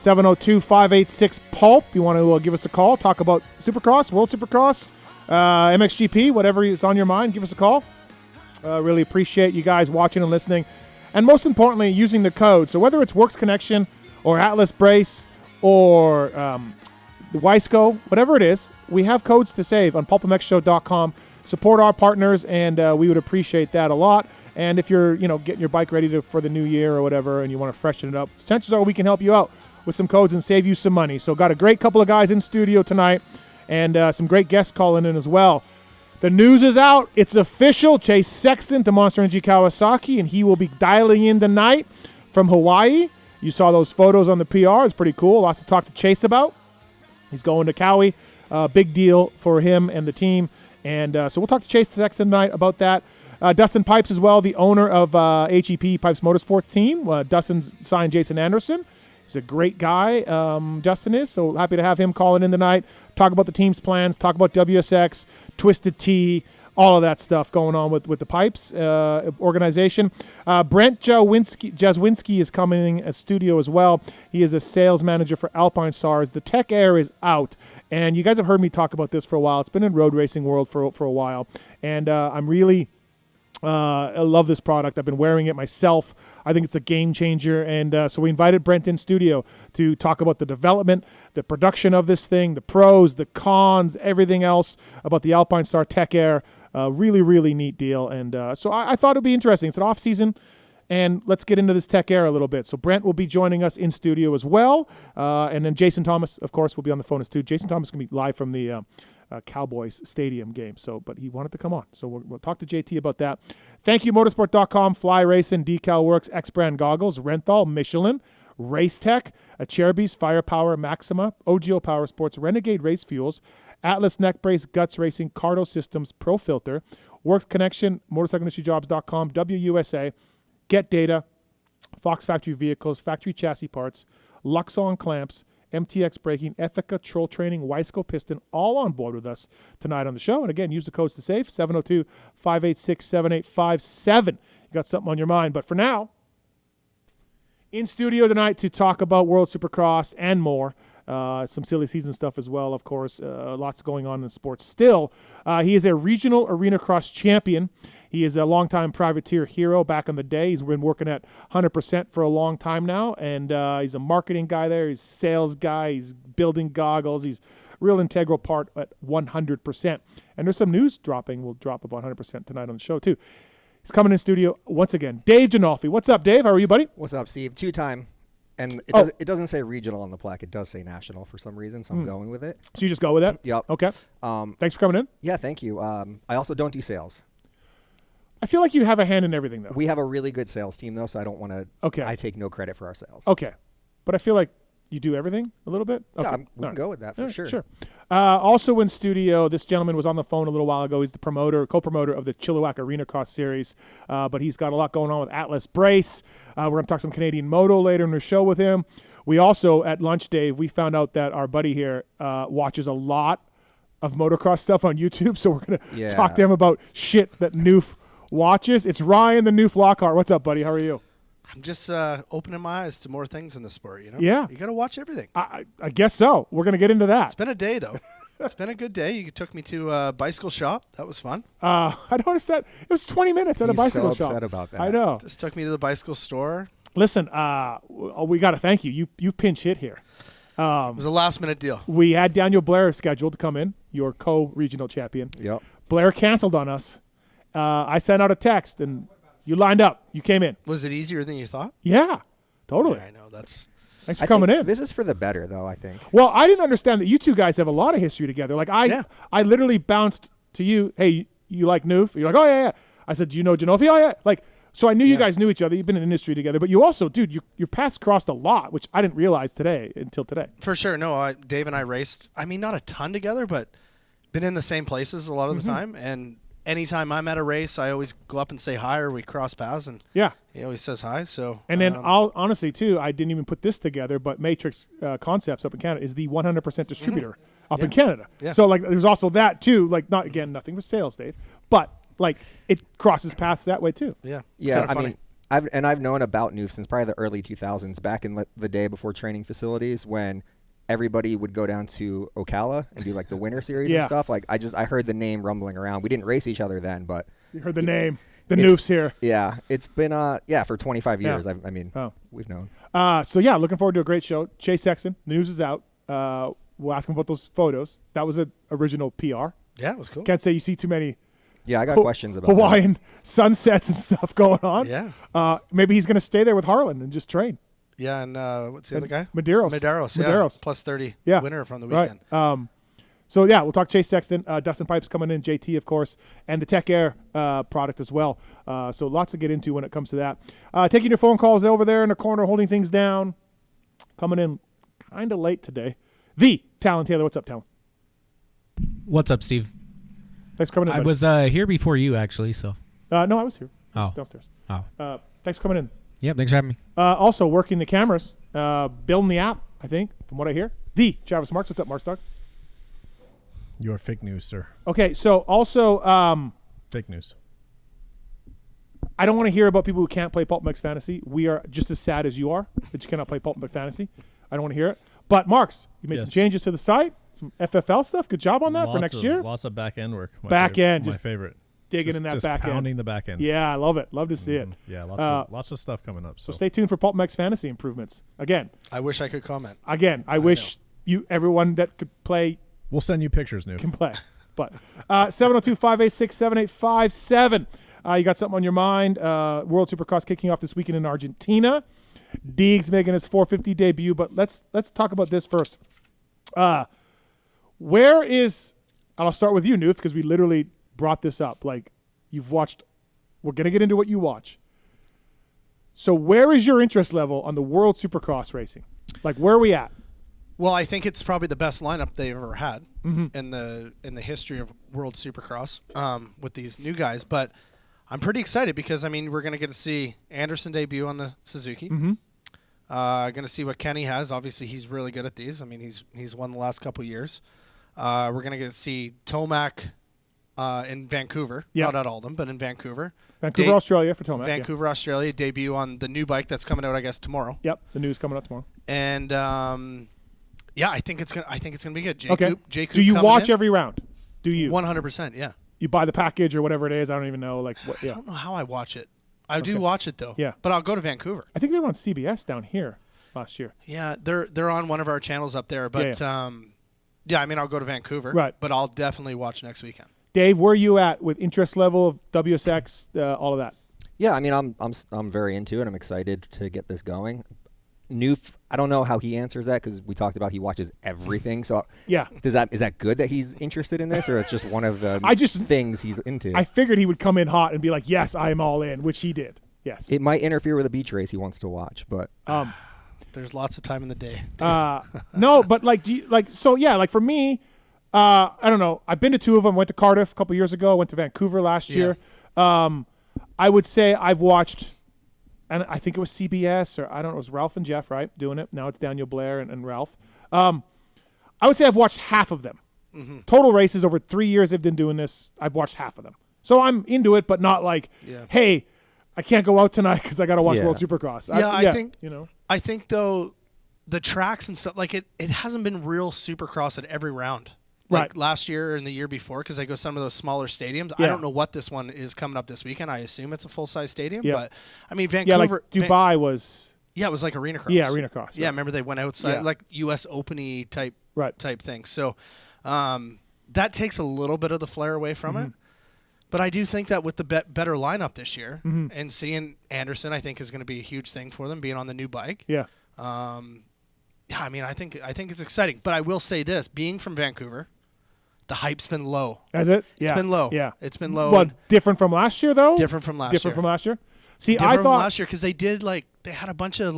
702-586-PULP. You want to give us a call, talk about Supercross, World Supercross, MXGP, whatever is on your mind, give us a call. Really appreciate you guys watching and listening. And most importantly, using the code. So whether it's Works Connection or Atlas Brace or the Wisco, whatever it is, we have codes to save on PulpMXShow.com. Support our partners, and we would appreciate that a lot. And if you're, getting your bike ready for the new year or whatever, and you want to freshen it up, chances are we can help you out with some codes and save you some money. So got a great couple of guys in studio tonight, and some great guests calling in as well. The news is out. It's official. Chase Sexton to Monster Energy Kawasaki, and he will be dialing in tonight from Hawaii. You saw those photos on the PR. It's pretty cool. Lots to talk to Chase about. He's going to Cowie. Big deal for him and the team. And so we'll talk to Chase Sexton tonight about that. Dustin Pipes as well, the owner of HEP Pipes Motorsports team. Dustin's signed Jason Anderson. He's a great guy, Dustin is. So happy to have him calling in tonight. Talk about the team's plans, talk about WSX, Twisted Tea, all of that stuff going on with the Pipes organization. Brent Jaswinski is coming in a studio as well. He is a sales manager for Alpinestars. The Tech Air is out. And you guys have heard me talk about this for a while. It's been in road racing world for a while. And I'm really I love this product. I've been wearing it myself. I think it's a game changer. And so we invited Brent in studio to talk about the development, the production of this thing, the pros, the cons, everything else about the Alpinestars Tech Air. Really, really neat deal. And so I thought it would be interesting. It's an off season. And let's get into this Tech Air a little bit. So Brent will be joining us in studio as well. And then Jason Thomas, of course, will be on the phone as too. Jason Thomas is going to be live from the Cowboys Stadium game. But he wanted to come on. So we'll talk to JT about that. Thank you, Motorsport.com, Fly Racing, Decal Works, X-Brand Goggles, Renthal, Michelin, Race Tech, Acerbis, Firepower, Maxima, OGO Power Sports, Renegade Race Fuels, Atlas Neck Brace, Guts Racing, Cardo Systems, Pro Filter, Works Connection, MotorcycleIndustryJobs.com, WUSA, Get Data, Fox Factory Vehicles, Factory Chassis Parts, Luxon Clamps, MTX Braking, Ethica Troll Training, Wisco Piston, all on board with us tonight on the show. And again, use the codes to save, 702-586-7857. You got something on your mind. But for now, in studio tonight to talk about World Supercross and more. Some silly season stuff as well, of course. Lots going on in sports still. He is a regional arena cross champion. He is a longtime privateer hero back in the day. He's been working at 100% for a long time now, and he's a marketing guy there. He's a sales guy. He's building goggles. He's a real integral part at 100%. And there's some news dropping. We'll drop about 100% tonight on the show, too. He's coming in studio once again. Dave Ginolfi. What's up, Dave? How are you, buddy? What's up, Steve? Two-time. And it doesn't say regional on the plaque. It does say national for some reason, so I'm going with it. So you just go with it? Yep. Okay. Thanks for coming in. Yeah, thank you. I also don't do sales. I feel like you have a hand in everything, though. We have a really good sales team, though, so I don't want to. Okay. I take no credit for our sales. Okay. But I feel like you do everything a little bit? Okay. Yeah, we can go with that for sure. Sure. Also in studio, this gentleman was on the phone a little while ago. He's the co-promoter of the Chilliwack Arena Cross Series, but he's got a lot going on with Atlas Brace. We're going to talk some Canadian Moto later in the show with him. We also, at lunch, Dave, we found out that our buddy here watches a lot of motocross stuff on YouTube, so we're going to talk to him about shit that Newf watches. It's Ryan, the Newf Lockhart. What's up, buddy? How are you? I'm just opening my eyes to more things in the sport, you know? Yeah. You got to watch everything. I guess so. We're going to get into that. It's been a day, though. It's been a good day. You took me to a bicycle shop. That was fun. I noticed that. It was 20 minutes at a bicycle shop. He's so upset about that. I know. Just took me to the bicycle store. Listen, we got to thank you. You pinch hit here. It was a last-minute deal. We had Daniel Blair scheduled to come in, your co-regional champion. Yep. Blair canceled on us. I sent out a text, and you lined up. You came in. Was it easier than you thought? Yeah, totally. Yeah, I know. Thanks for coming in. This is for the better, though, I think. Well, I didn't understand that you two guys have a lot of history together. Like, I literally bounced to you, hey, you like Newf? You're like, oh, yeah. I said, do you know Ginolfi? Oh, yeah. Like, so I knew you guys knew each other. You've been in the industry together. But you also, dude, your paths crossed a lot, which I didn't realize until today. For sure. No, Dave and I raced, not a ton together, but been in the same places a lot of the time. And anytime I'm at a race, I always go up and say hi, or we cross paths, and he always says hi. So, and then I'll honestly too, I didn't even put this together, but Matrix Concepts up in Canada is the 100% distributor up in Canada. Yeah. So like, there's also that too. Like, nothing with sales, Dave, but like it crosses paths that way too. Yeah. Yeah. I mean, I've known about Newf since probably the early 2000s, back in the day before training facilities, when everybody would go down to Ocala and do like the winter series and stuff. Like I heard the name rumbling around. We didn't race each other then, but you heard the name. The Newf's here. Yeah, it's been for 25 years. I mean, we've known. So yeah, looking forward to a great show. Chase Sexton, the news is out. We'll ask him about those photos. That was an original PR. Yeah, it was cool. Can't say you see too many. Yeah, I got questions about Hawaiian sunsets and stuff going on. Yeah. Maybe he's going to stay there with Harlan and just train. Yeah, and what's the other guy? Medeiros. Yeah. Plus 30 winner from the weekend. Right. So, yeah, we'll talk Chase Sexton, Dustin Pipes coming in, JT, of course, and the Tech Air product as well. So lots to get into when it comes to that. Taking your phone calls over there in the corner, holding things down. Coming in kind of late today. The Tallon Taylor. What's up, Tallon? What's up, Steve? Thanks for coming in, I buddy. was here before you, actually. So. No, I was here. I was Oh. downstairs. Oh. Thanks for coming in. Yep, thanks for having me. Also, working the cameras, building the app, I think, from what I hear. The Travis Marks. What's up, Marks Dog? You're fake news, sir. Okay, so also, Fake news. I don't want to hear about people who can't play PulpMX Fantasy. We are just as sad as you are that you cannot play PulpMX Fantasy. I don't want to hear it. But, Marks, you made some changes to the site, some FFL stuff. Good job on that for next year. Lots of back-end work. My just favorite. Digging in that just back end. pounding the back end. Yeah, I love it. Love to see it. Yeah, lots of stuff coming up. So stay tuned for PulpMX Fantasy improvements. Again. I wish I could comment. Again, I wish everyone that could play. We'll send you pictures, Newf. Can play. But 702-586-7857. You got something on your mind. World Supercross kicking off this weekend in Argentina. Deegs making his 450 debut. But let's talk about this first. Where is, and I'll start with you, Newf, because we literally brought this up. Like, you've watched, we're going to get into what you watch. So where is your interest level on the World Supercross racing? Like, where are we at? Well, I think it's probably the best lineup they've ever had in the history of World Supercross with these new guys. But I'm pretty excited because, I mean, we're going to get to see Anderson debut on the Suzuki. Going to see what Kenny has. Obviously, he's really good at these. I mean, he's won the last couple years. We're going to get to see Tomac in Vancouver. Not at Oldham, but in Vancouver. Vancouver, Australia for Tomac. Vancouver, Australia, debut on the new bike that's coming out, I guess, tomorrow. Yep, the news coming out tomorrow. And I think it's gonna be good. J-Coop do you watch every round? Do you? 100%. Yeah. You buy the package or whatever it is. I don't even know. Like, what? Yeah. I don't know how I watch it. I do watch it though. Yeah. But I'll go to Vancouver. I think they were on CBS down here last year. Yeah, they're on one of our channels up there. But I mean, I'll go to Vancouver. Right. But I'll definitely watch next weekend. Dave, where are you at with interest level of WSX, all of that? Yeah, I mean, I'm very into it. I'm excited to get this going. Newf, I don't know how he answers that because we talked about he watches everything. So yeah, is that good that he's interested in this, or it's just one of the things he's into? I figured he would come in hot and be like, "Yes, I am all in," which he did. Yes, it might interfere with a beach race he wants to watch, but there's lots of time in the day. No, but like, like for me, I don't know. I've been to two of them. Went to Cardiff a couple years ago. Went to Vancouver last year. I would say I've watched. And I think it was CBS or I don't know. It was Ralph and Jeff, right, doing it. Now it's Daniel Blair and Ralph. I would say I've watched half of them. Total races over 3 years they've been doing this. I've watched half of them. So I'm into it, but not like, hey, I can't go out tonight because I got to watch World Supercross. I think though the tracks and stuff like it hasn't been real Supercross at every round. Like last year and the year before, because I go some of those smaller stadiums. I don't know what this one is coming up this weekend. I assume it's a full-size stadium. But, I mean, Vancouver. Yeah, like Dubai was. Yeah, it was like Arena Cross. Yeah, Arena Cross. Right. Yeah, remember they went outside, like U.S. Open-y type thing. So that takes a little bit of the flair away from it. But I do think that with the better lineup this year and seeing Anderson, I think, is going to be a huge thing for them, being on the new bike. Yeah. I mean, I think it's exciting. But I will say this, being from Vancouver, the hype's been low. Has it? Yeah. It's been low. Yeah. It's been low. Well, different from last year, though? Different from last year. See, I thought last year because they had a bunch of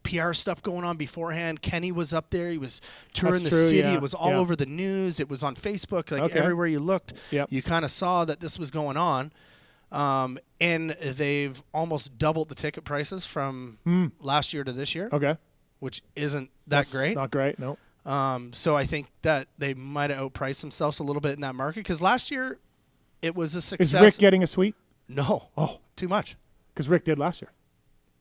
PR stuff going on beforehand. Kenny was up there. He was touring the city. Yeah. It was all over the news. It was on Facebook. Everywhere you looked, you kind of saw that this was going on. And they've almost doubled the ticket prices from last year to this year. Okay. Which isn't that great. Not great, no. So I think that they might have outpriced themselves a little bit in that market because last year it was a success. Is Rick getting a suite? No. Oh. Too much. Because Rick did last year.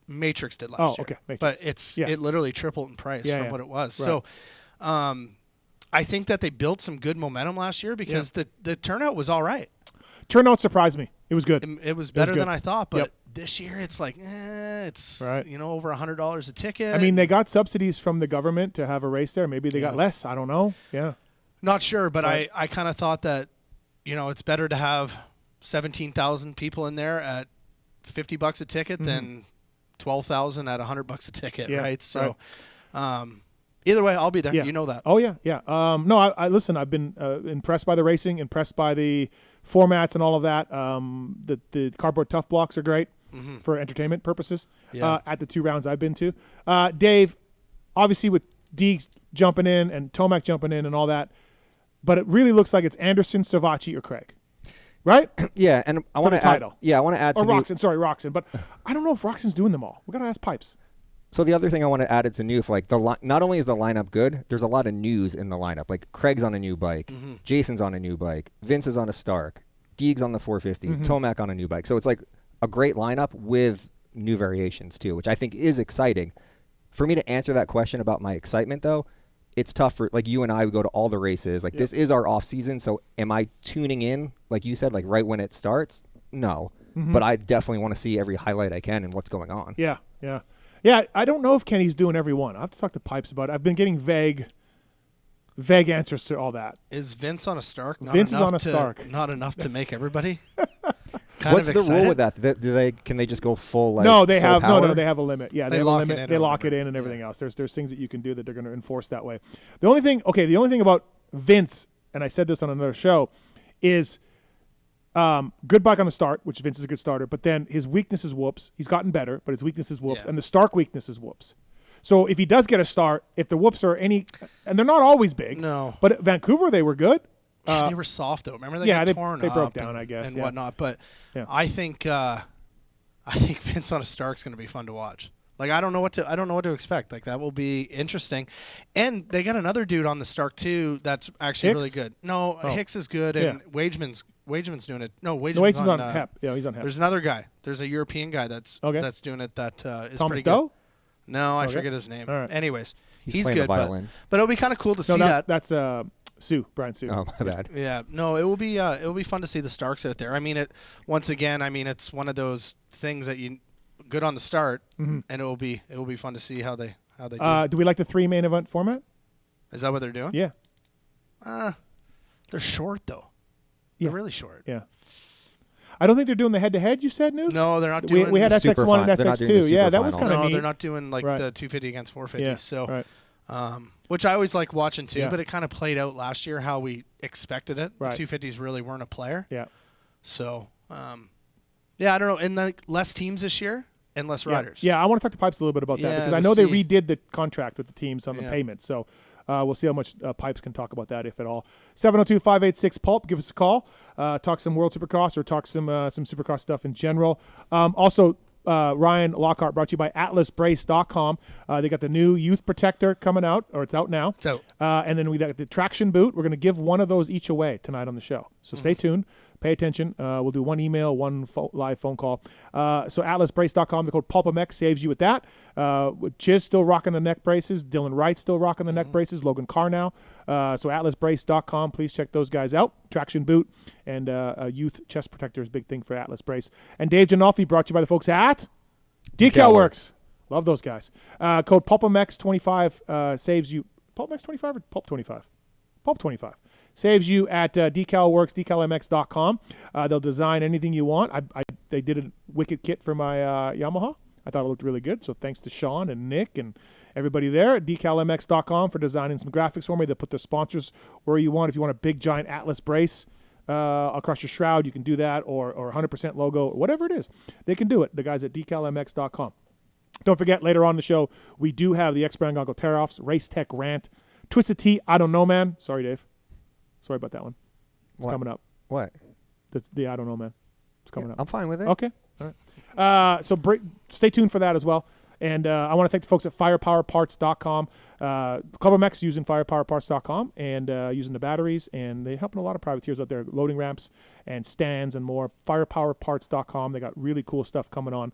Matrix did last year. Okay. Matrix. But it literally tripled in price from what it was. Right. So I think that they built some good momentum last year because the turnout was all right. Turnout surprised me. It was good. It was better than I thought, but this year it's like, it's over $100 a ticket. I mean, they got subsidies from the government to have a race there. Maybe they got less. I don't know. Yeah. Not sure, but I kind of thought that, it's better to have 17,000 people in there at $50 a ticket than 12,000 at $100 a ticket, right? So, either way, I'll be there. Yeah. You know that. Oh yeah, yeah. No, I listen. I've been impressed by the racing, impressed by the formats and all of that. The cardboard tough blocks are great for entertainment purposes. At the 2 rounds I've been to, Dave, obviously with Deegs jumping in and Tomac jumping in and all that, but it really looks like it's Anderson, Savacci, or Craig, right? Yeah, and I want to add. Yeah, I want to add. Or Roxon. Sorry, Roxon. But I don't know if Roxon's doing them all. We gotta ask Pipes. So the other thing I want to add to Newf, like not only is the lineup good, there's a lot of news in the lineup. Like Craig's on a new bike, Jason's on a new bike, Vince is on a Stark, Deegs on the 450, Tomac on a new bike. So it's like a great lineup with new variations too, which I think is exciting. For me to answer that question about my excitement though, it's tough for like you and I would go to all the races. Like this is our off season, so am I tuning in like you said, like right when it starts? No, but I definitely want to see every highlight I can and what's going on. Yeah, yeah. Yeah, I don't know if Kenny's doing every one. I'll have to talk to Pipes about it. I've been getting vague answers to all that. Is Vince on a Stark? Vince is on a Stark. Not enough to make everybody What's the rule with that? Can they just go full like No, they full have power? No, they have a limit. Yeah, they have a limit. They lock it in and everything else. There's things that you can do that they're going to enforce that way. The only thing about Vince, and I said this on another show, is good bike on the start, which Vince is a good starter, but then his weakness is whoops. He's gotten better, but his weakness is whoops, and the Stark weakness is whoops. So if he does get a start, if the whoops are any, and they're not always big, but at Vancouver they were good. They were soft though. Remember they got torn they up broke down, I guess, and whatnot. But I think Vince on a Stark's going to be fun to watch. Like I don't know what to expect. Like that will be interesting. And they got another dude on the Stark too that's actually really good. No, Hicks is good, and Wageman's doing it. No, Wageman's on HEP. Yeah, he's on HEP. There's another guy. There's a European guy that's doing it. That is Thomas pretty Doe? good. No, I forget his name. All right. Anyways, he's playing good. the violin. But it'll be kind of cool to see that. That's Brian Sue. Oh, my bad. Yeah, no, it will be fun to see the Starks out there. I mean, it's one of those things that you good on the start, and it will be fun to see how they do. Do we like the 3 main event format? Is that what they're doing? Yeah. They're short though. Yeah. They're really short. Yeah. I don't think they're doing the head-to-head, you said, Newf? No, they're not doing we had SX1 and SX2. Yeah, that was kind of neat. No, they're not doing like the 250 against 450. Which I always like watching too, but it kind of played out last year how we expected it. The 250s really weren't a player. Yeah. So, I don't know. And like less teams this year and less riders. Yeah, I want to talk to Pipes a little bit about that because I know they redid the contract with the teams on the payments. So we'll see how much Pipes can talk about that, if at all. 702-586-PULP. Give us a call. Talk some World Supercross or talk some Supercross stuff in general. Also, Ryan Lockhart brought to you by AtlasBrace.com. They got the new Youth Protector coming out, or it's out now. It's out. And then we got the traction boot. We're going to give one of those each away tonight on the show. So stay tuned. Pay attention. We'll do one email, one live phone call. So AtlasBrace.com, the code PulpMX saves you with that. With Chiz still rocking the neck braces. Dylan Wright still rocking the neck braces. Logan Carr now. So AtlasBrace.com. Please check those guys out. Traction boot and a youth chest protector is a big thing for Atlas Brace. And Dave Ginolfi brought to you by the folks at Decal Works. Love those guys. Code PulpMX25 saves you. PulpMX25 or Pulp25? Pulp25. Saves you at DecalWorks, decalmx.com. They'll design anything you want. They did a wicked kit for my Yamaha. I thought it looked really good. So thanks to Sean and Nick and everybody there at decalmx.com for designing some graphics for me. They'll put their sponsors where you want. If you want a big, giant Atlas brace across your shroud, you can do that, or 100% logo, whatever it is. They can do it, the guys at decalmx.com. Don't forget, later on in the show, we do have the X-Brand Goggle Tear-Offs, Race Tech Rant, Twisted Tea, I Don't Know Man. Sorry, Dave. Sorry about that one. It's coming up. What? The I Don't Know Man. It's coming up. I'm fine with it. Okay. All right. So stay tuned for that as well. And I want to thank the folks at firepowerparts.com. PulpMX using firepowerparts.com and using the batteries, and they're helping a lot of privateers out there, loading ramps and stands and more. Firepowerparts.com. They got really cool stuff coming on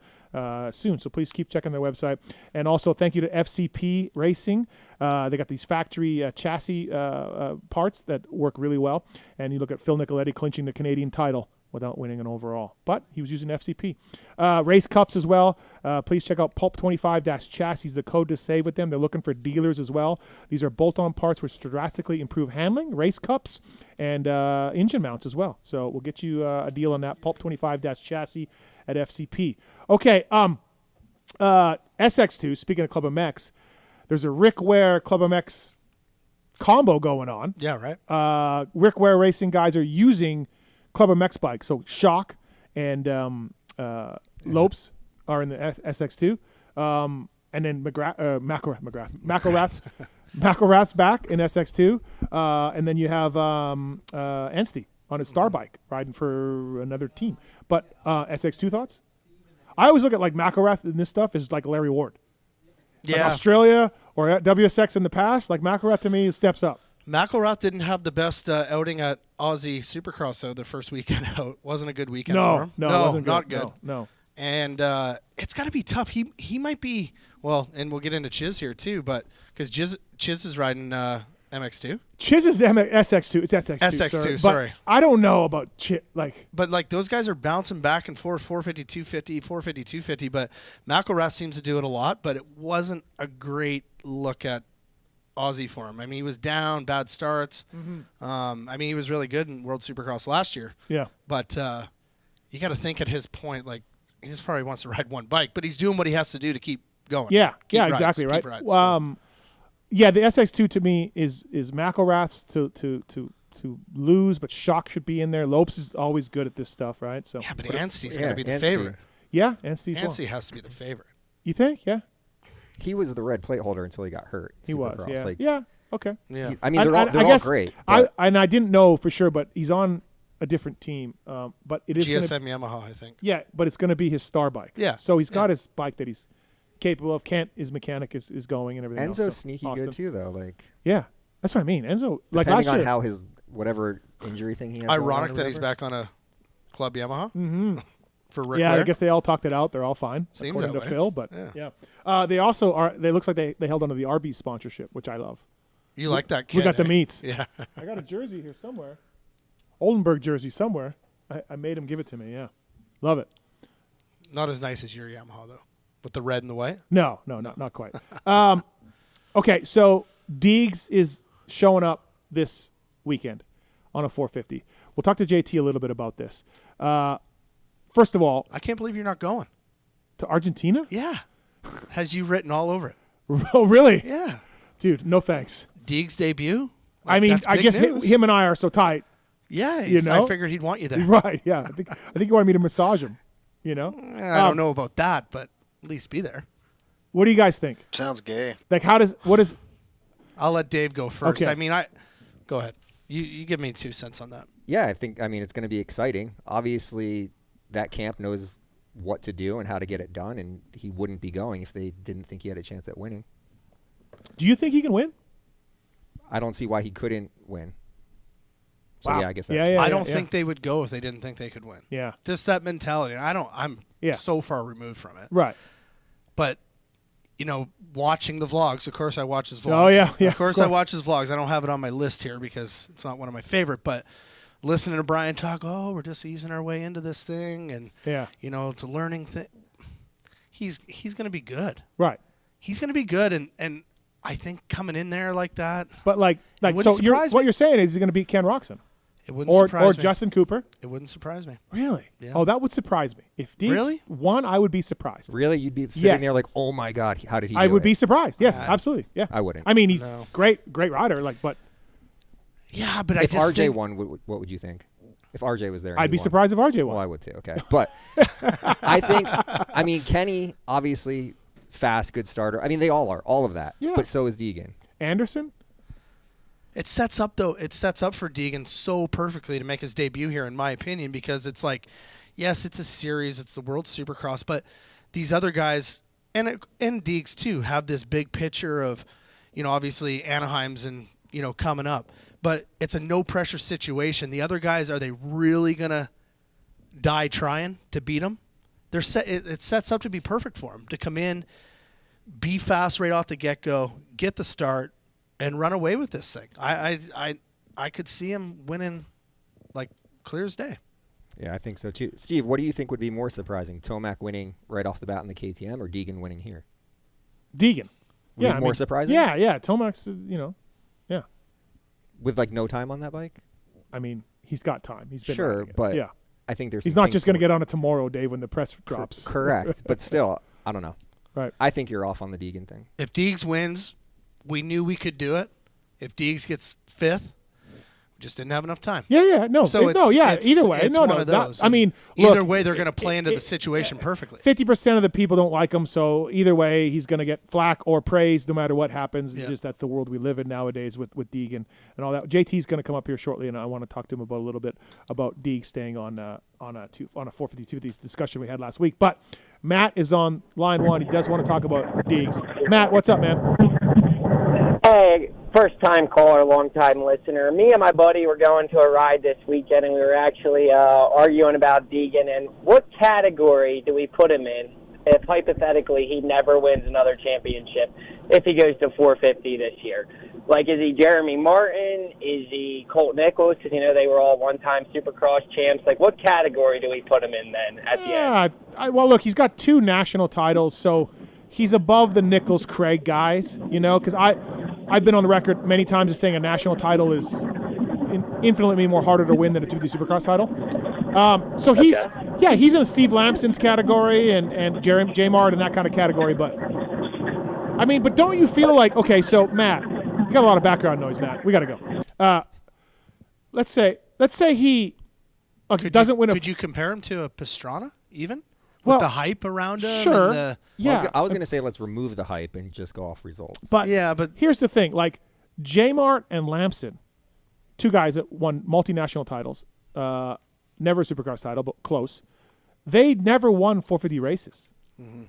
soon, so please keep checking their website. And also thank you to FCP Racing. They got these factory chassis parts that work really well. And you look at Phil Nicoletti clinching the Canadian title without winning an overall. But he was using FCP. Race cups as well. Please check out Pulp25-Chassis, the code to save with them. They're looking for dealers as well. These are bolt-on parts which drastically improve handling, race cups, and engine mounts as well. So we'll get you a deal on that, Pulp25-Chassis at FCP. Okay, SX2, speaking of Club MX, there's a Rick Ware Club MX combo going on. Yeah, right. Rick Ware Racing guys are using Club MX bikes. So Shock and Lopes are in the SX2. And then McElrath's back in SX2. And then you have Anstey on his star bike riding for another team. But SX2 thoughts? I always look at like McElrath in this stuff is like Larry Ward. Yeah. Like Australia or WSX in the past, like McElrath to me steps up. McElrath didn't have the best outing at Aussie Supercross, though, the first weekend out. Wasn't a good weekend for him. No, it wasn't not good. good. No. And it's got to be tough. He might be, well, and we'll get into Chiz here, too, but because Chiz is riding MX2. Chiz is SX2. It's SX2. SX2, sorry. But I don't know about Chiz. But, those guys are bouncing back and forth, 450, 250, 450, 250. But McElrath seems to do it a lot, but it wasn't a great look at Aussie for him. I mean, he was down, bad starts. Mm-hmm. I mean, he was really good in World Supercross last year. Yeah. But you got to think at his point, he just probably wants to ride one bike, but he's doing what he has to do to keep going. Yeah. Keep rides, exactly, right? rides, yeah, the SX2 to me is McElrath's to lose, but Shock should be in there. Lopes is always good at this stuff, right? So yeah, but Anstey's going to be the favorite. Yeah, Anstey has to be the favorite. You think? Yeah. He was the red plate holder until he got hurt. He was, yeah. Like, yeah, okay. Yeah. I mean, they're all great. I didn't know for sure, but he's on a different team. But it is GSM Yamaha, I think. Yeah, but it's going to be his star bike. Yeah. So he's got his bike that he's capable of. His mechanic is going and everything Enzo's else. sneaky good too, though. Yeah, that's what I mean. Enzo, depending last year, on how his whatever injury thing he has. Ironic that he's back on a Club Yamaha. Mm-hmm. For Rick yeah, Ware. I guess they all talked it out. They're all fine, Seems according that to way. Phil. But yeah. They also are. They looks like they held onto the Arby's sponsorship, which I love. You like that kid? We got the eh? meats. Yeah. I got a jersey here somewhere, Oldenburg jersey somewhere. I made him give it to me. Yeah, love it. Not as nice as your Yamaha though, with the red and the white. No, not quite. Okay, so Deegs is showing up this weekend on a 450. We'll talk to JT a little bit about this. First of all, I can't believe you're not going to Argentina. Yeah, has you written all over it. Oh, really? Yeah, dude. No thanks. Deegs debut. I mean, I guess him and I are so tight. Yeah, I figured he'd want you there. Right? Yeah, I think you wanted me to massage him. I don't know about that, but at least be there. What do you guys think? Sounds gay. Like, I'll let Dave go first. Okay. I mean, go ahead. You give me 2 cents on that. Yeah, it's going to be exciting. Obviously, that camp knows what to do and how to get it done, and he wouldn't be going if they didn't think he had a chance at winning. Do you think he can win? I don't see why he couldn't win. So wow. yeah, I guess. I don't think they would go if they didn't think they could win. Yeah, just that mentality. I'm so far removed from it. Right. But watching the vlogs. Of course, I watch his vlogs. Oh yeah. Of course, I watch his vlogs. I don't have it on my list here because it's not one of my favorite. But listening to Brian talk, we're just easing our way into this thing, and it's a learning thing. He's going to be good. Right. He's going to be good, and I think coming in there like that. But so what you're saying is he's going to beat Ken Roxon. It wouldn't surprise me. Or Justin Cooper. It wouldn't surprise me. Really? Yeah. Oh, that would surprise me. If Deegs won, I would be surprised. Really? You'd be sitting there like, oh my God, how did he do it? I would be surprised. Yes, absolutely. Yeah. I wouldn't. I mean, he's great rider, but. Yeah, but if RJ won, what would you think? If RJ was there, I'd be surprised if RJ won. Well, I would too. Okay, but I think, Kenny, obviously fast, good starter. I mean, they all are, all of that. Yeah. But so is Deegan. Anderson. It sets up for Deegan so perfectly to make his debut here, in my opinion, because it's like, yes, it's a series, it's the World Supercross, but these other guys and Deeks too have this big picture of, obviously Anaheim's and coming up, but it's a no pressure situation. The other guys, are they really gonna die trying to beat them? They're set. It sets up to be perfect for them to come in, be fast right off the get go, get the start, and run away with this thing. I could see him winning like clear as day. Yeah, I think so too. Steve, what do you think would be more surprising? Tomac winning right off the bat in the KTM or Deegan winning here? Deegan. Would be more surprising? Yeah. Tomac's, yeah. With like no time on that bike? I mean, he's got time. He's been sure, but yeah. I think there's. He's not just going to get on it tomorrow, Dave, when the press drops. Correct, but still, I don't know. Right. I think you're off on the Deegan thing. If Deegs wins, we knew we could do it. If Deegs gets 5th, we just didn't have enough time. Yeah. No. So either way. It's No. one of those. I mean, either way, they're going to play into the situation perfectly. 50% of the people don't like him, so either way, he's going to get flack or praise no matter what happens. Yeah. It's just that's the world we live in nowadays with Deegan and all that. JT's going to come up here shortly, and I want to talk to him about a little bit about Deeg staying on a 450 discussion we had last week. But Matt is on line 1. He does want to talk about Deegs. Matt, what's up, man? Hey, first-time caller, long-time listener. Me and my buddy were going to a ride this weekend, and we were actually arguing about Deegan and what category do we put him in if, hypothetically, he never wins another championship if he goes to 450 this year. Like, is he Jeremy Martin? Is he Colt Nichols? Because, they were all one-time Supercross champs. Like, what category do we put him in then at the end? Well, look, he's got 2 national titles, so he's above the Nichols Craig guys, because I've been on the record many times as saying a national title is infinitely more harder to win than a 250 Supercross title. So he's in Steve Lamson's category and J Mart in that kind of category. But but don't you feel like, okay, so Matt, you got a lot of background noise, Matt. We got to go. Let's say he doesn't win. Could you compare him to a Pastrana even? Well, with the hype around him? Sure. I was going to say let's remove the hype and just go off results. But here's the thing. Like, J-Mart and Lamson, 2 guys that won multinational titles, never a Supercross title, but close. They never won 450 races. Mm-hmm.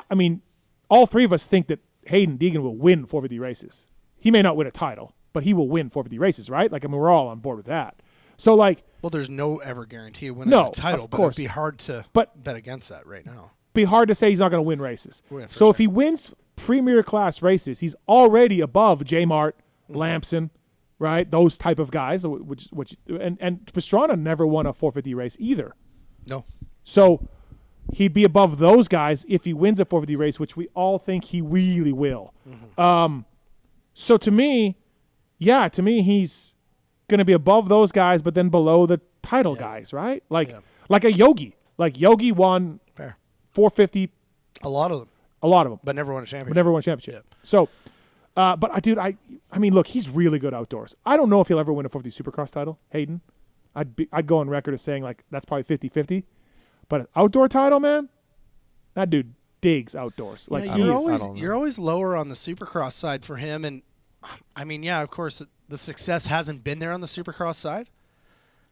I mean, all 3 of us think that Hayden Deegan will win 450 races. He may not win a title, but he will win 450 races, right? Like, we're all on board with that. So, like... Well, there's no ever guarantee of winning a title, but it'd be hard to bet against that right now. Be hard to say he's not going to win races. Yeah, so if he wins premier class races, he's already above J-Mart, Lamson, right? Those type of guys, which and Pastrana never won a 450 race either. No. So he'd be above those guys if he wins a 450 race, which we all think he really will. Mm-hmm. So to me, he's going to be above those guys, but then below the title guys, right? Like a Yogi. Like Yogi won 450. A lot of them. But never won a championship. Yeah. So, but I mean, look, he's really good outdoors. I don't know if he'll ever win a 450 Supercross title, Hayden. I'd go on record as saying, like, that's probably 50-50. But an outdoor title, man, that dude digs outdoors. Like, you're always lower on the Supercross side for him. And, I mean, of course, the success hasn't been there on the Supercross side.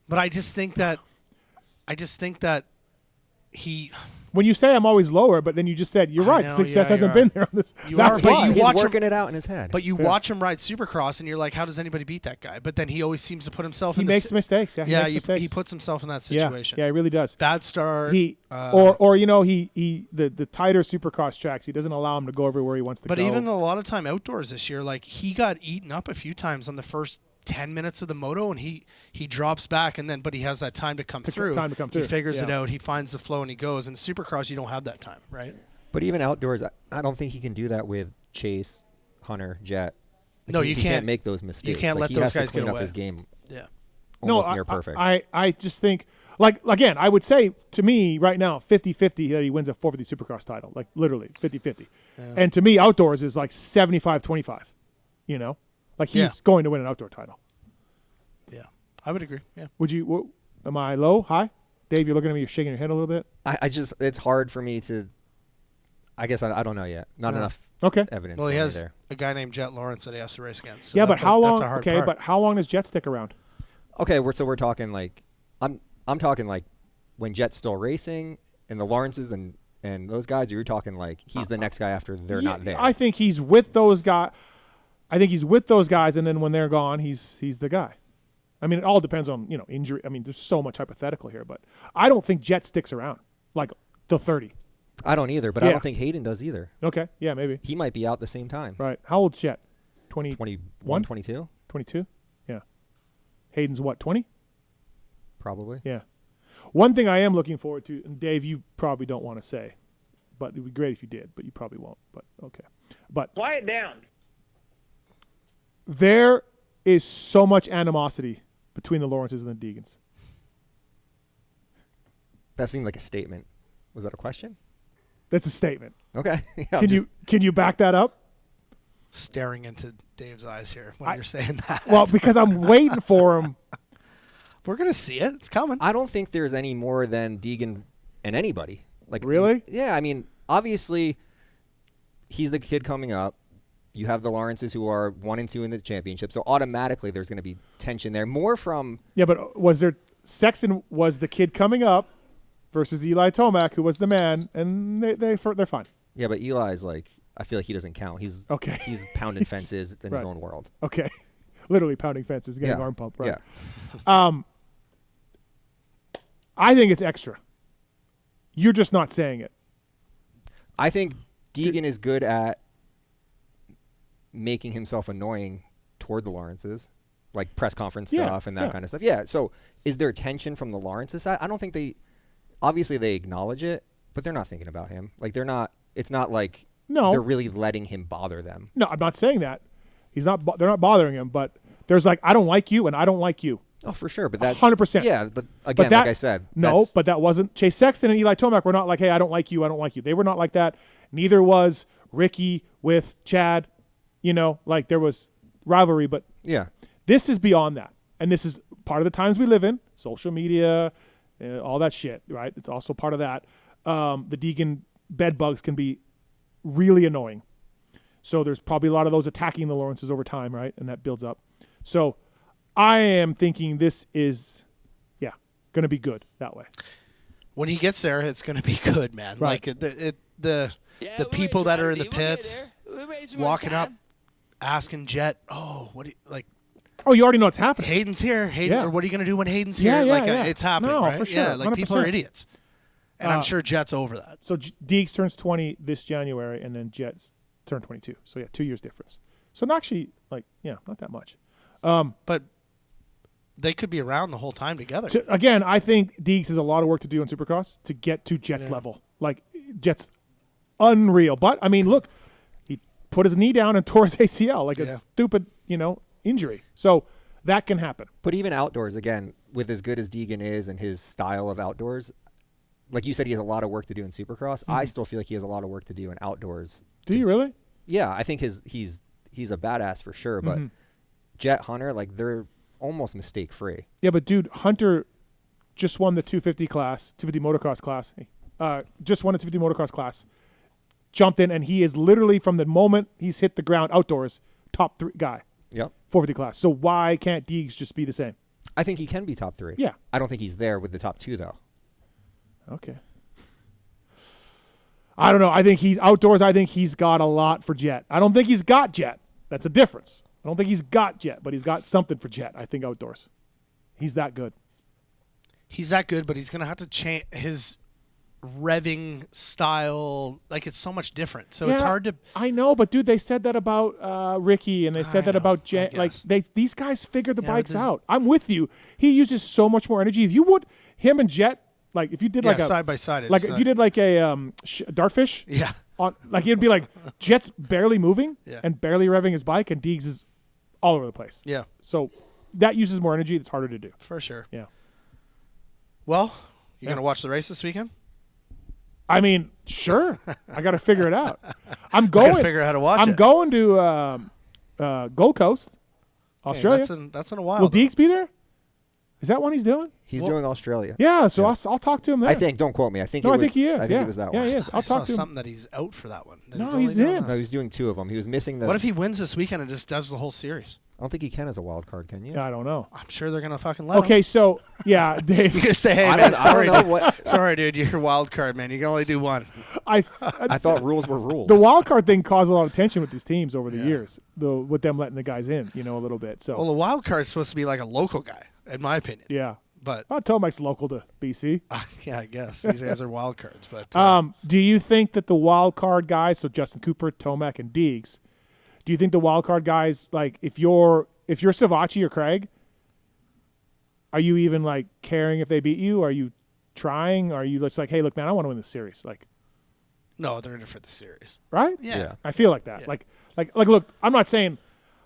But I just think that he... When you say I'm always lower, but then you just said, you're right, success hasn't been there on this. He's working it out in his head. But you watch him ride Supercross, and you're like, how does anybody beat that guy? But then he always seems to put himself in mistakes. He puts himself in that situation. Yeah, he really does. Bad start. The tighter Supercross tracks, he doesn't allow him to go everywhere he wants to go. But even a lot of time outdoors this year, like, he got eaten up a few times on the first 10 minutes of the moto, and he drops back, but he has that time to come through. He figures it out. He finds the flow, and he goes. And Supercross, you don't have that time, right? But even outdoors, I don't think he can do that with Chase, Hunter, Jet. Like, no, he can't make those mistakes. You can't let those guys get away. Up his game. Yeah. Almost near perfect. I just think, like, again, I would say to me right now, 50-50 that he wins a 450 Supercross title, like literally 50-50. Yeah. And to me, outdoors is like 75-25. Like, he's going to win an outdoor title. Yeah, I would agree. Yeah. Would you? Am I low? High? Dave, you're looking at me. You're shaking your head a little bit. It's hard for me to. I guess I don't know yet. Not enough. Evidence. Well, he has there. a guy named Jet Lawrence that he has to race against. So yeah, but how long? That's a hard part. But how long does Jet stick around? Okay, we're talking like I'm talking like when Jet's still racing and the Lawrences and And those guys, you're talking like he's the next guy after they're not there. I think he's with those guys. And then when they're gone, he's the guy. I mean, it all depends on injury. I mean, there's so much hypothetical here, but I don't think Jet sticks around like till 30. I don't either, but I don't think Hayden does either. Okay, yeah, maybe He might be out the same time. right. How old's Jet? 21, 22? 22? Yeah. Hayden's what, 20? Probably. Yeah. One thing I am looking forward to, and Dave, you probably don't want to say, but it would be great if you did, but you probably won't. But okay. But Quiet down. there is so much animosity between the Lawrences and the Deegans. That seemed like a statement. Was that a question? That's a statement. Okay. Yeah, Can you back that up? Staring into Dave's eyes here when you're saying that. Well, because I'm waiting for him. We're gonna see it. It's coming. I don't think there's any more than Deegan and anybody. Like Really? Yeah. I mean, obviously, he's the kid coming up. You have the Lawrences who are 1 and 2 in the championship, so automatically there's going to be tension there. More from but was there Sexton was the kid coming up versus Eli Tomac, who was the man, and they're fine. Yeah, but Eli's like, I feel like he doesn't count. He's Okay. He's pounding fences in Right. his own world. Okay, literally pounding fences, getting Yeah. arm pump. Right. Yeah. I think it's extra. You're just not saying it. I think Deegan is good at making himself annoying toward the Lawrences, like press conference stuff and that kind of stuff. Yeah. So is there tension from the Lawrences side? I don't think obviously they acknowledge it, but they're not thinking about him. Like it's not like they're really letting him bother them. No, I'm not saying that. They're not bothering him, but there's like, I don't like you and I don't like you. Oh, for sure. But that's 100%. Yeah. But again, like I said, but that wasn't Chase Sexton and Eli Tomac were not like, hey, I don't like you. I don't like you. They were not like that. Neither was Ricky with Chad. Like there was rivalry, but yeah, this is beyond that. And this is part of the times we live in, social media, all that shit, right? It's also part of that. The Deegan bed bugs can be really annoying. So there's probably a lot of those attacking the Lawrences over time, right? And that builds up. So I am thinking this is, going to be good that way. When he gets there, it's going to be good, man. Right. Like the people that are in the pits walking up, asking Jet, "Oh, what do you like?" Oh, you already know what's happening. Hayden's here. Hayden, Yeah. or what are you going to do when Hayden's here? Yeah. It's happening, No, right? for sure, Yeah, like people are 100%. idiots, and I'm sure Jet's over that. So Deeks turns 20 this January, and then Jets turn 22. So 2 years difference. So not actually, not that much. But they could be around the whole time together. Again, I think Deeks has a lot of work to do in Supercross to get to Jets level. Like Jets, unreal. But I mean, look, he put his knee down and tore his ACL, like a stupid, injury. So that can happen. But even outdoors, again, with as good as Deegan is and his style of outdoors, like you said, he has a lot of work to do in Supercross. I still feel like he has a lot of work to do in outdoors. Do you really? Yeah, I think he's a badass for sure. But Jet, Hunter, like they're almost mistake free. Yeah, but dude, Hunter just won the 250 motocross class. Just won the 250 motocross class. Jumped in, and he is literally from the moment he's hit the ground outdoors, top 3 guy. Yep. 450 class. So why can't Deeks just be the same? I think he can be top 3. Yeah. I don't think he's there with the top 2 though. Okay. I don't know. I think he's outdoors. I think he's got a lot for Jet. I don't think he's got Jet. That's a difference. I don't think he's got Jet, but he's got something for Jet, I think, outdoors. He's that good. He's that good, but he's going to have to change his revving style. Like, it's so much different. So it's hard to... I know, but, dude, they said that about Ricky, and they said that about Jet. Like, these guys figure the bikes out. I'm with you. He uses so much more energy. If you would, him and Jet, like, if you did like a... side by side. Like, if you did like a dartfish... Yeah. Like, it'd be like Jet's barely moving Yeah. and barely revving his bike, and Deeks is all over the place. Yeah. So that uses more energy. It's harder to do. For sure. Yeah. Well, you going to watch the race this weekend? I mean, sure. I got to figure it out. I'm going. Gotta figure out how to watch I'm it. going to Gold Coast, Australia. Hey, that's in a while. Will though. Deeks be there? Is that one he's doing? He's doing Australia. Yeah, so I'll talk to him there. I think. Don't quote me. I think. No, I think he is. I think it was that one. Yeah, he is. I'll talk to him. Something that he's out for that one. No, he's in. No, he's doing 2 of them. He was missing the. What if he wins this weekend and just does the whole series? I don't think he can as a wild card, can you? Yeah, I don't know. I'm sure they're gonna fucking let him. Okay, so yeah, Dave. You're gonna say, hey, I man, don't know what. sorry, dude, you're a wild card, man. You can only do one. I thought rules were rules. The wild card thing caused a lot of tension with these teams over the years, with them letting the guys in, a little bit. So well, the wild card is supposed to be like a local guy, in my opinion. Yeah. But Tomac's local to BC. Yeah, I guess these guys are wild cards. But do you think that the wild card guys, so Justin Cooper, Tomac, and Deegs, do you think the wild card guys, like if you're Savachi or Craig, are you even like caring if they beat you? Are you trying? Are you just like, hey, look, man, I want to win this series? Like, no, they're in it for the series, right? Yeah. I feel like that. Yeah. Like, look, I'm not saying,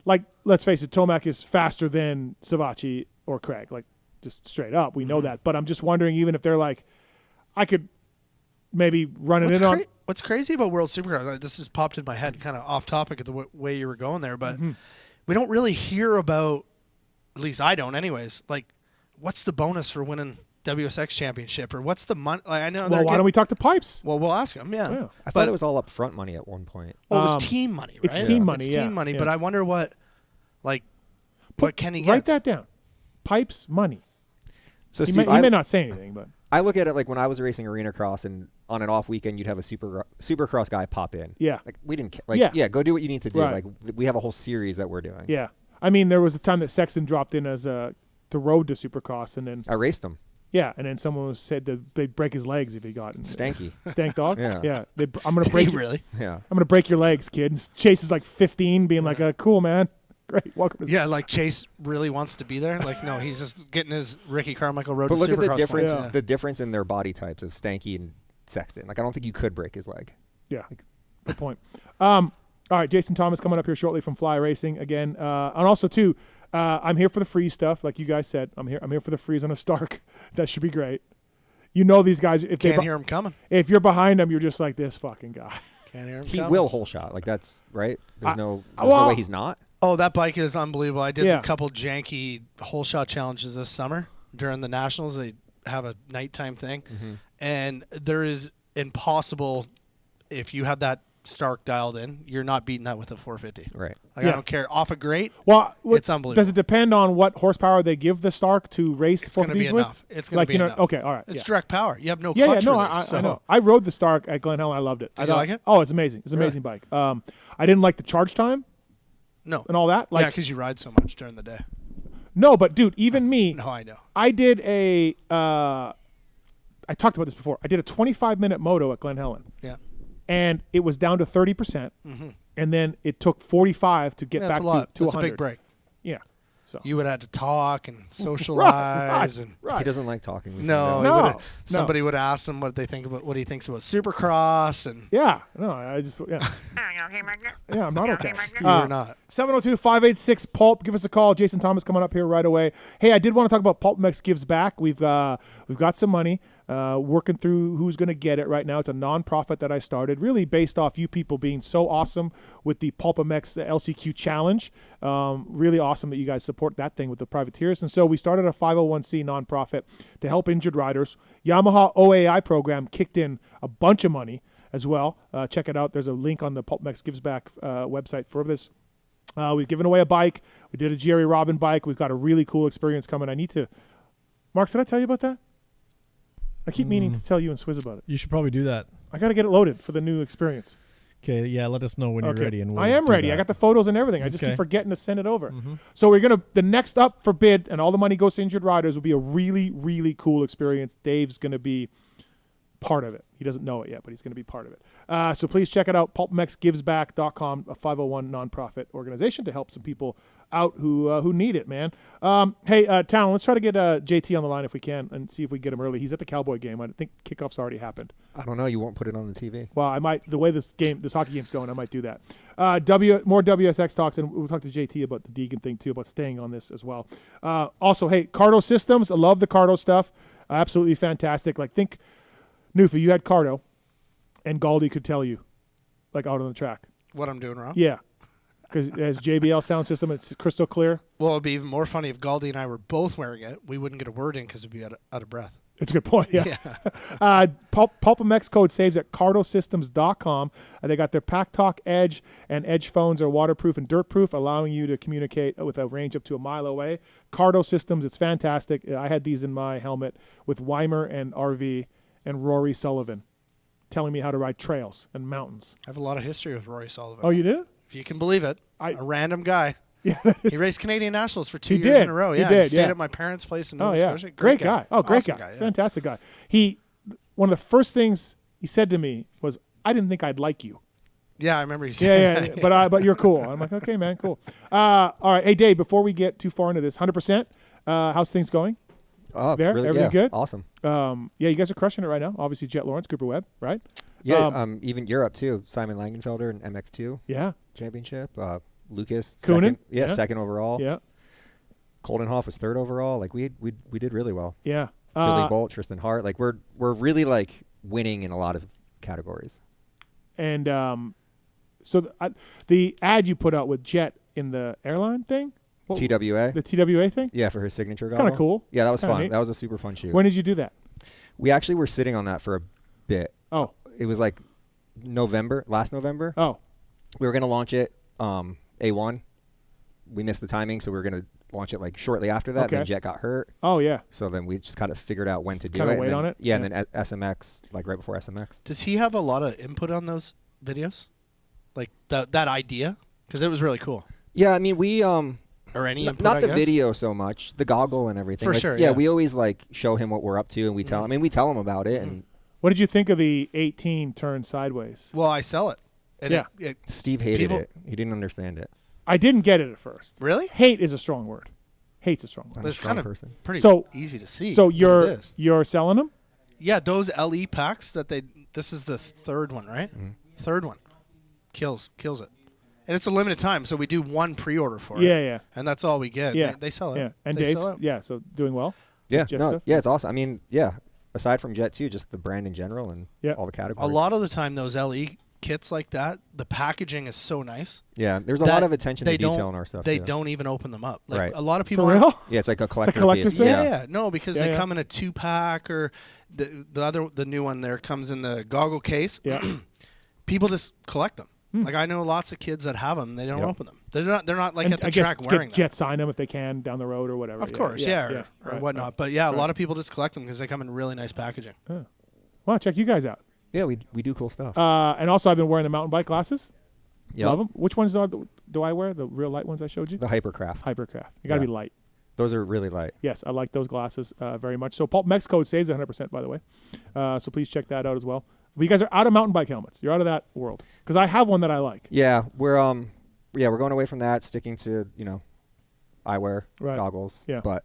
like, let's face it, Tomac is faster than Savachi or Craig, like. Just straight up, we know that. But I'm just wondering, even if they're like, I could maybe run it in on. What's crazy about World Supercross? This just popped in my head, kind of off topic of the way you were going there, but we don't really hear about. At least I don't, anyways. Like, what's the bonus for winning WSX championship, or what's the money? Like, I know. Well, why don't we talk to Pipes? Well, we'll ask him. Yeah. I thought it was all up front money at one point. Well, it was team money, right? It's team money. It's team money, but I wonder what can he get? Write that down. Pipes money. So he Steve, may not say anything, but I look at it like when I was racing arena cross, and on an off weekend you'd have a supercross guy pop in. Yeah, like we didn't like go do what you need to do. Right. Like we have a whole series that we're doing. Yeah, I mean there was a time that Sexton dropped in as the road to supercross, and then I raced him. Yeah, and then someone said that they'd break his legs if he got stanky. Stank dog. Yeah. I'm gonna break. Really? Yeah. I'm gonna break your legs, kid. And Chase is like 15, being like, "Cool, man." Great, welcome. Like Chase really wants to be there. Like, no, he's just getting his Ricky Carmichael road. But to look at the Supercross difference. points. The difference in their body types of Stanky and Sexton. Like, I don't think you could break his leg. Yeah, good point. All right, Jason Thomas coming up here shortly from Fly Racing again, and also too, I'm here for the freeze stuff, like you guys said. I'm here for the freeze on a Stark. That should be great. You know these guys. If can't hear him coming. If you're behind them, you're just like this fucking guy. Can't hear him. He coming. will whole shot. Like that's right. There's no way he's not. Oh, that bike is unbelievable. I did a couple janky whole shot challenges this summer during the Nationals. They have a nighttime thing. And there is impossible, if you have that Stark dialed in, you're not beating that with a 450. Right. Like, I don't care. Off a grate, it's unbelievable. Does it depend on what horsepower they give the Stark to race? It's going to be enough. It's going to be enough. Okay, all right. It's direct power. You have no clutch release, I know. I rode the Stark at Glen Helen. I loved it. Did you like it? Oh, it's amazing. It's an amazing bike. I didn't like the charge time. No. And all that. Like, because you ride so much during the day. No, but dude, even me. No, I know. I did I talked about this before. I did a 25-minute moto at Glen Helen. Yeah. And it was down to 30%. And then it took 45 to get back to 100. That's a big break. Yeah. So you would have to talk and socialize, He doesn't like talking. Somebody would ask him what he thinks about Supercross, and I'm not okay. You're not. 702-586-PULP. Give us a call. Jason Thomas coming up here right away. Hey, I did want to talk about PulpMX Gives Back. We've got some money. Working through who's going to get it right now. It's a nonprofit that I started, really based off you people being so awesome with the PulpMX LCQ Challenge. Really awesome that you guys support that thing with the privateers. And so we started a 501c nonprofit to help injured riders. Yamaha OAI program kicked in a bunch of money as well. Check it out. There's a link on the PulpMX Gives Back website for this. We've given away a bike. We did a Jerry Robin bike. We've got a really cool experience coming. Mark, did I tell you about that? I keep meaning to tell you and Swizz about it. You should probably do that. I got to get it loaded for the new experience. Okay, yeah, let us know when you're ready. And I am ready. I got the photos and everything. I just keep forgetting to send it over. So the next up for bid, and all the money goes to injured riders, will be a really, really cool experience. Dave's going to be part of it. He doesn't know it yet, but he's going to be part of it. So please check it out, pulpmxgivesback.com, a 501 nonprofit organization to help some people out who need it, man. Hey, Tallon, let's try to get JT on the line if we can and see if we get him early. He's at the Cowboy game. I think kickoff's already happened. I don't know. You won't put it on the TV. Well, I might. The way this hockey game's going, I might do that. More WSX talks, and we'll talk to JT about the Deegan thing too, about staying on this as well. Also, hey, Cardo Systems. I love the Cardo stuff. Absolutely fantastic. Like, think, Newf, you had Cardo, and Galdi could tell you, like, out on the track. What I'm doing wrong? Yeah. Because as JBL sound system, it's crystal clear. Well, it'd be even more funny if Galdi and I were both wearing it. We wouldn't get a word in because we'd be out of breath. It's a good point, yeah. PulpMX code saves at cardosystems.com. They got their Pack Talk Edge, and Edge phones are waterproof and dirt-proof, allowing you to communicate with a range up to a mile away. Cardo Systems, it's fantastic. I had these in my helmet with Weimer and RV and Rory Sullivan telling me how to ride trails and mountains. I have a lot of history with Rory Sullivan. Oh, you do? If you can believe it. A random guy. Yeah, he raced Canadian Nationals for 2 years in a row. Yeah, he stayed at my parents' place in Nova Scotia. Great guy. Oh, great awesome guy. Yeah. Fantastic guy. One of the first things he said to me was, "I didn't think I'd like you." Yeah, I remember he said. Yeah, but you're cool. I'm like, okay, man, cool. All right, hey Dave, before we get too far into this, 100%. How's things going? Really, everything good? Awesome. You guys are crushing it right now. Obviously, Jet Lawrence, Cooper Webb, right? Yeah, even Europe too. Simon Langenfelder and MX2. Yeah. Championship. Lucas, Koonin? second overall. Yeah. Coldenhoff was third overall. Like we did really well. Yeah. Billy Bolt, Tristan Hart. Like we're really like winning in a lot of categories. And so the ad you put out with Jet in the airline thing, TWA. the TWA thing. Yeah, for his signature goggle. Kind of cool. Yeah, that was fun. Neat. That was a super fun shoot. When did you do that? We actually were sitting on that for a bit. Oh. It was like last November. Oh. We were gonna launch it. A1, we missed the timing, so we were going to launch it like shortly after that. Okay. Then Jet got hurt. Oh, yeah. So then we just kind of figured out when to do kinda it. wait on it? Yeah, and then SMX, like right before SMX. Does he have a lot of input on those videos? Like that idea? Because it was really cool. Yeah, I mean, we or any input, not I the guess? video so much, the goggle and everything. For like, sure, yeah, yeah. we always like show him what we're up to, and we tell him. I mean, we tell him about it. And What did you think of the 18 turn sideways? Well, I sell it. And Yeah. Steve hated it. He didn't understand it. I didn't get it at first. Really? Hate is a strong word. Hate's a strong word. I'm But a it's strong kind of person. pretty So- easy to see. So what it is. you're selling them? Yeah, those LE packs this is the third one, right? Third one. Kills it. And it's a limited time, so we do one pre-order for it. Yeah. And that's all we get. Yeah. They sell it. Yeah. And They Dave, sell it. so doing well. Yeah, Jet no, stuff? yeah, it's awesome. I mean, yeah, aside from Jet 2, just the brand in general and all the A categories. lot of the time, those LE kits like that, the packaging is so nice. Yeah, there's a lot of attention to detail in our stuff. They too. don't even open them up. Like Right. a lot of people For aren't- real? Yeah, it's like a collector collector's piece. thing? Yeah. No, because Yeah, they yeah. come in a 2-pack, or the new one there comes in the goggle case. Yeah. People just collect them. Like I know lots of kids that have them. They don't open them. They're not like And at the I guess track wearing them. Jet sign them if they can down the road or whatever. Of course, yeah, or right, whatnot. right. But yeah, a lot of people just collect them because they come in really nice packaging. Well, check you guys out. Yeah, we do cool stuff. And also, I've been wearing the mountain bike glasses. Yep. Love them. Which ones do I wear? The real light ones I showed you? The Hypercraft. Hypercraft. You got to Yeah. be light. Those are really light. Yes, I like those glasses very much. So PulpMX code saves 100%, by the way. So please check that out as well. But you guys are out of mountain bike helmets. You're out of that world. Because I have one that I like. Yeah, we're going away from that, sticking to, eyewear, Right. goggles. Yeah. But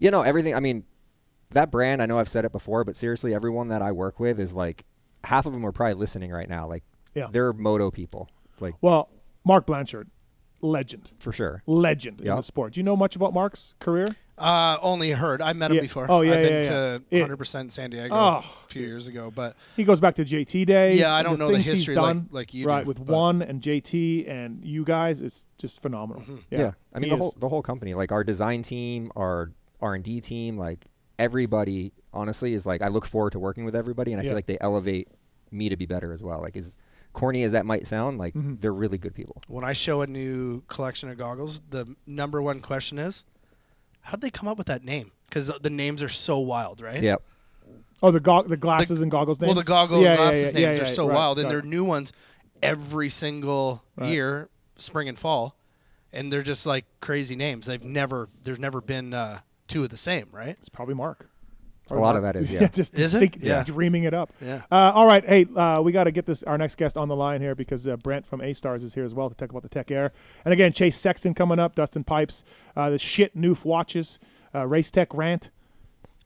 everything, I mean, that brand, I know I've said it before, but seriously, everyone that I work with is like half of them are probably listening right now. Like they're moto people. Like Well, Mark Blanchard, legend. for sure. Legend in the sport. Do you know much about Mark's career? Only heard. I met him Yeah. before. Oh, yeah, I've yeah, been yeah. to 100% San Diego Oh. a few years ago, but He goes back to JT days. Yeah, I don't know the things he's history done, like you right, do, with but- One and JT and you guys. It's just phenomenal. Yeah. I mean, he the whole company, like our design team, our R&D team, like everybody, honestly, is like, I look forward to working with everybody, and I feel like they elevate me to be better as well. Like, as corny as that might sound, like they're really good people. when I show a new collection of goggles, the number one question is, how'd they come up with that name? Because the names are so wild, right? Yep. Oh, the glasses and goggles names? Well, the goggle and glasses names are so right, wild, and right. they're new ones every single Right. year, spring and fall, and they're just like crazy names. There's never been two of the same, right? It's probably Mark. A lot of that is, yeah. Just Is it? Yeah. Dreaming it up. Yeah. All right. Hey, we got to get our next guest on the line here because Brent from A-Stars is here as well to talk about the Tech Air. And again, Chase Sexton coming up, Dustin Pipes, the shit Newf watches, Race Tech Rant,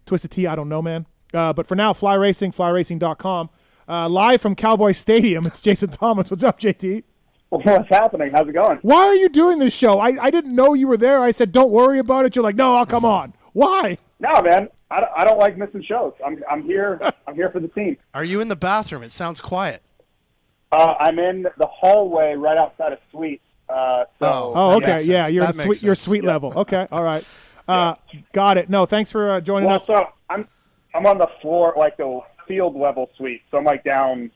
Twisted Tea, I don't know, man. But for now, Fly Racing, flyracing.com. Live from Cowboy Stadium, it's Jason Thomas. What's up, JT? What's happening? How's it going? Why are you doing this show? I didn't know you were there. I said, don't worry about it. You're like, no, I'll come on. Why? No, man. I don't like missing shows. I'm here. I'm here for the team. Are you in the bathroom? It sounds quiet. I'm in the hallway right outside of Suite. Okay. Yeah, you're sweet. You're sweet level. Okay. All right. Got it. No, thanks for joining us. So I'm on the floor, like the field level suite. So I'm down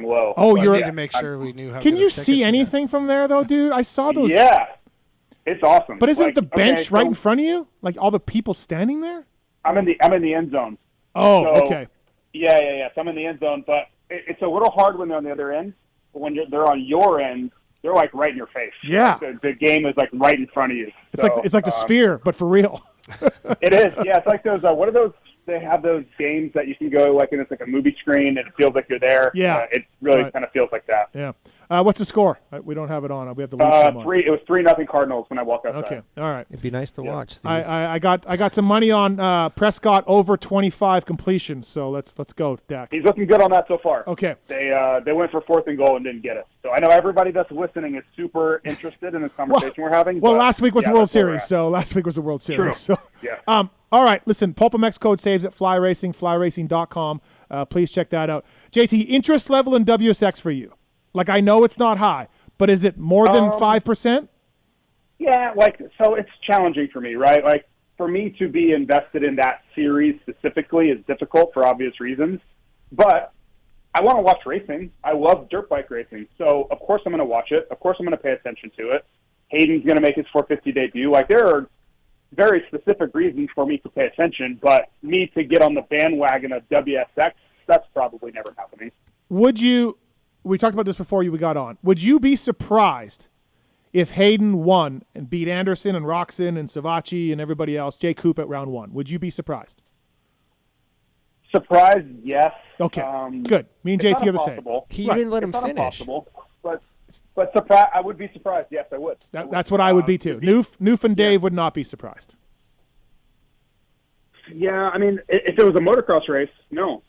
low. Oh, I you're. need to make sure we knew how. Can you see anything from there though, dude? I saw those. Yeah, it's awesome. But isn't the bench right in front of you? Like all the people standing there? I'm in the end zone. Oh, So, okay. Yeah. So I'm in the end zone, but it's a little hard when they're on the other end. But when they're on your end, they're like right in your face. Yeah. Like the game is like right in front of you. It's like the Sphere, but for real. It is. Yeah, it's like those. What are those? They have those games that you can go like, and it's like a movie screen, and it feels like you're there. Yeah. It really kind of feels like that. Yeah. What's the score? We don't have it on. We have to leave them on. 3. It was 3-0 Cardinals when I walked outside. Okay. All right. It'd be nice to watch. Steve. I got some money on Prescott over 25 completions. So let's go, Dak. He's looking good on that so far. Okay. They went for 4th and goal and didn't get it. So I know everybody that's listening is super interested in this conversation we're having. Well, last week was the World Series. So last week was the World Series. True. So Yeah. all right. Listen, PulpMX code saves at Fly Racing, flyracing.com. Please check that out. JT, interest level in WSX for you? Like, I know it's not high, but is it more than 5%? Yeah, so it's challenging for me, right? Like, for me to be invested in that series specifically is difficult for obvious reasons. But I want to watch racing. I love dirt bike racing. So, of course, I'm going to watch it. Of course, I'm going to pay attention to it. Hayden's going to make his 450 debut. Like, there are very specific reasons for me to pay attention, but me to get on the bandwagon of WSX, that's probably never happening. We talked about this before we got on. Would you be surprised if Hayden won and beat Anderson and Roxon and Savacci and everybody else, Jay Coop at round 1? Would you be surprised? Surprised, yes. Okay, good. Me and JT are the same. He didn't let him finish. But surprise, I would be surprised. Yes, I would. That's what I would be too. Newf and Dave would not be surprised. Yeah, I mean, if it was a motocross race, no,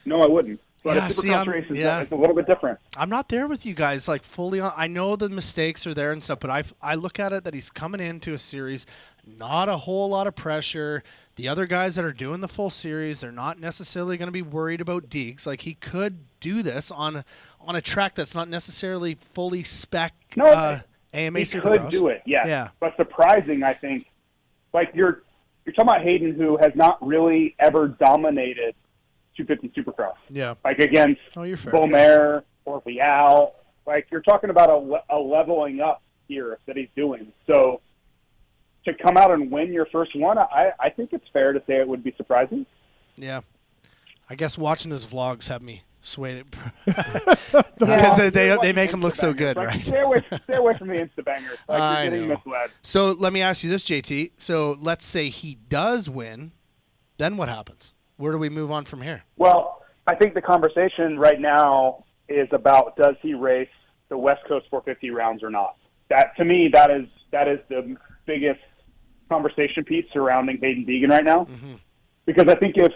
I wouldn't. But Yeah, a supercross race is yeah. it's a little bit different. I'm not there with you guys, like fully on. I know the mistakes are there and stuff, but I look at it that he's coming into a series, not a whole lot of pressure. The other guys that are doing the full series, they're not necessarily going to be worried about Deeks. Like, he could do this on a track that's not necessarily fully spec AMA he Supercross. could do it, yes. Yeah. But surprising, I think, like you're talking about Hayden, who has not really ever dominated 250 Supercross. Yeah. Like against you're fair. Beaumer or Vial. Like, you're talking about a leveling up here that he's doing. So to come out and win your first one, I think it's fair to say it would be surprising. Yeah. I guess watching his vlogs have me swayed because they make him look so good, right? Stay away from the Insta bangers. Like, you're getting misled. So let me ask you this, JT. So let's say he does win, then what happens? Where do we move on from here? Well, I think the conversation right now is about, does he race the West Coast 450 rounds or not? That, to me, that is the biggest conversation piece surrounding Hayden Deegan right now. Mm-hmm. Because I think if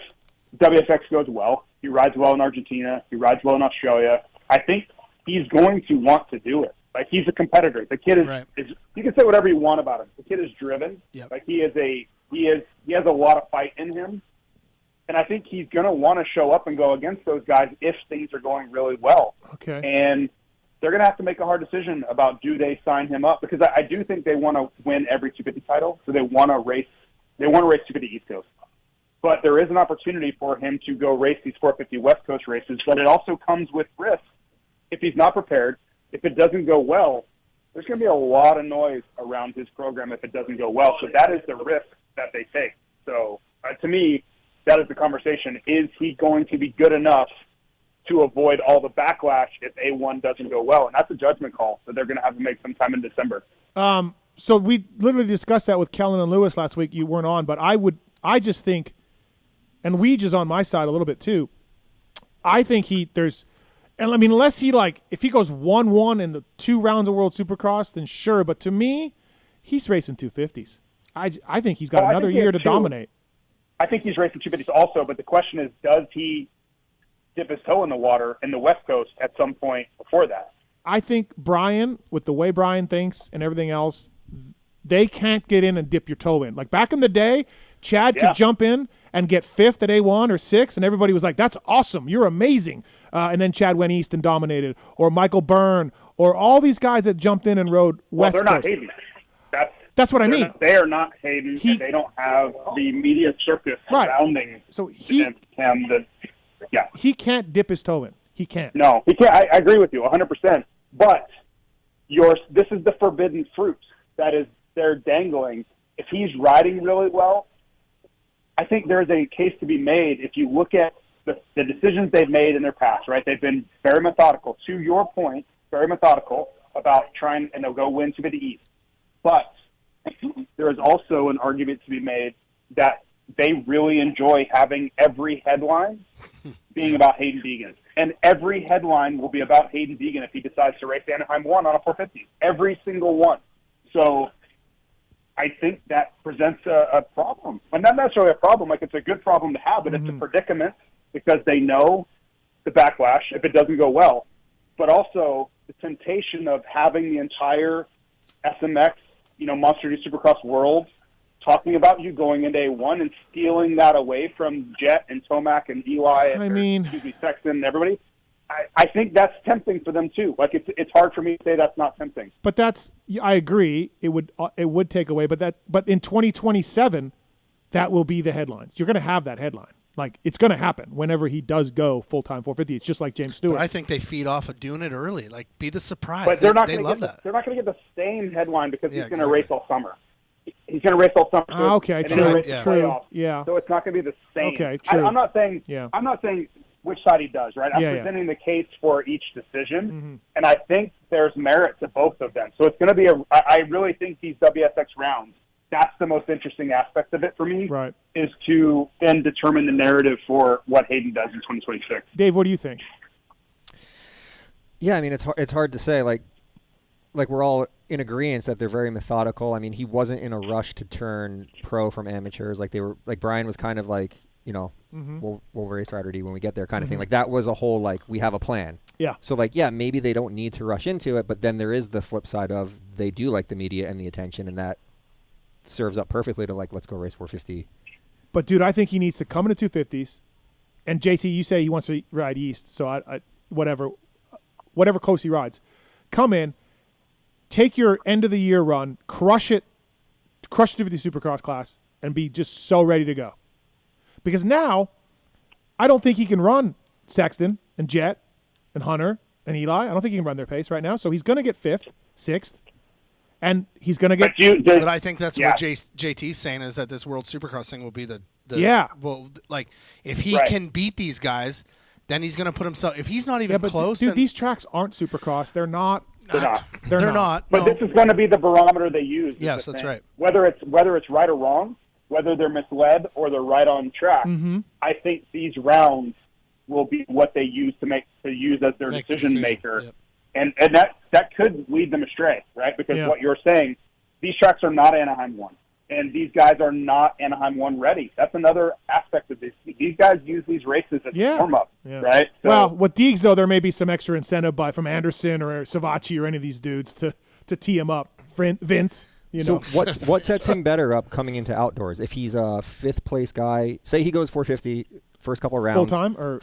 WSX goes well, he rides well in Argentina, he rides well in Australia, I think he's going to want to do it. Like, he's a competitor. The kid is you can say whatever you want about him. The kid is driven. Yep. Like, he has a lot of fight in him. And I think he's going to want to show up and go against those guys if things are going really well. Okay. And they're going to have to make a hard decision about, do they sign him up? Because I do think they want to win every 250 title, so they want to race 250 East Coast. But there is an opportunity for him to go race these 450 West Coast races, but it also comes with risk. If he's not prepared, if it doesn't go well, there's going to be a lot of noise around his program if it doesn't go well. So that is the risk that they take. So to me, that is the conversation. Is he going to be good enough to avoid all the backlash if A1 doesn't go well? And that's a judgment call that they're going to have to make sometime in December. So we literally discussed that with Kellen and Lewis last week. You weren't on, but I just think, and Weege is on my side a little bit too. I think unless he, like, if he goes 1-1 in the 2 rounds of World Supercross, then sure. But to me, he's racing 250s. I think he's got another year to dominate. I think he's racing 250s also, but the question is, does he dip his toe in the water in the West Coast at some point before that? I think Brian, with the way Brian thinks and everything else, they can't get in and dip your toe in. Like back in the day, Chad could jump in and get 5th at A1 or 6th, and everybody was like, that's awesome, you're amazing. And then Chad went east and dominated. Or Michael Byrne or all these guys that jumped in and rode West Well, they're not Coast. Hayden. That's what I mean. They are not Hayden. And they don't have the media circus surrounding him. He can't dip his toe in. He can't. No, he can't. I agree with you 100%. But this is the forbidden fruit that is they're dangling. If he's riding really well, I think there's a case to be made. If you look at the decisions they've made in their past, right? They've been very methodical. To your point, very methodical about trying, and they'll go win to the East. But there is also an argument to be made that they really enjoy having every headline being about Hayden Deegan. And every headline will be about Hayden Deegan if he decides to race Anaheim 1 on a 450. Every single one. So I think that presents a problem. But not necessarily a problem. Like, it's a good problem to have, but it's a predicament because they know the backlash if it doesn't go well. But also the temptation of having the entire SMX, Monster Energy Supercross world talking about you going into A1 and stealing that away from Jet and Tomac and Eli and Sexton and everybody. I think that's tempting for them too. Like, it's hard for me to say that's not tempting. But I agree. It would take away. But in 2027, that will be the headlines. You're going to have that headline. Like, it's going to happen whenever he does go full-time 450. It's just like James Stewart. But I think they feed off of doing it early. Like, be the surprise. But they're not they going love to that. They're not going to get the same headline because he's going to race all summer. He's going to race all summer. Okay, true. True. Yeah. So it's not going to be the same. Okay, true. I'm not saying which side he does, right? I'm presenting the case for each decision, and I think there's merit to both of them. So it's going to be I really think these WSX rounds, that's the most interesting aspect of it for me, right, is to then determine the narrative for what Hayden does in 2026. Dave, what do you think? Yeah, I mean, it's hard to say. Like we're all in agreement that they're very methodical. I mean, he wasn't in a rush to turn pro from amateurs. Like they were, like Brian was kind of like, we'll race Rider D when we get there kind of thing. Like that was a whole, like, we have a plan. Yeah. So like, yeah, maybe they don't need to rush into it, but then there is the flip side of they do like the media and the attention, and that serves up perfectly to, like, let's go race 450. But dude, I think he needs to come into 250s. And JT, you say he wants to ride East, so I whatever close he rides, come in, take your end of the year run, crush the 250 Supercross class, and be just so ready to go. Because now, I don't think he can run Sexton and Jet and Hunter and Eli. I don't think he can run their pace right now. So he's going to get 5th, 6th, and he's going to get. But I think that's what JT's saying, is that this World Supercross thing will be the well, like, if he can beat these guys, then he's going to put himself. If he's not even close, dude, these tracks aren't Supercross. They're not. They're not. But this is going to be the barometer they use. Yes, that's right. Whether it's right or wrong, whether they're misled or they're right on track, I think these rounds will be what they use to use as their decision maker. Yep. And that could lead them astray, right? Because what you're saying, these tracks are not Anaheim 1. And these guys are not Anaheim 1 ready. That's another aspect of this. These guys use these races as warm-up, right? So, well, with Deegs, though, there may be some extra incentive from Anderson or Savacci or any of these dudes to tee him up. Vince, So what sets him better up coming into outdoors? If he's a 5th place guy, say he goes 450 first couple of rounds.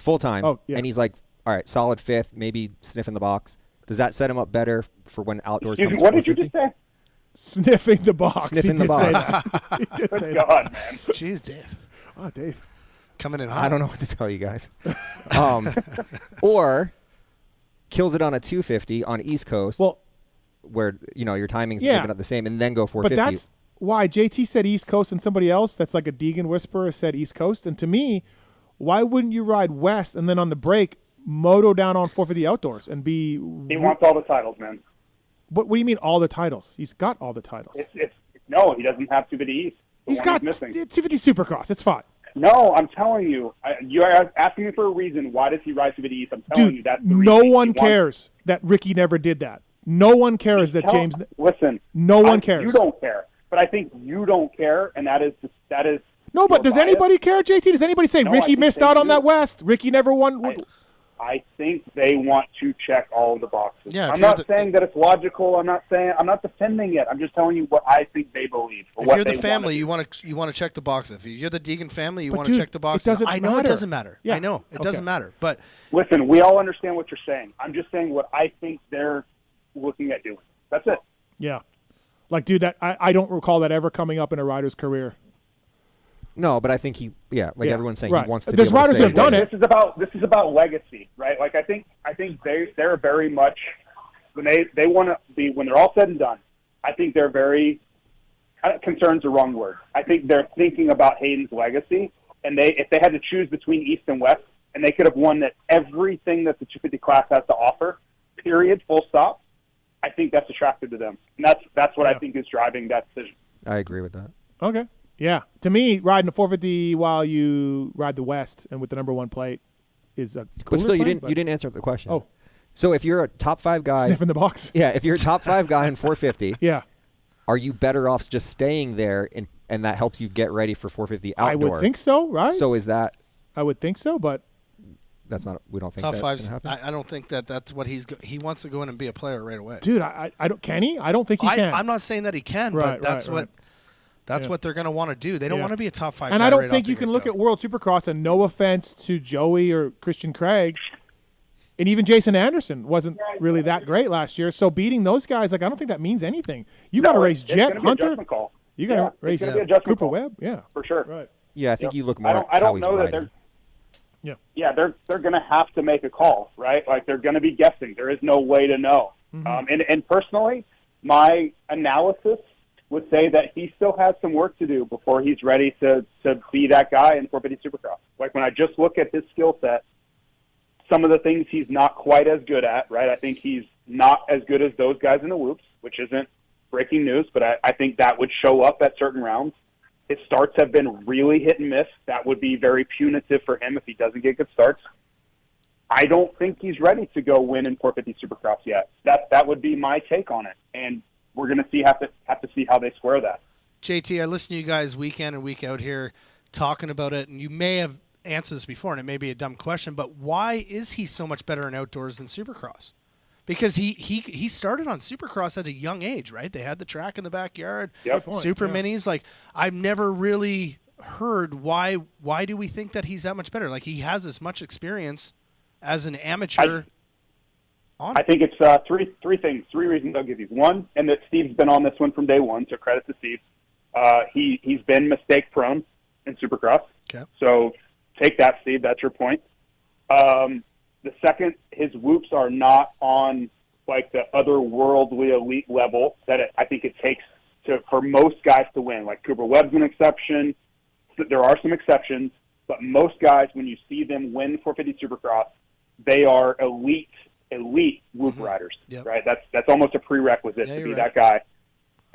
Full-time? Oh, yeah. And he's like, all right, solid 5th, maybe sniffing the box. Does that set him up better for when outdoors comes? What did you just say? Sniffing the box. Sniffing the box. He did say God, man. Jeez, Dave. Oh, Dave. Coming in hot. I don't know what to tell you guys. Or kills it on a 250 on East Coast, where your timing's about the same, and then go 450. But that's why JT said East Coast, and somebody else that's like a Deegan whisperer said East Coast. And to me, why wouldn't you ride West and then on the break moto down on 450 outdoors and be? He wants all the titles, man. What do you mean all the titles? He's got all the titles. No, he doesn't have 250 East. He's got 250 Supercross. It's fine. No, I'm telling you. You are asking me for a reason. Why does he ride 250 East? I'm telling you that's the reason. No one cares that Ricky never did that. No one cares that James. Listen. No one cares. You don't care. But I think you don't care, and that is. No, but does anybody care, JT? Does anybody say Ricky missed out on that West? Ricky never won. I think they want to check all of the boxes. Yeah, I'm not saying that it's logical. I'm not defending it. I'm just telling you what I think they believe. If you're the family, you want to check the box. If you're the Deegan family, you want to check the box. I know it doesn't matter. Yeah. I know it doesn't matter. But listen, we all understand what you're saying. I'm just saying what I think looking at doing. That's it. Yeah. Like, dude, that I don't recall that ever coming up in a rider's career. No, but I think everyone's saying right. he wants to There's be able riders to who say have done it. This is about legacy, right? Like I think they're very much when they want to be, when they're all said and done, I think they're very, concerned's the wrong word. I think they're thinking about Hayden's legacy, and if they had to choose between East and West, and they could have won that everything that the 250 class has to offer, period, full stop, I think that's attractive to them. And that's what I think is driving that decision. I agree with that. Okay. Yeah. To me, riding the 450 while you ride the West and with the number 1 plate is a cooler But still, you plane, didn't answer the question. Oh. So if you're a top 5 guy, sniffing the box. Yeah, if you're a top 5 guy in 450, yeah, are you better off just staying there and that helps you get ready for 450 outdoor? I would think so, right? So is that? I would think so, but that's not. We don't think top that's 5's. gonna happen? I don't think that's what he wants to go in and be a player right away. Dude, I don't. Can he? I don't think he can. I'm not saying that he can, Right, but that's right. what they're going to want to do. They don't want to be a top 5. And guy I don't right think off you the can get look go. at World Supercross, and no offense to Joey or Christian Craig, and even Jason Anderson wasn't really that great last year. So beating those guys, like, I don't think that means anything. You got to race Jet, Hunter. You got to race Cooper Webb. Yeah, for sure. Right. Yeah, I think you look more. I at how don't he's know that riding. they're. Yeah, they're going to have to make a call, right? Like they're going to be guessing. There is no way to know. Mm-hmm. And personally, my analysis would say that he still has some work to do before he's ready to be that guy in 450 Supercross. Like when I just look at his skill set, some of the things he's not quite as good at, right? I think he's not as good as those guys in the whoops, which isn't breaking news, but I think that would show up at certain rounds. His starts have been really hit and miss. That would be very punitive for him if he doesn't get good starts. I don't think he's ready to go win in 450 Supercross yet. That would be my take on it, and we're going to have to see how they square that. JT, I listen to you guys week in and week out here talking about it, and you may have answered this before, and it may be a dumb question, but why is he so much better in outdoors than Supercross? Because he started on Supercross at a young age, right? They had the track in the backyard, super minis. Like, I've never really heard why do we think that he's that much better? Like, he has as much experience as an amateur. I think it's three things, 3 reasons I'll give you. One, and that Steve's been on this one from day one, so credit to Steve. He's been mistake prone in Supercross. Okay. So take that, Steve. That's your point. The second, his whoops are not on like the otherworldly elite level that I think it takes for most guys to win. Like Cooper Webb's an exception. There are some exceptions, but most guys, when you see them win 450 Supercross, they are elite whoop riders, right? That's almost a prerequisite to be that guy.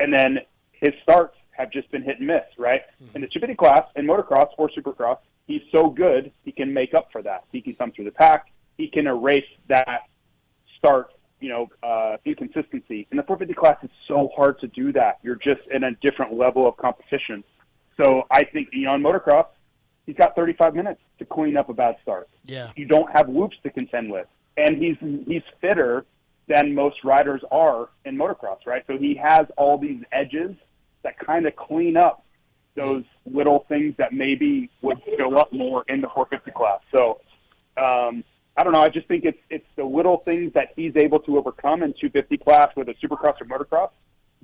And then his starts have just been hit and miss, right? In the 250 class, in motocross or Supercross, he's so good, he can make up for that. He can come through the pack. He can erase that start, inconsistency. In the 450 class, it's so hard to do that. You're just in a different level of competition. So I think, in motocross, he's got 35 minutes to clean up a bad start. Yeah. You don't have whoops to contend with. And he's fitter than most riders are in motocross, right? So he has all these edges that kind of clean up those little things that maybe would show up more in the 450 class. So, I don't know. I just think it's the little things that he's able to overcome in 250 class, whether Supercross or motocross.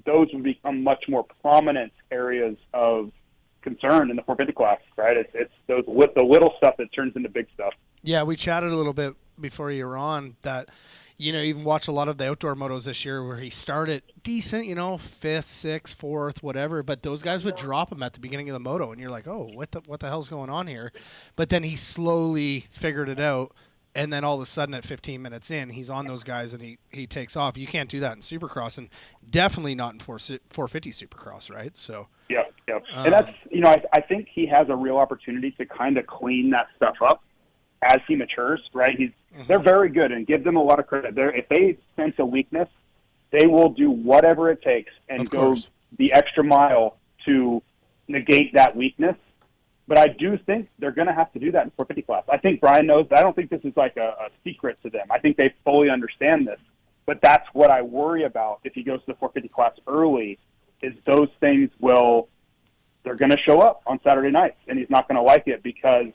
Those would become much more prominent areas of concern in the 450 class, right? It's the little stuff that turns into big stuff. Yeah, we chatted a little bit before you were on that. Even watch a lot of the outdoor motos this year where he started decent, 5th, 6th, 4th, whatever, but those guys would drop him at the beginning of the moto, and you're like, oh, what the hell's going on here? But then he slowly figured it out, and then all of a sudden at 15 minutes in, he's on those guys and he takes off. You can't do that in Supercross, and definitely not in 450 Supercross, right? So yeah. And that's I think he has a real opportunity to kind of clean that stuff up as he matures, right? They're very good, and give them a lot of credit. If they sense a weakness, they will do whatever it takes and go the extra mile to negate that weakness. But I do think they're going to have to do that in 450 class. I think Brian knows that. I don't think this is like a secret to them. I think they fully understand this. But that's what I worry about if he goes to the 450 class early, is those things they're going to show up on Saturday nights, and he's not going to like it because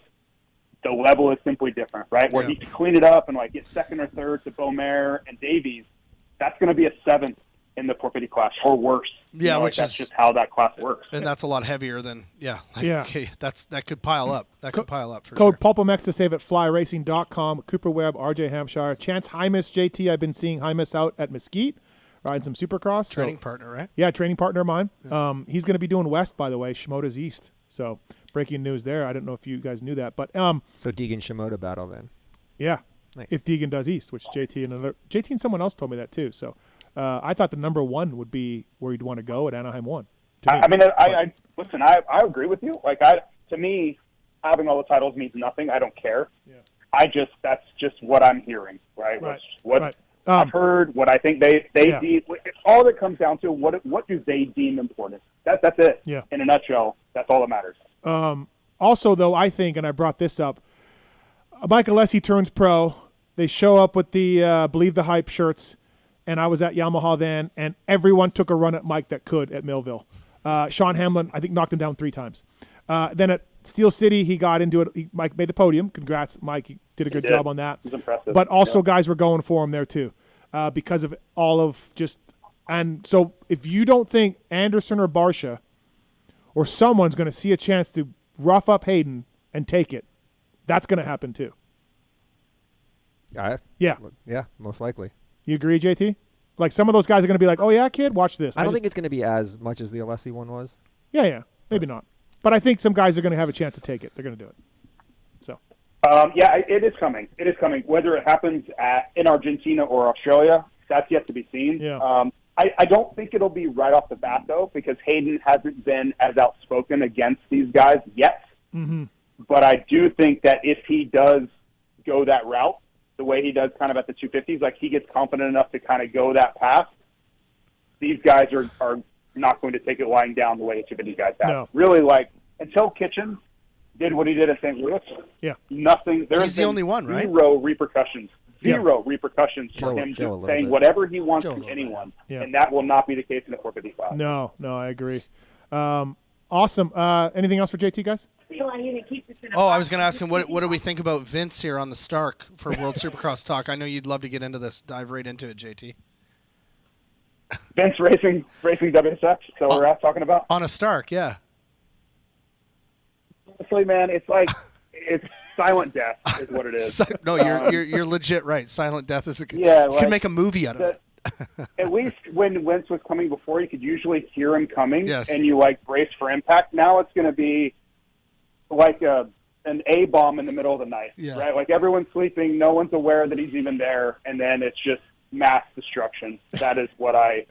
the level is simply different, right? Where he can clean it up and like get second or third to Beaumare and Davies, that's going to be a 7th in the 450 class or worse. Yeah, which that's just how that class works. And that's a lot heavier than Okay, that could pile up. That could pile up for Code sure. PulpMX to save at flyracing.com. Cooper Webb, RJ Hampshire, Chance Hymas, JT. I've been seeing Hymas out at Mesquite riding some Supercross. Training partner, right? Yeah, training partner of mine. Yeah. He's going to be doing West, by the way. Shimoda's East. So breaking news there. I don't know if you guys knew that, but so Deegan Shimoda battle then. Yeah, nice. If Deegan does East, which JT and someone else told me that too. So I thought the number 1 would be where you'd want to go at Anaheim 1. I mean, listen. I agree with you. Like, to me, having all the titles means nothing. I don't care. Yeah. That's just what I'm hearing, right? What I've heard, what I think they deem. All that comes down to what do they deem important? That's it. Yeah. In a nutshell, that's all that matters. Also, though, I think, and I brought this up, Mike Alessi turns pro. They show up with the Believe the Hype shirts, and I was at Yamaha then, and everyone took a run at Mike that could at Millville. Sean Hamlin, I think, knocked him down 3 times. Then at Steel City, he got into it. Mike made the podium. Congrats, Mike. He did a good job on that. It was impressive. But also guys were going for him there too because of all of just – and so if you don't think Anderson or Barsha or someone's going to see a chance to rough up Hayden and take it, that's going to happen too. Yeah, most likely. You agree, JT? Like some of those guys are going to be like, oh, yeah, kid, watch this. I don't think it's going to be as much as the Alessi one was. Yeah, maybe not. But I think some guys are going to have a chance to take it. They're going to do it. So. It is coming. It is coming. Whether it happens in Argentina or Australia, that's yet to be seen. Yeah. I don't think it'll be right off the bat, though, because Hayden hasn't been as outspoken against these guys yet. Mm-hmm. But I do think that if he does go that route, the way he does kind of at the 250s, like he gets confident enough to kind of go that path, these guys are not going to take it lying down the way the 250 guys have. No. Really, like, until Kitchen did what he did at St. Louis, nothing. He's the only one, right? Zero repercussions. Zero repercussions for him just saying whatever he wants to anyone. And that will not be the case in the 450 class. No, I agree. Awesome. Anything else for JT, guys? I was going to ask him, what do we think about Vince here on the Stark for World Supercross Talk? I know you'd love to get into this, dive right into it, JT. Vince racing WSX, so we're talking about? On a Stark, yeah. Honestly, man, it's like it's silent death is what it is. No, you're legit right. Silent death is you can make a movie out of it. At least when Vince was coming before, you could usually hear him coming, and you brace for impact. Now it's going to be like an A-bomb in the middle of the night, right? Like everyone's sleeping, no one's aware that he's even there, and then it's just mass destruction. That is my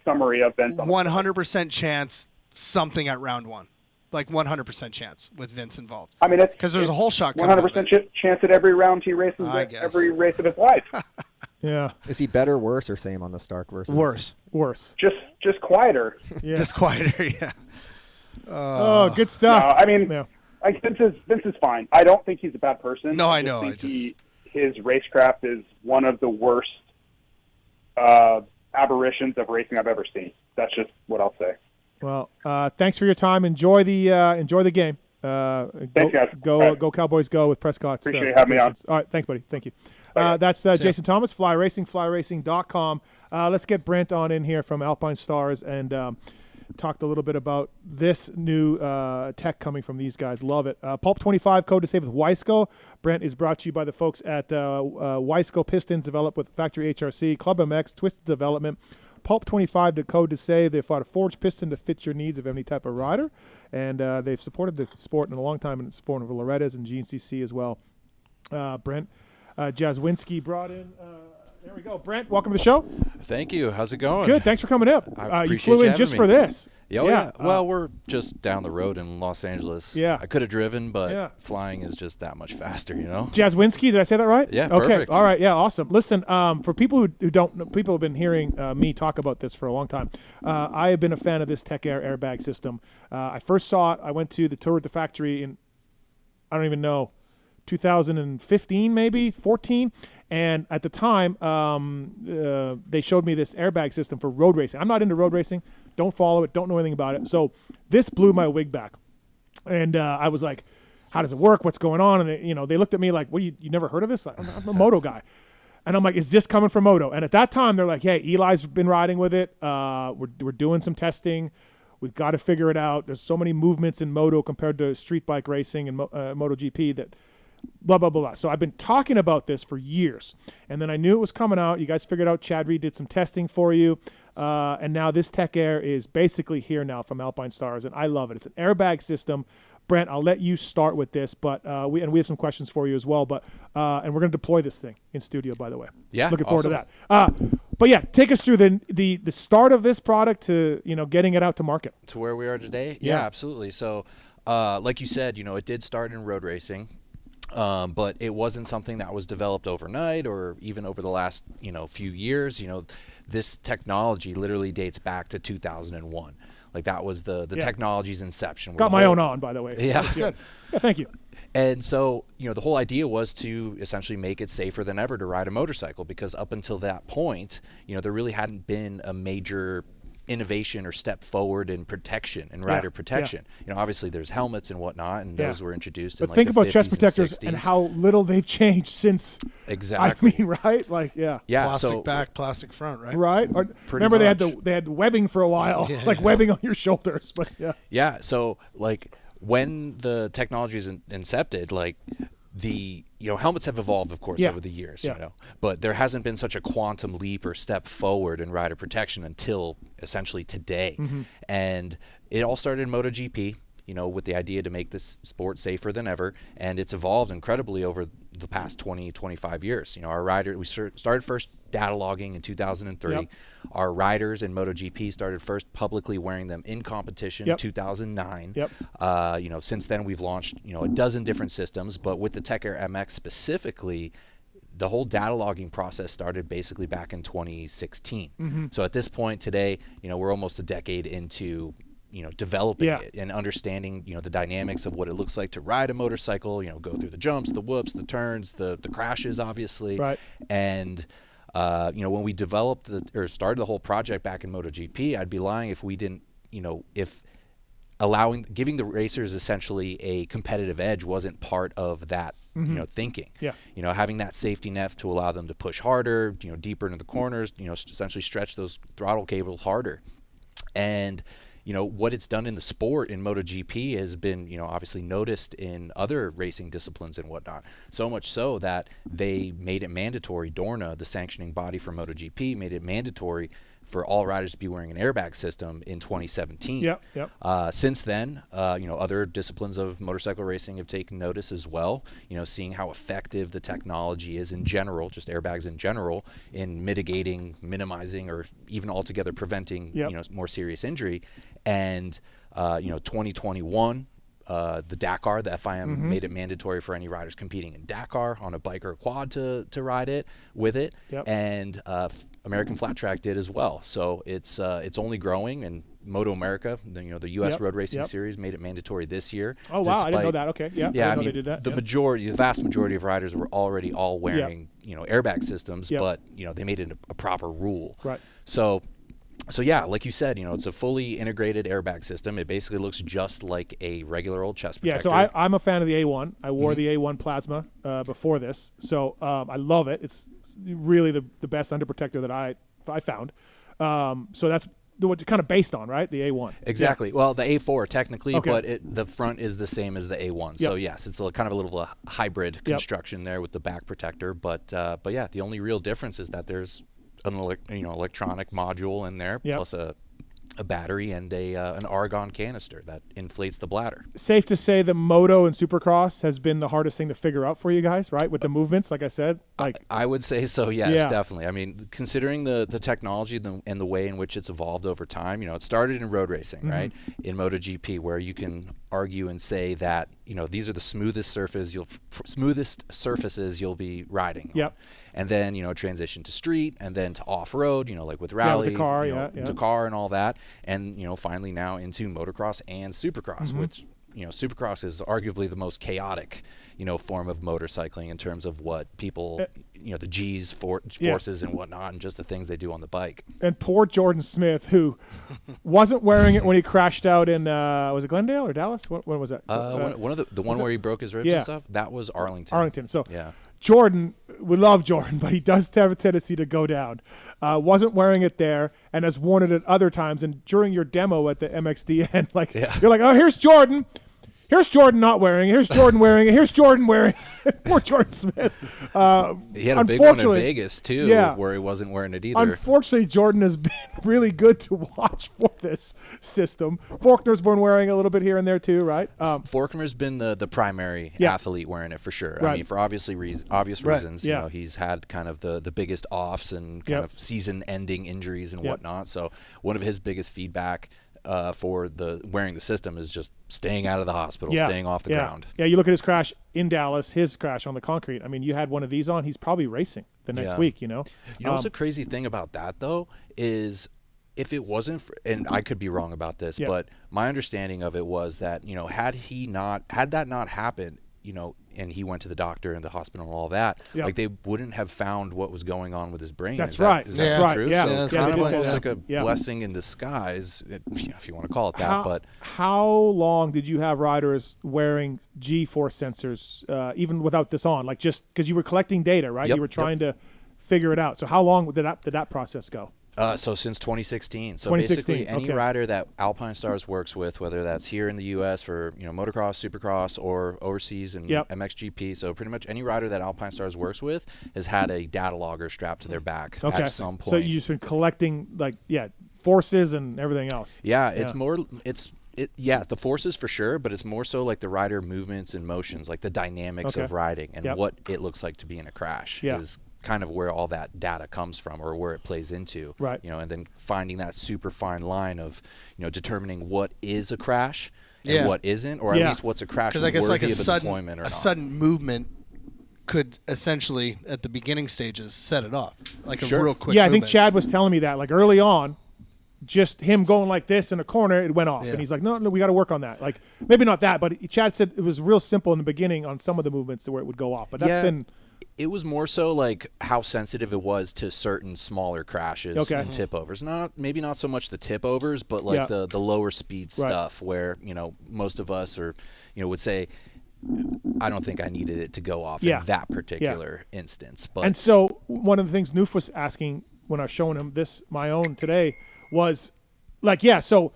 summary of Vince. 100% chance something at round 1. Like 100% chance with Vince involved. I mean, because there's a whole shot. 100% chance at every round he races, every race of his life. Yeah. Is he better, worse, or same on the Stark versus? Worse. Just quieter. Yeah. Just quieter. Yeah. Good stuff. No, I mean, Vince is fine. I don't think he's a bad person. No, I know. His racecraft is one of the worst aberrations of racing I've ever seen. That's just what I'll say. Well, thanks for your time. Enjoy the game. Thanks, guys. Go Cowboys, go with Prescott's. Appreciate you having me on. All right, thanks, buddy. Thank you. That's Jason Thomas, Fly Racing, flyracing.com. Let's get Brent on in here from Alpinestars and talked a little bit about this new tech coming from these guys. Love it. Pulp25 code to save with Wiseco. Brent is brought to you by the folks at Wiseco Pistons, developed with Factory HRC, PulpMX, Twisted Development. Pulp25 the code to save. They've fought a forged piston to fit your needs of any type of rider, and they've supported the sport in a long time, and it's supporting of Loretta's and GNCC as well. Brent Jaswinski brought in. There we go. Brent, welcome to the show. Thank you. How's it going? Good. Thanks for coming up. I appreciate you flew in just me. for this. Yeah. Well, we're just down the road in Los Angeles. Yeah. I could have driven, but flying is just that much faster, you know? Jaswinski, did I say that right? Yeah, okay. Perfect. All right. Yeah, awesome. Listen, for people who don't know, people have been hearing me talk about this for a long time. I have been a fan of this Tech Air airbag system. I first saw it. I went to the tour at the factory in, I don't even know, 2015 maybe, 14. And at the time, they showed me this airbag system for road racing. I'm not into road racing. Don't follow it. Don't know anything about it. So this blew my wig back. And I was like, how does it work? What's going on? And they looked at me like, what, you never heard of this? I'm a moto guy. And I'm like, is this coming from Moto? And at that time, they're like, hey, Eli's been riding with it. We're doing some testing. We've got to figure it out. There's so many movements in Moto compared to street bike racing and MotoGP that blah, blah, blah, blah. So I've been talking about this for years. And then I knew it was coming out. You guys figured out Chad Reed did some testing for you. And now this Tech Air is basically here now from Alpinestars, and I love it. It's an airbag system. Brent, I'll let you start with this, but we have some questions for you as well. But and we're going to deploy this thing in studio, by the way. Yeah, looking forward to that. But yeah, take us through the start of this product to getting it out to market. To where we are today. Yeah, absolutely. So, like you said, it did start in road racing. But it wasn't something that was developed overnight or even over the last, few years. This technology literally dates back to 2001. Like that was the technology's inception. Got my own on, by the way. Yeah. Yeah, thank you. And so, the whole idea was to essentially make it safer than ever to ride a motorcycle, because up until that point, there really hadn't been a major innovation or step forward in protection and rider protection. Obviously there's helmets and whatnot, and those were introduced. But in think like the about 50s chest protectors and and how little they've changed since. Exactly. I mean, right? Like, yeah. Plastic back, plastic front, right? Right. Or remember they had webbing for a while, like webbing on your shoulders. But yeah. So like when the technology is incepted, like the helmets have evolved, of course, over the years, but there hasn't been such a quantum leap or step forward in rider protection until essentially today. And it all started in MotoGP, with the idea to make this sport safer than ever, and it's evolved incredibly over the past 20, 25 years. Our rider, we started first data logging in 2003. Our riders in MotoGP started first publicly wearing them in competition in 2009. Since then we've launched, a dozen different systems, but with the Tech Air MX specifically, the whole data logging process started basically back in 2016. So at this point today, we're almost a decade into developing it and understanding, the dynamics of what it looks like to ride a motorcycle, go through the jumps, the whoops, the turns, the crashes, obviously. Right. And, when we developed or started the whole project back in MotoGP, I'd be lying if we didn't, if giving the racers essentially a competitive edge wasn't part of that, thinking. Having that safety net to allow them to push harder, deeper into the corners, essentially stretch those throttle cables harder. And, what it's done in the sport in MotoGP has been, obviously noticed in other racing disciplines and whatnot. So much so that they made it mandatory. Dorna, the sanctioning body for MotoGP, made it mandatory for all riders to be wearing an airbag system in 2017. Since then, other disciplines of motorcycle racing have taken notice as well, seeing how effective the technology is in general, just airbags in general, in mitigating, minimizing, or even altogether preventing, more serious injury. And, 2021, the Dakar, the FIM made it mandatory for any riders competing in Dakar on a bike or a quad to ride it with it. And American Flat Track did as well. So it's only growing, and Moto America, the U.S. Road Racing Series made it mandatory this year. Oh wow, I didn't know that. Okay, I mean, they did that. The vast majority of riders were already all wearing airbag systems, but they made it a proper rule. Right. So yeah, like you said, it's a fully integrated airbag system. It basically looks just like a regular old chest protector. Yeah, so I'm a fan of the A1. I wore the A1 Plasma before this, so I love it. It's really the best underprotector that I found. So that's what it's kind of based on, right? The A1. Exactly. Well, the A4 technically, but the front is the same as the A1. So yes, it's kind of a little hybrid construction there with the back protector. But yeah, the only real difference is that there's an electronic module in there, plus a battery and an argon canister that inflates the bladder. Safe to say the Moto and Supercross has been the hardest thing to figure out for you guys, right? With the movements, like I said. I would say so, yes, definitely. I mean, considering the technology and the way in which it's evolved over time, it started in road racing, right? In MotoGP, where you can argue and say that, these are the smoothest surfaces you'll be riding on. And then, transition to street, and then to off-road, like with rally, Dakar and all that. And, finally now into motocross and supercross, which, supercross is arguably the most chaotic, form of motorcycling in terms of what people, the G's, forces and whatnot, and just the things they do on the bike. And poor Jordan Smith, who wasn't wearing it when he crashed out in, was it Glendale or Dallas? When was that? One of the one where he broke his ribs and stuff, that was Arlington. So Jordan, we love Jordan, but he does have a tendency to go down. Wasn't wearing it there and has worn it at other times. And during your demo at the MXDN, you're like, oh, here's Jordan. Here's Jordan not wearing it. Here's Jordan wearing it. Here's Jordan wearing it. Poor Jordan Smith. He had a big one in Vegas, too, where he wasn't wearing it either. Unfortunately, Jordan has been really good to watch for this system. Faulkner's been wearing a little bit here and there, too, right? Faulkner's been the primary athlete wearing it for sure. Right. I mean, for obvious reasons. You know, he's had kind of the biggest offs and kind of season-ending injuries and whatnot. So one of his biggest feedback for the wearing the system is just staying out of the hospital, staying off the ground. Yeah, you look at his crash in Dallas, his crash on the concrete. I mean, you had one of these on, he's probably racing the next week, you know. You know what's the crazy thing about that, though, is if it wasn't for, and I could be wrong about this, but my understanding of it was that, you know, had that not happened, you know, and he went to the doctor and the hospital and all that, like they wouldn't have found what was going on with his brain. That's is right. Is That's that right. true? Yeah. So it's kind of almost like a Yeah. blessing in disguise, if you want to call it that. How long did you have riders wearing G-force sensors, even without this on? Like just because you were collecting data, right? Yep. You were trying to figure it out. So how long did that process go? So since 2016. So 2016, basically any rider that Alpinestars works with, whether that's here in the U.S. for, you know, motocross, supercross, or overseas and MXGP. So pretty much any rider that Alpinestars works with has had a data logger strapped to their back at some point. So you've just been collecting forces and everything else. Yeah, it's more the forces for sure, but it's more so like the rider movements and motions, like the dynamics of riding and what it looks like to be in a crash is kind of where all that data comes from, or where it plays into, right? You know, and then finding that super fine line of, you know, determining what is a crash and what isn't, or at least what's a crash because I guess like a not. sudden movement could essentially at the beginning stages set it off, like a real quick. Yeah, movement. I think Chad was telling me that like early on, just him going like this in a corner, it went off, and he's like, no, we got to work on that. Like maybe not that, but Chad said it was real simple in the beginning on some of the movements where it would go off, but that's been. It was more so like how sensitive it was to certain smaller crashes and tip overs. Maybe not so much the tip overs, but like the lower speed stuff where, you know, most of us would say, I don't think I needed it to go off in that particular instance. But and so one of the things Newf was asking when I was showing him my own today was like, so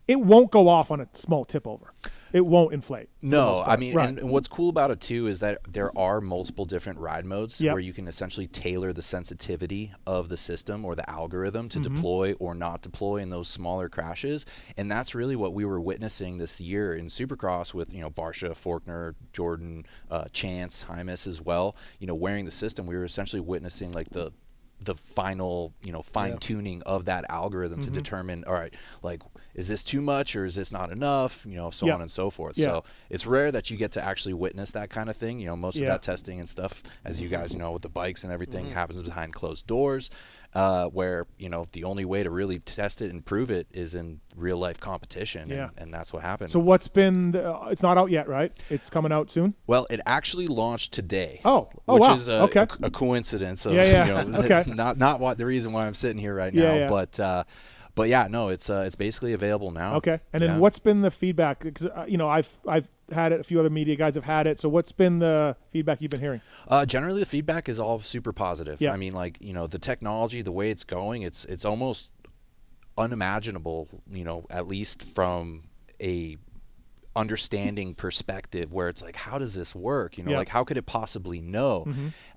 it won't go off on a small tip over. It won't inflate. No, I mean, and what's cool about it too is that there are multiple different ride modes where you can essentially tailor the sensitivity of the system or the algorithm to deploy or not deploy in those smaller crashes. And that's really what we were witnessing this year in Supercross with, you know, Barsha, Faulkner, Jordan, Chance, Hymas as well. You know, wearing the system, we were essentially witnessing like the final, you know, fine tuning of that algorithm to determine, all right, like, is this too much or is this not enough, you know, so on and so forth. So it's rare that you get to actually witness that kind of thing. You know, most of that testing and stuff, as you guys know, with the bikes and everything happens behind closed doors, where, you know, the only way to really test it and prove it is in real life competition. And that's what happened. So what's been, it's not out yet, right? It's coming out soon? Well, it actually launched today. Which is a coincidence of, you know, not what the reason why I'm sitting here right now, but yeah, no, it's basically available now. Okay, and then what's been the feedback? Because you know, I've had it. A few other media guys have had it. So what's been the feedback you've been hearing? Generally, the feedback is all super positive. I mean, like, you know, the technology, the way it's going, it's almost unimaginable. You know, at least from a understanding perspective, where it's like, how does this work? You know, like, how could it possibly know?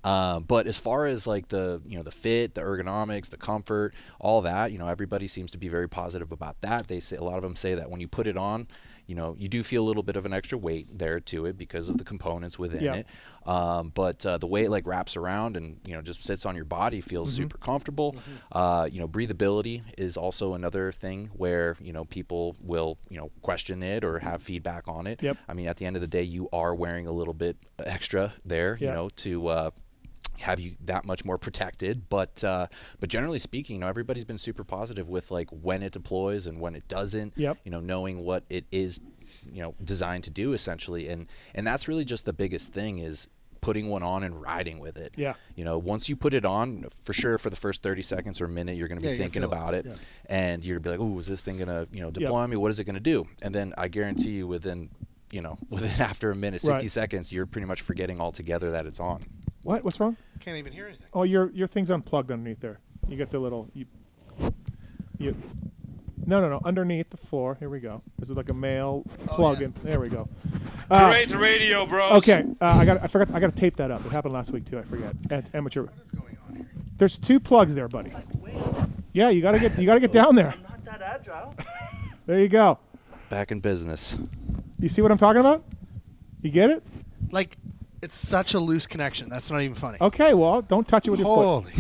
But as far as like the, you know, the fit, the ergonomics, the comfort, all that, you know, everybody seems to be very positive about that. They say, a lot of them say that when you put it on, you know, you do feel a little bit of an extra weight there to it because of the components within it. But the way it like wraps around and, you know, just sits on your body feels super comfortable. You know, breathability is also another thing where, you know, people will, you know, question it or have feedback on it. I mean, at the end of the day, you are wearing a little bit extra there, you know, to have you that much more protected, but generally speaking, you know, everybody's been super positive with like when it deploys and when it doesn't. You know, knowing what it is, you know, designed to do essentially, and that's really just the biggest thing is putting one on and riding with it. You know, once you put it on, for sure, for the first 30 seconds or a minute, you're going to be thinking about it, and you're going to be like, "Oh, is this thing going to, you know, deploy on me? What is it going to do?" And then I guarantee you, within after a minute, 60 seconds, you're pretty much forgetting altogether that it's on. What? What's wrong? Can't even hear anything. Oh, your thing's unplugged underneath there. You got the little No. Underneath the floor. Here we go. Is it like a male plug-in? Yeah. There we go. Great radio, bros. Okay. I forgot. I got to tape that up. It happened last week too. I forget. It's amateur. What is going on here? There's 2 plugs there, buddy. It's like way up. Yeah, you gotta get down there. I'm not that agile. There you go. Back in business. You see what I'm talking about? You get it? Like, it's such a loose connection. That's not even funny. Okay. Well, don't touch it with your foot. Holy.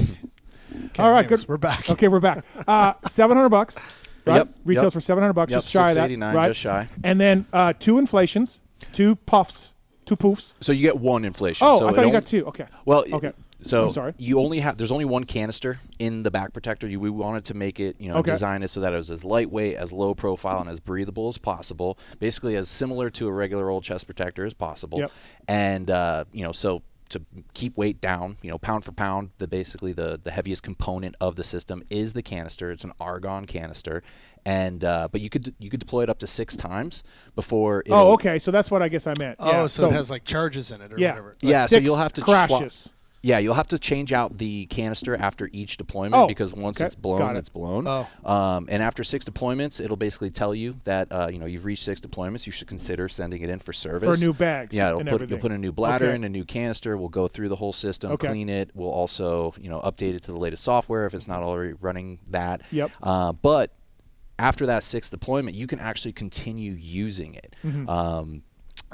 Okay, All right. anyways, Good. We're back. Okay, we're back. $700. Right? Yep. Retails for $700. Yep, Just shy of that. $689, Right? just shy. And then 2 inflations, 2 puffs, 2 poofs. So you get 1 inflation. Oh, so I thought you got 2. Okay. Well, okay. So I'm sorry. you only have there's only 1 canister in the back protector. We wanted to make it, design it so that it was as lightweight, as low profile, and as breathable as possible. Basically, as similar to a regular old chest protector as possible. Yep. And so to keep weight down, pound for pound, the heaviest component of the system is the canister. It's an argon canister, and but you could deploy it up to 6 times before. Oh, okay. So that's what I guess I meant. Oh, yeah. so it has like charges in it or whatever. Yeah, so you'll have to crashes. Yeah, you'll have to change out the canister after each deployment because once it's blown, it's blown. Oh. And after 6 deployments, it'll basically tell you that you've reached 6 deployments. You should consider sending it in for service. For new bags. Yeah, you'll put a new bladder in, a new canister. We'll go through the whole system, clean it. We'll also update it to the latest software if it's not already running that. Yep. But after that 6th deployment, you can actually continue using it. Mm-hmm.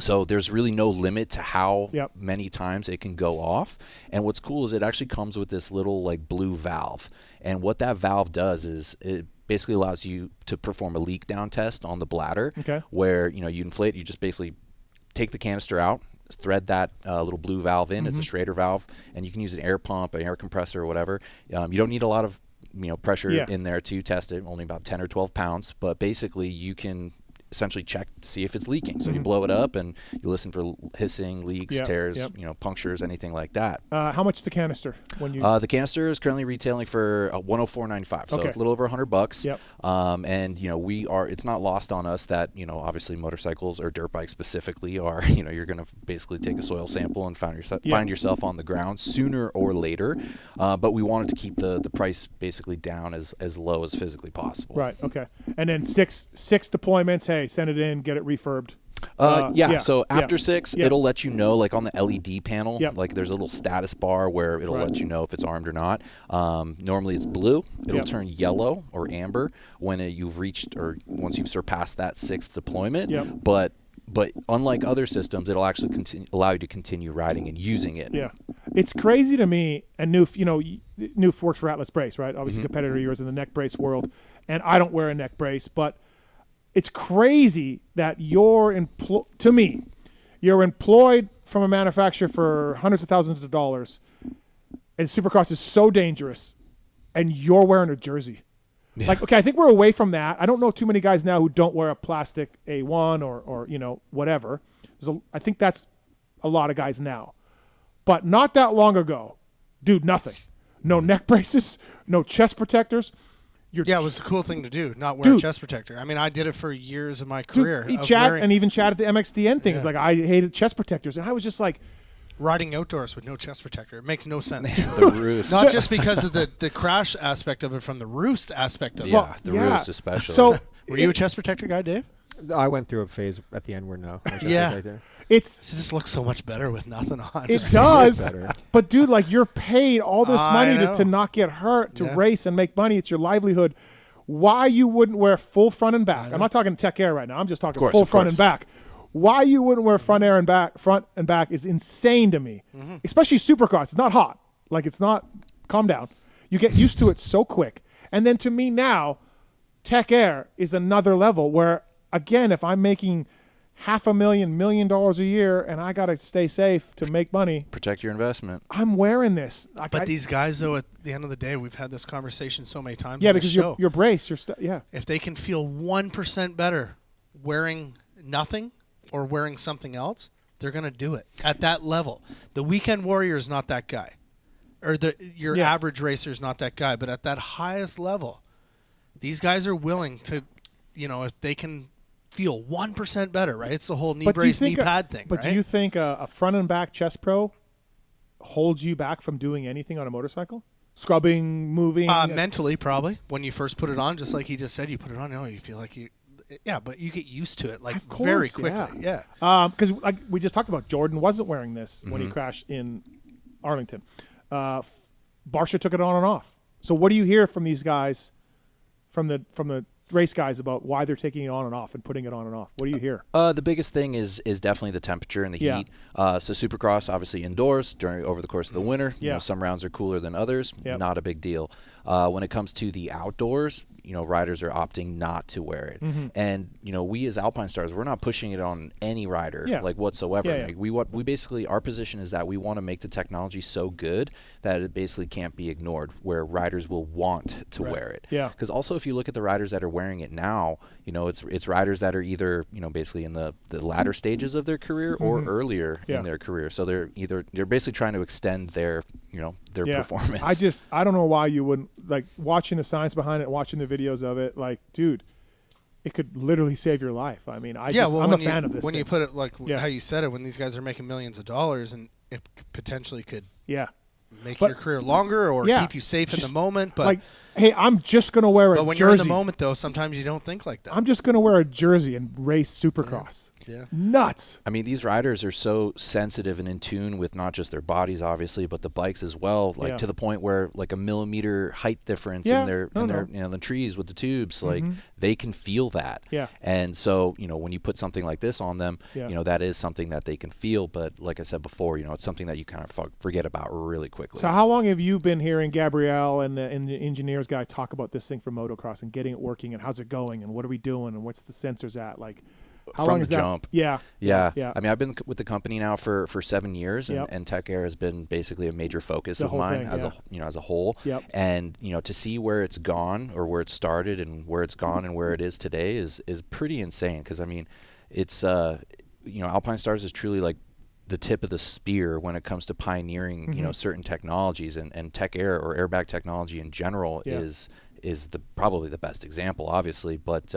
So there's really no limit to how many times it can go off. And what's cool is it actually comes with this little like blue valve. And what that valve does is it basically allows you to perform a leak down test on the bladder where, you inflate, you just basically take the canister out, thread that little blue valve in. It's a Schrader valve, and you can use an air pump, an air compressor, or whatever. You don't need a lot of pressure in there to test it, only about 10 or 12 pounds. But basically you can essentially check to see if it's leaking. So you blow it up and you listen for hissing, leaks, tears, punctures, anything like that. How much is the canister? The canister is currently retailing for $104.95, so it's a little over $100. Yep. And it's not lost on us that obviously motorcycles or dirt bikes specifically are you're going to basically take a soil sample and find yourself on the ground sooner or later. But we wanted to keep the price basically down as low as physically possible. Right. Okay. And then six deployments. Hey, send it in, get it refurbed. So after 6, it'll let you know, like on the LED panel, like there's a little status bar where it'll let you know if it's armed or not. Normally it's blue. It'll turn yellow or amber when you've reached or once you've surpassed that 6th deployment. But unlike other systems, it'll actually allow you to continue riding and using it. Yeah. It's crazy to me, and Newf, Newf works for Atlas Brace, right? Obviously competitor of yours in the neck brace world, and I don't wear a neck brace, but it's crazy that you're employed from a manufacturer for hundreds of thousands of dollars, and Supercross is so dangerous, and you're wearing a jersey. Yeah. Like, okay, I think we're away from that. I don't know too many guys now who don't wear a plastic A1 or whatever. I think that's a lot of guys now. But not that long ago, dude, nothing. No neck braces, no chest protectors. It was a cool thing to do, not wear a chest protector. I mean, I did it for years of my career. And even chat at the MXDN thing. It's like, I hated chest protectors. And I was just like, riding outdoors with no chest protector. It makes no sense. The roost. Not just because of the crash aspect of it, from the roost aspect of it. Yeah, roost especially. So, were you a chest protector guy, Dave? I went through a phase at the end where no. It just looks so much better with nothing on. It does. But, dude, like, you're paid all this money to not get hurt, to race and make money. It's your livelihood. Why you wouldn't wear full front and back? I'm not talking Tech Air right now. I'm just talking full front and back. Why you wouldn't wear front and back is insane to me. Especially Supercross. It's not hot. Like, it's not. Calm down. You get used to it so quick. And then to me now, Tech Air is another level where, again, if I'm making $500,000, $1 million a year, and I got to stay safe to make money. Protect your investment. I'm wearing this. But these guys, though, at the end of the day, we've had this conversation so many times. Yeah, because you're braced. If they can feel 1% better wearing nothing or wearing something else, they're going to do it at that level. The weekend warrior is not that guy. Or your average racer is not that guy. But at that highest level, these guys are willing to, if they can feel 1% better, right? It's the whole knee brace, knee pad thing. But do you think a front and back chest pro hold you back from doing anything on a motorcycle? Scrubbing, moving? Mentally, probably. When you first put it on, just like he just said, you put it on, you feel like you... Yeah, but you get used to it very quickly. Yeah. Because like we just talked about, Jordan wasn't wearing this when he crashed in Arlington. Barsha took it on and off. So what do you hear from these guys, from the race guys, about why they're taking it on and off and putting it on and off? What do you hear? The biggest thing is definitely the temperature and the heat. So Supercross, obviously indoors over the course of the winter. You know, some rounds are cooler than others. Not a big deal. When it comes to the outdoors, riders are opting not to wear it. And, we as Alpinestars, we're not pushing it on any rider whatsoever. Like, we basically, our position is that we want to make the technology so good that it basically can't be ignored, where riders will want to wear it. Because also, if you look at the riders that are wearing it now, it's riders that are either, basically in the latter stages of their career or earlier in their career. So they're basically trying to extend their performance. I don't know why you wouldn't, like, watching the science behind it, watching the videos of it, like, dude, it could literally save your life. I mean, I'm a fan of this. When you put it like how you said it, when these guys are making millions of dollars, and it potentially could make your career longer or keep you safe in the moment. But like, hey, I'm just going to wear a jersey. But when you're in the moment, though, sometimes you don't think like that. I'm just going to wear a jersey and race Supercross. Nuts. I mean, these riders are so sensitive and in tune with not just their bodies, obviously, but the bikes as well. Like to the point where like a millimeter height difference in their the trees with the tubes, like they can feel that. And so when you put something like this on them, that is something that they can feel. But like I said before, it's something that you kind of forget about really quickly. So how long have you been hearing Gabrielle and the engineers guy talk about this thing for motocross and getting it working and how's it going and what are we doing and what's the sensors at? Like, how from long the is that? jump. Yeah. I mean, I've been with the company now for 7 years, and Tech Air has been basically a major focus of mine as a whole. And to see where it's gone or where it started and where it's gone and where it is today is pretty insane. Because I mean, it's Alpinestars is truly like the tip of the spear when it comes to pioneering certain technologies, and Tech Air or airbag technology in general is probably the best example, obviously. But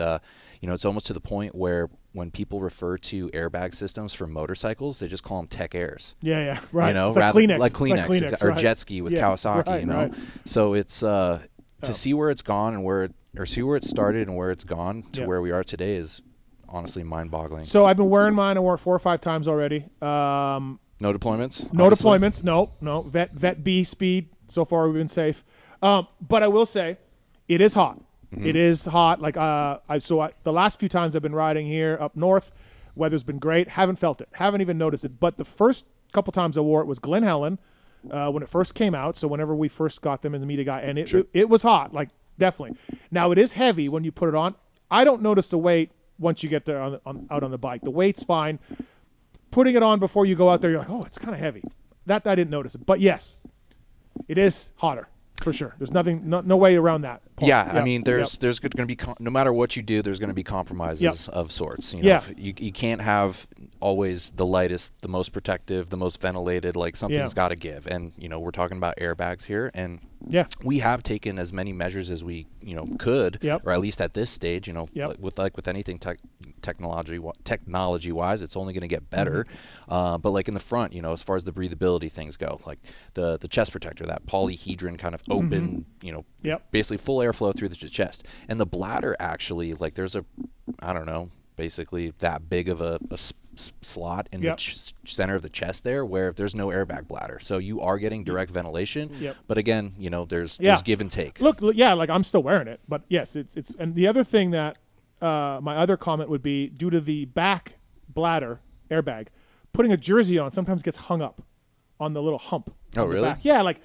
it's almost to the point where when people refer to airbag systems for motorcycles, they just call them Tech Airs. Right. It's rather like Kleenex, or jet ski with Kawasaki. Right. So it's to see where it's gone and see where it started and where it's gone to where we are today is honestly mind-boggling. So I've been wearing mine. I wore it 4 or 5 times already. No deployments. No deployments. No. Vet B speed. So far we've been safe. But I will say, it is hot. It is hot. Like the last few times I've been riding here up north, weather's been great. Haven't felt it. Haven't even noticed it. But the first couple times I wore it was Glen Helen when it first came out. So whenever we first got them in the media guy, and it was hot. Like, definitely. Now it is heavy when you put it on. I don't notice the weight once you get there out on the bike. The weight's fine. Putting it on before you go out there, you're like, oh, it's kind of heavy. That I didn't notice it. But yes, it is hotter. For sure. There's no way around that point. I mean, there's going to be, no matter what you do, there's going to be compromises of sorts. You can't have always the lightest, the most protective, the most ventilated, like something's got to give. And, we're talking about airbags here. And we have taken as many measures as we, could, or at least at this stage, with anything technology-wise, it's only going to get better. But like in the front, as far as the breathability things go, like the chest protector, that polyhedron kind of open, basically full airflow through the chest. And the bladder actually, like there's basically that big of a slot in the center of the chest there where there's no airbag bladder. So you are getting direct ventilation. But again, there's give and take. Look, like I'm still wearing it. But yes, it's and the other thing that my other comment would be, due to the back bladder airbag, putting a jersey on sometimes gets hung up on the little hump. Oh, really? Yeah, like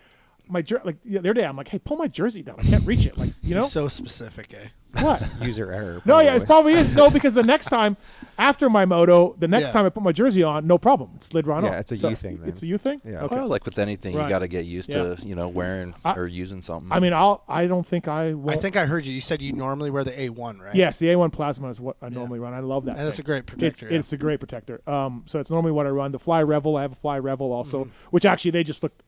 the other day I'm like, hey, pull my jersey down. I can't reach it. Like, He's so specific, eh? What? User error. No, it probably is. No, because the next time after my moto, time I put my jersey on, no problem. It slid right on. Yeah, it's a you thing then. It's a you thing? Yeah. Okay. Well, like with anything, you got to get used to, wearing or using something. I mean, I don't think I will. I think I heard you. You said you normally wear the A1, right? Yes, the A1 Plasma is what I normally run. I love that. And it's a great protector. It's a great protector. So it's normally what I run. The Fly Revel, I have a Fly Revel also, which actually they just looked.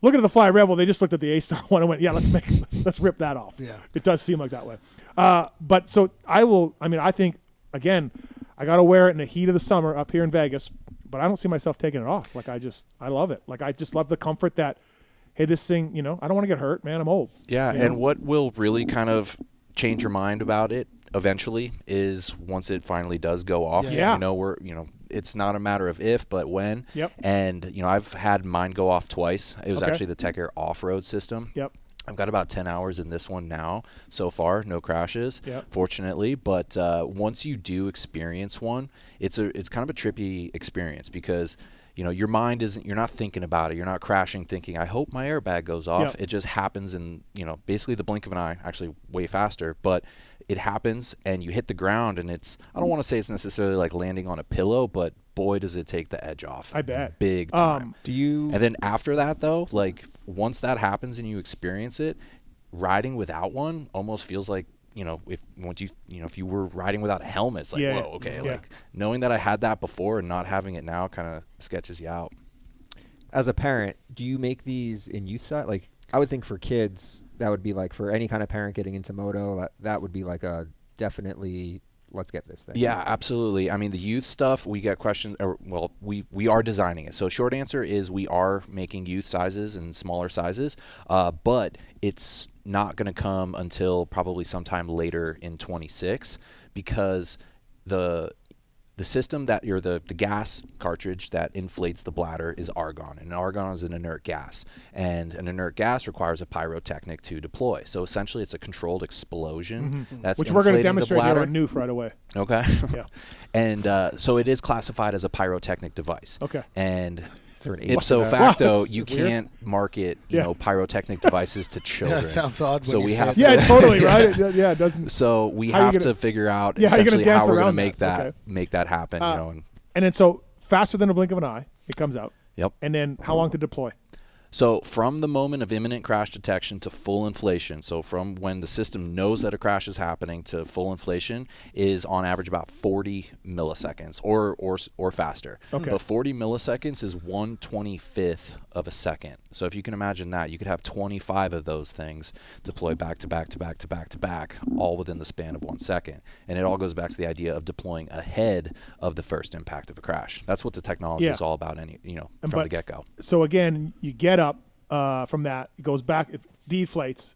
Looking at the Fly Revel, they just looked at the A-Star one and went, let's rip that off. Yeah. It does seem like that way. But so I think, again, I got to wear it in the heat of the summer up here in Vegas, but I don't see myself taking it off. Like I love it. Like I just love the comfort that, hey, this thing, I don't want to get hurt, man. I'm old. Yeah, and what will really kind of change your mind about it eventually is once it finally does go off. Yeah. It's not a matter of if, but when. Yep. And I've had mine go off twice. It was actually the Tech Air off-road system. Yep. I've got about 10 hours in this one now so far, no crashes, Yep. fortunately. But once you do experience one, it's kind of a trippy experience because your mind isn't, you're not thinking about it. You're not crashing thinking, I hope my airbag goes off. Yep. It just happens in, basically the blink of an eye, actually way faster. But it happens and you hit the ground and I don't want to say it's necessarily like landing on a pillow, but boy, does it take the edge off. I bet. Big time. And then after that though, like once that happens and you experience it, riding without one almost feels like, if you were riding without a helmet, it's like, whoa, okay. Yeah. Like knowing that I had that before and not having it now kind of sketches you out. As a parent, do you make these in youth size? Like, I would think for kids, that would be like for any kind of parent getting into moto, that would be like a definitely let's get this thing. Yeah, absolutely. I mean, the youth stuff, we get questions, we are designing it. So short answer is we are making youth sizes and smaller sizes, but it's not going to come until probably sometime later in 26 because the system that the gas cartridge that inflates the bladder is argon, and argon is an inert gas, and an inert gas requires a pyrotechnic to deploy. So essentially, it's a controlled explosion that's which we're going to inflating the demonstrate here bladder. on Newf right away. Okay. Yeah. And so it is classified as a pyrotechnic device. Okay. And an ipso age? facto, Wow, you that's weird. can't market pyrotechnic devices to children. That sounds odd. So when we you have say to, it. Yeah, totally, right? It doesn't. So we How you have gonna- to figure out Yeah, how you gonna essentially dance how we're going to around make that? that Okay. make that happen. And then so faster than a blink of an eye, it comes out. Yep. And then how long to deploy? So from the moment of imminent crash detection to full inflation, so from when the system knows that a crash is happening to full inflation is on average about 40 milliseconds or faster. Okay. But 40 milliseconds is 1/25th of a second. So if you can imagine that, you could have 25 of those things deploy back to back to back to back to back, all within the span of 1 second. And it all goes back to the idea of deploying ahead of the first impact of a crash. That's what the technology is all about, from the get-go. So again, you get up from that, it goes back, it deflates.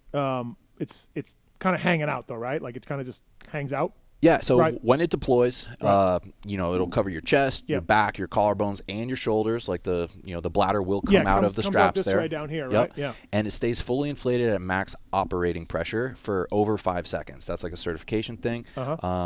It's kind of hanging out though, right? Like it kind of just hangs out. Yeah, so Right. when it deploys, Right. it'll cover your chest, your Yep. back, your collarbones, and your shoulders. Like the bladder will come Yeah, out comes- of the comes out straps this there. way down here, Yep. right? Yeah. And it stays fully inflated at max operating pressure for over 5 seconds. That's like a certification thing,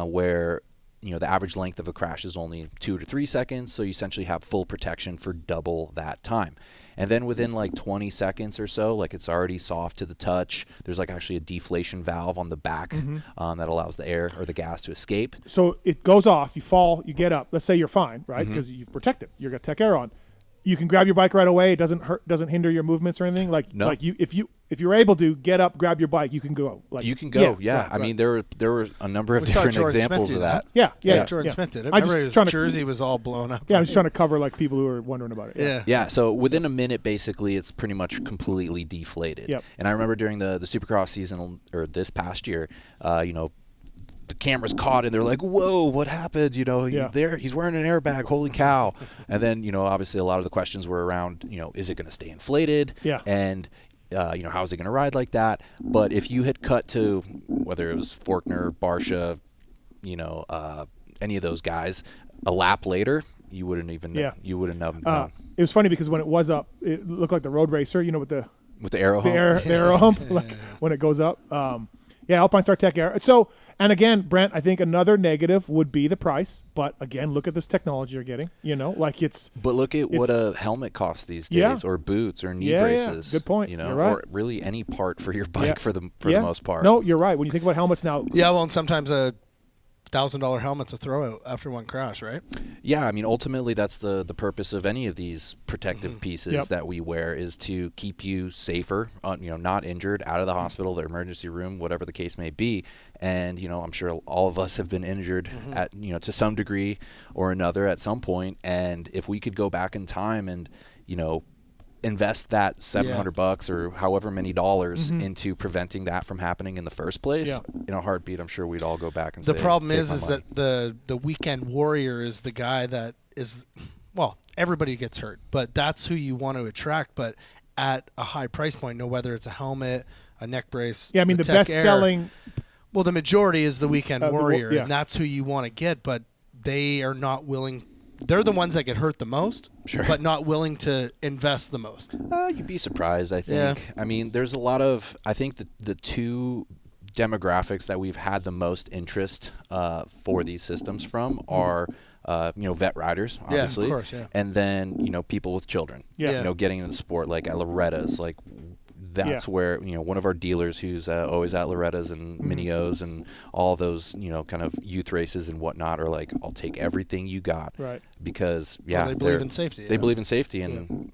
where the average length of a crash is only 2 to 3 seconds. So you essentially have full protection for double that time. And then within like 20 seconds or so, like it's already soft to the touch. There's like actually a deflation valve on the back that allows the air or the gas to escape. So it goes off, you fall, you get up. Let's say you're fine, right? Mm-hmm. Because you've protected. You've got Tech Air on. You can grab your bike right away. It doesn't hurt, doesn't hinder your movements or anything. Like, No. like if you're able to get up, grab your bike, you can go. Like You can go, yeah. right, I mean, right. there were a number of We saw different Jordan examples Smith of do that. yeah. Jordan Smith did it. I just Remember his trying to- jersey was all blown up. Yeah, I'm just trying to cover like people who are wondering about it. Yeah. Yeah, so within a minute, basically, it's pretty much completely deflated. Yep. And I remember during the Supercross season, or this past year, the cameras caught and they're like, "Whoa, what happened?" He's wearing an airbag. Holy cow! And then obviously a lot of the questions were around, is it going to stay inflated? Yeah. And how is it going to ride like that? But if you had cut to whether it was Faulkner, Barsha, any of those guys, a lap later, you wouldn't even you wouldn't have known. It was funny because when it was up, it looked like the road racer, with the Arrow hump. the arrow hump, like when it goes up. Alpinestar Tech Air. So, and again, Brent, I think another negative would be the price. But again, look at this technology you're getting. But look at what a helmet costs these days, or boots, or knee braces. Good point. You're right. Or really any part for your bike for the most part. No, you're right. When you think about helmets now, Yeah, well, and sometimes a $1,000 helmet's a throwout after one crash, right? Yeah, I mean, ultimately, that's the purpose of any of these protective pieces that we wear is to keep you safer, not injured, out of the hospital, the emergency room, whatever the case may be. And I'm sure all of us have been injured at to some degree or another at some point. And if we could go back in time and invest that $700 or however many dollars into preventing that from happening in the first place, in a heartbeat, I'm sure we'd all go back and The say, problem "Take is my money." that the weekend warrior is the guy that is well, everybody gets hurt, but that's who you want to attract. But at a high price point, whether it's a helmet, a neck brace. Yeah, I mean the best selling. Well, the majority is the Weekend Warrior, and that's who you want to get. But they are not willing. They're the ones that get hurt the most, but not willing to invest the most. You'd be surprised, I think. Yeah. I mean, there's a lot of. I think the two demographics that we've had the most interest for these systems from are. Vet riders, obviously, of course, and then people with children, getting into the sport, like at Loretta's, like that's where one of our dealers who's always at Loretta's and Mini-O's and all those kind of youth races and whatnot are like, I'll take everything you got, right? Because they believe in safety. They believe in safety, and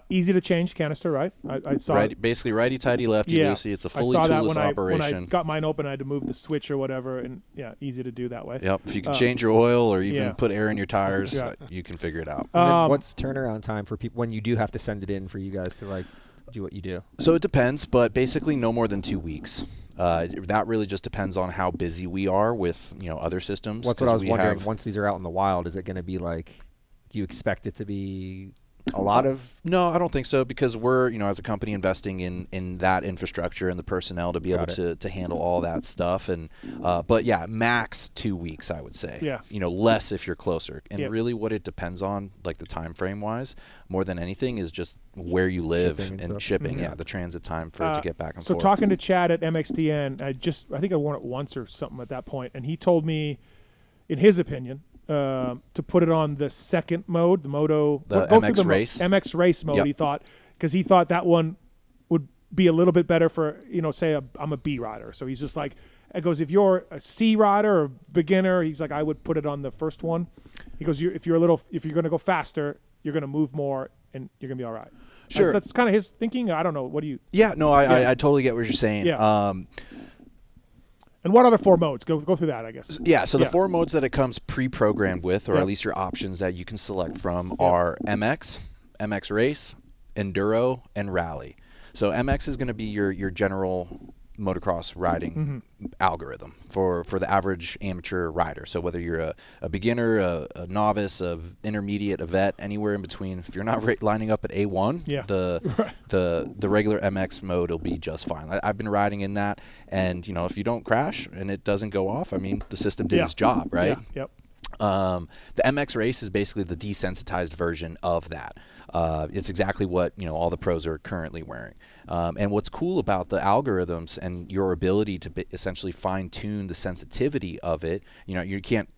easy to change canister, right? I saw basically righty tighty lefty loosey. It's a fully toolless operation. When I got mine open, I had to move the switch or whatever, and easy to do that way. Yep. If you can change your oil or even put air in your tires, you can figure it out. What's turnaround time for people when you do have to send it in for you guys to do what you do? So it depends, but basically no more than 2 weeks. That really just depends on how busy we are with other systems. That's what I was wondering. Once these are out in the wild, is it going to be like? Do you expect it to be a lot of? No, I don't think so, because we're as a company investing in that infrastructure and the personnel to be able to handle all that stuff. And but yeah, max 2 weeks, I would say. Yeah. Less if you're closer. And really, what it depends on, like the time frame wise, more than anything, is just where you live and shipping. Mm-hmm. Yeah, the transit time for it to get back and forth. So talking to Chad at MXDN, I think I worn it once or something at that point, and he told me, in his opinion, to put it on the second mode, the MX Race. MX Race mode. Yep. He thought that one would be a little bit better for say I'm a B rider. So he's just like, it goes, if you're a C rider or beginner, he's like, I would put it on the first one. He goes, if you're going to go faster, you're going to move more and you're going to be all right. Sure. That's kind of his thinking. I don't know. What do you? Yeah. No, I totally get what you're saying. Yeah. And what other 4 modes? Go through that, I guess. Yeah, so the 4 modes that it comes pre-programmed with, or at least your options that you can select from, are MX, MX Race, Enduro, and Rally. So MX is going to be your general motocross riding algorithm for the average amateur rider. So whether you're a beginner, a novice, a intermediate, a vet, anywhere in between, if you're not lining up at A1, the regular MX mode will be just fine. I've been riding in that, and if you don't crash and it doesn't go off, I mean, the system did its job, right? Yeah. Yep. The MX Race is basically the desensitized version of that. It's exactly what all the pros are currently wearing. And what's cool about the algorithms and your ability to essentially fine-tune the sensitivity of it, you can't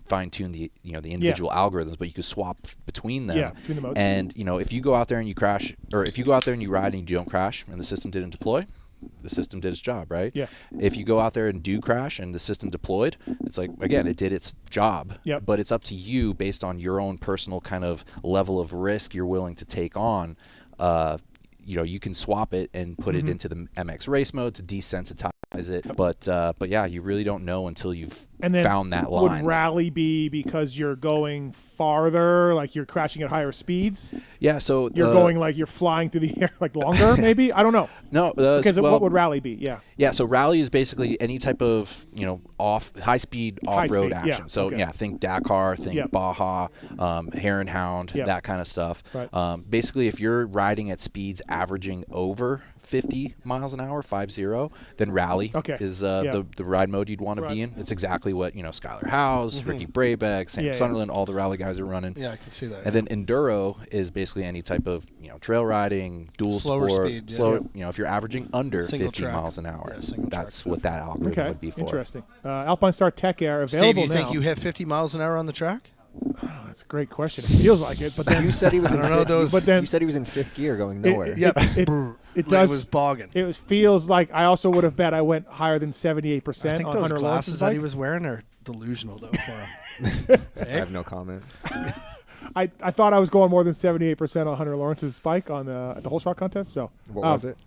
fine-tune the the individual algorithms, but you can swap between them. Yeah, between the modes. And if you go out there and you crash, or if you go out there and you ride and you don't crash, and the system didn't deploy, the system did its job, right? Yeah. If you go out there and do crash and the system deployed, it's like, again, it did its job. Yep. But it's up to you based on your own personal kind of level of risk you're willing to take on. You can swap it and put it into the MX Race mode to desensitize it. But yeah, you really don't know until you've found that line. Would Rally be because you're going farther, like you're crashing at higher speeds? Yeah, so you're going like you're flying through the air, like longer, maybe? I don't know. No, because what would Rally be? Yeah. Yeah, so Rally is basically any type of high speed off road action. Yeah. So think Dakar, think Baja, Hare and Hound, that kind of stuff. Right. Basically, if you're riding at speeds averaging over 50 miles an hour, 50, then Rally is the ride mode you'd want to be in. It's exactly what Skylar Howes, Ricky Brabeck, Sam Sunderland, all the Rally guys are running. Yeah, I can see that. And then Enduro is basically any type of trail riding, dual slower sport, speed, slower. If you're averaging under single 50 track. miles an hour, that's track what that algorithm would be for. Interesting. Alpinestar Tech Air available Steve, you now. think you hit 50 miles an hour on the track? Oh, that's a great question. It feels like it, but then you said he was. You said he was in 5th gear, going nowhere. It does. It was bogging. It feels like I also would have bet I went higher than 78%. I think on those Hunter glasses Lawrence's that bike. he was wearing are delusional though for him. I have no comment. I thought I was going more than 78% on Hunter Lawrence's bike on at the whole shot contest. So what was it?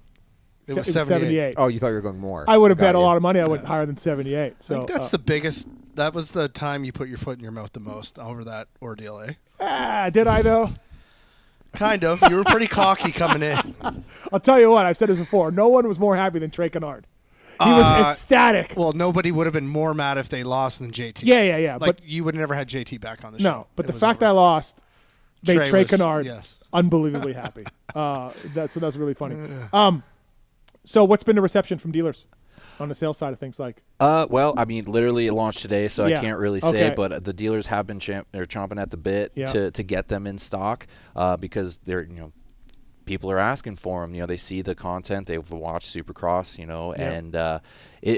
It was 78. Oh, you thought you were going more. I would have bet a lot of money. I went higher than 78. So I think that's the biggest. That was the time you put your foot in your mouth the most over that ordeal, eh? Did I though? Kind of. You were pretty cocky coming in. I'll tell you what. I've said this before. No one was more happy than Trey Kennard. He was ecstatic. Well, nobody would have been more mad if they lost than JT. Yeah. Like, but you would have never had JT back on the show. No, but the fact I lost made Trey Kennard yes. unbelievably happy. That's really funny. So what's been the reception from dealers on the sales side of things like? Well, I mean, literally it launched today, so I can't really say, but the dealers have been they're chomping at the bit to get them in stock because they're, people are asking for them. They see the content, they've watched Supercross, and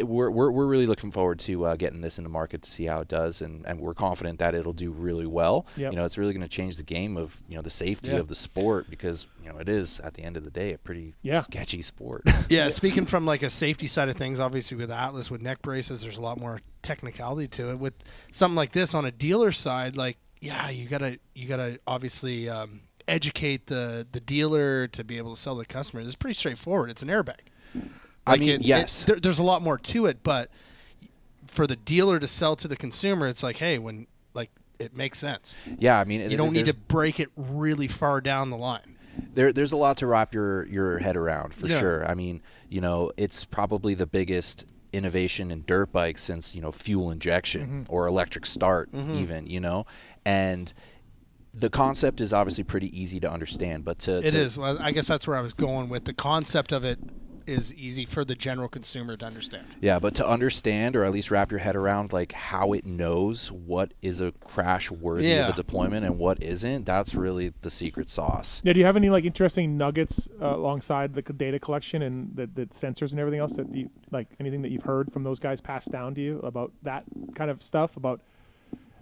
we're really looking forward to getting this in the market to see how it does, and we're confident that it'll do really well. Yep. It's really going to change the game of the safety of the sport because it is at the end of the day a pretty sketchy sport. Yeah, speaking from like a safety side of things, obviously with Atlas with neck braces, there's a lot more technicality to it. With something like this on a dealer side, like you gotta obviously educate the dealer to be able to sell to the customer. It's pretty straightforward. It's an airbag. Yes. There's a lot more to it, but for the dealer to sell to the consumer, it's like, hey, when it makes sense. Yeah, I mean, you don't need to break it really far down the line. There's a lot to wrap your head around for sure. I mean, it's probably the biggest innovation in dirt bikes since fuel injection or electric start even, and the concept is obviously pretty easy to understand, but it is. Well, I guess that's where I was going with the concept of it. Is easy for the general consumer to understand. Yeah, but to understand or at least wrap your head around like how it knows what is a crash worthy of a deployment and what isn't, that's really the secret sauce. Yeah, do you have any interesting nuggets alongside the data collection and the sensors and everything else that you anything that you've heard from those guys passed down to you about that kind of stuff, about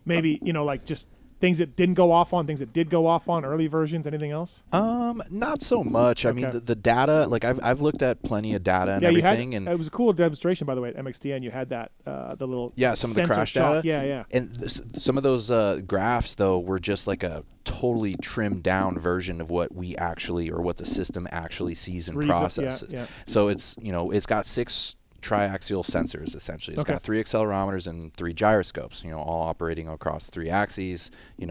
maybe just things that didn't go off on, things that did go off on, early versions, anything else? Not so much. I mean, the data, I've looked at plenty of data and everything. And it was a cool demonstration, by the way, at MXDN. You had that, the little some of the crash data. Yeah. And some of those graphs, though, were just like a totally trimmed down version of what we actually, or what the system actually sees and processes. Yeah. So it's, it's got 6 triaxial sensors essentially. It's got 3 accelerometers and 3 gyroscopes, all operating across 3 axes,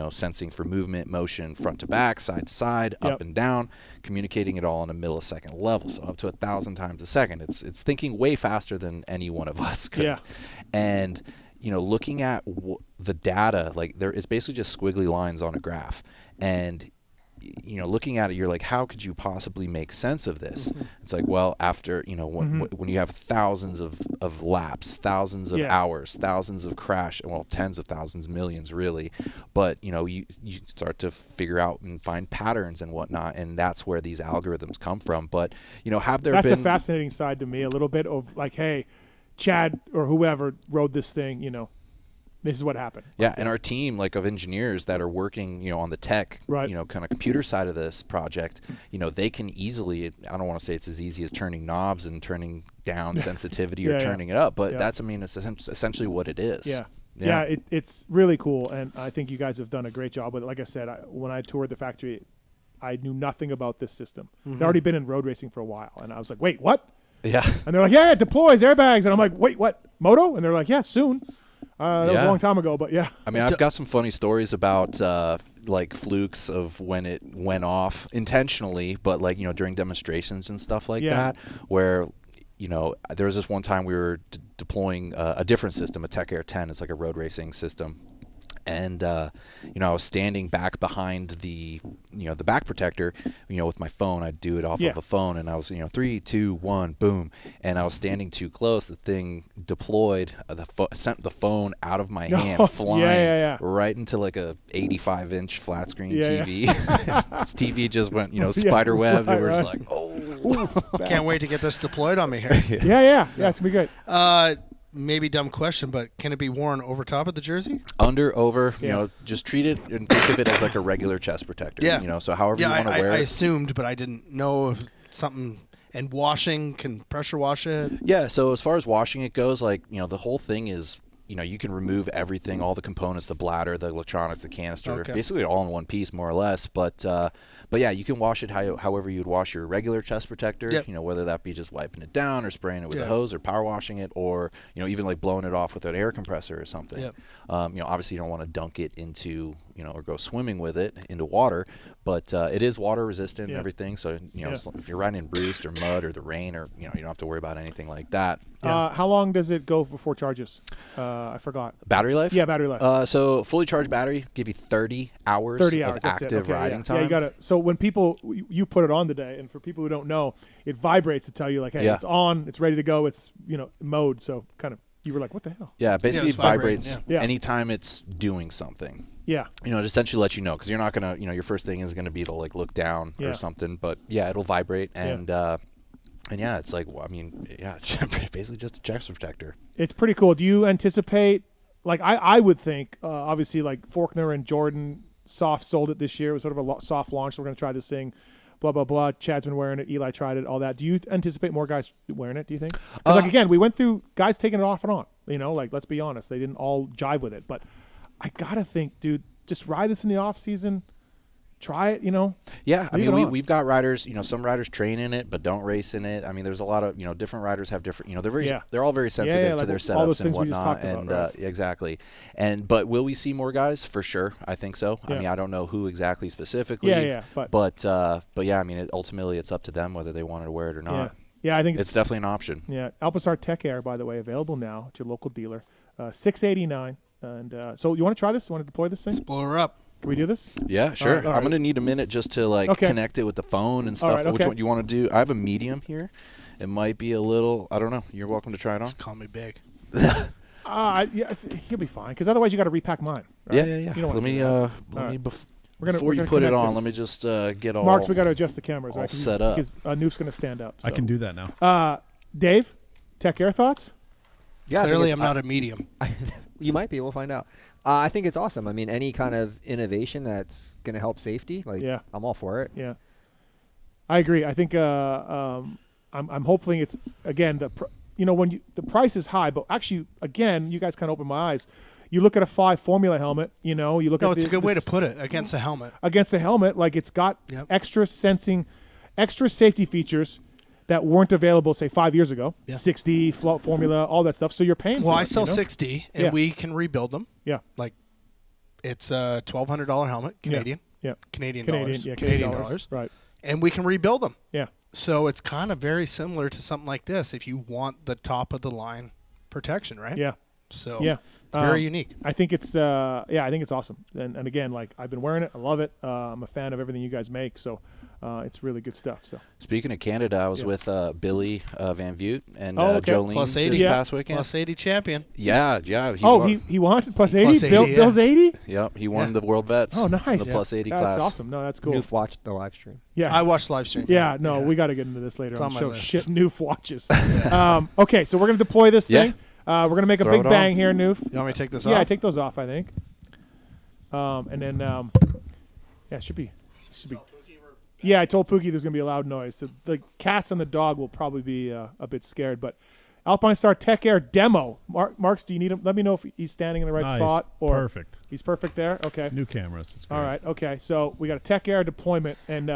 sensing for movement, motion, front to back, side to side, up and down, communicating it all on a millisecond level, so up to 1,000 times a second. It's thinking way faster than any one of us could. Yeah. And looking at the data, it's basically just squiggly lines on a graph, and looking at it, you're like, how could you possibly make sense of this? It's like, well, after, when you have thousands of laps, thousands of hours, thousands of crash, well, tens of thousands, millions really, but, you start to figure out and find patterns and whatnot, and that's where these algorithms come from. But, that's a fascinating side to me, a little bit of hey, Chad or whoever rode this thing, this is what happened. Yeah, and our team of engineers that are working, on the tech, kind of computer side of this project, they can easily, I don't want to say it's as easy as turning knobs and turning down sensitivity or turning it up, but that's, it's essentially what it is. Yeah, it's really cool, and I think you guys have done a great job with it. Like I said, when I toured the factory, I knew nothing about this system. I'd already been in road racing for a while, and I was like, wait, what? Yeah. And they're like, yeah, it deploys airbags, and I'm like, wait, what? Moto? And they're like, yeah, soon. That was a long time ago, but yeah. I mean, I've got some funny stories about flukes of when it went off intentionally, but during demonstrations and stuff like that, where there was this one time we were deploying a different system, a Tech Air 10. It's like a road racing system. And, I was standing back behind the back protector, with my phone. I'd do it off of a phone, and I was, 3, 2, 1, boom. And I was standing too close. The thing deployed, sent the phone out of my hand, flying right into a 85-inch flat screen TV. This TV just went, spider web. And we're just like, oh. Can't wait to get this deployed on me here. Yeah, it's going to be great. Maybe dumb question, but can it be worn over top of the jersey? Under, over, just treat it and think of it as a regular chest protector. Yeah. So however you want to wear it. I assumed, but I didn't know if something. And washing, can pressure wash it? Yeah, so as far as washing it goes, the whole thing is, you can remove everything, all the components, the bladder, the electronics, the canister, basically all in one piece, more or less. But yeah, you can wash it however you'd wash your regular chest protector, whether that be just wiping it down or spraying it with a hose or power washing it, or, even blowing it off with an air compressor or something. Yep. Obviously you don't want to dunk it into, or go swimming with it into water, but it is water resistant and everything. So, if you're riding in Bruce or mud or the rain or, you don't have to worry about anything like that. Yeah. How long does it go before charges? I forgot. Battery life? Yeah, battery life. So fully charged battery give you 30 hours, 30 hours, of that's active it. Okay, riding yeah. time. Yeah, you got to. So when people, you put it on today, and for people who don't know, it vibrates to tell you like, hey, it's on, it's ready to go, it's mode. So kind of, you were like, what the hell? Yeah, basically it vibrates yeah. anytime it's doing something. Yeah. It essentially lets you know, because you're not gonna, your first thing is gonna be to like look down or something, but yeah, it'll vibrate and it's like, it's basically just a chest protector. It's pretty cool. Do you anticipate, like I would think, obviously like Faulkner and Jordan soft sold it this year. It was sort of a soft launch. So we're gonna try this thing. Blah blah blah. Chad's been wearing it. Eli tried it. All that. Do you anticipate more guys wearing it? Do you think? Because again, we went through guys taking it off and on. Like let's be honest, they didn't all jive with it. But I gotta think, dude, just ride this in the off season. Try it. Yeah, I mean, we've got riders. Some riders train in it but don't race in it. I mean, there's a lot of different riders have different. They're all very sensitive to their setups and whatnot. And exactly. But will we see more guys? For sure, I think so. I mean, I don't know who exactly specifically. But yeah, I mean, ultimately it's up to them whether they wanted to wear it or not. Yeah, I think it's definitely an option. Yeah, Alpinestars Tech Air, by the way, available now at your local dealer. $689. And so you want to try this? You want to deploy this thing? Let's blow her up. Can we do this? Yeah, sure. All right. I'm going to need a minute just to connect it with the phone and stuff. Which one do you want to do? I have a medium here. It might be a little, I don't know. You're welcome to try it on. Just call me big. He'll be fine. Because otherwise you got to repack mine. Right? Yeah. Before you put it on, let me just get all Marks, we got to adjust the cameras, right? Set up. Because Newf's going to stand up. So. I can do that now. Dave, Tech Air thoughts? Yeah, clearly I'm not a medium. You might be. We'll find out. I think it's awesome. I mean, any kind of innovation that's going to help safety, I'm all for it. Yeah, I agree. I think I'm hoping it's again when the price is high, but actually again you guys kind of open my eyes. You look at a 5 Formula helmet. You look at it's a good way to put it against a helmet. Against the helmet, like it's got extra sensing, extra safety features that weren't available, say, 5 years ago. 6D, Formula, all that stuff. So you're paying for it. Well, I sell 6D, and we can rebuild them. Yeah. Like, it's a $1,200 helmet, Canadian. Yeah. Canadian dollars. Yeah, Canadian dollars. Right. And we can rebuild them. Yeah. So it's kind of very similar to something like this if you want the top-of-the-line protection, right? Yeah. So it's very unique. I think it's I think it's awesome. And again, like I've been wearing it. I love it. I'm a fan of everything you guys make. So it's really good stuff. So speaking of Canada, I was with Billy Van Vute and Jolene plus 80 this past weekend. Plus 80 champion. Yeah. He won plus 80. Plus 80 Bill's 80. Yep, he won the World Vets. Oh, nice. In the plus 80 class. That's awesome. No, that's cool. Newf watched the live stream. Yeah, I watched the live stream. Yeah, we got to get into this later It's on the on show. my list. Shit, Newf watches. Okay, so we're gonna deploy this thing. We're gonna make a big bang here, Newf. You want me to take this off? Yeah, take those off. I think. And then it should be. Yeah, I told Pookie there's gonna be a loud noise. So the cats and the dog will probably be a bit scared, but. Alpinestars Tech Air demo. Marks, do you need him? Let me know if he's standing in the right spot. Or perfect. He's perfect there? Okay. New cameras. It's great. All right. Okay. So we got a Tech Air deployment. And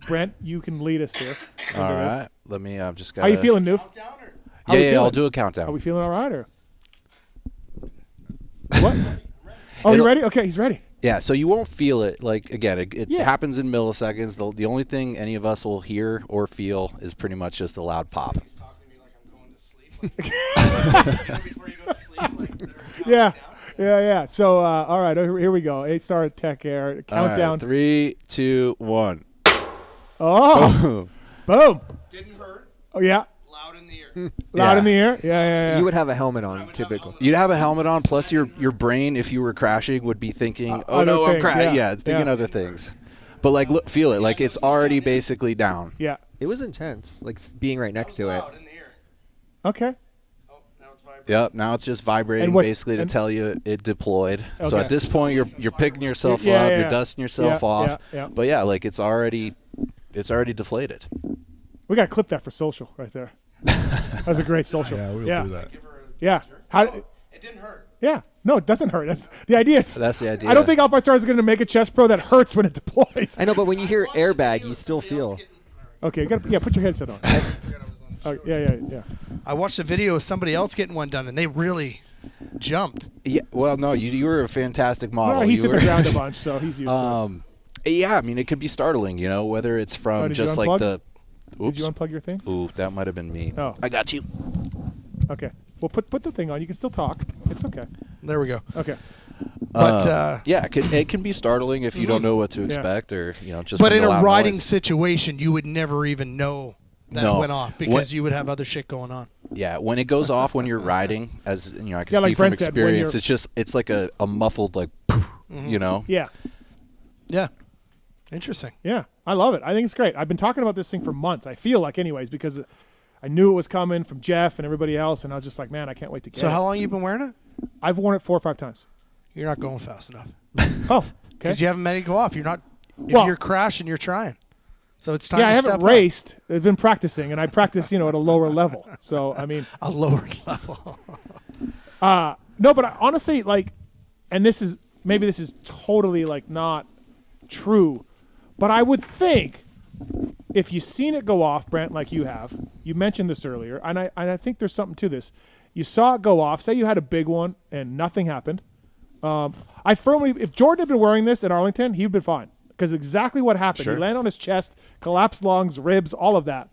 Brent, you can lead us here. All right. Let me just got How you feeling, Newf? Yeah, I'll do a countdown. Are we feeling all right? Or what? Oh, you ready? Okay, he's ready. Yeah, so you won't feel it. Like, again, it happens in milliseconds. The only thing any of us will hear or feel is pretty much just a loud pop. Yeah. So, all right, here we go. 8-star Tech Air countdown. Right, 3, 2, 1. Oh, boom! Didn't hurt. Oh yeah. Loud in the ear. Loud in the ear. Yeah. You would have a helmet on typically. You'd have a helmet on. Plus, your brain, if you were crashing, would be thinking, "Oh no, I'm crashing." Yeah, it's thinking other things. But like, look, feel it. Like it's already basically down. Yeah. It was intense, like being right next to it. Okay. Oh, now it's vibrating. Yep. Now it's just vibrating, basically to tell you it deployed. Okay. So at this point, you're picking yourself up, you're dusting yourself off. Yeah. But yeah, like it's already deflated. We got to clip that for social right there. That was a great social. Yeah, we'll do that. Yeah. It didn't hurt. Yeah. No, it doesn't hurt. That's the idea. That's the idea. I don't think Alpinestars is going to make a chest pro that hurts when it deploys. I know, but when you hear airbag, you still feel. Okay, put your headset on. Yeah. I watched a video of somebody else getting one done, and they really jumped. Yeah. Well, no, you were a fantastic model. Well, he's hit the ground a bunch, so he's used to it. Yeah, I mean, it could be startling, whether it's from just like the. Did Oops. you unplug your thing? Ooh, that might have been me. Oh. I got you. Okay. Well, put the thing on. You can still talk. It's okay. There we go. Okay. But yeah, it can be startling if you don't know what to expect, or just. But from in the a loud riding noise. situation, you would never even know that it went off because you would have other shit going on. Yeah, when it goes off when you're riding, as you know, I can Yeah, speak like from Brent said, when experience. It's like a muffled like, you know. Yeah. Yeah. Interesting. Yeah, I love it. I think it's great. I've been talking about this thing for months. I feel like, anyways, because I knew it was coming from Jeff and everybody else, and I was just like, man, I can't wait to get it. So how long you been wearing it? I've worn it 4 or 5 times. You're not going fast enough. Oh, okay. Because you haven't made it go off. You're not. If you're crashing, you're trying. So it's time. Yeah, to I step haven't up. raced. I've been practicing, and I practice, at a lower level. So I mean, A lower level. no, but honestly, like, and this is totally like not true, but I would think if you've seen it go off, Brent, like you have, you mentioned this earlier, and I think there's something to this. You saw it go off. Say you had a big one and nothing happened. If Jordan had been wearing this in Arlington, he'd been fine because exactly what happened. Sure. He landed on his chest, collapsed lungs, ribs, all of that.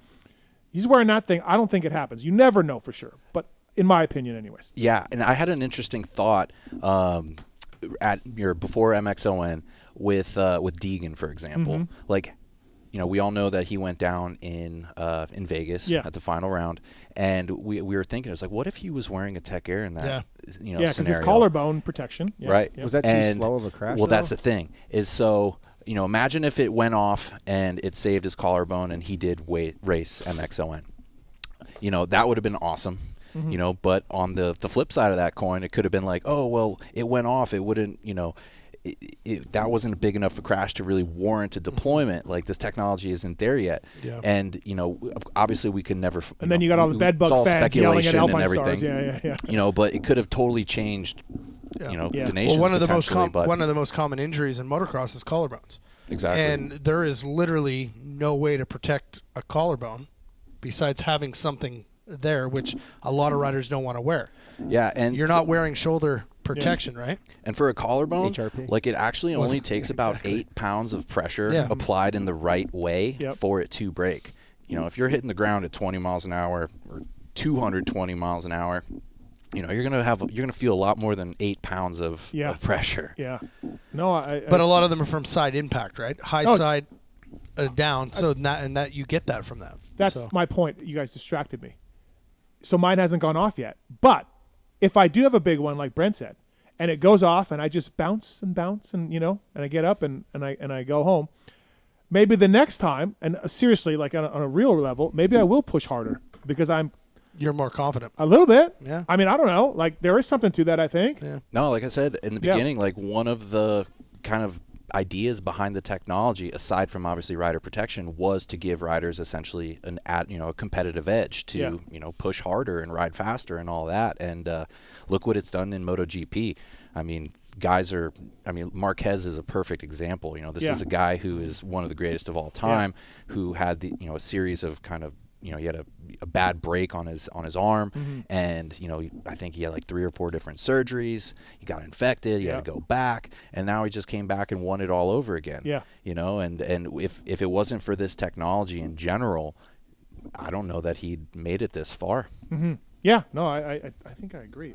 He's wearing that thing. I don't think it happens. You never know for sure, but in my opinion, anyways. Yeah, and I had an interesting thought at your before MXON with Deegan, for example. Mm-hmm. Like, we all know that he went down in Vegas at the final round, and we were thinking, it's like, what if he was wearing a Tech Air in that because it's scenario? collarbone protection. Yeah. Right. Yep. Was that too slow of a crash? Well, though? that's the thing. Is so imagine if it went off and it saved his collarbone and he did race MXON. That would have been awesome. Mm-hmm. But on the flip side of that coin, it could have been like, oh well, it went off. It wouldn't. That wasn't a big enough a crash to really warrant a deployment. Like, this technology isn't there yet. Yeah. And obviously we can never. And then you got all the bed bug fans yelling at speculation and Alpinestars. everything. Yeah. But it could have totally changed. Donations. Well, one of the potentially, most common injuries in motocross is collarbones. Exactly. And there is literally no way to protect a collarbone besides having something there, which a lot of riders don't want to wear. Yeah, and you're not wearing shoulder protection, right? And for a collarbone, HRP. like, it actually only takes about 8 pounds of pressure applied in the right way for it to break. If you're hitting the ground at 20 miles an hour or 220 miles an hour, you're gonna feel a lot more than 8 pounds of pressure. Yeah. No, but a lot of them are from side impact, right? High side down. So that you get that from that. That's my point. You guys distracted me. So mine hasn't gone off yet. But if I do have a big one, like Brent said, and it goes off, and I just bounce and and I get up and I go home, maybe the next time, and seriously, like on a real level, maybe I will push harder because you're more confident. A little bit. Yeah. I mean, I don't know. Like, there is something to that, I think. Yeah. No, like I said in the beginning, like, one of the kind of ideas behind the technology, aside from obviously rider protection, was to give riders essentially a competitive edge to push harder and ride faster and all that. And look what it's done in MotoGP. I mean, Marquez is a perfect example. This is a guy who is one of the greatest of all time, who had a series of kind of he had a bad break on his arm, and I think he had like 3 or 4 different surgeries. He got infected. He had to go back, and now he just came back and won it all over again. Yeah. And if it wasn't for this technology in general, I don't know that he'd made it this far. Mm-hmm. Yeah. No, I think I agree.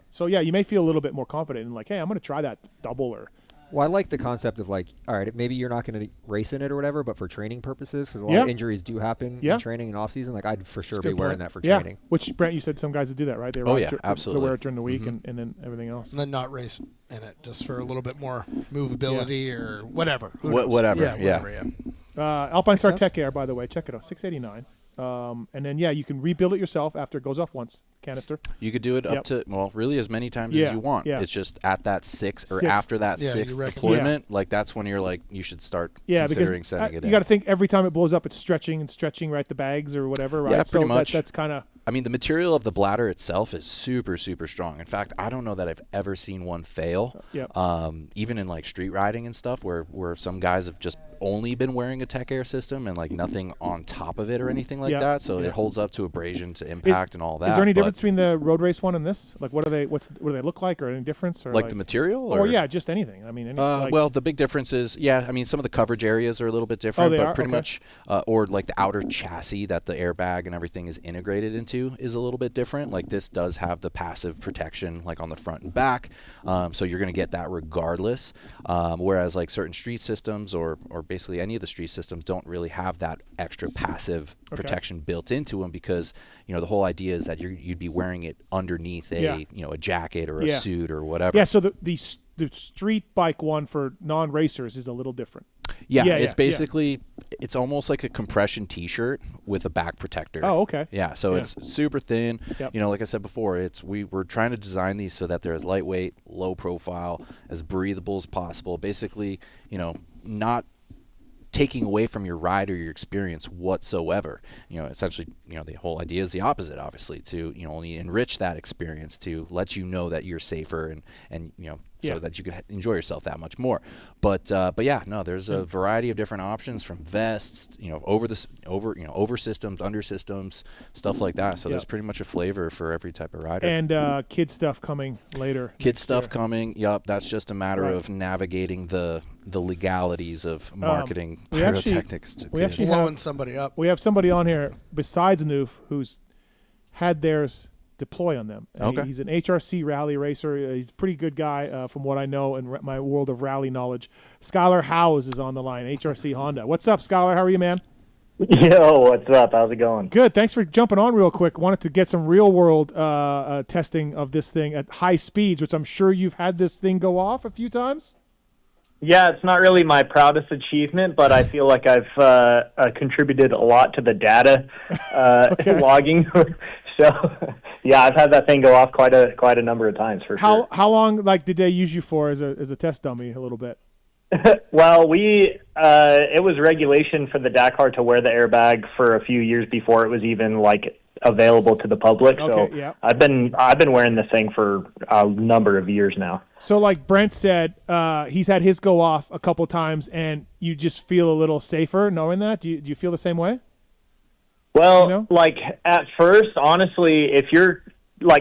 So yeah, you may feel a little bit more confident in like, hey, I'm going to try that double or. Well, I like the concept of like, all right, maybe you're not going to race in it or whatever, but for training purposes, because a lot of injuries do happen in training and off season. Like, I'd for sure be wearing that for training. Which, Brent, you said some guys would do that, right? They absolutely. They wear it during the week and then everything else. And then not race in it, just for a little bit more movability or whatever. Whatever. Alpinestars Tech Air, by the way, check it out, $689. And then you can rebuild it yourself after it goes off once. Canister. You could do it up to really as many times as you want. Yeah. It's just at that sixth after that sixth deployment, like that's when you're like you should start considering sending it in. You got to think every time it blows up, it's stretching, right, the bags or whatever, right? Yeah, pretty much. That's kind of. I mean, the material of the bladder itself is super, super strong. In fact, I don't know that I've ever seen one fail. Even in like street riding and stuff, where some guys have just only been wearing a Tech Air system and like nothing on top of it or anything like that. So it holds up to abrasion, to impact, and all that. Is there any difference between the road race one and this? Like, what do they look like, or any difference? Or like the material? Or yeah, just anything. I mean, well, the big difference is, I mean, some of the coverage areas are a little bit different, but pretty much, or like the outer chassis that the airbag and everything is integrated into is a little bit different. Like this does have the passive protection, like on the front and back, so you're going to get that regardless. Whereas like certain street systems, or basically any of the street systems, don't really have that extra passive protection built into them, because the whole idea is that you'd be wearing it underneath a jacket or a suit or whatever. Yeah. So the street bike one for non-racers is a little different. It's basically it's almost like a compression T-shirt with a back protector. Oh, okay. Yeah, so it's super thin. Yep. Like I said before, we're trying to design these so that they're as lightweight, low profile, as breathable as possible. Basically, not taking away from your ride or your experience whatsoever. Essentially, the whole idea is the opposite, obviously, to only enrich that experience, to let you know that you're safer and so that you can enjoy yourself that much more. But there's a variety of different options, from vests, over systems, under systems, stuff like that. So there's pretty much a flavor for every type of rider. And kid stuff coming later. Kid stuff coming. Yep, that's just a matter of navigating the legalities of marketing pyrotechnics to kids. Blowing somebody up. We have somebody on here besides Newf who's had theirs deploy on them. He's an HRC rally racer. He's a pretty good guy from what I know in my world of rally knowledge. Skylar Howes is on the line, HRC Honda. What's up, Skylar? How are you, man? Yo, what's up? How's it going? Good. Thanks for jumping on real quick. Wanted to get some real-world testing of this thing at high speeds, which I'm sure you've had this thing go off a few times. Yeah, it's not really my proudest achievement, but I feel like I've contributed a lot to the data logging. So, I've had that thing go off quite a number of times for sure. How long did they use you for as a test dummy? A little bit. Well, it was regulation for the Dakar to wear the airbag for a few years before it was even available to the public. Okay, so I've been wearing this thing for a number of years now. So like Brent said, he's had his go off a couple times, and you just feel a little safer knowing that. Do you feel the same way? Well, at first, honestly, if you're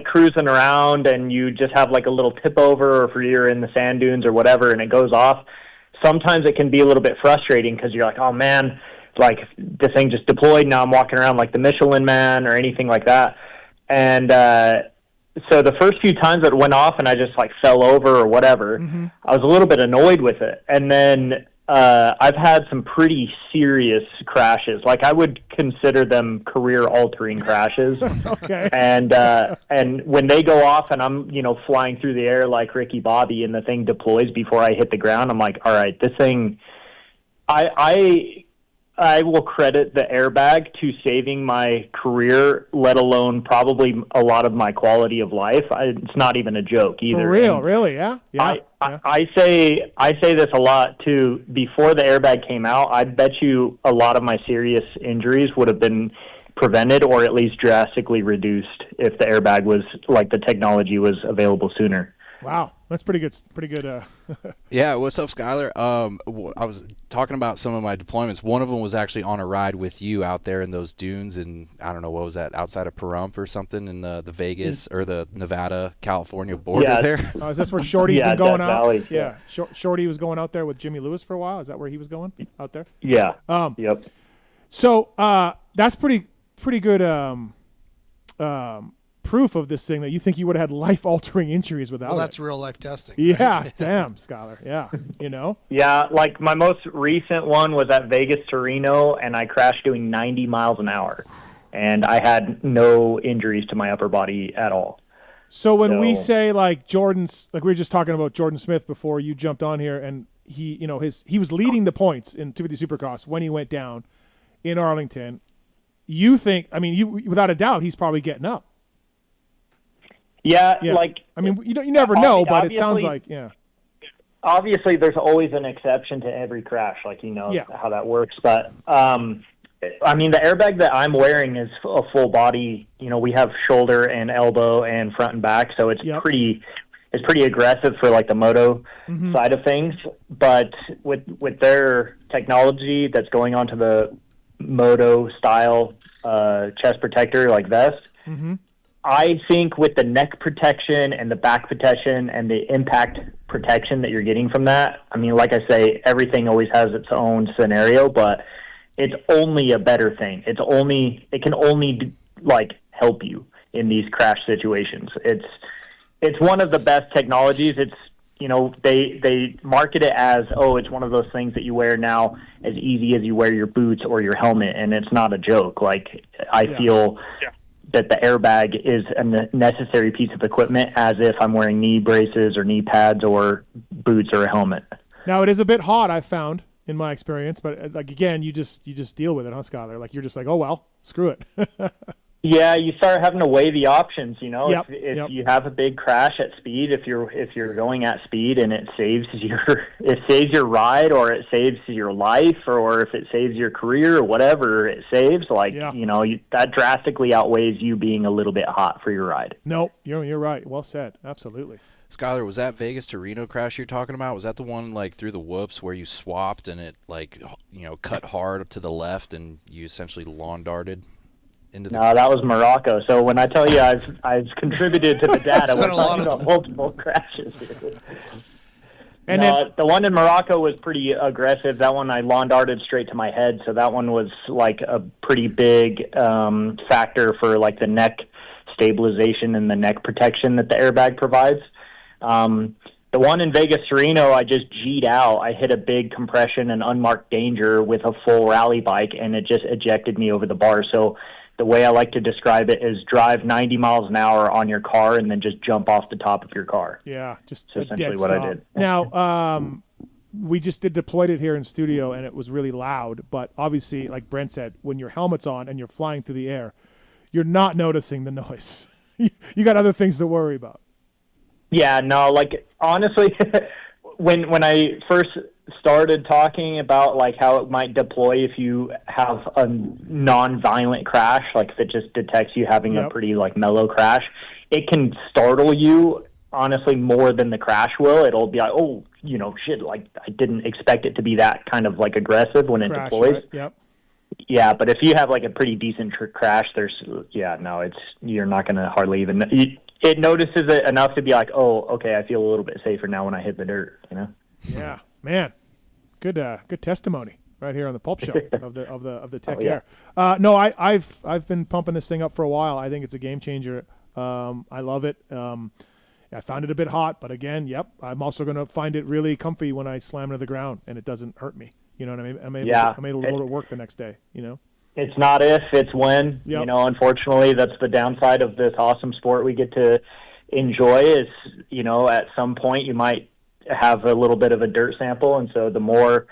cruising around and you just have a little tip over, or if you're in the sand dunes or whatever, and it goes off, sometimes it can be a little bit frustrating because you're like, oh man, this thing just deployed. Now I'm walking around like the Michelin Man or anything like that. And so the first few times it went off and I just fell over or whatever, I was a little bit annoyed with it. And then I've had some pretty serious crashes. I would consider them career-altering crashes. Okay. And when they go off and I'm flying through the air like Ricky Bobby and the thing deploys before I hit the ground, I'm like, all right, this thing. I will credit the airbag to saving my career, let alone probably a lot of my quality of life. It's not even a joke either. For real, really, yeah. I say this a lot too. Before the airbag came out, I bet you a lot of my serious injuries would have been prevented or at least drastically reduced if the airbag was the technology was available sooner. Wow, that's pretty good. Pretty good. Yeah, what's up, Skylar? I was talking about some of my deployments. One of them was actually on a ride with you out there in those dunes, and I don't know, what was that, outside of Pahrump or something in the Vegas or the Nevada, California border there? Is this where Shorty's been going Death out? Valley, yeah. Shorty was going out there with Jimmy Lewis for a while. Is that where he was going out there? Yeah. Yep. So that's pretty good. Proof of this thing that you think you would have had life-altering injuries without that's real-life testing. Yeah, right? Damn, Skylar. Yeah, Yeah, my most recent one was at Vegas to Reno, and I crashed doing 90 miles an hour, and I had no injuries to my upper body at all. So when we say Jordan's, we were just talking about Jordan Smith before you jumped on here, and he was leading the points in 250 Supercross when he went down in Arlington. You think? I mean, you without a doubt, he's probably getting up. Yeah, I mean, you never know, but it sounds like, Obviously, there's always an exception to every crash, how that works. But I mean, the airbag that I'm wearing is a full body. We have shoulder and elbow and front and back, so it's is pretty aggressive for like the moto side of things. But with their technology that's going onto the moto style chest protector like vest, I think with the neck protection and the back protection and the impact protection that you're getting from that, I mean, like I say, everything always has its own scenario, but it's only a better thing. It can only like help you in these crash situations. It's one of the best technologies. It's, you know, they market it as, oh, it's one of those things that you wear now as easy as you wear your boots or your helmet, and it's not a joke. Like, I feel that the airbag is a necessary piece of equipment, as if I'm wearing knee braces or knee pads or boots or a helmet. Now, it is a bit hot, I've found, in my experience, but like, again, you just deal with it, huh, Skylar? Like, you're just like, oh, well, screw it. Yeah, you start having to weigh the options, you know. Yep, If you have a big crash at speed, if you're going at speed and it saves your ride, or it saves your life, or if it saves your career, or whatever it saves, like, you know, that drastically outweighs you being a little bit hot for your ride. No, you're right. Well said. Absolutely. Skylar, was that Vegas to Reno crash you're talking about? Was that the one like through the whoops where you swapped and it like, you know, cut hard to the left and you essentially lawn darted? No, that was Morocco. So when I tell you I've contributed to the data, we're talking about multiple crashes here. And the one in Morocco was pretty aggressive. That one I lawn darted straight to my head, so that one was like a pretty big factor for like the neck stabilization and the neck protection that the airbag provides. The one in Vegas to Reno, I just G'd out. I hit a big compression and unmarked danger with a full rally bike, and it just ejected me over the bar. So the way I like to describe it is drive 90 miles an hour on your car and then just jump off the top of your car. Yeah, just essentially what I did. Now, we just deployed it here in studio, and it was really loud. But obviously, like Brent said, when your helmet's on and you're flying through the air, you're not noticing the noise. You got other things to worry about. Yeah, no, like, honestly, when I first started talking about like how it might deploy if you have a non-violent crash, like if it just detects you having a pretty like mellow crash, it can startle you honestly more than the crash will. It'll be like, oh, you know, shit, like I didn't expect it to be that kind of like aggressive when it deploys. Right? Yep. Yeah, but if you have like a pretty decent crash, you're not going to hardly even it notices it enough to be like, oh, okay, I feel a little bit safer now when I hit the dirt, you know? Yeah, man, good testimony right here on the Pulp Show of the Tech Air. No, I've been pumping this thing up for a while. I think it's a game changer. I love it. I found it a bit hot, but again, I'm also going to find it really comfy when I slam it to the ground and it doesn't hurt me. You know what I mean? I'm able to go to work the next day. You know. It's not if, it's when. Yep. You know, unfortunately, that's the downside of this awesome sport we get to enjoy is, you know, at some point you might have a little bit of a dirt sample, and so the more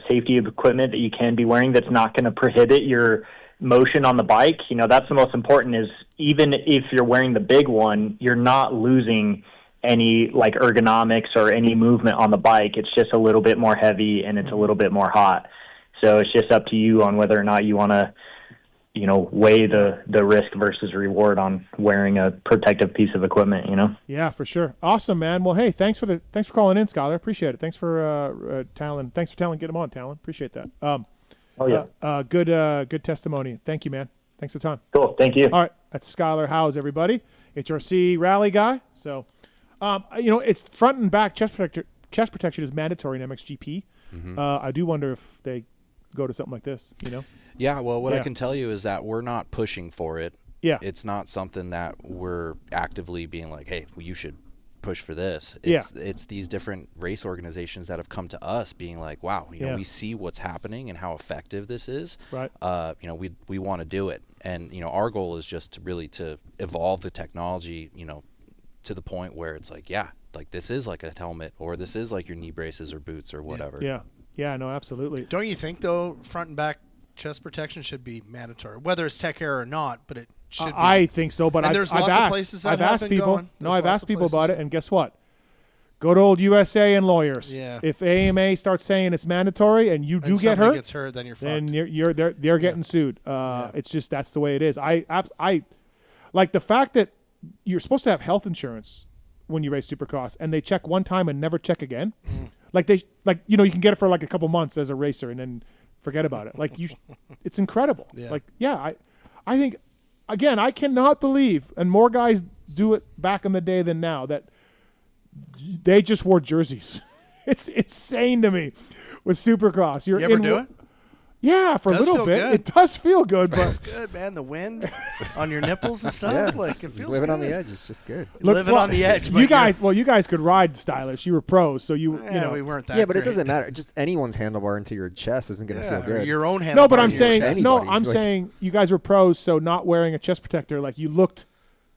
safety equipment that you can be wearing that's not going to prohibit your motion on the bike, you know, that's the most important is even if you're wearing the big one, you're not losing any like ergonomics or any movement on the bike. It's just a little bit more heavy and it's a little bit more hot. So it's just up to you on whether or not you want to, you know, weigh the risk versus reward on wearing a protective piece of equipment, you know? Yeah, for sure. Awesome, man. Well, hey, thanks for calling in, Skylar. Appreciate it. Thanks for Tallon. Thanks for Tallon. Get him on, Tallon. Appreciate that. Good testimony. Thank you, man. Thanks for the time. Cool. Thank you. All right. That's Skylar Howes, everybody. HRC rally guy. So, you know, it's front and back chest protection is mandatory in MXGP. Mm-hmm. I do wonder if they go to something like this, you know? Yeah, well, what I can tell you is that we're not pushing for it. Yeah. It's not something that we're actively being like, hey, well, you should push for this. It's these different race organizations that have come to us being like, wow, you know, we see what's happening and how effective this is. Right. You know, we want to do it. And, you know, our goal is just to really to evolve the technology, you know, to the point where it's like, like this is like a helmet or this is like your knee braces or boots or whatever. Yeah, no, absolutely. Don't you think, though, front and back chest protection should be mandatory, whether it's Tech Air or not, but it should be. I think so, but I've asked people. I've asked people about it, and guess what? Good old USA and lawyers. Yeah. If AMA starts saying it's mandatory and you do get hurt, gets hurt, then you're fucked. Then they're getting sued. It's just that's the way it is. I like the fact that you're supposed to have health insurance when you race Supercross, and they check one time and never check again. Like you can get it for like a couple months as a racer and then forget about it. Like it's incredible. Yeah. Like I think again I cannot believe, and more guys do it back in the day than now, that they just wore jerseys. It's insane to me with Supercross. You ever do it? Yeah, for a little bit. Good. It does feel good, but it's good, man. The wind on your nipples and stuff. Yeah, like it feels living good. on the edge is just good. Living on the edge. You guys could ride stylish. You were pros, so you know we weren't that. Yeah, but great. it doesn't matter. Just anyone's handlebar into your chest isn't going to feel good. Your own handlebar. No, but I'm into your saying chest. I'm saying you guys were pros, so not wearing a chest protector, like you looked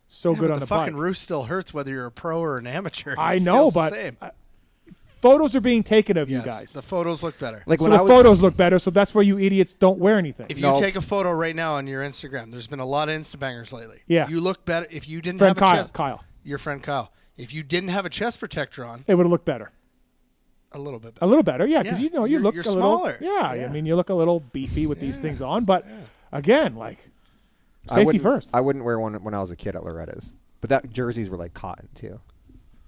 so good but on the the bike. fucking roof still hurts whether you're a pro or an amateur. I It know, feels the but same. photos are being taken of you Yes, guys. the photos look better. Like So when the I was, photos look better, so that's why you idiots don't wear anything. If you No. take a photo right now on your Instagram, there's been a lot of Instabangers lately. Yeah. You look better if you didn't Friend have a chest. Kyle. Your friend Kyle. If you didn't have a chest protector on, It would have looked better. a little bit A better. little better, yeah, because Yeah. you You're- look you're a little smaller. Yeah, Yeah. I mean you look a little beefy with these things on, but again, like I safety wouldn't- first. I wouldn't wear one when I was a kid at Loretta's, but that jerseys were like cotton too.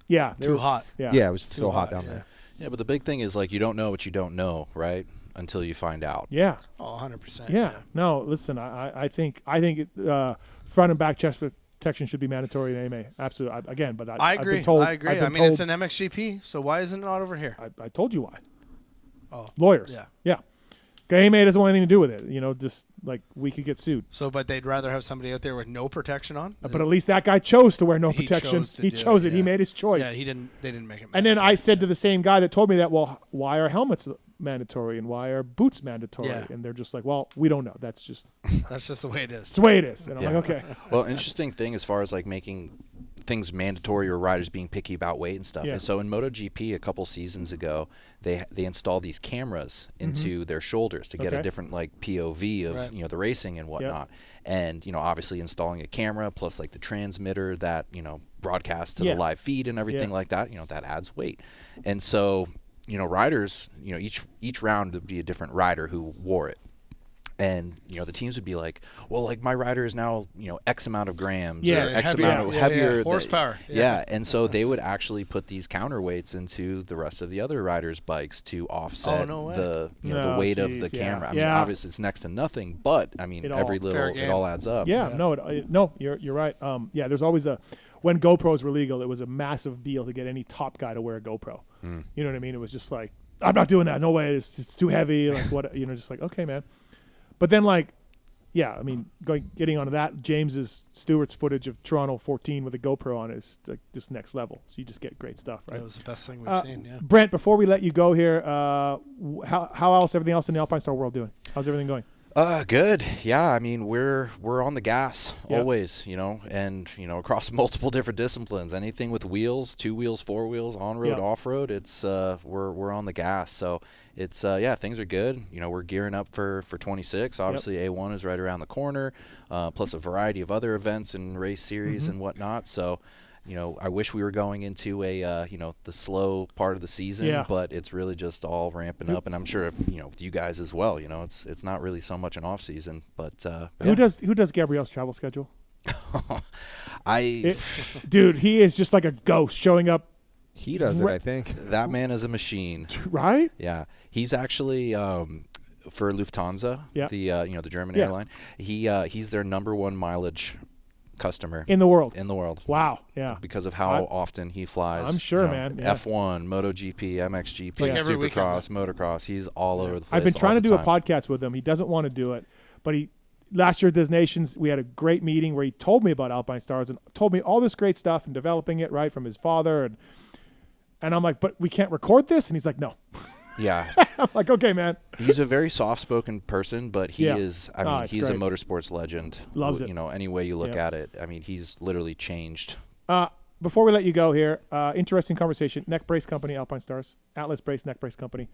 Yeah, they Too were- hot. Yeah, Yeah, it was so Too hot hot, down yeah. there. Yeah, but the big thing is like you don't know what you don't know, right? Until you find out. yeah. Oh, 100%. Yeah. No, listen, I think front and back chest protection should be mandatory in AMA. Absolutely. Again, but I I've agree. been told, I agree. I've been I mean, told, it's an MXGP, so why isn't it not over here? I told you why. Oh, Lawyers. yeah. Yeah. AMA doesn't want anything to do with it. You know, just like we could get sued. So, but they'd rather have somebody out there with no protection on. But at least that guy chose to wear no He protection. chose to He do chose it, it. He yeah. made his choice. Yeah, they didn't make it. And then I said to the same guy that told me that, well, why are helmets mandatory and why are boots mandatory? Yeah. And they're just like, well, we don't know. That's just that's just the way it is. it's the way it is. And I'm Yeah. like, okay. Well, interesting thing as far as like making things mandatory or riders being picky about weight and stuff. Yeah. And so in MotoGP a couple seasons ago, they installed these cameras into their shoulders to get Okay. a different like POV of Right. the racing and whatnot. And obviously installing a camera plus like the transmitter that broadcasts to Yeah. the live feed and everything Yeah. like that. That adds weight. And so riders, each round would be a different rider who wore it. And the teams would be like, well, like my rider is now X amount of grams Yes. or X Heavier. amount of Yeah, heavier yeah. Horsepower. Yeah. And so they would actually put these counterweights into the rest of the other riders' bikes to offset no way. the No, the weight of geez, the yeah. camera. I mean, Yeah. obviously it's next to nothing, but I mean It every all- fair little game. it all adds up. Yeah, no, you're right. Yeah, there's always when GoPros were legal, it was a massive deal to get any top guy to wear a GoPro. You know what I mean? It was just like, I'm not doing that. No way. It's too heavy. Like what? Just like, okay, man. But then yeah, I mean, getting onto that, Stewart's footage of Toronto 14 with a GoPro on it is like just next level. So you just get great stuff, right? That was the best thing we've seen. Yeah. Brent, before we let you go here, how everything else in the Alpinestars world doing? How's everything going? Good. Yeah, I mean we're on the gas Yeah. always, and across multiple different disciplines. Anything with wheels, 2 wheels, 4 wheels, on road, Yeah. off road, it's we're on the gas. So it's things are good. We're gearing up for 26. Obviously A1 is right around the corner, plus a variety of other events and race series and whatnot. So I wish we were going into a the slow part of the season, but it's really just all ramping up, and I'm sure if, with you guys as well. It's not really so much an off season, but Who does Gabrielle's travel schedule? Dude, he is just like a ghost showing up. He does it, I think. That man is a machine, right? Yeah, he's actually for Lufthansa, the German airline. He's their #1 mileage customer in the world. Wow. Yeah. Because of how often he flies. I'm sure, man. Yeah. F1, MotoGP, MXGP, Like every Supercross, motocross. He's all over the place. I've been trying all to the do a time. podcast with him. He doesn't want to do it, but last year at Des Nations, we had a great meeting where he told me about Alpinestars and told me all this great stuff and developing it right from his father. And I'm like, but we can't record this? And he's like, no. Yeah. I'm like, okay, man. He's a very soft-spoken person, but he is, I mean, he's great. a motorsports legend. Loves it. Any way you look at it. I mean, he's literally changed. Before we let you go here, interesting conversation. Neck brace company, Alpinestars. Atlas brace, neck brace company.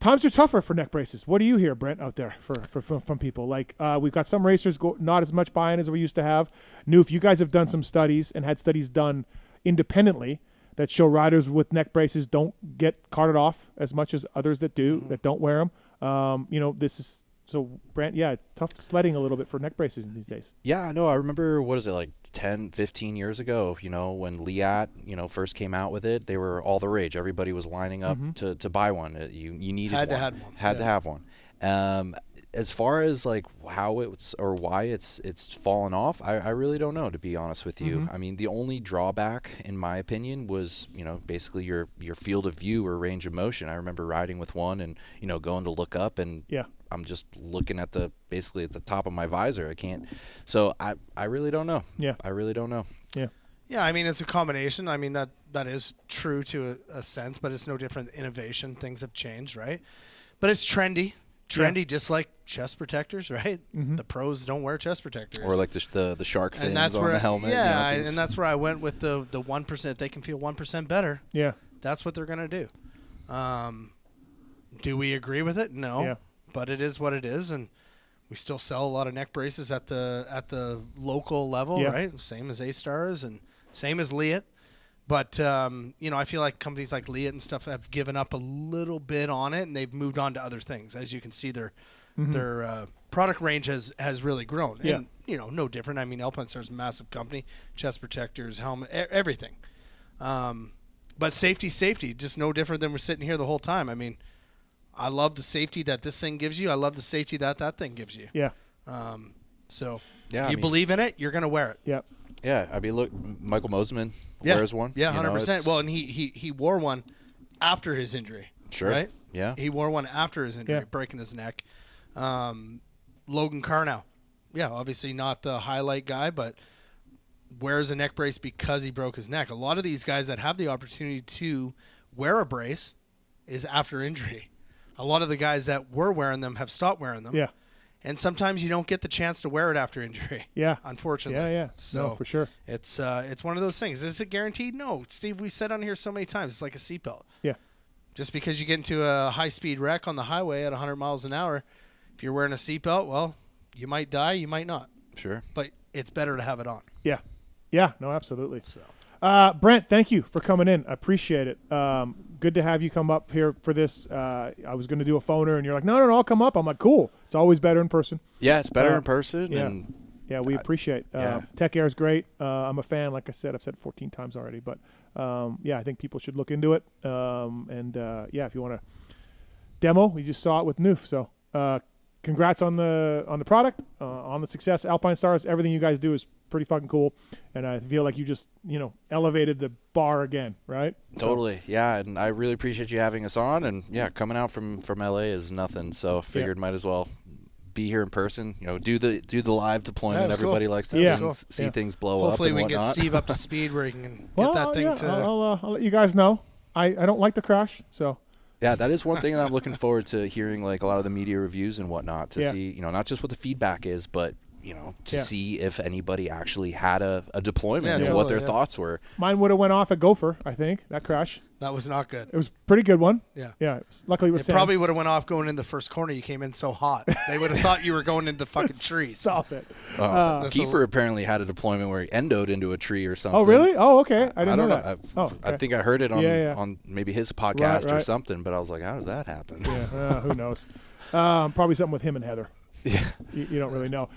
Times are tougher for neck braces. What do you hear, Brent, out there from people? Like, we've got some racers not as much buy-in as we used to have. Newf, you guys have done some studies and had studies done independently that show riders with neck braces don't get carted off as much as others that do, that don't wear them. This is So Brent, yeah, it's tough sledding a little bit for neck braces these days. Yeah, no, I remember, what is it, like 10, 15 years ago, when Liat, first came out with it, they were all the rage. Everybody was lining up to buy one. You needed Had one. to have one. Had to have one. As far as like how it's or why it's fallen off, I really don't know, to be honest with you. I mean, the only drawback, in my opinion, was basically your field of view or range of motion. I remember riding with one and going to look up, and I'm just looking at basically at the top of my visor. I can't. So I really don't know. Yeah, I really don't know. Yeah. Yeah, I mean, it's a combination. I mean, that is true to a sense, but it's no different than innovation. Things have changed, right? But it's trendy, just like chest protectors, right? The pros don't wear chest protectors, or like the shark fins and that's on where, the helmet. Yeah, and that's where I went with the 1%. If they can feel 1% better, that's what they're gonna do. Do we agree with it? No, but it is what it is, and we still sell a lot of neck braces at the local level, right? Same as A-Stars and same as Liat. But, I feel like companies like Liat and stuff have given up a little bit on it, and they've moved on to other things. As you can see, their product range has really grown. Yeah. And, no different. I mean, Alpinestars is a massive company, chest protectors, helmet, everything. But safety, just no different than we're sitting here the whole time. I mean, I love the safety that this thing gives you. I love the safety that thing gives you. Yeah. So if you believe in it, you're going to wear it. Yep. Yeah, I mean, look, Michael Mosiman wears one. Yeah, 100%. Well, and he wore one after his injury. Sure. Right? Yeah. He wore one after his injury, breaking his neck. Logan Carnow. Yeah, obviously not the highlight guy, but wears a neck brace because he broke his neck. A lot of these guys that have the opportunity to wear a brace is after injury. A lot of the guys that were wearing them have stopped wearing them. Yeah. And sometimes you don't get the chance to wear it after injury. Yeah. Unfortunately. Yeah. So no, for sure. It's one of those things. Is it guaranteed? No. Steve, we said on here so many times, it's like a seatbelt. Yeah. Just because you get into a high-speed wreck on the highway at 100 miles an hour, if you're wearing a seatbelt, well, you might die, you might not. Sure. But it's better to have it on. Yeah. Yeah. No, absolutely. So. Brent, thank you for coming in. I appreciate it. Good to have you come up here for this. I was going to do a phoner, and you're like, no, I'll come up. I'm like, cool. It's always better in person. Yeah, it's better in person. Yeah. And yeah, we appreciate Tech Air is great. I'm a fan. Like I said, I've said it 14 times already. But, I think people should look into it. If you want to demo, we just saw it with Newf. So congrats on the product, on the success. Alpinestars, everything you guys do is pretty fucking cool, and I feel like you just elevated the bar again, right? Totally. Yeah, and I really appreciate you having us on, and coming out from LA is nothing, so figured might as well be here in person, do the live deployment. Everybody likes to see things blow up. Hopefully we can whatnot. get Steve up to speed where he can get that thing to I'll let you guys know. I don't like the crash, so yeah, that is one thing that I'm looking forward to hearing, like a lot of the media reviews and whatnot, to see, not just what the feedback is, but to see if anybody actually had a deployment and what their thoughts were. Mine would have went off at Gopher, I think, that crash. That was not good. It was a pretty good one. Yeah. Yeah. Luckily it was Sam. Probably would have went off going in the first corner. You came in so hot. They would have thought you were going into the fucking trees. Stop it. Kiefer apparently had a deployment where he endoed into a tree or something. Oh, really? Oh, okay. I didn't know that. Okay. I think I heard it on maybe his podcast or something, but I was like, how does that happen? Yeah, who knows? Probably something with him and Heather. Yeah. You don't really know.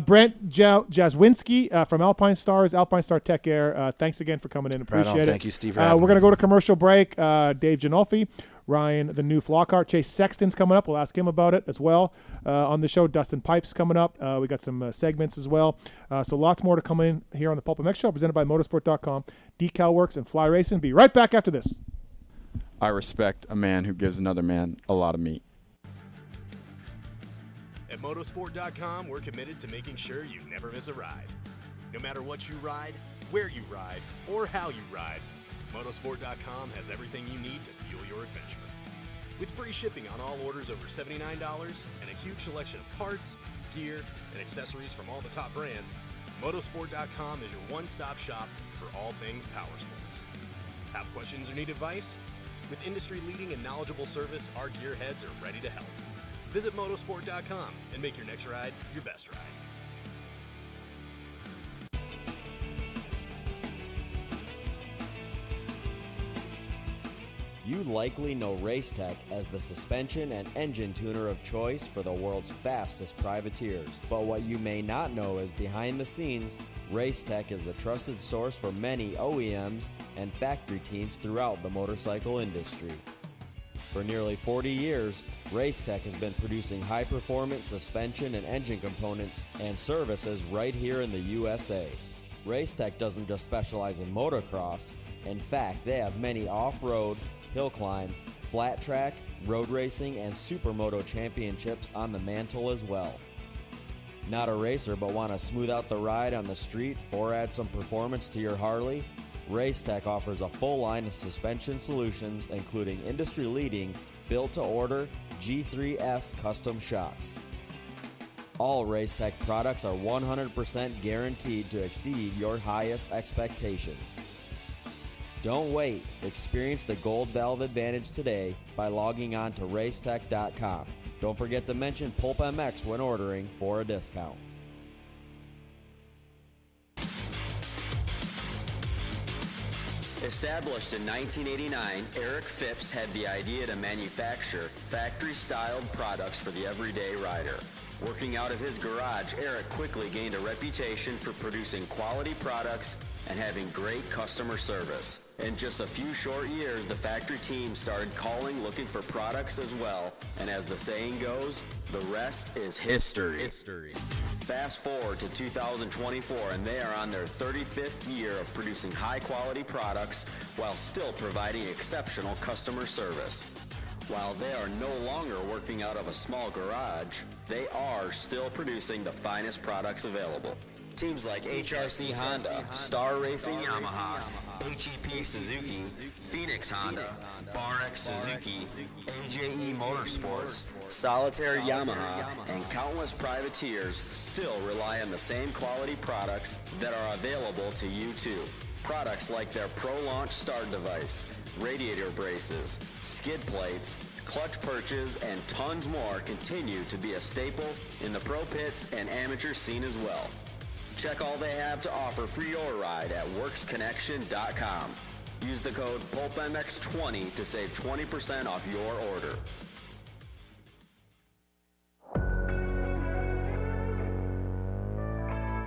Brent Jaswinski from Alpinestars, Alpinestar Tech Air. Thanks again for coming in. Appreciate it. Thank you, Steve. We're going to go to commercial break. Dave Ginolfi, Ryan, the Newf, Lockhart, Chase Sexton's coming up. We'll ask him about it as well. On the show, Dustin Pipes coming up. We got some segments as well. So lots more to come in here on the PulpMX show, presented by Motorsport.com, Decal Works, and Fly Racing. Be right back after this. I respect a man who gives another man a lot of meat. At Motorsport.com, we're committed to making sure you never miss a ride. No matter what you ride, where you ride, or how you ride, Motorsport.com has everything you need to fuel your adventure. With free shipping on all orders over $79 and a huge selection of parts, gear, and accessories from all the top brands, Motorsport.com is your one-stop shop for all things power sports. Have questions or need advice? With industry-leading and knowledgeable service, our gearheads are ready to help. Visit Motorsport.com and make your next ride your best ride. You You likely know Racetech as the suspension and engine tuner of choice for the world's fastest privateers. But what you may not know is behind the scenes, Racetech is the trusted source for many OEMs and factory teams throughout the motorcycle industry. For nearly 40 years, Racetech has been producing high-performance suspension and engine components and services right here in the USA. Racetech doesn't just specialize in motocross. In fact, they have many off-road, hill climb, flat track, road racing, and supermoto championships on the mantle as well. Not a racer but want to smooth out the ride on the street or add some performance to your Harley? Racetech offers a full line of suspension solutions including industry-leading built-to-order G3S custom shocks. All Racetech products are 100% guaranteed to exceed your highest expectations. Don't wait. Experience the Gold Valve Advantage today by logging on to racetech.com. Don't forget to mention PulpMX when ordering for a discount. Established in 1989, Eric Phipps had the idea to manufacture factory-styled products for the everyday rider. Working out of his garage, Eric quickly gained a reputation for producing quality products and having great customer service. In just a few short years, the factory team started calling looking for products as well, and as the saying goes, the rest is history. Fast forward to 2024 and they are on their 35th year of producing high-quality products while still providing exceptional customer service. While they are no longer working out of a small garage, they are still producing the finest products available. Teams like HRC Honda, Star Racing Yamaha, HEP Suzuki, Phoenix Honda, BarX Suzuki, AJE Motorsports, Solitaire Yamaha, and countless privateers still rely on the same quality products that are available to you too. Products like their Pro Launch start device, radiator braces, skid plates, clutch perches, and tons more continue to be a staple in the pro pits and amateur scene as well. Check all they have to offer for your ride at WorksConnection.com. Use the code PulpMX20 to save 20% off your order.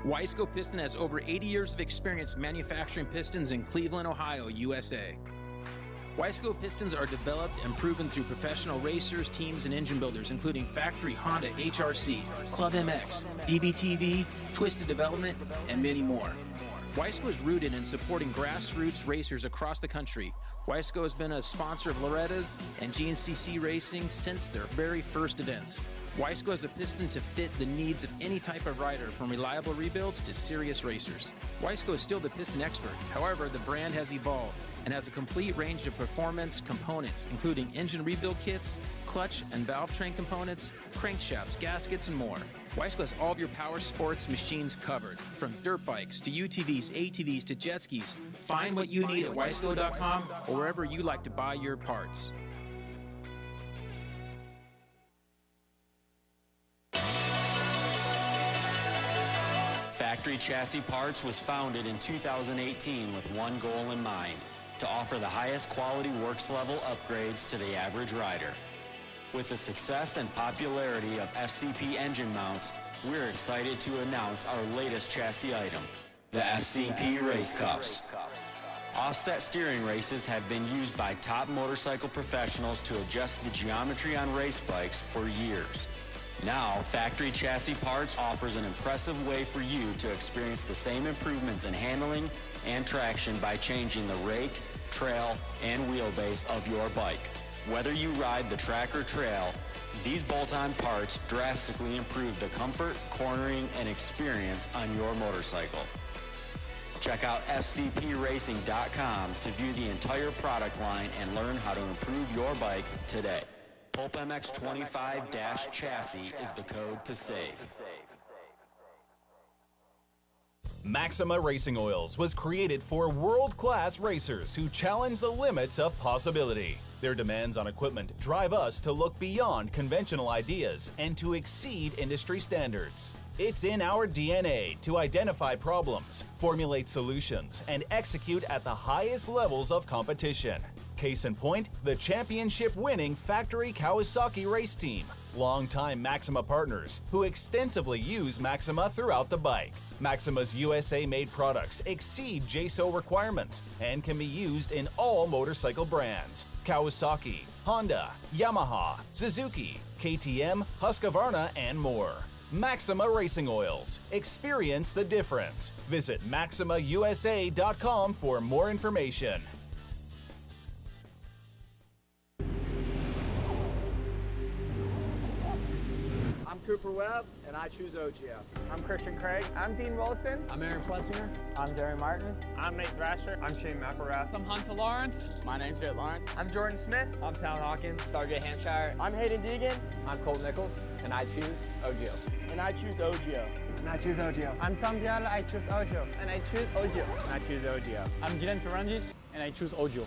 Wiseco Piston has over 80 years of experience manufacturing pistons in Cleveland, Ohio, USA. Wiseco pistons are developed and proven through professional racers, teams, and engine builders, including factory Honda HRC, Club MX, DBTV, Twisted Development, and many more. Wiseco is rooted in supporting grassroots racers across the country. Wiseco has been a sponsor of Loretta's and GNCC Racing since their very first events. Wiseco has a piston to fit the needs of any type of rider, from reliable rebuilds to serious racers. Wiseco is still the piston expert. However, the brand has evolved and has a complete range of performance components, including engine rebuild kits, clutch and valve train components, crankshafts, gaskets, and more. Wiseco has all of your power sports machines covered, from dirt bikes to UTVs, ATVs to jet skis. Find what you need at Wiseco.com or wherever you like to buy your parts. Factory Chassis Parts was founded in 2018 with one goal in mind: to offer the highest quality works level upgrades to the average rider. With the success and popularity of FCP engine mounts, we're excited to announce our latest chassis item, the FCP Race Cups. Offset steering races have been used by top motorcycle professionals to adjust the geometry on race bikes for years. Now, Factory Chassis Parts offers an impressive way for you to experience the same improvements in handling and traction by changing the rake, trail, and wheelbase of your bike. Whether you ride the track or trail, these bolt-on parts drastically improve the comfort, cornering, and experience on your motorcycle. Check out FCPRacing.com to view the entire product line and learn how to improve your bike today. PulpMX25-chassis is the code to save. Maxima Racing Oils was created for world-class racers who challenge the limits of possibility. Their demands on equipment drive us to look beyond conventional ideas and to exceed industry standards. It's in our DNA to identify problems, formulate solutions, and execute at the highest levels of competition. Case in point, the championship-winning Factory Kawasaki race team, longtime Maxima partners who extensively use Maxima throughout the bike. Maxima's USA-made products exceed JSO requirements and can be used in all motorcycle brands: Kawasaki, Honda, Yamaha, Suzuki, KTM, Husqvarna, and more. Maxima Racing Oils. Experience the difference. Visit MaximaUSA.com for more information. I'm Cooper Webb, and I choose OGO. I'm Christian Craig. I'm Dean Wilson. I'm Aaron Plessinger. I'm Jerry Martin. I'm Nate Thrasher. I'm Shane McElrath. I'm Hunter Lawrence. My name's Jett Lawrence. I'm Jordan Smith. I'm Tal Hawkins. Stargate Hampshire. I'm Hayden Deegan. I'm Colt Nichols, and I choose OGO. And I choose OGO. And I choose OGO. I'm Tom Biala. I choose OGO. And I choose OGO. And I choose OGO. I'm Jiren Ferrandis, and I choose OGO.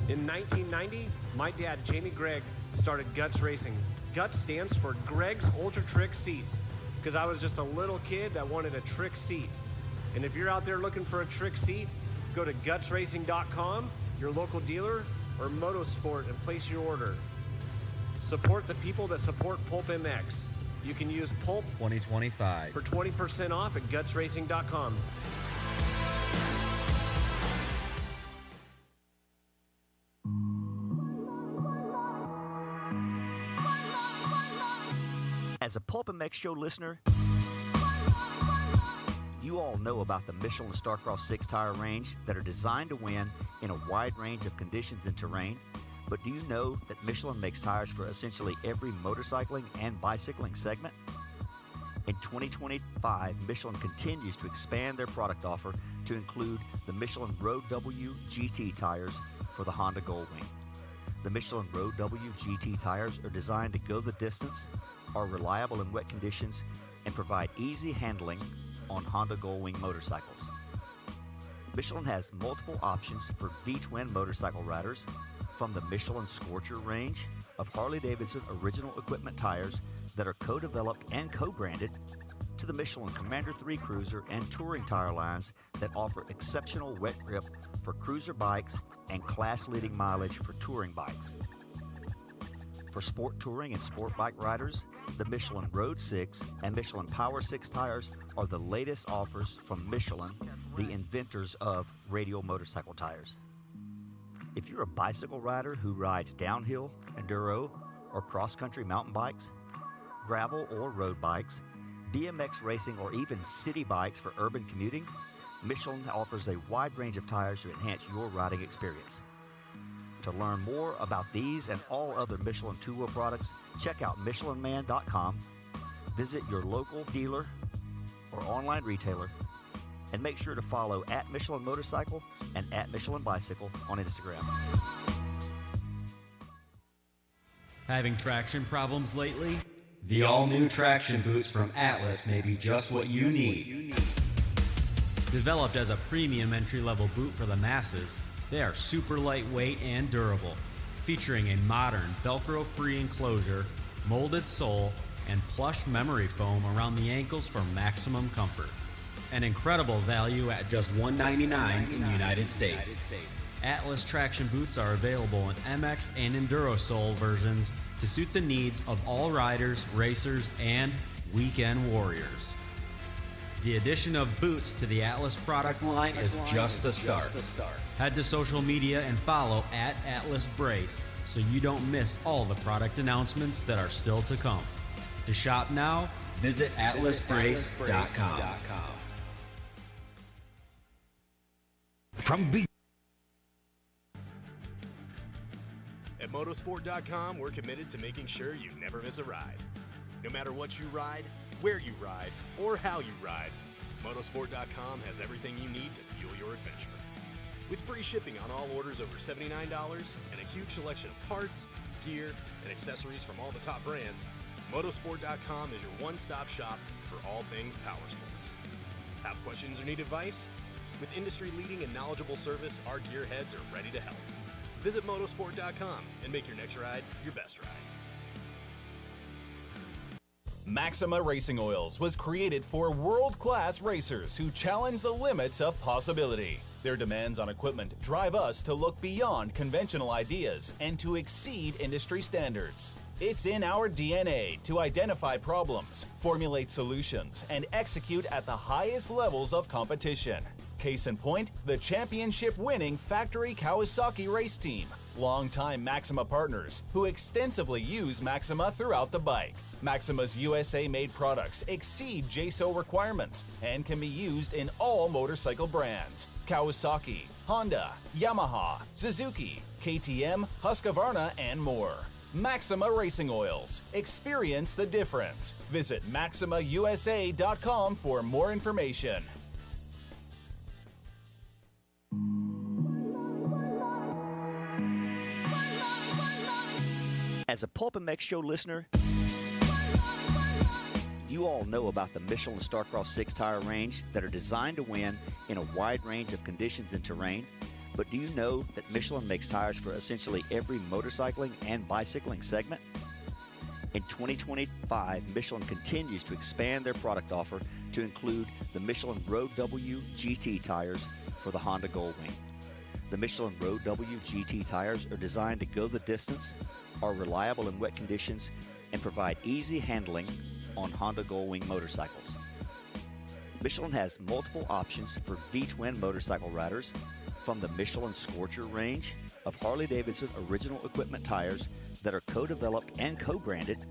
In 1990, my dad, Jamie Gregg, started Guts Racing. Guts stands for Greg's Ultra Trick Seats, because I was just a little kid that wanted a trick seat. And if you're out there looking for a trick seat, go to gutsracing.com, your local dealer, or Motosport, and place your order. Support the people that support PulpMX. You can use Pulp 2025 for 20% off at gutsracing.com. As a PulpMX show listener, you all know about the Michelin Starcross 6-tire range that are designed to win in a wide range of conditions and terrain. But do you know that Michelin makes tires for essentially every motorcycling and bicycling segment? In 2025, Michelin continues to expand their product offer to include the Michelin Road W GT tires for the Honda Goldwing. The Michelin Road W GT tires are designed to go the distance, are reliable in wet conditions, and provide easy handling on Honda Goldwing motorcycles. Michelin has multiple options for V-twin motorcycle riders, from the Michelin Scorcher range of Harley-Davidson original equipment tires that are co-developed and co-branded, to the Michelin Commander 3 Cruiser and touring tire lines that offer exceptional wet grip for cruiser bikes and class-leading mileage for touring bikes. For sport touring and sport bike riders, the Michelin Road 6 and Michelin Power 6 tires are the latest offers from Michelin, the inventors of radial motorcycle tires. If you're a bicycle rider who rides downhill, enduro, or cross-country mountain bikes, gravel or road bikes, BMX racing, or even city bikes for urban commuting, Michelin offers a wide range of tires to enhance your riding experience. To learn more about these and all other Michelin two-wheel products, check out MichelinMan.com, visit your local dealer or online retailer, and make sure to follow at Michelin Motorcycle and at Michelin Bicycle on Instagram. Having traction problems lately? The all-new traction boots from Atlas may be just what you need. Developed as a premium entry-level boot for the masses, they are super lightweight and durable, featuring a modern Velcro-free enclosure, molded sole, and plush memory foam around the ankles for maximum comfort. An incredible value at just $199 in the United States. Atlas traction boots are available in MX and Enduro sole versions to suit the needs of all riders, racers, and weekend warriors. The addition of boots to the Atlas product line is just the start. Head to social media and follow at Atlas Brace so you don't miss all the product announcements that are still to come. To shop now, visit atlasbrace.com. At motosport.com, we're committed to making sure you never miss a ride. No matter what you ride, where you ride, or how you ride, motosport.com has everything you need to fuel your adventure. With free shipping on all orders over $79 and a huge selection of parts, gear, and accessories from all the top brands, motosport.com is your one-stop shop for all things power sports. Have questions or need advice? With industry-leading and knowledgeable service, our gearheads are ready to help. Visit motosport.com and make your next ride your best ride. Maxima Racing Oils was created for world-class racers who challenge the limits of possibility. Their demands on equipment drive us to look beyond conventional ideas and to exceed industry standards. It's in our DNA to identify problems, formulate solutions, and execute at the highest levels of competition. Case in point, the championship-winning Factory Kawasaki race team, longtime Maxima partners who extensively use Maxima throughout the bike. Maxima's USA-made products exceed JSO requirements and can be used in all motorcycle brands: Kawasaki, Honda, Yamaha, Suzuki, KTM, Husqvarna, and more. Maxima Racing Oils. Experience the difference. Visit MaximaUSA.com for more information. As a PulpMX show listener, you all know about the Michelin Starcross 6-tire range that are designed to win in a wide range of conditions and terrain. But do you know that Michelin makes tires for essentially every motorcycling and bicycling segment? In 2025, Michelin continues to expand their product offer to include the Michelin Road W GT tires for the Honda Goldwing. The Michelin Road W GT tires are designed to go the distance, are reliable in wet conditions, and provide easy handling on Honda Goldwing motorcycles. Michelin has multiple options for V-twin motorcycle riders, from the Michelin Scorcher range of Harley-Davidson original equipment tires that are co-developed and co-branded,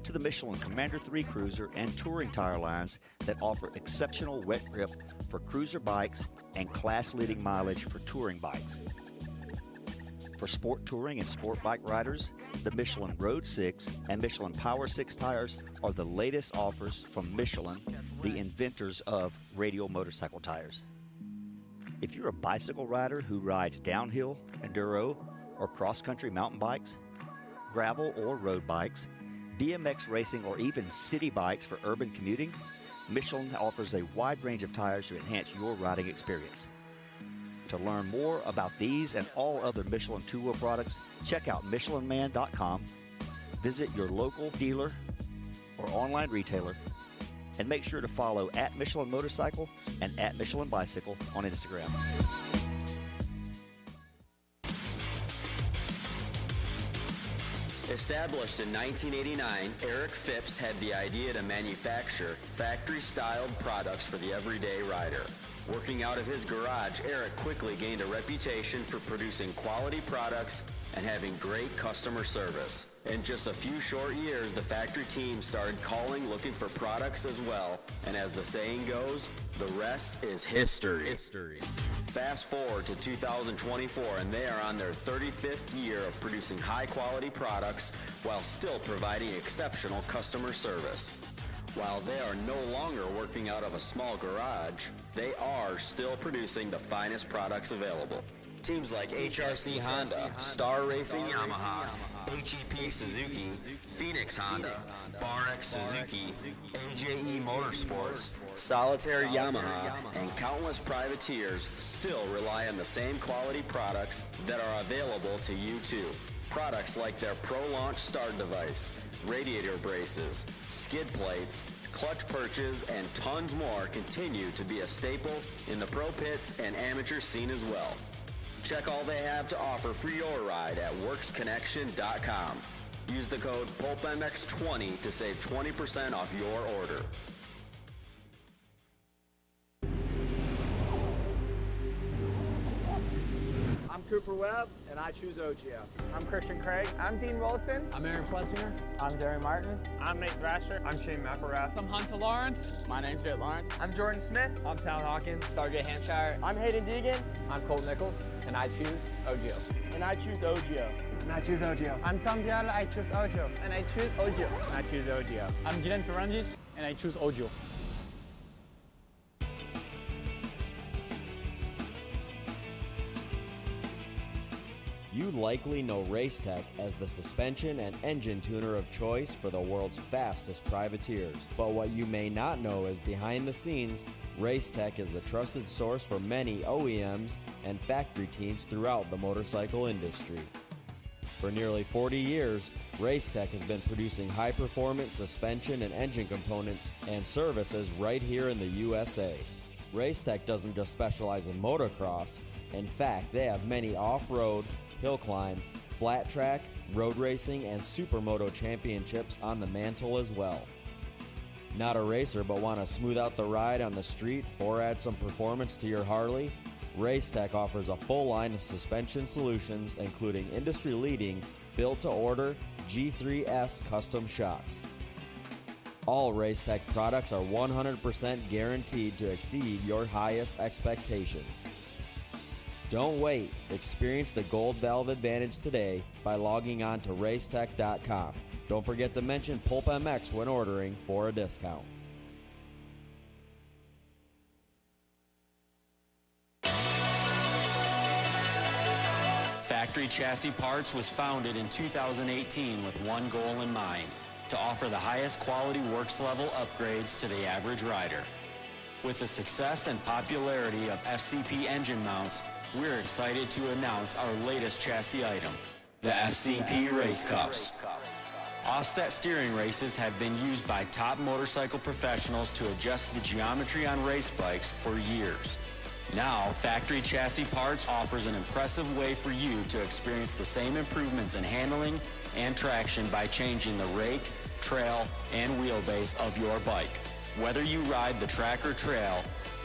to the Michelin Commander 3 Cruiser and touring tire lines that offer exceptional wet grip for cruiser bikes and class-leading mileage for touring bikes. For sport touring and sport bike riders, the Michelin Road 6 and Michelin Power 6 tires are the latest offers from Michelin, the inventors of radial motorcycle tires. If you're a bicycle rider who rides downhill, enduro, or cross-country mountain bikes, gravel or road bikes, BMX racing, or even city bikes for urban commuting, Michelin offers a wide range of tires to enhance your riding experience. To learn more about these and all other Michelin two-wheel products, check out MichelinMan.com, visit your local dealer or online retailer, and make sure to follow @Michelin Motorcycle and @Michelin Bicycle on Instagram. Established in 1989, Eric Phipps had the idea to manufacture factory-styled products for the everyday rider. Working out of his garage, Eric quickly gained a reputation for producing quality products and having great customer service. In just a few short years, the factory team started calling looking for products as well, and as the saying goes, the rest is history. Fast forward to 2024, and they are on their 35th year of producing high-quality products while still providing exceptional customer service. While they are no longer working out of a small garage, they are still producing the finest products available. Teams like HRC Honda, Star Racing Yamaha, HEP Suzuki, Phoenix Honda, Bar-X Suzuki, AJE Motorsports, Solitaire Yamaha, and countless privateers still rely on the same quality products that are available to you too. Products like their Pro Launch start device, radiator braces, skid plates, clutch perches, and tons more continue to be a staple in the pro pits and amateur scene as well. Check all they have to offer for your ride at WorksConnection.com. Use the code PulpMX20 to save 20% off your order. I'm Cooper Webb, and I choose OGO. I'm Christian Craig. I'm Dean Wilson. I'm Aaron Plessinger. I'm Jerry Martin. I'm Nate Thrasher. I'm Shane McElrath. I'm Hunter Lawrence. My name's Jet Lawrence. I'm Jordan Smith. I'm Tal Hawkins. Stargate Hampshire. I'm Hayden Deegan. I'm Colt Nichols, and I choose OGO. And I choose OGO. And I choose OGO. I'm Tom Biala. I choose OGO. And I choose OGO. And I choose OGO. I'm Jiren Ferrangis, and I choose OGO. You likely know Racetech as the suspension and engine tuner of choice for the world's fastest privateers. But what you may not know is behind the scenes, Racetech is the trusted source for many OEMs and factory teams throughout the motorcycle industry. For nearly 40 years, Racetech has been producing high-performance suspension and engine components and services right here in the USA. Racetech doesn't just specialize in motocross. In fact, they have many off-road, hill climb, flat track, road racing, and supermoto championships on the mantle as well. Not a racer but want to smooth out the ride on the street or add some performance to your Harley? Racetech offers a full line of suspension solutions, including industry-leading, built-to-order G3S custom shocks. All Racetech products are 100% guaranteed to exceed your highest expectations. Don't wait. Experience the Gold Valve advantage today by logging on to racetech.com. Don't forget to mention PulpMX when ordering for a discount. Factory Chassis Parts was founded in 2018 with one goal in mind: to offer the highest quality works level upgrades to the average rider. With the success and popularity of FCP engine mounts, we're excited to announce our latest chassis item, the FCP Race Cups. Offset steering races have been used by top motorcycle professionals to adjust the geometry on race bikes for years. Now, Factory Chassis Parts offers an impressive way for you to experience the same improvements in handling and traction by changing the rake, trail, and wheelbase of your bike. Whether you ride the track or trail,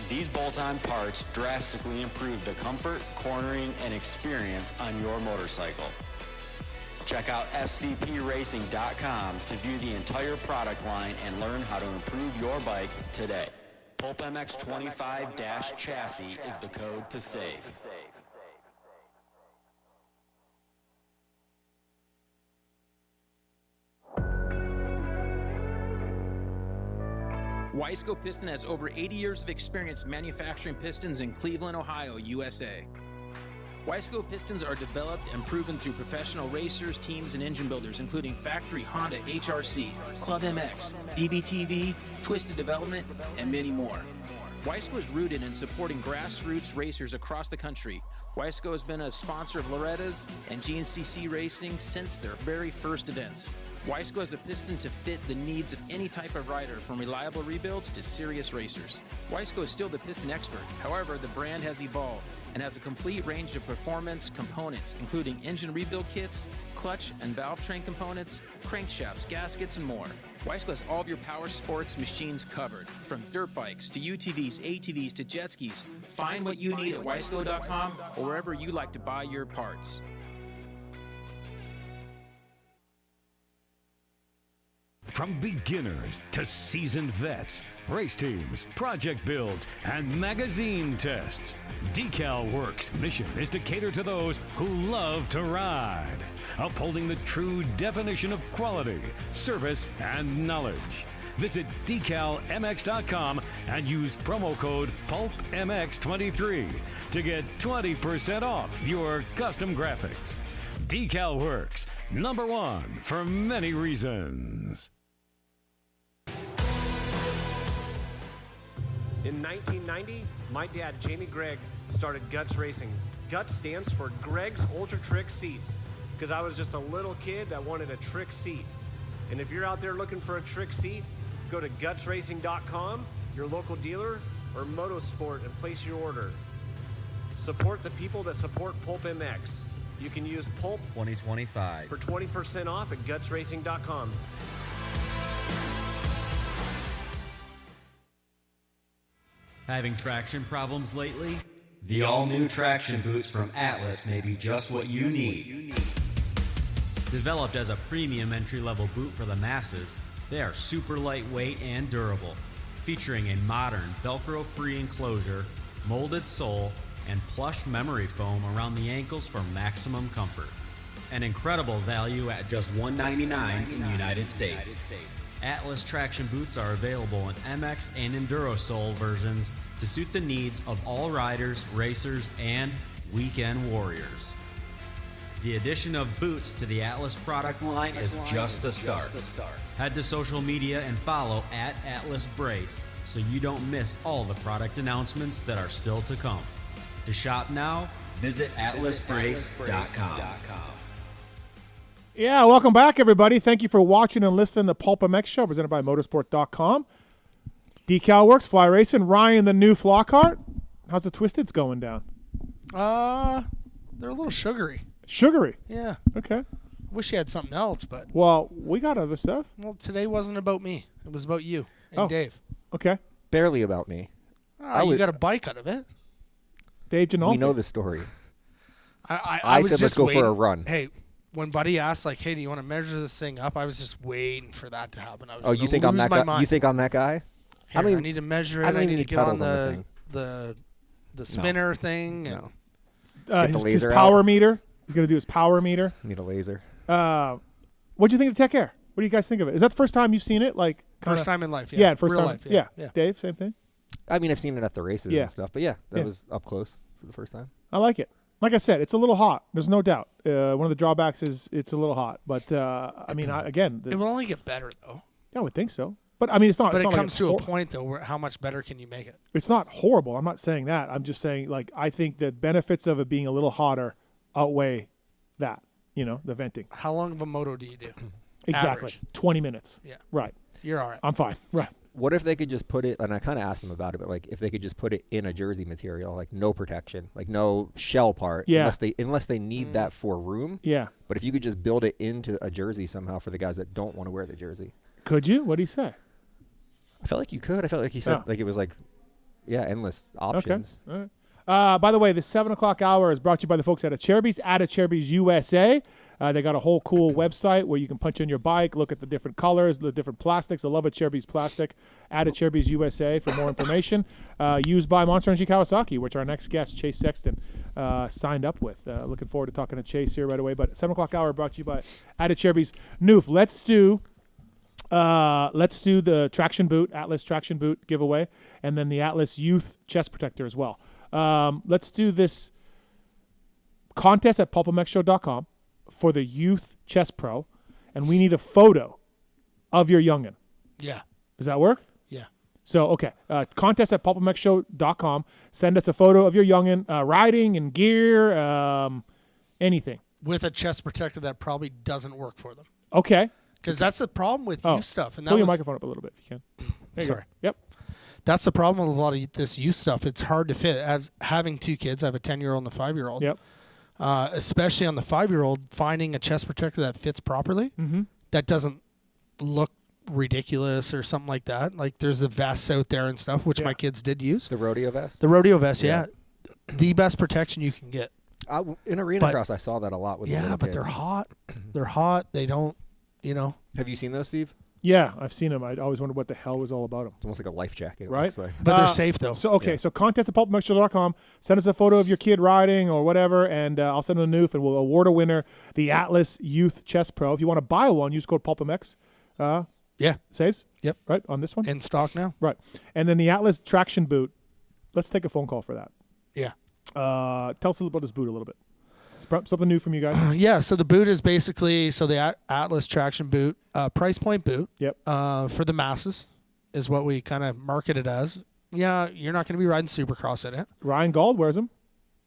these bolt-on parts drastically improve the comfort, cornering, and experience on your motorcycle. Check out fcpracing.com to view the entire product line and learn how to improve your bike today. PulpMX 25-chassis is the code to save. Wiseco Piston has over 80 years of experience manufacturing pistons in Cleveland, Ohio, USA. Wiseco pistons are developed and proven through professional racers, teams, and engine builders, including factory Honda HRC, Club MX, DBTV, Twisted Development, and many more. Wiseco is rooted in supporting grassroots racers across the country. Wiseco has been a sponsor of Loretta's and GNCC Racing since their very first events. Wiseco has a piston to fit the needs of any type of rider, from reliable rebuilds to serious racers. Wiseco is still the piston expert. However, the brand has evolved and has a complete range of performance components, including engine rebuild kits, clutch and valve train components, crankshafts, gaskets, and more. Wiseco has all of your power sports machines covered, from dirt bikes to UTVs, ATVs to jet skis. Find what you need at wiseco.com or wherever you like to buy your parts. From beginners to seasoned vets, race teams, project builds, and magazine tests, Decal Works' mission is to cater to those who love to ride, upholding the true definition of quality, service, and knowledge. Visit decalmx.com and use promo code PulpMX23 to get 20% off your custom graphics. Decal Works, #1 for many reasons. In 1990, my dad, Jamie Gregg, started Guts Racing. Guts stands for Gregg's Ultra Trick Seats, because I was just a little kid that wanted a trick seat. And if you're out there looking for a trick seat, go to gutsracing.com, your local dealer, or Motosport, and place your order. Support the people that support PulpMX. You can use Pulp 2025 for 20% off at gutsracing.com. Having traction problems lately? The all-new traction boots from Atlas may be just what you need. Developed as a premium entry-level boot for the masses, they are super lightweight and durable, featuring a modern Velcro-free enclosure, molded sole, and plush memory foam around the ankles for maximum comfort. An incredible value at just $199 in the United States. Atlas traction boots are available in MX and Enduro sole versions to suit the needs of all riders, racers, and weekend warriors. The addition of boots to the Atlas product line is just the start. Head to social media and follow @AtlasBrace so you don't miss all the product announcements that are still to come. To shop now, visit atlasbrace.com. Yeah, welcome back, everybody. Thank you for watching and listening to the PulpMX show presented by Motorsport.com. Decal Works, Fly Racing, Ryan the Newf Lockhart. How's the Twisteds going down? They're a little sugary. Sugary? Yeah. Okay. Wish you had something else, but. Well, we got other stuff. Well, today wasn't about me. It was about you and Dave. Okay. Barely about me. You got a bike out of it. Dave Ginolfi. We know the story. I was said, let's just go waiting. for a run. Hey, when Buddy asked, like, hey, do you want to measure this thing up? I was just waiting for that to happen. I was You think I'm that guy? You think I'm that guy? Here, I need to measure it. I need to get on the spinner thing. No. And His power meter. He's going to do his power meter. Need a laser. What do you think of the Tech Air? What do you guys think of it? Is that the first time you've seen it? Like First time in life, yeah. Yeah, first Real time. life, yeah. Yeah. Dave, same thing? I mean, I've seen it at the races and stuff, but that was up close for the first time. I like it. Like I said, it's a little hot. There's no doubt. One of the drawbacks is it's a little hot. But, I mean, again. It will only get better, though. I would think so. But, I mean, it's not. But it's it not comes like to a point, though, where how much better can you make it? It's not horrible. I'm not saying that. I'm just saying, like, I think the benefits of it being a little hotter outweigh that, the venting. How long of a moto do you do? Exactly. Average. 20 minutes. Yeah. Right. You're all right. I'm fine. Right. What if they could just put it, and I kind of asked them about it, but like if they could just put it in a jersey material, like no protection, like no shell part, unless they need that for room. Yeah. But if you could just build it into a jersey somehow for the guys that don't want to wear the jersey. Could you? What did he say? I felt like you could. I felt like he said like it was like, endless options. Okay. All right. By the way, the 7 o'clock hour is brought to you by the folks at Cherby's USA. They got a whole cool website where you can punch in your bike, look at the different colors, the different plastics. I love a Cherby's plastic. Cherby's USA for more information. Used by Monster Energy Kawasaki, which our next guest, Chase Sexton, signed up with. Looking forward to talking to Chase here right away. But 7 o'clock hour brought to you by Cherby's. Newf, let's do the traction boot, Atlas traction boot giveaway, and then the Atlas Youth chest protector as well. Let's do this contest at PulpMXshow.com for the Youth Chest Pro, and we need a photo of your youngin'. Yeah. Does that work? Yeah. So, okay, contest at PulpMXshow.com. Send us a photo of your youngin' riding and gear, anything. With a chest protector that probably doesn't work for them. Okay. Because that's the problem with youth stuff. And that pull your microphone up a little bit if you can. There you Sorry. go. Yep. That's the problem with a lot of this youth stuff. It's hard to fit. As having two kids, I have a 10-year-old and a 5-year-old. Yep. Especially on the 5-year-old, finding a chest protector that fits properly, that doesn't look ridiculous or something like that. Like there's the vests out there and stuff, which my kids did use. The rodeo vest? The rodeo vest, yeah. The best protection you can get. In arena cross, I saw that a lot with the little but kids. they're hot. They're hot. They don't, Have you seen those, Steve? Yeah, I've seen them. I always wondered what the hell was all about them. It's almost like a life jacket. It Right? looks like. But they're safe, though. So, so contest at PulpMXshow.com. Send us a photo of your kid riding or whatever, and I'll send them a Newf, and we'll award a winner the Atlas Youth Chest Pro. If you want to buy one, use code PulpMX. Saves? Yep. Right, on this one? In stock now. Right. And then the Atlas Traction Boot. Let's take a phone call for that. Yeah. Tell us about this boot a little bit. Something new from you guys? Yeah, so the boot is basically the Atlas traction boot, price point boot. Yep. For the masses is what we kind of market it as. Yeah, you're not going to be riding Supercross in it. Ryan Gauld wears them.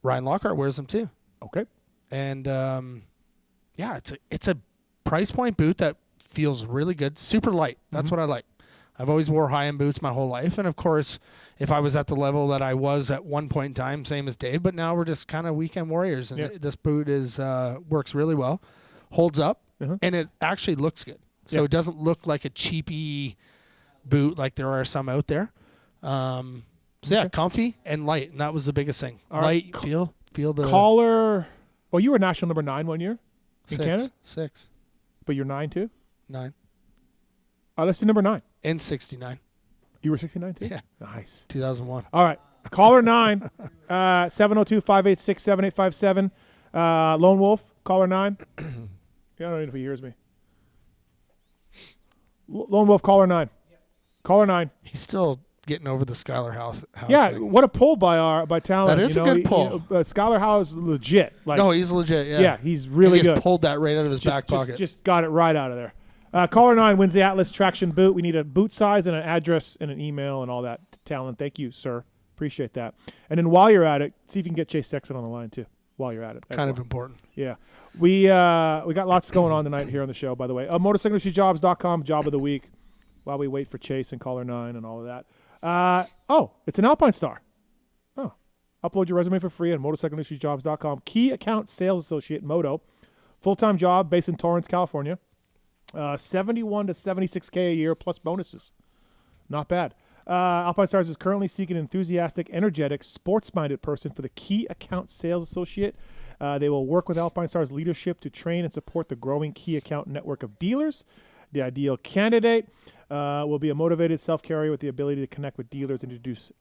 Ryan Lockhart wears them too. Okay. And it's a price point boot that feels really good, super light. That's what I like. I've always wore high-end boots my whole life, and of course, if I was at the level that I was at one point in time, same as Dave, but now we're just kind of weekend warriors, and this boot works really well, holds up, and it actually looks good. So it doesn't look like a cheapy boot like there are some out there. Comfy and light, and that was the biggest thing. All light, right. feel the collar. Well, you were national number 9 one year in Canada. 6. But you're 9 too. 9. Let's do number 9. In 69. You were 69 too? Yeah. Nice. 2001. All right. Caller 9, 702-586-7857. Lone Wolf, caller 9. I don't know if he hears me. Lone Wolf, caller 9. Caller 9. He's still getting over the Skylar House thing. What a pull by Tallon. That is a good pull. Skylar House is legit. No, he's legit, yeah. Yeah, he's really good. He pulled that right out of his back pocket. Just got it right out of there. Caller 9 wins the Atlas traction boot. We need a boot size and an address and an email and all that. Tallon, thank you, sir. Appreciate that. And then while you're at it, see if you can get Chase Sexton on the line too. while you're at it. Kind of important. Yeah. We got lots going on tonight here on the show, by the way. MotorcycleIndustryJobs.com, job of the week, while we wait for Chase and Caller 9 and all of that. It's an Alpinestar. Oh. Upload your resume for free at MotorcycleIndustryJobs.com. Key account sales associate, Moto. Full-time job based in Torrance, California. 71 to 76K a year plus bonuses. Not bad. Alpinestars is currently seeking an enthusiastic, energetic, sports-minded person for the key account sales associate. They will work with Alpinestars leadership to train and support the growing key account network of dealers. The ideal candidate will be a motivated self-carrier with the ability to connect with dealers and introduce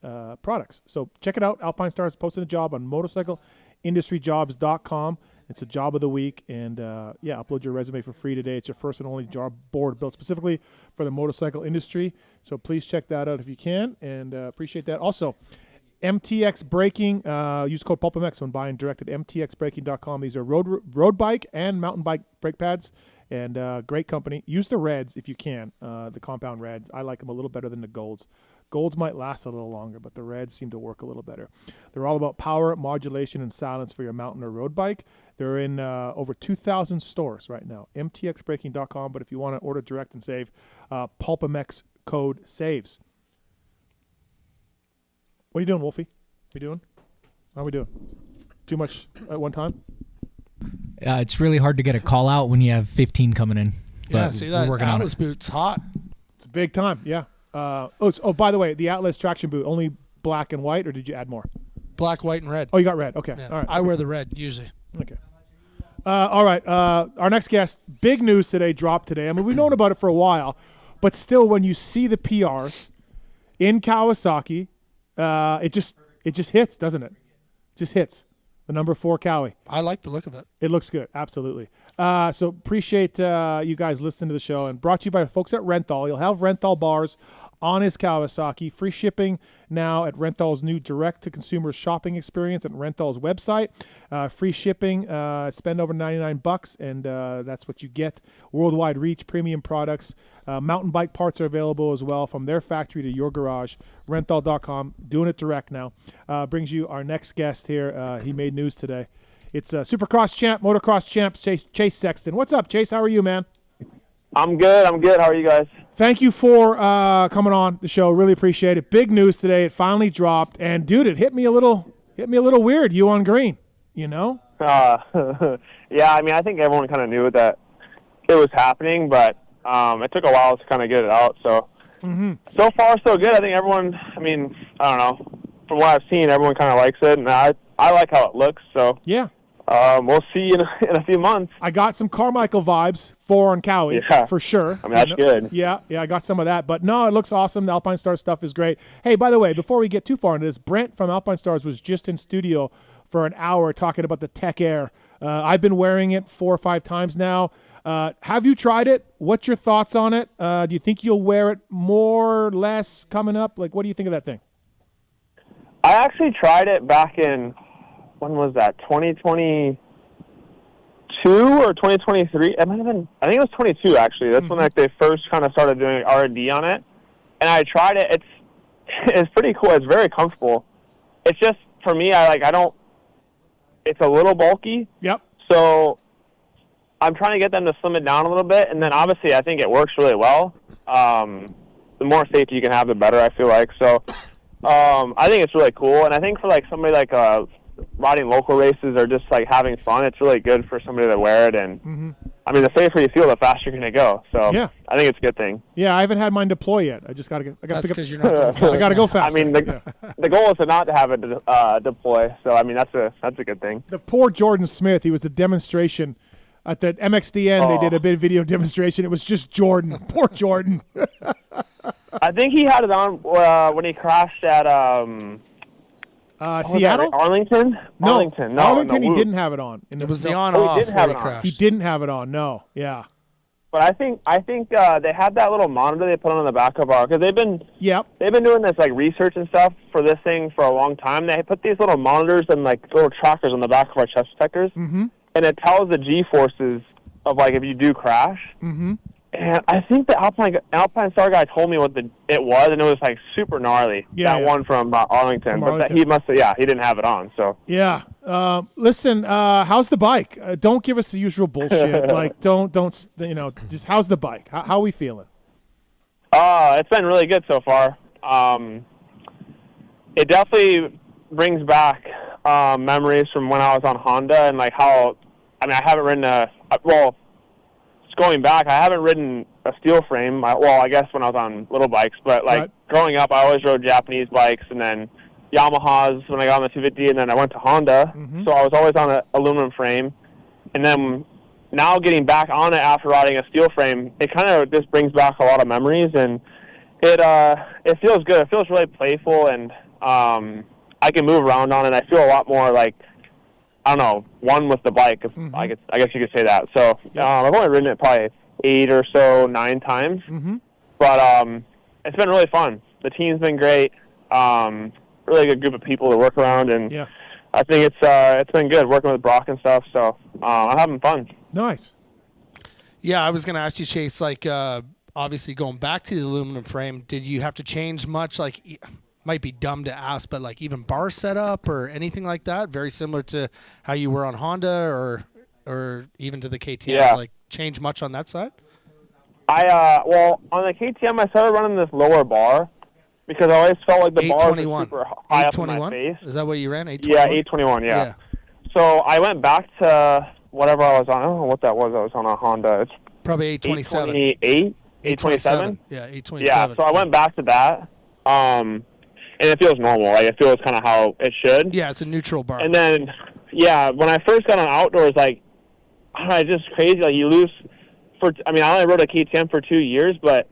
products. So check it out. Alpinestars posted a job on motorcycleindustryjobs.com. It's a job of the week, and upload your resume for free today. It's your first and only job board built specifically for the motorcycle industry. So please check that out if you can, and appreciate that. Also, MTX Braking, use code PulpMX when buying direct at mtxbraking.com. These are road bike and mountain bike brake pads, and great company. Use the reds if you can, the compound reds. I like them a little better than the golds. Golds might last a little longer, but the reds seem to work a little better. They're all about power, modulation, and silence for your mountain or road bike. They're in over 2,000 stores right now, mtxbraking.com. But if you want to order direct and save, PulpMX code SAVES. What are you doing, Wolfie? What are you doing? How are we doing? Too much at one time? It's really hard to get a call out when you have 15 coming in. Yeah, see that Atlas boot's hot. It's a big time, yeah. By the way, the Atlas traction boot, only black and white, or did you add more? Black, white, and red. Oh, you got red. Okay. Yeah. All right. I wear the red usually. Okay. All right. Our next guest, big news today, dropped today. I mean, we've known about it for a while, but still, when you see the PRs in Kawasaki, it just hits, doesn't it? Just hits. The number 4 Cowie. I like the look of it. It looks good, absolutely. So appreciate you guys listening to the show, and brought to you by folks at Renthal. You'll have Renthal bars on his Kawasaki. Free shipping now at Renthal's new direct-to-consumer shopping experience at Renthal's website. Free shipping, spend over $99, and that's what you get. Worldwide reach, premium products. Mountain bike parts are available as well from their factory to your garage. Renthal.com, doing it direct now. Brings you our next guest here. He made news today. It's Supercross champ, motocross champ, Chase Sexton. What's up, Chase? How are you, man? I'm good. How are you guys? Thank you for coming on the show. Really appreciate it. Big news today. It finally dropped, and dude, it hit me a little weird. You on green, you know? Yeah. I mean, I think everyone kind of knew that it was happening, but it took a while to kind of get it out. So, So far, so good. I think everyone. I mean, I don't know. From what I've seen, everyone kind of likes it, and I like how it looks. So yeah. We'll see in a few months. I got some Carmichael vibes on Cowie, for sure. I mean, that's good. Yeah, I got some of that. But no, it looks awesome. The Alpinestars stuff is great. Hey, by the way, before we get too far into this, Brent from Alpinestars was just in studio for an hour talking about the Tech Air. I've been wearing it 4 or 5 times now. Have you tried it? What's your thoughts on it? Do you think you'll wear it more, less coming up? Like, what do you think of that thing? I actually tried it back in, when was that, 2022 or 2023? It might have been, I think it was 22 actually. That's when they first kind of started doing R&D on it. And I tried it. It's pretty cool. It's very comfortable. It's just, for me, it's a little bulky. Yep. So I'm trying to get them to slim it down a little bit. And then obviously I think it works really well. The more safety you can have, the better, I feel like. So I think it's really cool. And I think for like somebody like riding local races or just like having fun, it's really good for somebody to wear it. And I mean, the safer you feel, the faster you're gonna go. So yeah. I think it's a good thing. Yeah, I haven't had mine deploy yet. I just gotta That's pick up. because you're not going fast. I gotta go fast. I mean, the goal is to not to have it deploy. So I mean, that's a good thing. The poor Jordan Smith. He was the demonstration at the MXDN. They did a bit of video demonstration. It was just Jordan. Poor Jordan. I think he had it on when he crashed at Seattle? Arlington? No, Arlington. No, Arlington. no, He didn't have it on. It was the he on-off didn't have where it he on. crashed. He didn't have it on. No. Yeah. But I think they had that little monitor they put on the back of our, because they've been doing this like research and stuff for this thing for a long time. They put these little monitors and like little trackers on the back of our chest protectors, and it tells the G forces of like if you do crash. And And I think the Alpinestars guy told me what it was, and it was like super gnarly. Yeah, one from Arlington, but Arlington. he must have. He didn't have it on. So yeah. Listen, how's the bike? Don't give us the usual bullshit. Like, don't. Just how's the bike? How are we feeling? It's been really good so far. It definitely brings back memories from when I was on Honda and like how. I mean, I haven't ridden going back, I haven't ridden a steel frame. I guess when I was on little bikes, but like growing up, I always rode Japanese bikes and then Yamahas when I got on the 250, and then I went to Honda. So I was always on an aluminum frame. And then now getting back on it after riding a steel frame, it kind of just brings back a lot of memories, and it feels good. It feels really playful, and I can move around on it. I feel a lot more like, I don't know, one with the bike. I guess you could say that. So I've only ridden it probably 8 or so, 9 times. But it's been really fun. The team's been great. Really good group of people to work around, and I think it's been good working with Brock and stuff. So I'm having fun. Nice. Yeah, I was going to ask you, Chase, like obviously going back to the aluminum frame, did you have to change much? Like, might be dumb to ask, but like even bar setup or anything like that, very similar to how you were on Honda or even to the KTM, like change much on that side? Well, on the KTM, I started running this lower bar because I always felt like the bar was super high up in my face. Is that what you ran? 821? Yeah, 821, yeah. So I went back to whatever I was on. I don't know what that was. I was on a Honda. It's probably 827. 827? Yeah, 827. Yeah, so I went back to that. And it feels normal. Like, it feels kind of how it should. Yeah, it's a neutral bar. And then, when I first got on outdoors, like, I don't know, it's just crazy. Like, you lose I only rode a KTM for 2 years, but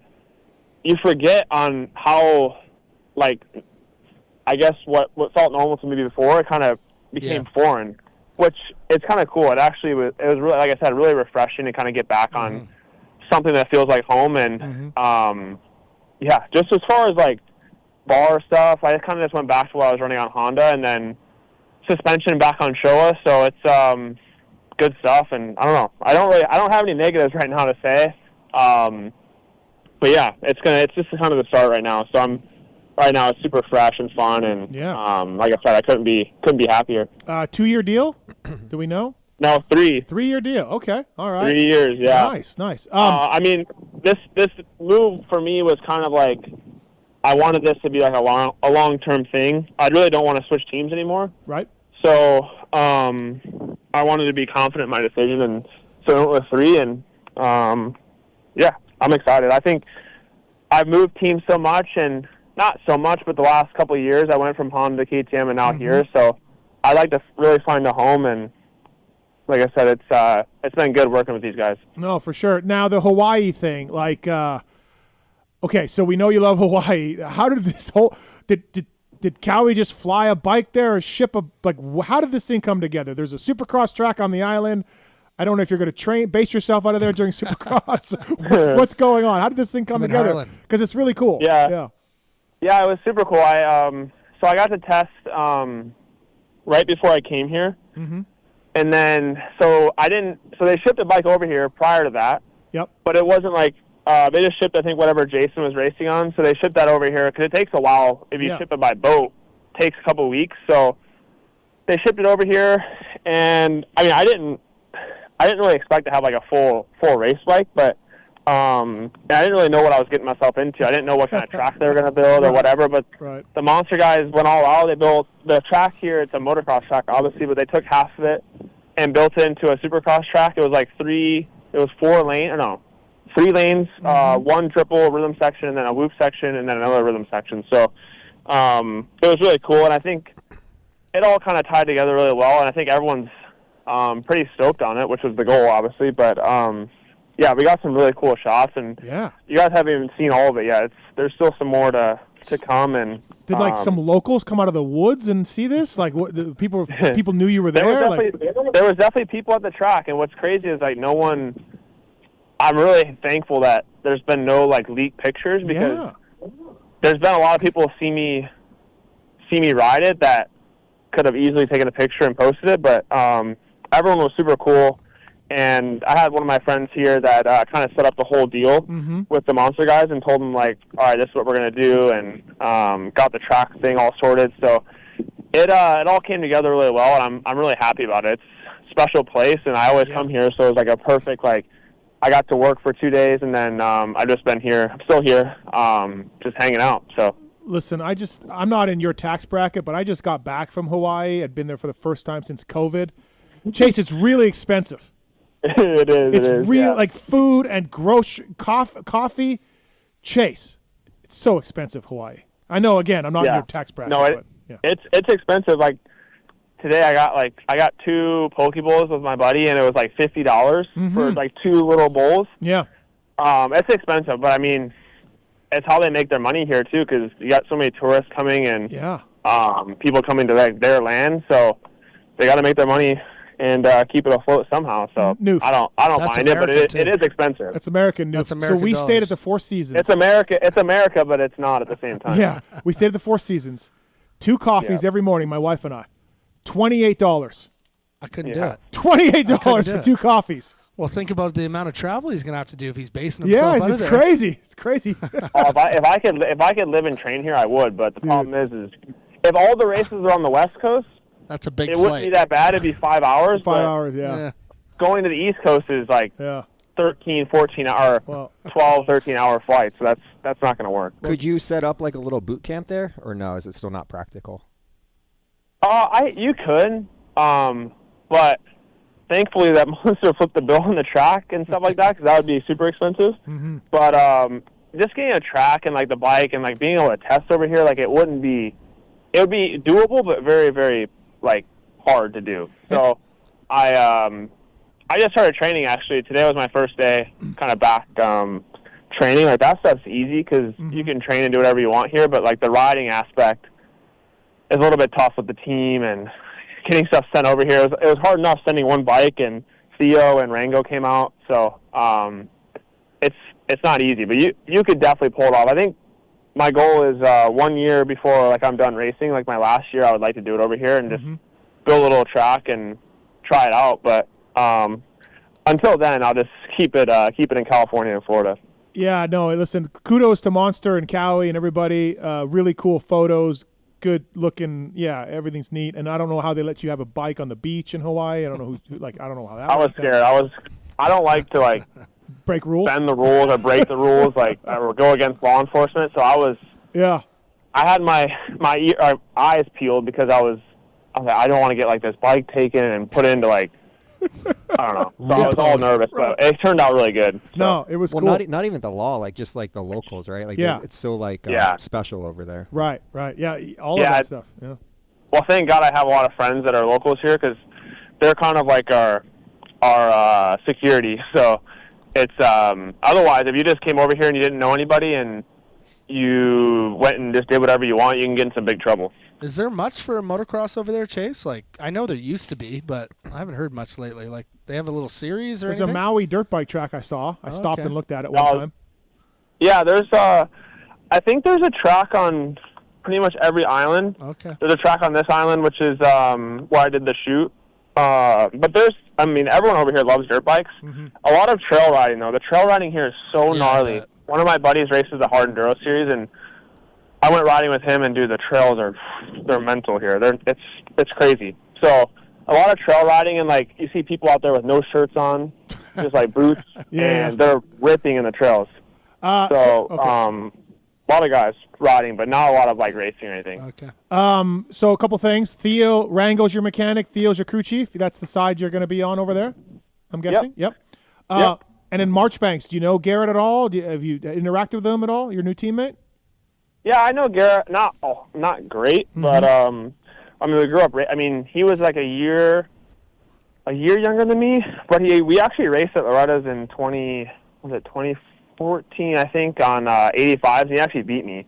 you forget on how, like, I guess what felt normal to me before, it kind of became foreign, which it's kind of cool. It actually was really, like I said, really refreshing to kind of get back on something that feels like home. And, just as far as, like, bar stuff, I kind of just went back to what I was running on Honda, and then suspension back on Showa, so it's good stuff. And I don't know, I don't have any negatives right now to say, but yeah, it's just kind of the start right now. So right now it's super fresh and fun, and like I said, I couldn't be happier. 2-year deal? Do we know? No, 3. 3-year deal. Okay, all right. 3 years, yeah. Nice. This move for me was kind of like, I wanted this to be like a long-term thing. I really don't want to switch teams anymore. Right. So I wanted to be confident in my decision, and so I went with 3. And I'm excited. I think I've moved teams so much, and not so much, but the last couple of years I went from Honda to KTM and now here. So I like to really find a home, and like I said, it's been good working with these guys. No, for sure. Now the Hawaii thing, like. Okay, so we know you love Hawaii. How did this did Cowie just fly a bike there or ship how did this thing come together? There's a Supercross track on the island. I don't know if you're going to base yourself out of there during Supercross. What's going on? How did this thing come together? Because it's really cool. Yeah, it was super cool. So I got to test right before I came here, and then so they shipped a bike over here prior to that. Yep. But it wasn't like. They just shipped, I think, whatever Jason was racing on. So they shipped that over here because it takes a while. If you ship it by boat, it takes a couple of weeks. So they shipped it over here, and I didn't really expect to have like a full race bike, but I didn't really know what I was getting myself into. I didn't know what kind of track they were going to build or whatever. But the Monster guys went all out. They built the track here. It's a motocross track, obviously, but they took half of it and built it into a Supercross track. It was like 3 lanes, 1 triple rhythm section, and then a whoop section, and then another rhythm section. So it was really cool, and I think it all kind of tied together really well, and I think everyone's pretty stoked on it, which was the goal, obviously. But, we got some really cool shots, and you guys haven't even seen all of it yet. There's still some more to come. And did some locals come out of the woods and see this? Like, what the people knew you were there? There was definitely people at the track, and what's crazy is like no one. I'm really thankful that there's been no like leaked pictures, because there's been a lot of people see me ride it that could have easily taken a picture and posted it, but everyone was super cool, And I had one of my friends here that kind of set up the whole deal with the Monster guys and told them, like, all right, this is what we're going to do, and got the track thing all sorted. So it all came together really well, and I'm really happy about it. It's a special place, and I always come here, so it was like a perfect, like, I got to work for 2 days, and then I've just been here. I'm still here, just hanging out. So listen, I'm not in your tax bracket, but I just got back from Hawaii. I'd been there for the first time since COVID. Chase, it's really expensive. It is. It's really like food and coffee. Chase, it's so expensive, Hawaii. I know. Again, I'm not in your tax bracket. No, it's expensive. Like today, I got 2 poke bowls with my buddy, and it was like $50 for like 2 little bowls. Yeah. It's expensive, but I mean, it's how they make their money here too, because you got so many tourists coming and people coming to like their land, so they got to make their money and keep it afloat somehow. So Newf. I don't mind it, but it is expensive. It's American. Newf. So we stayed at the Four Seasons. It's America, but it's not at the same time. Yeah, we stayed at the Four Seasons. 2 coffees every morning, my wife and I. $28. I couldn't do it. $28 for 2 coffees. Well, think about the amount of travel he's going to have to do if he's basing himself out of there. Crazy. It's crazy. If I could live and train here, I would. But the problem is if all the races are on the West Coast, that's a big it wouldn't be that bad. It'd be 5 hours. 5 hours, yeah. Going to the East Coast is like 13, 14 hour, 12, 13-hour flights. So that's not going to work. Could you set up like a little boot camp there, or no? Is it still not practical? You could, but thankfully that monster flipped the bill on the track and stuff like that, because that would be super expensive. But just getting a track and like the bike and like being able to test over here, like it would be doable, but very, very like hard to do. So I just started training actually. Today was my first day kind of back training. Like that stuff's easy because you can train and do whatever you want here, but like the riding aspect is a little bit tough with the team and getting stuff sent over here. It was hard enough sending one bike, and Theo and Rango came out, so it's not easy, but you could definitely pull it off. I think my goal is 1 year before like I'm done racing, like my last year, I would like to do it over here and just build a little track and try it out. But until then, I'll just keep it in California and Florida. Yeah, no, listen, kudos to Monster and Cowie and everybody. Really cool photos. Good looking, everything's neat, and I don't know how they let you have a bike on the beach in Hawaii. I don't know I don't know how that. I was scared. I don't like to like break rules, bend the rules, or break the rules, like or go against law enforcement. So I had my eyes peeled because I was like, I don't want to get like this bike taken and put into like I don't know. So I was all nervous, but it turned out really good. So. No, it was cool. Not even the law, like just like the locals, right? Like it's so like special over there. Right. Yeah, all of that stuff. Yeah. Well, thank God I have a lot of friends that are locals here because they're kind of like our security. So it's otherwise, if you just came over here and you didn't know anybody and you went and just did whatever you want, you can get in some big trouble. Is there much for a motocross over there, Chase? Like, I know there used to be, but I haven't heard much lately. Like, they have a little series or anything? There's a Maui dirt bike track I saw. I stopped and looked at it one time. Yeah, there's I think there's a track on pretty much every island. Okay. There's a track on this island, which is where I did the shoot. But everyone over here loves dirt bikes. A lot of trail riding, though. The trail riding here is so gnarly. One of my buddies races the Hard Enduro Series, and I went riding with him, and dude, the trails they're mental here. It's crazy. So a lot of trail riding, and like you see people out there with no shirts on, just like boots, and they're ripping in the trails. A lot of guys riding, but not a lot of like racing or anything. Okay. So a couple things. Theo Rango's your mechanic. Theo's your crew chief. That's the side you're going to be on over there, I'm guessing. Yep. And in Marchbanks, do you know Garrett at all? Have you interacted with him at all? Your new teammate? Yeah, I know Garrett. Not great, but we grew up. He was like a year younger than me. But we actually raced at Loretta's in 2014, I think, on 85s. And he actually beat me.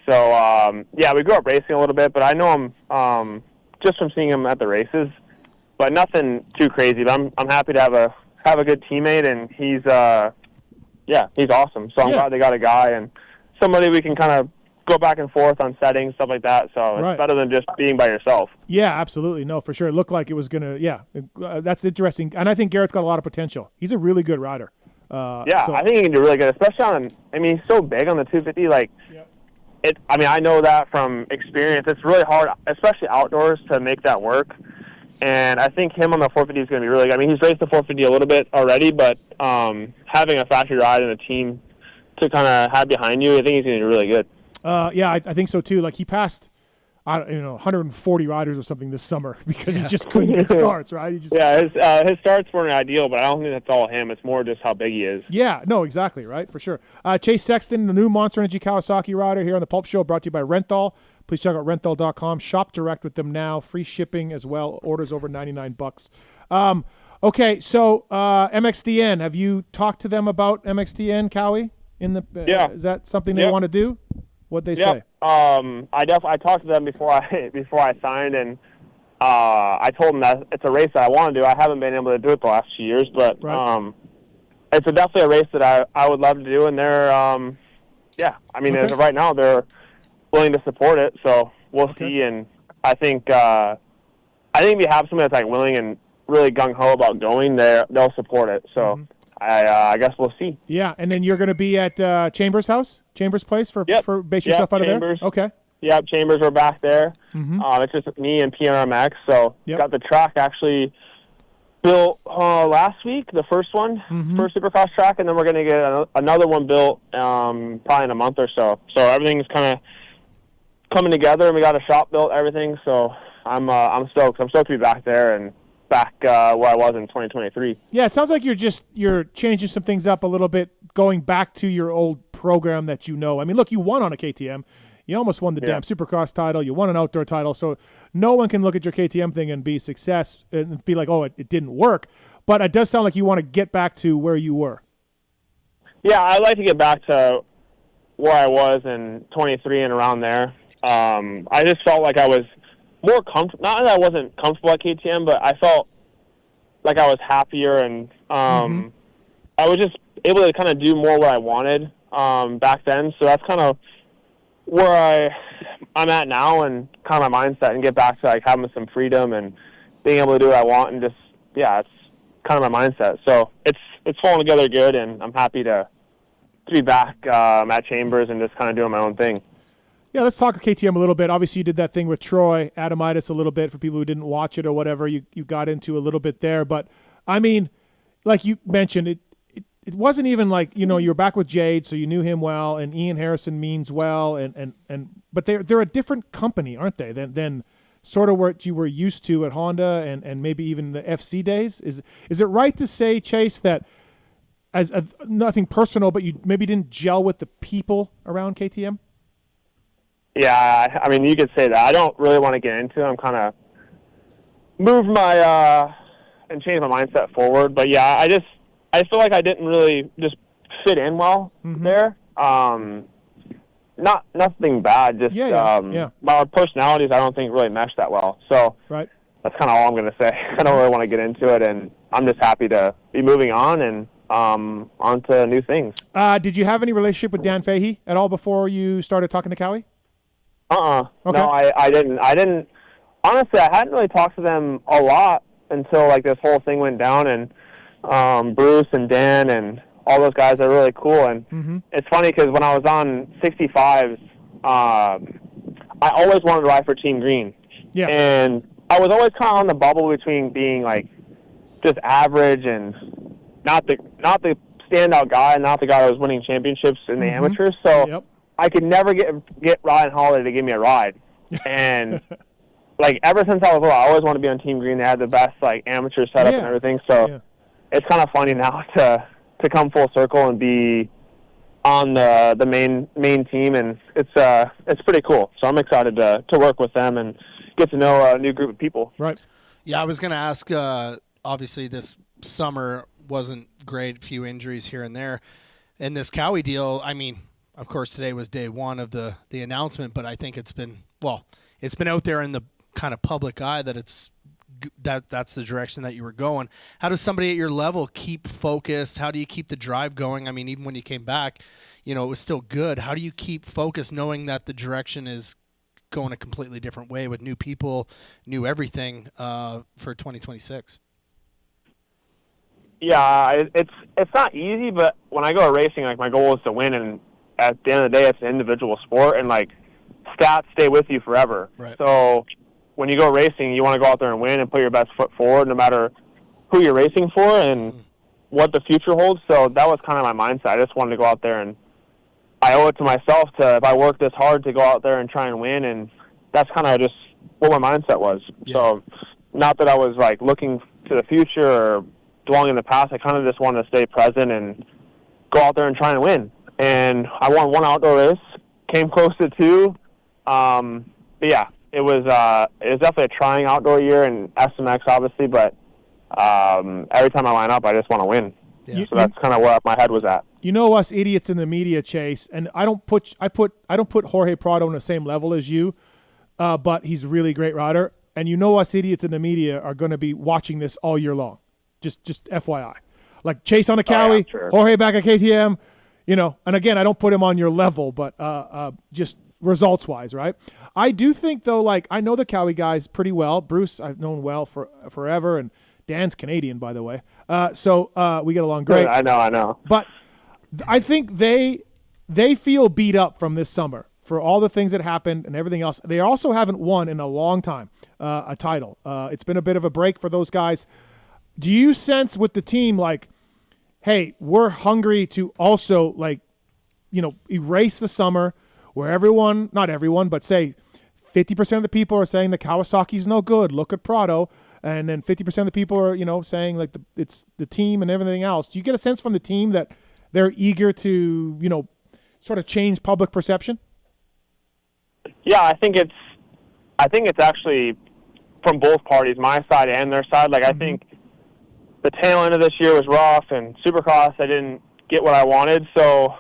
So we grew up racing a little bit, but I know him just from seeing him at the races. But nothing too crazy. But I'm happy to have a good teammate, and he's awesome. So I'm glad they got a guy and somebody we can kind of go back and forth on settings, stuff like that. So it's better than just being by yourself. Yeah, absolutely. No, for sure. It looked like it was going to, that's interesting. And I think Garrett's got a lot of potential. He's a really good rider. I think he can do really good, especially on, I mean, he's so big on the 250. Like, I mean, I know that from experience. It's really hard, especially outdoors, to make that work. And I think him on the 450 is going to be really good. I mean, he's raced the 450 a little bit already, but having a factory ride and a team to kind of have behind you, I think he's going to be really good. I think so too. Like, he passed, 140 riders or something this summer because he just couldn't get starts, right? He just his starts weren't ideal, but I don't think that's all him. It's more just how big he is. Yeah, no, exactly, right, for sure. Chase Sexton, the new Monster Energy Kawasaki rider here on the Pulp Show, brought to you by Renthal. Please check out renthal.com. Shop direct with them now. Free shipping as well. Orders over $99. Okay, so MXDN, have you talked to them about MXDN, Cowie? Is that something they want to do? What'd they say? I talked to them before I signed, and I told them that it's a race that I want to do. I haven't been able to do it the last few years, but it's definitely a race that I would love to do, and they're I mean, as of right now, they're willing to support it, so we'll see. And I think if you have somebody that's like willing and really gung ho about going, they'll support it. So I guess we'll see. Yeah, and then you're going to be at Chambers' house, Chambers' place for base yourself out Chambers. of there. Okay. Yep, Chambers are back there. It's just me and PRMX. So got the track actually built last week, the first one, first Supercross track, and then we're going to get another one built probably in a month or so. So everything's kind of coming together, and we got a shop built, everything. So I'm stoked. I'm stoked to be back there and back where I was in 2023. Yeah, it sounds like you're changing some things up a little bit, going back to your old program that you know. I mean, look, you won on a KTM. You almost won the damn Supercross title. You won an outdoor title. So no one can look at your KTM thing and be success and be like, oh, it didn't work. But it does sound like you want to get back to where you were. Yeah, I'd like to get back to where I was in 23 and around there. I just felt like I was more comfortable. Not that I wasn't comfortable at KTM, but I felt like I was happier, and I was just able to kind of do more what I wanted back then. So that's kind of where I'm at now, and kind of my mindset, and get back to like having some freedom and being able to do what I want, and just it's kind of my mindset. So it's falling together good, and I'm happy to be back at Chambers and just kind of doing my own thing. Yeah, let's talk KTM a little bit. Obviously, you did that thing with Troy Adamitis a little bit. For people who didn't watch it or whatever, you got into a little bit there. But, I mean, like you mentioned, it wasn't even like, you were back with Jade, so you knew him well, and Ian Harrison means well, but they're a different company, aren't they, than sort of what you were used to at Honda and maybe even the FC days? Is it right to say, Chase, that as nothing personal, but you maybe didn't gel with the people around KTM? Yeah, I mean, you could say that. I don't really want to get into it. I'm kind of moved my and changed my mindset forward. But yeah, I feel like I didn't really just fit in well there. Nothing bad. Just our personalities, I don't think really meshed that well. So that's kind of all I'm going to say. I don't really want to get into it, and I'm just happy to be moving on and on to new things. Did you have any relationship with Dan Fahey at all before you started talking to Cowie? Okay. No, I didn't. Honestly, I hadn't really talked to them a lot until like this whole thing went down, and Bruce and Dan and all those guys are really cool. And it's funny because when I was on 65s, I always wanted to ride for Team Green. Yeah. And I was always kind of on the bubble between being like just average and not the standout guy, not the guy that was winning championships in the amateurs. So I could never get Ryan Holiday to give me a ride. And like ever since I was little, I always wanted to be on Team Green. They had the best like amateur setup and everything. So it's kind of funny now to come full circle and be on the main team, and it's pretty cool. So I'm excited to work with them and get to know a new group of people. Right. Yeah, I was going to ask. Obviously, this summer wasn't great. A few injuries here and there, and this Cowie deal. I mean, of course, today was day one of the announcement, but I think it's been out there in the kind of public eye that that's the direction that you were going. How does somebody at your level keep focused? How do you keep the drive going? I mean, even when you came back, it was still good. How do you keep focused knowing that the direction is going a completely different way with new people, new everything for 2026? Yeah, it's not easy, but when I go racing, like, my goal is to win, and at the end of the day, it's an individual sport, and, like, stats stay with you forever. Right. So when you go racing, you want to go out there and win and put your best foot forward, no matter who you're racing for and what the future holds. So that was kind of my mindset. I just wanted to go out there, and I owe it to myself to, if I work this hard, to go out there and try and win, and that's kind of just what my mindset was. Yeah. So not that I was, like, looking to the future or dwelling in the past. I kind of just wanted to stay present and go out there and try and win. And I won one outdoor race, came close to two. But yeah, it was definitely a trying outdoor year in SMX, obviously. But every time I line up, I just want to win. Yeah. So that's kind of where my head was at. You know us idiots in the media, Chase, and I don't put Jorge Prado on the same level as you, but he's a really great rider. And you know us idiots in the media are going to be watching this all year long. Just FYI. Like Chase on the Cowie, yeah, sure. Jorge back at KTM, and again, I don't put him on your level, but just results-wise, right? I do think, though, like, I know the Cowie guys pretty well. Bruce I've known well for forever, and Dan's Canadian, by the way. So we get along great. I know. But I think they feel beat up from this summer for all the things that happened and everything else. They also haven't won in a long time a title. It's been a bit of a break for those guys. Do you sense with the team, like, hey, we're hungry to also, like, erase the summer where everyone, not everyone, but say 50% of the people are saying the Kawasaki's no good, look at Prado, and then 50% of the people are, saying, like, it's the team and everything else. Do you get a sense from the team that they're eager to, sort of change public perception? Yeah, I think it's actually from both parties, my side and their side. Like, I think the tail end of this year was rough, and Supercross, I didn't get what I wanted. So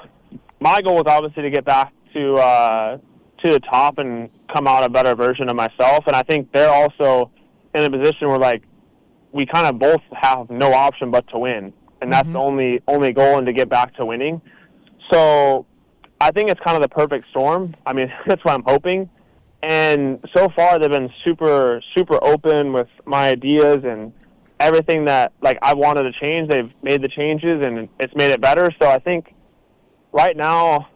my goal was obviously to get back to the top and come out a better version of myself. And I think they're also in a position where, like, we kind of both have no option but to win, and that's the only goal, and to get back to winning. So I think it's kind of the perfect storm. I mean, that's what I'm hoping. And so far, they've been super, super open with my ideas and everything that, like, I wanted to change. They've made the changes, and it's made it better. So I think right now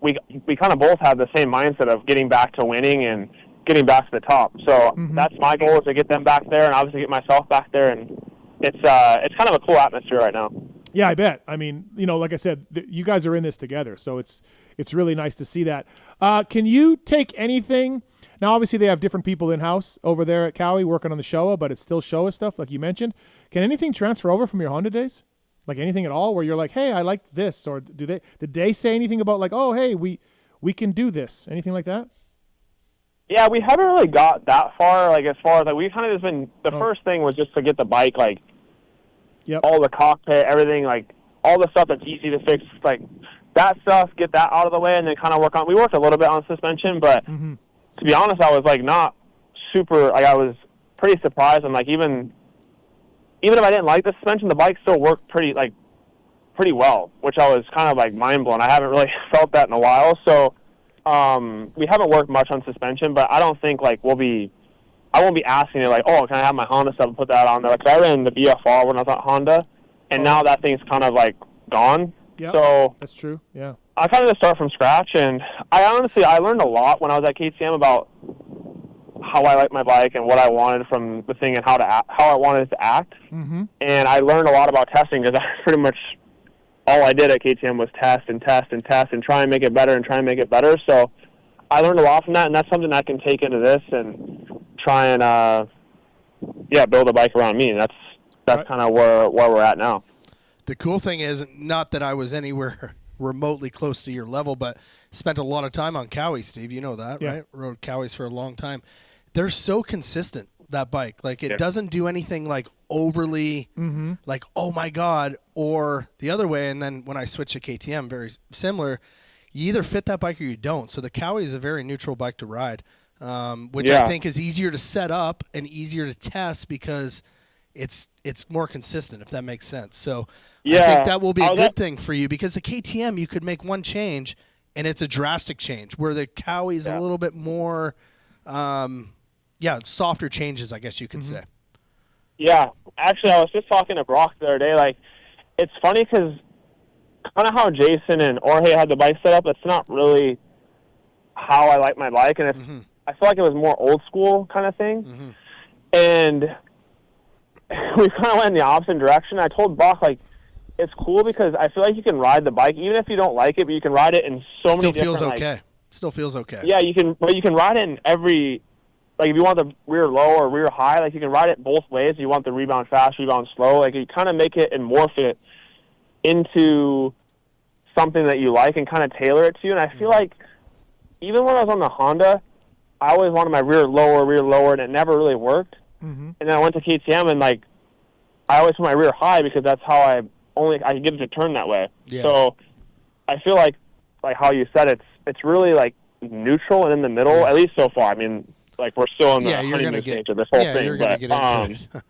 we kind of both have the same mindset of getting back to winning and getting back to the top. So that's my goal, is to get them back there and obviously get myself back there. And it's kind of a cool atmosphere right now. Yeah, I bet. I mean, like I said, you guys are in this together, so it's really nice to see that. Can you take anything? Now, obviously, they have different people in-house over there at Cowie working on the Showa, but it's still Showa stuff, like you mentioned. Can anything transfer over from your Honda days? Like anything at all where you're like, hey, I like this? Or did they say anything about, like, oh, hey, we can do this? Anything like that? Yeah, we haven't really got that far. Like, as far as, like, we've kind of just been, the first thing was just to get the bike, like, all the cockpit, everything, like, all the stuff that's easy to fix, like, that stuff, get that out of the way, and then kind of work on, we worked a little bit on suspension, but to be honest, I was, like, not super, like, I was pretty surprised, and, like, even if I didn't like the suspension, the bike still worked pretty well, which I was kind of, like, mind blown. I haven't really felt that in a while, so we haven't worked much on suspension, but I don't think, like, I won't be asking you, like, oh, can I have my Honda stuff and put that on there? Like, I ran the BFR when I was at Honda, and now that thing's kind of, like, gone. Yeah, so that's true. Yeah, I kind of just start from scratch, and I learned a lot when I was at KTM about how I like my bike and what I wanted from the thing and how I wanted it to act. And I learned a lot about testing, because that's pretty much all I did at KTM was test and test and test and try and make it better and try and make it better. So I learned a lot from that, and that's something I can take into this and try and build a bike around me. And that's right. Kind of where we're at now. The cool thing is, not that I was anywhere remotely close to your level, but spent a lot of time on Cowie, Steve. You know that, right? Rode Cowies for a long time. They're so consistent, that bike. Like, it doesn't do anything, like, overly, like, oh, my God, or the other way. And then when I switched to KTM, very similar, you either fit that bike or you don't. So the Cowie is a very neutral bike to ride, which I think is easier to set up and easier to test, because it's more consistent, if that makes sense. So I Yeah. think that will be a good thing for you, because the KTM, you could make one change and it's a drastic change, where the Cowie is a little bit more, softer changes, I guess you could say. Yeah, actually, I was just talking to Brock the other day. Like, it's funny because kind of how Jason and Jorge had the bike set up, it's not really how I like my bike, and I feel like it was more old school kind of thing. And we kind of went in the opposite direction. I told Brock, like, it's cool because I feel like you can ride the bike even if you don't like it, but you can ride it in so many different. Still feels okay. Yeah, you can ride it in every. Like, if you want the rear low or rear high, like, you can ride it both ways. If you want the rebound fast, rebound slow. Like, you kind of make it and morph it into something that you like and kind of tailor it to you. And I feel like even when I was on the Honda, I always wanted my rear lower, and it never really worked. And then I went to KTM, and, like, I always put my rear high because that's how I could get it to turn that way. Yeah. So I feel like how you said, it's really, like, neutral and in the middle, at least so far. I mean, like, we're still in the honeymoon stage of this whole thing. You're gonna get into it.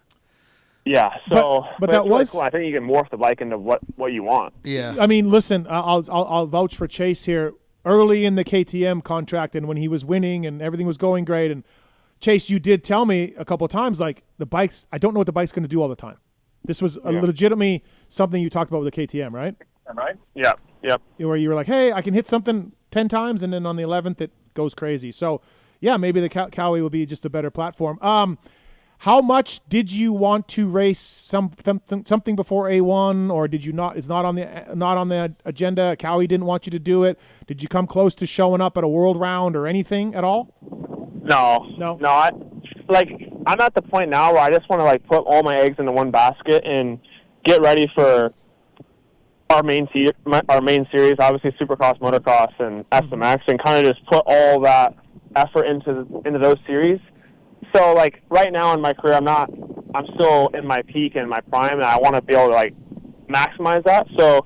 Yeah, so but it's that really was cool. I think you can morph the bike into what you want. Yeah. I mean, listen, I'll vouch for Chase here. Early in the KTM contract, and when he was winning and everything was going great, and Chase, you did tell me a couple of times, like, the bikes, I don't know what the bike's going to do all the time. This was legitimately something you talked about with the KTM, right? Right. Yeah. Yep. Where you were like, hey, I can hit something 10 times, and then on the 11th it goes crazy. So, yeah, maybe the Cowie will be just a better platform. How much did you want to race something before A1, or did you not? It's not on the agenda. Cowie didn't want you to do it. Did you come close to showing up at a world round or anything at all? No. I'm at the point now where I just want to, like, put all my eggs into one basket and get ready for our main series, obviously Supercross, Motocross, and SMX, and kind of just put all that effort into those series. So, like, right now in my career, I'm still in my peak and my prime, and I want to be able to, like, maximize that. So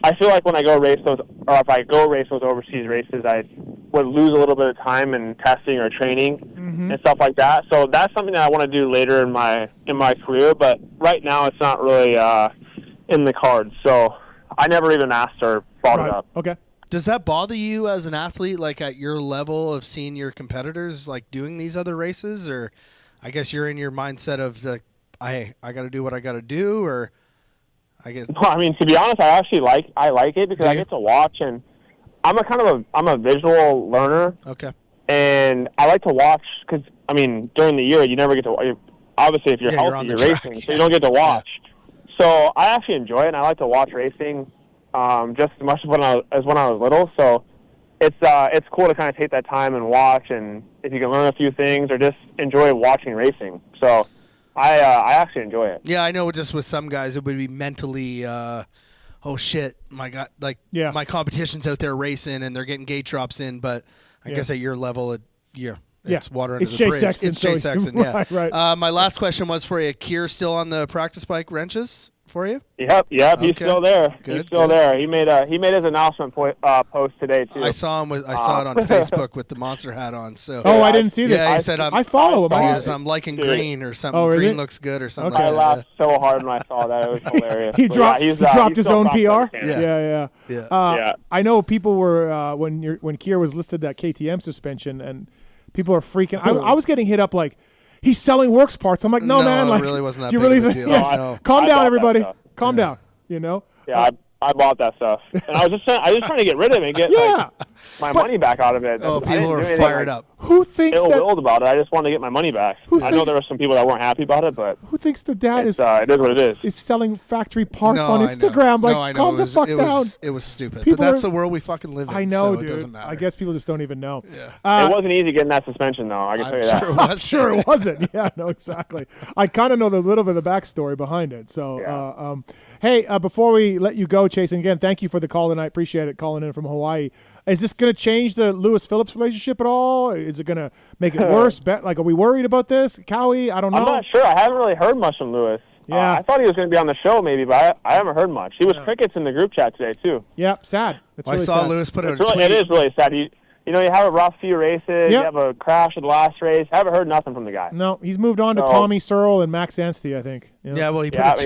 I feel like when I go race those, or if I go race those overseas races, I would lose a little bit of time in testing or training and stuff like that. So that's something that I want to do later in my career, but right now it's not really in the cards. So I never even asked or brought it up. Okay. Does that bother you as an athlete, like, at your level of seeing your competitors, like, doing these other races? Or I guess you're in your mindset of, I got to do what I got to do, or I guess. No, I mean, to be honest, I like it because I get to watch, and I'm a visual learner. Okay. And I like to watch because, I mean, during the year, you never get to, obviously, if you're healthy, you're racing, so you don't get to watch. So I actually enjoy it, and I like to watch racing just as much as when I was little. So it's cool to kind of take that time and watch, and if you can learn a few things or just enjoy watching racing. So I actually enjoy it. Yeah, I know. Just with some guys, it would be mentally, oh shit, my God, like, my competition's out there racing and they're getting gate drops in. But I guess at your level, it's water under the bridge. Sexton, it's Chase Sexton. Yeah. Right. My last question was for you. Kier still on the practice bike wrenches for you? Yep. He's still there. He's still there. He made his announcement post today too. I saw him I saw it on Facebook with the monster hat on. So. Oh, I didn't see this. Yeah, he said I follow him. I'm liking green or something. Oh, green looks good or something. I like laughed so hard when I saw that. It was hilarious. He dropped his own PR. Yeah. I know people were when Kier was listed that KTM suspension, and people are freaking. I was getting hit up like, he's selling works parts. I'm like, no man, like, it really wasn't that you big really of a think? deal. Yes. No. Calm I down, bought everybody. that stuff. Calm down. You know. Yeah, I bought that stuff, and I was just trying to get rid of it and get my money back out of it. Oh, people were fired up. Who thinks ill-willed about it? I just wanted to get my money back. I know there were some people that weren't happy about it, but who thinks the dad it is what it is. Is selling factory parts No, on I know. Instagram? Like, No, I know. calm the fuck down. It was stupid. People But that's are- the world we fucking live in. I know, so dude. It doesn't matter. I guess people just don't even know. Yeah. It wasn't easy getting that suspension, though. I can tell you that. I'm sure it wasn't. Yeah, no, exactly. I kind of know the little bit of the backstory behind it. So, hey, before we let you go, Chase, and again, thank you for the call tonight. Appreciate it, calling in from Hawaii. Is this going to change the Lewis-Phillips relationship at all? Is it going to make it worse? Like, are we worried about this? Cowie, I don't know. I'm not sure. I haven't really heard much from Lewis. Yeah. I thought he was going to be on the show maybe, but I haven't heard much. He was crickets in the group chat today, too. Yeah, sad. It's I really saw sad. Lewis put out It is really sad. He you have a rough few races. You have a crash at the last race. I haven't heard nothing from the guy. No, he's moved on to Tommy Searle and Max Anstey, I think. Yeah, well, he's probably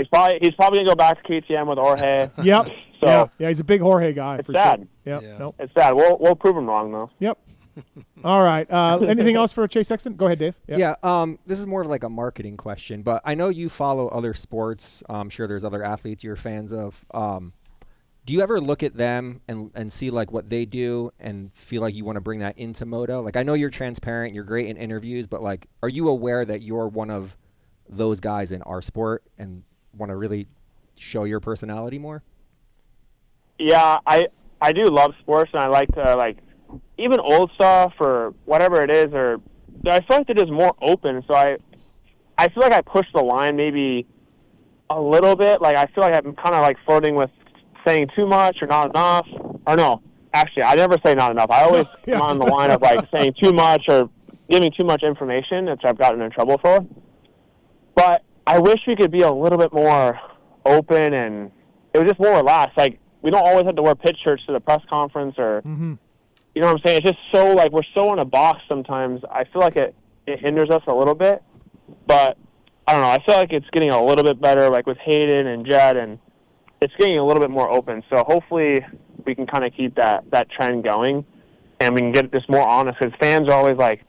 going to go back to KTM with Jorge. Yep. So yeah, he's a big Jorge guy. It's for sad. Sure. Yep. Nope. It's sad. We'll prove him wrong, though. Yep. All right. Anything else for Chase Sexton? Go ahead, Dave. Yeah. This is more of like a marketing question, but I know you follow other sports. I'm sure there's other athletes you're fans of. Do you ever look at them and see like what they do and feel like you want to bring that into moto? Like, I know you're transparent, you're great in interviews, but like, are you aware that you're one of those guys in our sport and want to really show your personality more? Yeah, I do love sports, and I like to even old stuff or whatever it is, or I feel like it is more open. So I feel like I push the line maybe a little bit. Like, I feel like I'm kind of like flirting with saying too much or not enough. Or no, actually, I never say not enough. I always come on the line of like saying too much or giving too much information, which I've gotten in trouble for. But I wish we could be a little bit more open and it was just more relaxed. Like, we don't always have to wear pit shirts to the press conference or, you know what I'm saying? It's just so, like, we're so in a box sometimes. I feel like it hinders us a little bit. But, I don't know, I feel like it's getting a little bit better, like with Hayden and Jed, and it's getting a little bit more open. So hopefully we can kind of keep that trend going and we can get this more honest because fans are always like,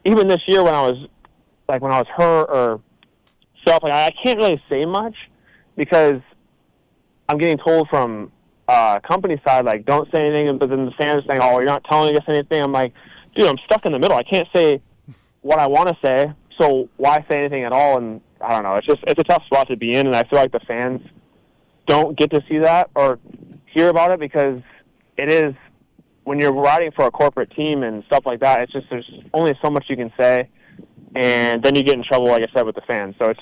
even this year when I was hurt or stuff, like, I can't really say much because I'm getting told from company side, like, don't say anything, but then the fans are saying, oh, you're not telling us anything. I'm like, dude, I'm stuck in the middle. I can't say what I want to say, so why say anything at all? And I don't know. It's a tough spot to be in, and I feel like the fans don't get to see that or hear about it because it is, when you're riding for a corporate team and stuff like that, it's just, there's only so much you can say, and then you get in trouble, like I said, with the fans. So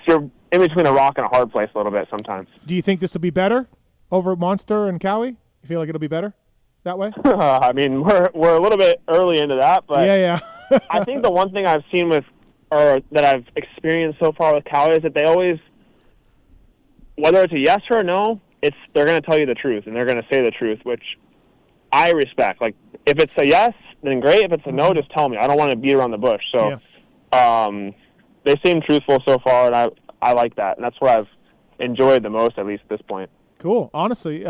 you're in between a rock and a hard place a little bit sometimes. Do you think this will be better over Monster and Cowie? You feel like it'll be better that way? I mean, we're a little bit early into that, but yeah. I think the one thing I've seen that I've experienced so far with Cowie is that they always, whether it's a yes or a no, they're going to tell you the truth and they're going to say the truth, which I respect. Like, if it's a yes, then great. If it's a no, just tell me. I don't want to beat around the bush. So, they seem truthful so far, and I like that, and that's what I've enjoyed the most, at least at this point. Cool. Honestly,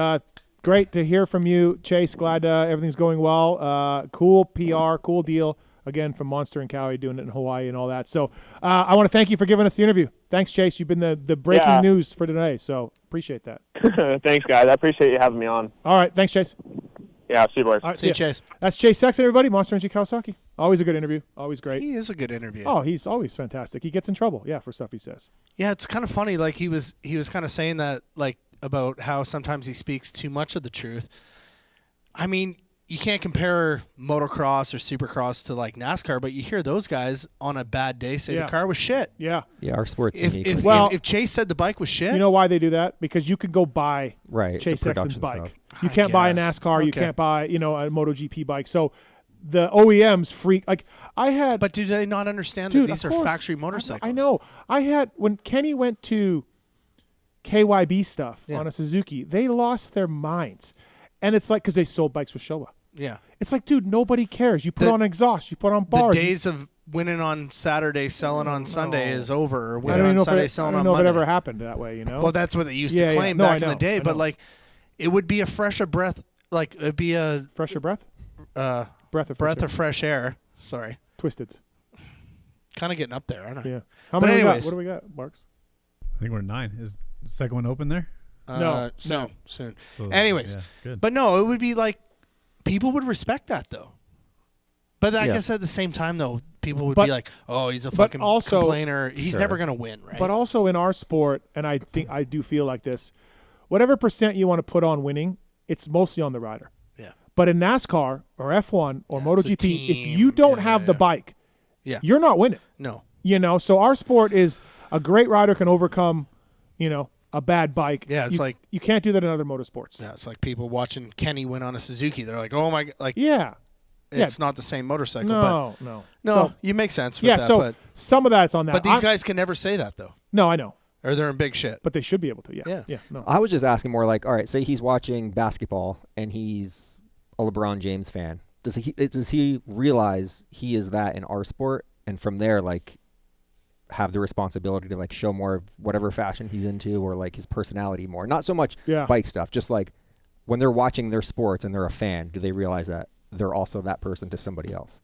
great to hear from you, Chase. Glad everything's going well. Cool PR, cool deal, again, from Monster and Cowie doing it in Hawaii and all that. So I want to thank you for giving us the interview. Thanks, Chase. You've been the breaking news for today, so appreciate that. Thanks, guys. I appreciate you having me on. All right. Thanks, Chase. Yeah, see you, boys. All right, see you, Chase. That's Chase Sexton, everybody. Monster Energy Kawasaki. Always a good interview. Always great. He is a good interview. Oh, he's always fantastic. He gets in trouble, for stuff he says. Yeah, it's kind of funny. Like, he was kind of saying that, like, about how sometimes he speaks too much of the truth. I mean, you can't compare motocross or supercross to, like, NASCAR, but you hear those guys on a bad day say the car was shit. Yeah. Yeah, our sport's unique. If Chase said the bike was shit. You know why they do that? Because you could go buy Right, Chase it's a Sexton's production bike. stuff. You can't buy a NASCAR. You can't buy, a MotoGP bike. So the OEMs freak. Like, I had. But do they not understand that these are factory motorcycles? I know. I had, when Kenny went to KYB stuff on a Suzuki, they lost their minds. And it's like, because they sold bikes with Showa. Yeah. It's like, dude, nobody cares. You put on exhaust. You put on bars. The days of winning on Saturday, selling on Sunday is over. Or I winning don't on know Sunday, if selling I on don't know Monday. if it ever happened that way, Well, that's what they used to claim back in the day. But, like, it would be a fresher breath. Like, it'd be a fresher breath. Breath of fresh air. Sorry. Twisted. Kind of getting up there, aren't I? Yeah. But anyways, what do we got, Marks? I think we're 9. Is the second one open there? No, soon. So, Anyways, yeah, good. but no, it would be like people would respect that though. But I guess at the same time though, people would be like, "Oh, he's a fucking complainer. He's never gonna win, right?" But also in our sport, and I think I do feel like this, whatever percent you want to put on winning, it's mostly on the rider. Yeah. But in NASCAR or F1 or MotoGP, if you don't have the bike, you're not winning. No. So our sport is a great rider can overcome, a bad bike. Yeah, it's like you can't do that in other motorsports. Yeah, it's like people watching Kenny win on a Suzuki. They're like, "Oh my!" Like, it's not the same motorcycle. No, but no. So, you make sense. With that, so but some of that's on that. But these guys can never say that though. No, I know. Or they're in big shit. But they should be able to. Yeah. No. I was just asking more like, all right, say he's watching basketball and he's a LeBron James fan, does he realize he is that in our sport, and from there like have the responsibility to like show more of whatever fashion he's into or like his personality more? Not so much bike stuff, just like when they're watching their sports and they're a fan, do they realize that they're also that person to somebody else?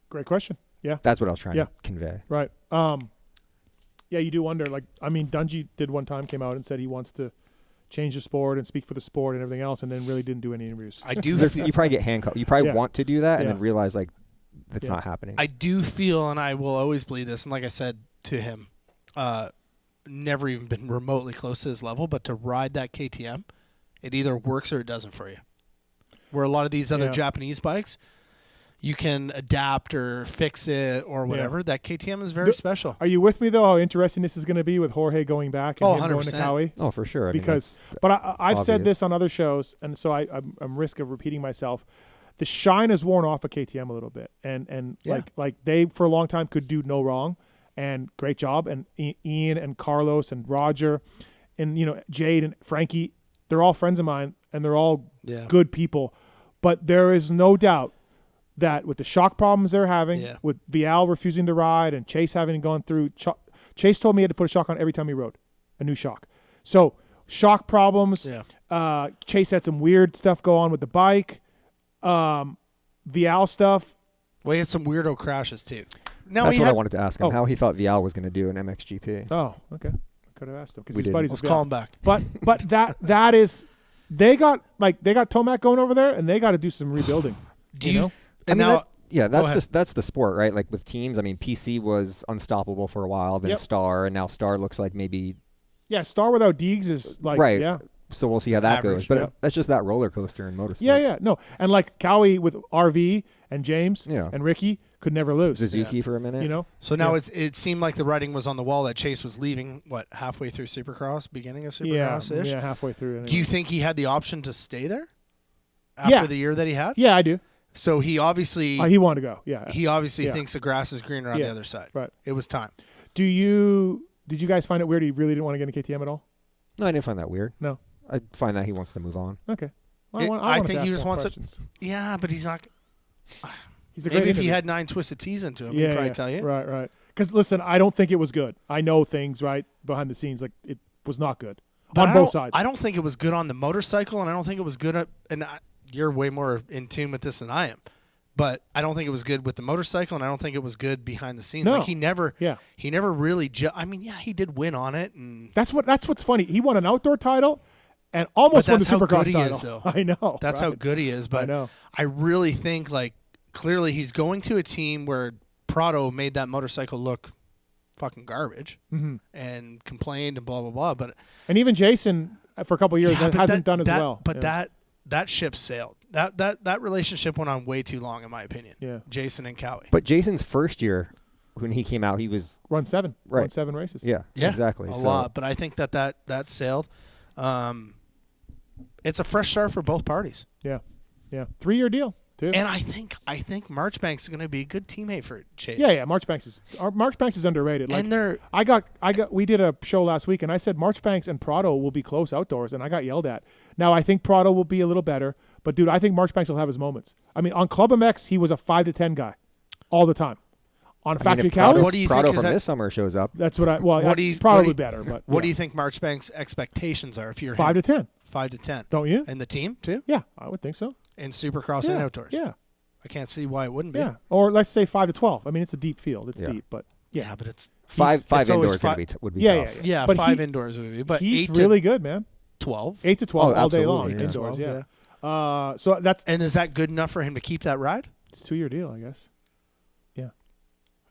Great question. Yeah. That's what I was trying to convey. Right. Yeah, you do wonder. Like, I mean, Dungy did one time, came out and said he wants to change the sport and speak for the sport and everything else, and then really didn't do any interviews. I do. You probably get handcuffed. You probably want to do that and then realize like that's not happening. I do feel, and I will always believe this, and like I said to him, never even been remotely close to his level, but to ride that KTM, it either works or it doesn't for you. Where a lot of these other Japanese bikes, you can adapt or fix it or whatever. That KTM is very special. Are you with me, though, how interesting this is going to be with Jorge going back and him going to 100%. Cowie? Oh, for sure. Because, I've said this on other shows, and so I'm risk of repeating myself. The shine has worn off of KTM a little bit, and like they for a long time could do no wrong, and great job. And Ian and Carlos and Roger, and Jade and Frankie, they're all friends of mine, and they're all good people. But there is no doubt that with the shock problems they're having, with Vial refusing to ride and Chase having gone through, Chase told me he had to put a shock on every time he rode, a new shock. So shock problems. Chase had some weird stuff go on with the bike. Vial stuff. Well, he had some weirdo crashes too. That's what I wanted to ask him, how he thought Vial was going to do in MXGP. Oh, okay. Could have asked him because his didn't. buddies. Let's call him back. But that is, they got Tomac going over there, and they got to do some rebuilding. Do you? And I mean, that's the sport, right? Like with teams, I mean, PC was unstoppable for a while, then Star, and now Star looks like maybe. Yeah, Star without Deegs is like So we'll see how that goes. But that's just that roller coaster in motorsports. Yeah, no, and like Cowie with RV and James and Ricky could never lose. Suzuki for a minute, So now it seemed like the writing was on the wall that Chase was leaving. What, halfway through Supercross, beginning of Supercross-ish? Yeah, halfway through. Anyway. Do you think he had the option to stay there after the year that he had? Yeah, I do. So he obviously he wanted to go. Yeah, he obviously thinks the grass is greener on the other side. Right, it was time. Did you guys find it weird he really didn't want to get into KTM at all? No, I didn't find that weird. No, I find that he wants to move on. Okay, I think he just wants it. Yeah, but he's not. He's a great maybe if he interview. had 9 twisted T's into him, he'd probably tell you. Right. Because listen, I don't think it was good. I know things behind the scenes, like it was not good on both sides. I don't think it was good on the motorcycle, and I don't think it was good you're way more in tune with this than I am. But I don't think it was good with the motorcycle, and I don't think it was good behind the scenes. No. Like he never really. He did win on it, and that's what's funny. He won an outdoor title, and almost won the Supercross title. I know. That's how good he is. But I know. I really think clearly he's going to a team where Prado made that motorcycle look fucking garbage and complained and blah blah blah. And even Jason for a couple of years hasn't done as well. But that ship sailed. That relationship went on way too long, in my opinion. Yeah, Jason and Cowie. But Jason's first year, when he came out, he was run 7 races. Yeah, exactly. A lot. But I think that sailed. It's a fresh start for both parties. Yeah. 3-year deal too. And I think Marchbanks is going to be a good teammate for Chase. Yeah. Marchbanks is underrated. We did a show last week, and I said Marchbanks and Prado will be close outdoors, and I got yelled at. Now I think Prado will be a little better, but dude, I think Marchbanks will have his moments. I mean, on PulpMX, he was a 5 to 10 guy, all the time. On Factory Cowie, what do you think from this summer shows up? That's what probably better. But what do you think Marchbanks' expectations are if you're 5 to 10? 5 to 10. Don't you? And the team too? Yeah, I would think so. In Supercross and outdoors. Yeah. I can't see why it wouldn't be. Yeah. Or let's say 5 to 12. I mean, it's a deep field. It's deep, but yeah, but it's five indoors would be tough. Yeah, but 5 indoors would be. But he's really good, man. 12. 8 to 12 all day long. Yeah. Indoors, yeah. So that's and is that good enough for him to keep that ride? It's a 2-year deal, I guess. Yeah.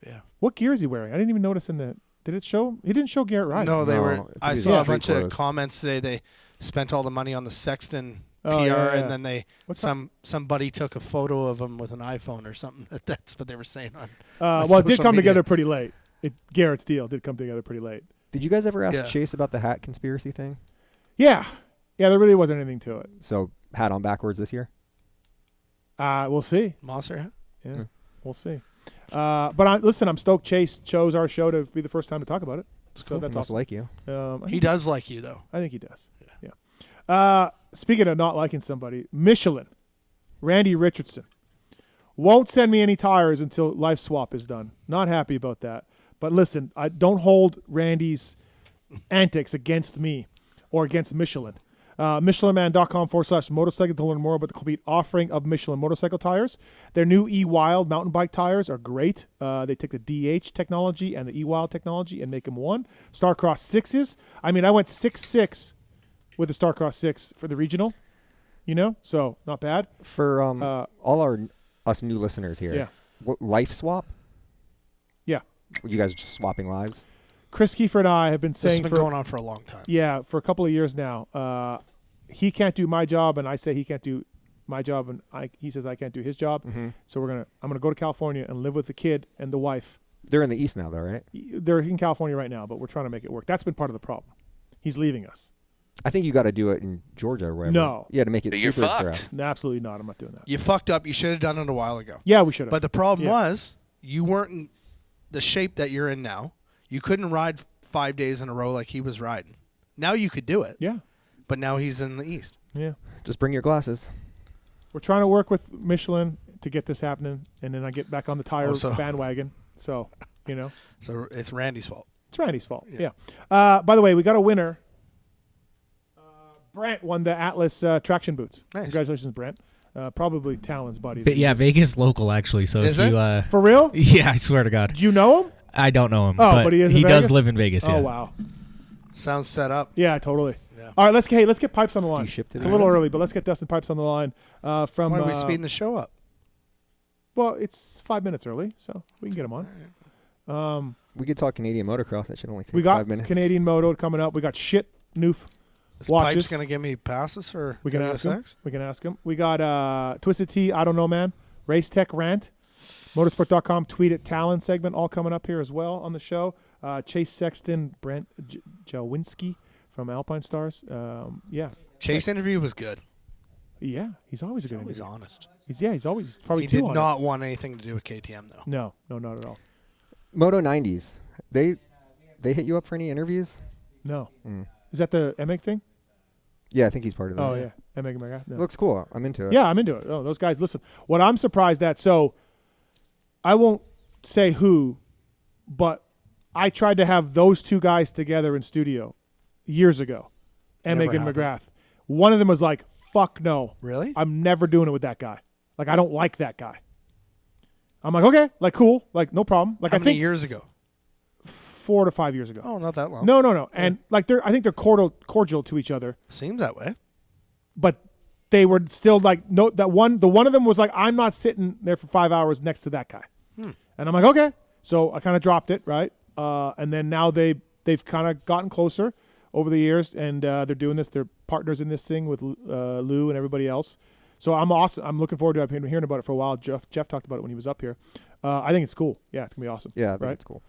Yeah. What gear is he wearing? I didn't even notice in the. Did it show? He didn't show Garrett riding. No, they were. I saw a bunch of comments today. They spent all the money on the Sexton PR, and then somebody took a photo of him with an iPhone or something. That's what they were saying on. Well, it did come together pretty late. Garrett's deal did come together pretty late. Did you guys ever ask Chase about the hat conspiracy thing? Yeah, there really wasn't anything to it. So hat on backwards this year? We'll see. Monster hat? Yeah, we'll see. But listen, I'm stoked Chase chose our show to be the first time to talk about it. So that's awesome. Like you. He does like you, though. I think he does. Yeah. Speaking of not liking somebody, Michelin, Randy Richardson, won't send me any tires until life swap is done. Not happy about that. But listen, I don't hold Randy's antics against me or against Michelin. MichelinMan.com/motorcycle to learn more about the complete offering of Michelin motorcycle tires. Their new E-Wild mountain bike tires are great. They take the DH technology and the E-Wild technology and make them one. Starcross 6s. I mean, I went 6.6 with the Starcross 6 for the regional, so not bad. For all us new listeners here, yeah. What, life swap? Yeah. You guys are just swapping lives? Chris Kiefer and I have been saying this has been going on for a long time. Yeah, for a couple of years now. He can't do my job, and I say he can't do my job, and he says I can't do his job. Mm-hmm. So I'm gonna go to California and live with the kid and the wife. They're in the East now, though, right? They're in California right now, but we're trying to make it work. That's been part of the problem. He's leaving us. I think you got to do it in Georgia or wherever. No. Yeah, to make it You're super fucked. draft. No, absolutely not. I'm not doing that. You fucked up. You should have done it a while ago. Yeah, we should have. But the problem was you weren't in the shape that you're in now. You couldn't ride 5 days in a row like he was riding. Now you could do it. Yeah. But now he's in the East. Yeah. Just bring your glasses. We're trying to work with Michelin to get this happening, and then I get back on the tire so- bandwagon. So, So it's Randy's fault. It's Randy's fault. Yeah. By the way, we got a winner. Brent won the Atlas traction boots. Nice. Congratulations, Brent. Probably Tallon's buddy. Yeah, Vegas local actually. So Is if you it? For real? Yeah, I swear to God. Do you know him? I don't know him. Oh, but he is in he Vegas? does live in Vegas. Oh, yeah. wow. Sounds set up. Yeah, totally. Yeah. All right, let's get Pipes on the line. ship to It's the a little US? early, but let's get Dustin Pipes on the line. From Why are we speeding the show up? Well, it's 5 minutes early, so we can get him on. We could talk Canadian motocross. That should only take We got 5 minutes. Canadian Moto coming up. We got Newf Is watches. Pipes going to give me passes for We can ask him. WSX? We can ask him. We got Twisted Tea, I Don't Know Man, Race Tech Rant, Motorsport.com, Tweet at Tallon segment all coming up here as well on the show. Chase Sexton, Brent Jaswinski from Alpinestars. Yeah. Chase interview was good. Yeah, he's always a good Always interview. honest. He's always probably He too did honest. not want anything to do with KTM though. No, not at all. Moto 90s. They hit you up for any interviews? No. Mm. Is that the Emig thing? Yeah, I think he's part of that. Oh, yeah. Emig. No. Looks cool. I'm into it. Yeah, I'm into it. Oh, those guys, listen. What I'm surprised at, so I won't say who, but I tried to have those two guys together in studio years ago, Emig and happened. McGrath. One of them was like, fuck no. Really? I'm never doing it with that guy. Like, I don't like that guy. I'm like, okay, like, cool, like, no problem. Like, How I many think years ago? 4 to 5 years ago. Oh, not that long. No. And like, I think they're cordial to each other. Seems that way. But they were still like, no, the one of them was like, I'm not sitting there for 5 hours next to that guy. And I'm like, okay. So I kind of dropped it, right? And then now they've kind of gotten closer over the years, and they're doing this. They're partners in this thing with Lou and everybody else. So I'm awesome. I'm looking forward to it. I've been hearing about it for a while. Jeff talked about it when he was up here. I think it's cool. Yeah, it's gonna be awesome. Yeah, I think right? it's cool.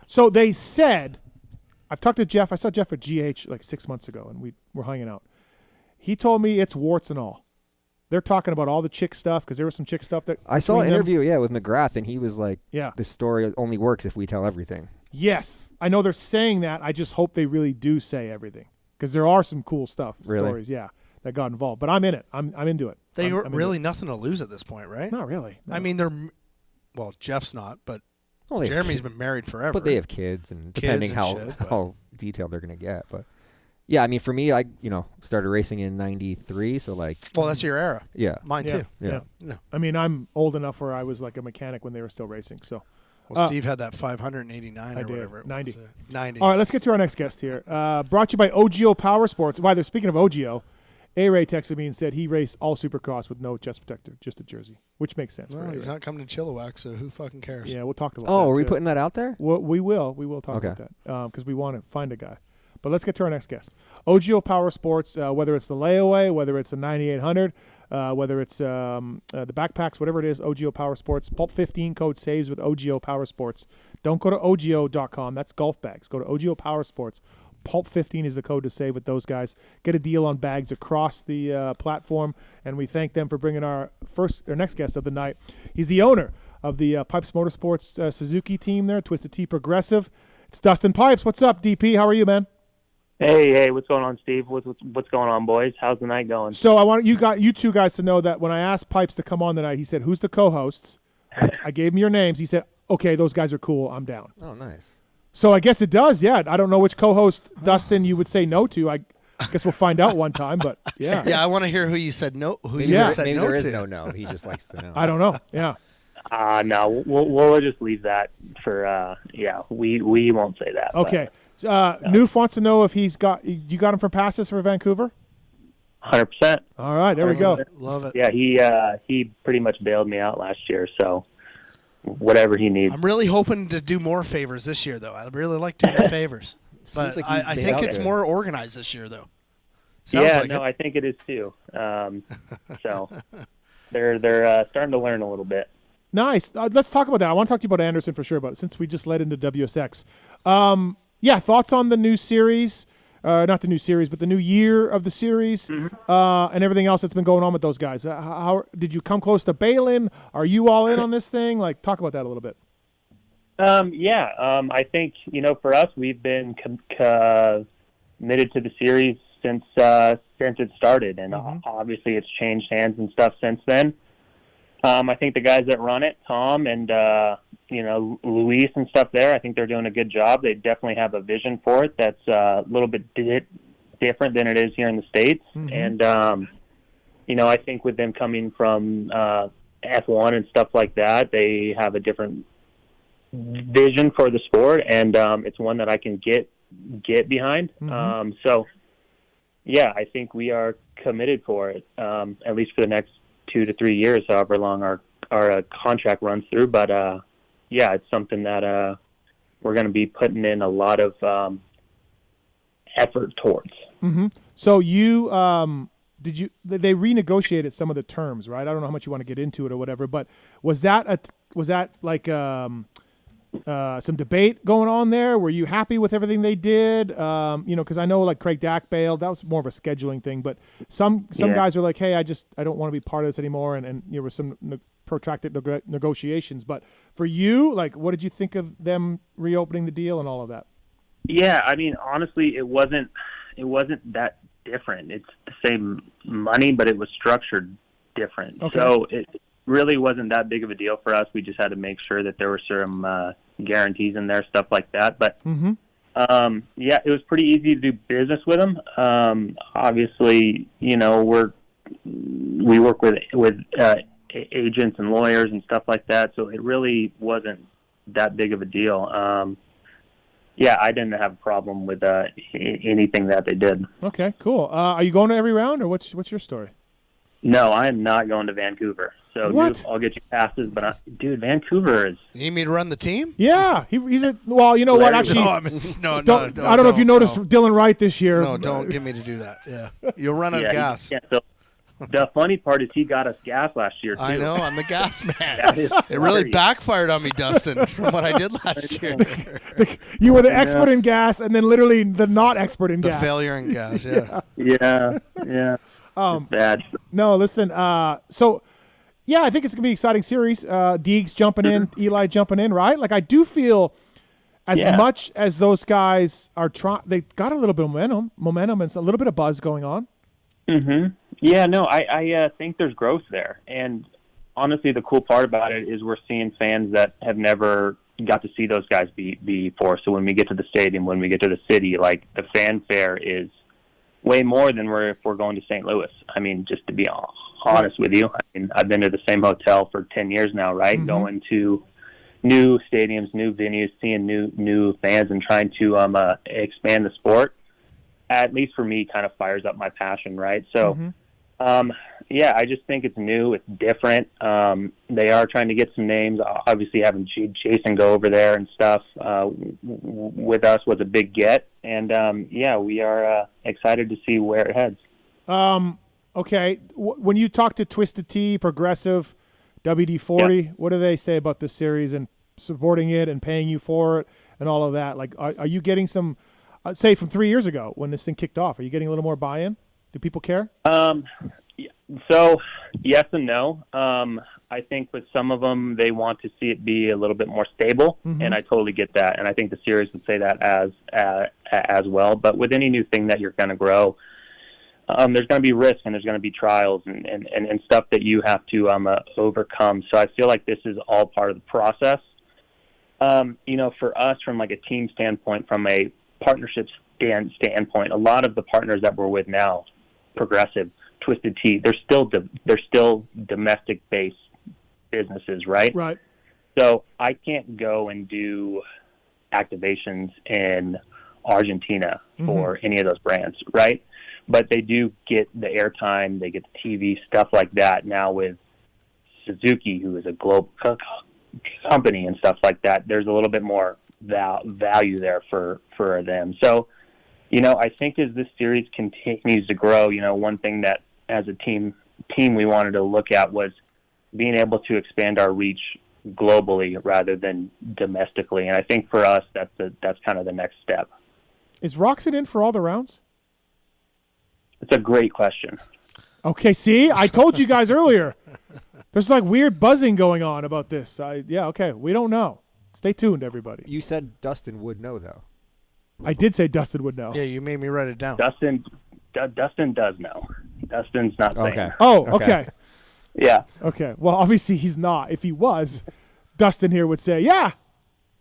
So they said, I've talked to Jeff. I saw Jeff at GH like 6 months ago, and we were hanging out. He told me it's warts and all. They're talking about all the chick stuff because there was some chick stuff that I saw an between them. interview, with McGrath, and he was like, Yeah. this story only works if we tell everything. Yes, I know they're saying that. I just hope they really do say everything because there are some cool stuff, Really? stories, that got involved. But I'm in it. I'm into it. They I'm were into really it. nothing to lose at this point, right? Not really. No. I mean, well, Jeff's not, but Well, they have Jeremy's kids. been married forever. But they have kids, and Kids depending and how shit, but- how detailed they're gonna get. But yeah, I mean, for me, I started racing in '93, so like. Well, that's your era. Yeah. Mine too. Yeah. No. I mean, I'm old enough where I was like a mechanic when they were still racing. So. Well, Steve had that 589 I or did. whatever it 90. was. 90. All right, let's get to our next guest here. Brought to you by OGO Power Sports. By the way, speaking of OGO, A-Ray texted me and said he raced all Supercross with no chest protector, just a jersey, which makes sense. Well, for he's A-Ray. not coming to Chilliwack, so who fucking cares? Yeah, we'll talk about that. Oh, are we too. putting that out there? We will. We will talk Okay. about that because we want to find a guy. But let's get to our next guest. OGO Power Sports, whether it's the layaway, whether it's the 9800, whether it's the backpacks, whatever it is, OGO Power Sports. Pulp 15 code saves with OGO Power Sports. Don't go to OGO.com. That's golf bags. Go to OGO Power Sports. Pulp 15 is the code to save with those guys. Get a deal on bags across the platform, and we thank them for bringing our next guest of the night. He's the owner of the Pipes Motorsports Suzuki team there, Twisted Tea Progressive. It's Dustin Pipes. What's up, DP? How are you, man? Hey, what's going on, Steve? What's going on, boys? How's the night going? So I want you two guys to know that when I asked Pipes to come on tonight, he said, "Who's the co-hosts?" I gave him your names. He said, "Okay, those guys are cool. I'm down." Oh, nice. So I guess it does. Yeah, I don't know which co-host Dustin you would say no to. I guess we'll find out one time. But yeah, yeah, I want to hear who you said no. Maybe there is no. He just likes to know. I don't know. Yeah. No, we'll just leave that for. We won't say that. Okay. Newf wants to know if you got him from passes for Vancouver. 100%. All right, there we go. Love it. Yeah, he pretty much bailed me out last year, so whatever he needs. I'm really hoping to do more favors this year, though. I really like doing the favors, but like I think it's more organized this year, though. I think it is too. So they're starting to learn a little bit. Nice. Let's talk about that. I want to talk to you about Anderson for sure, but since we just led into WSX. Thoughts on the new series, not the new series, but the new year of the series, and everything else that's been going on with those guys. How did you come close to bailing? Are you all in on this thing? Like, talk about that a little bit. I think, for us, we've been committed to the series since it started, and obviously it's changed hands and stuff since then. I think the guys that run it, Tom and Luis and stuff there, I think they're doing a good job. They definitely have a vision for it that's a little bit different than it is here in the States. And, I think with them coming from F1 and stuff like that, they have a different vision for the sport, and it's one that I can get behind. I think we are committed for it, at least for the next 2 to 3 years, however long our contract runs through. But it's something that we're going to be putting in a lot of effort towards. So you they renegotiated some of the terms, right? I don't know how much you want to get into it or whatever, but was that like some debate going on there? Were you happy with everything they did? Because I know like Craig Dack bailed. That was more of a scheduling thing, but some guys are like, hey, I don't want to be part of this anymore. And there was some protracted negotiations. But for you, like, what did you think of them reopening the deal and all of that? Yeah, I mean, honestly, it wasn't that different. It's the same money, but it was structured different. Okay. So it really wasn't that big of a deal for us. We just had to make sure that there were some guarantees in there, stuff like that. But it was pretty easy to do business with them. Obviously, we work with agents and lawyers and stuff like that, so it really wasn't that big of a deal. I didn't have a problem with anything that they did. Okay, cool. Are you going to every round, or what's your story? No, I am not going to Vancouver. So what? I'll get you passes, but Vancouver is. You need me to run the team? Yeah, he's a. Well, you know what? Actually, no. I don't know if you noticed Dylan Wright this year. No, don't get me to do that. Yeah, you'll run out of gas. So the funny part is he got us gas last year too. I know, I'm the gas man. It really backfired on me, Dustin, from what I did last year. You were the expert in gas, and then literally the not expert in gas. The failure in gas. Yeah. Yeah. Bad. No, listen. I think it's gonna be an exciting series. Deegs jumping in, Eli jumping in, right? Like I do feel, as much as those guys are trying, they got a little bit of momentum, and a little bit of buzz going on. Yeah, no, I think there's growth there, and honestly, the cool part about it is we're seeing fans that have never got to see those guys before. So when we get to the stadium, when we get to the city, like the fanfare is way more than if we're going to St. Louis. I mean, just to be honest with you, I mean, I've been to the same hotel for 10 years now, right? Going to new stadiums, new venues, seeing new fans, and trying to expand the sport. At least for me, kind of fires up my passion, right? So, I just think it's new, it's different. They are trying to get some names. Obviously, having Jason go over there and stuff with us was a big get, and we are excited to see where it heads. Okay, when you talk to Twisted Tea, Progressive, WD-40, what do they say about this series and supporting it and paying you for it and all of that? Like, are you getting some, say, from 3 years ago when this thing kicked off? Are you getting a little more buy-in? Do people care? So, yes and no. I think with some of them, they want to see it be a little bit more stable, and I totally get that. And I think the series would say that as well. But with any new thing that you're going to grow, there's going to be risk and there's going to be trials and stuff that you have to overcome. So I feel like this is all part of the process. For us, from like a team standpoint, from a partnership standpoint, a lot of the partners that we're with now, Progressive, Twisted Tea, they're still domestic-based businesses, right? Right. So I can't go and do activations in Argentina for any of those brands, right? But they do get the airtime, they get the TV, stuff like that. Now with Suzuki, who is a global company and stuff like that, there's a little bit more value there for them. So, I think as this series continues to grow, one thing that as a team we wanted to look at was being able to expand our reach globally rather than domestically. And I think for us, that's kind of the next step. Is Roxon in for all the rounds? It's a great question. Okay, see? I told you guys earlier. There's like weird buzzing going on about this. Okay, we don't know. Stay tuned, everybody. You said Dustin would know, though. I did say Dustin would know. Yeah, you made me write it down. Dustin does know. Dustin's not saying. Okay. Oh, okay. Yeah. Okay. Well, obviously he's not. If he was, Dustin here would say, yeah,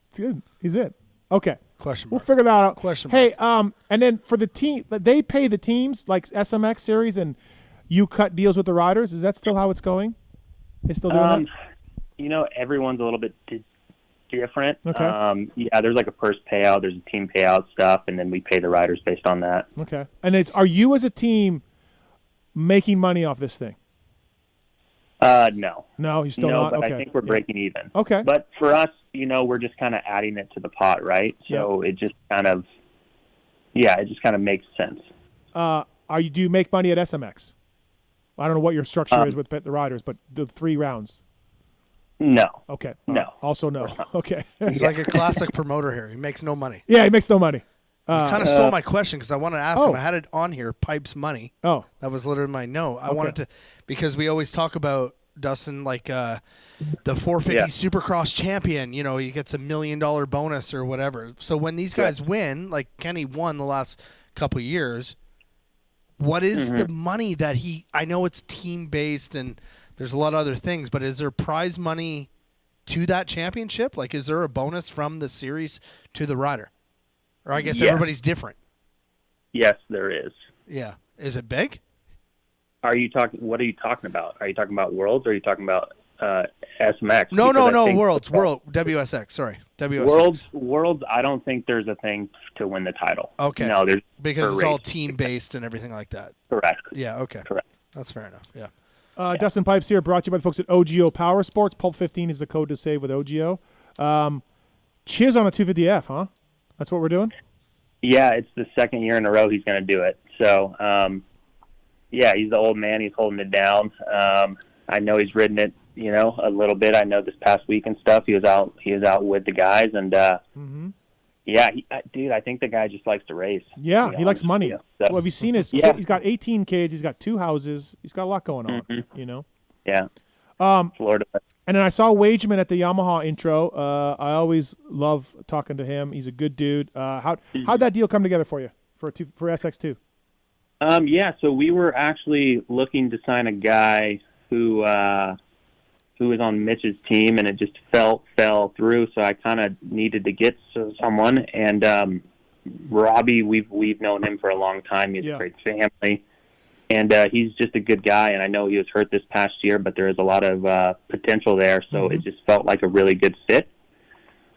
it's good. He's in. Okay. Question We'll mark. figure that out. Question mark. Hey, and then for the team, they pay the teams like SMX series and you cut deals with the riders. Is that still how it's going? They still doing that? Everyone's a little bit different. Okay. There's like a purse payout, there's a team payout stuff, and then we pay the riders based on that. Okay. And are you as a team making money off this thing? No. No, you still no, not? but Okay. I think we're breaking even. Okay. But for us, we're just kind of adding it to the pot, right? So it just kind of, makes sense. Do you make money at SMX? I don't know what your structure is with the riders, but the 3 rounds. No. Okay. No. Also no. Okay. He's like a classic promoter here. He makes no money. Yeah, he makes no money. You kind of stole my question because I wanted to ask him. I had it on here, Pipes money. Oh. That was literally my note. I wanted to, because we always talk about, Dustin, like the 450 Supercross champion, he gets $1 million bonus or whatever. So when these guys win, like Kenny won the last couple of years, what is the money that I know it's team-based and there's a lot of other things, but is there prize money to that championship? Like, is there a bonus from the series to the rider? Or I guess everybody's different. Yes, there is. Yeah. Is it big? What are you talking about? Are you talking about Worlds or are you talking about SMX? No, Worlds. WSX, sorry. WSX. Worlds, I don't think there's a thing to win the title. Okay. No, there's because it's all team-based and everything like that. Correct. Yeah, okay. Correct. That's fair enough, yeah. Dustin Pipes here, brought to you by the folks at OGO Power Sports. Pulp 15 is the code to save with OGO. Chiz on a 250F, huh? That's what we're doing? Yeah, it's the second year in a row he's going to do it. So, he's the old man. He's holding it down. I know he's ridden it, a little bit. I know this past week and stuff. He was out with the guys, and dude, I think the guy just likes to race. Yeah, he likes money. So, well, have you seen his kid? He's got 18 kids. He's got 2 houses. He's got a lot going on, Yeah. Florida. And then I saw Wageman at the Yamaha intro. I always love talking to him. He's a good dude. How'd that deal come together for you for SX2? So we were actually looking to sign a guy who was on Mitch's team, and it just fell through. So I kind of needed to get someone. And Robbie, we've known him for a long time. He's a great family, and he's just a good guy. And I know he was hurt this past year, but there is a lot of potential there. So it just felt like a really good fit.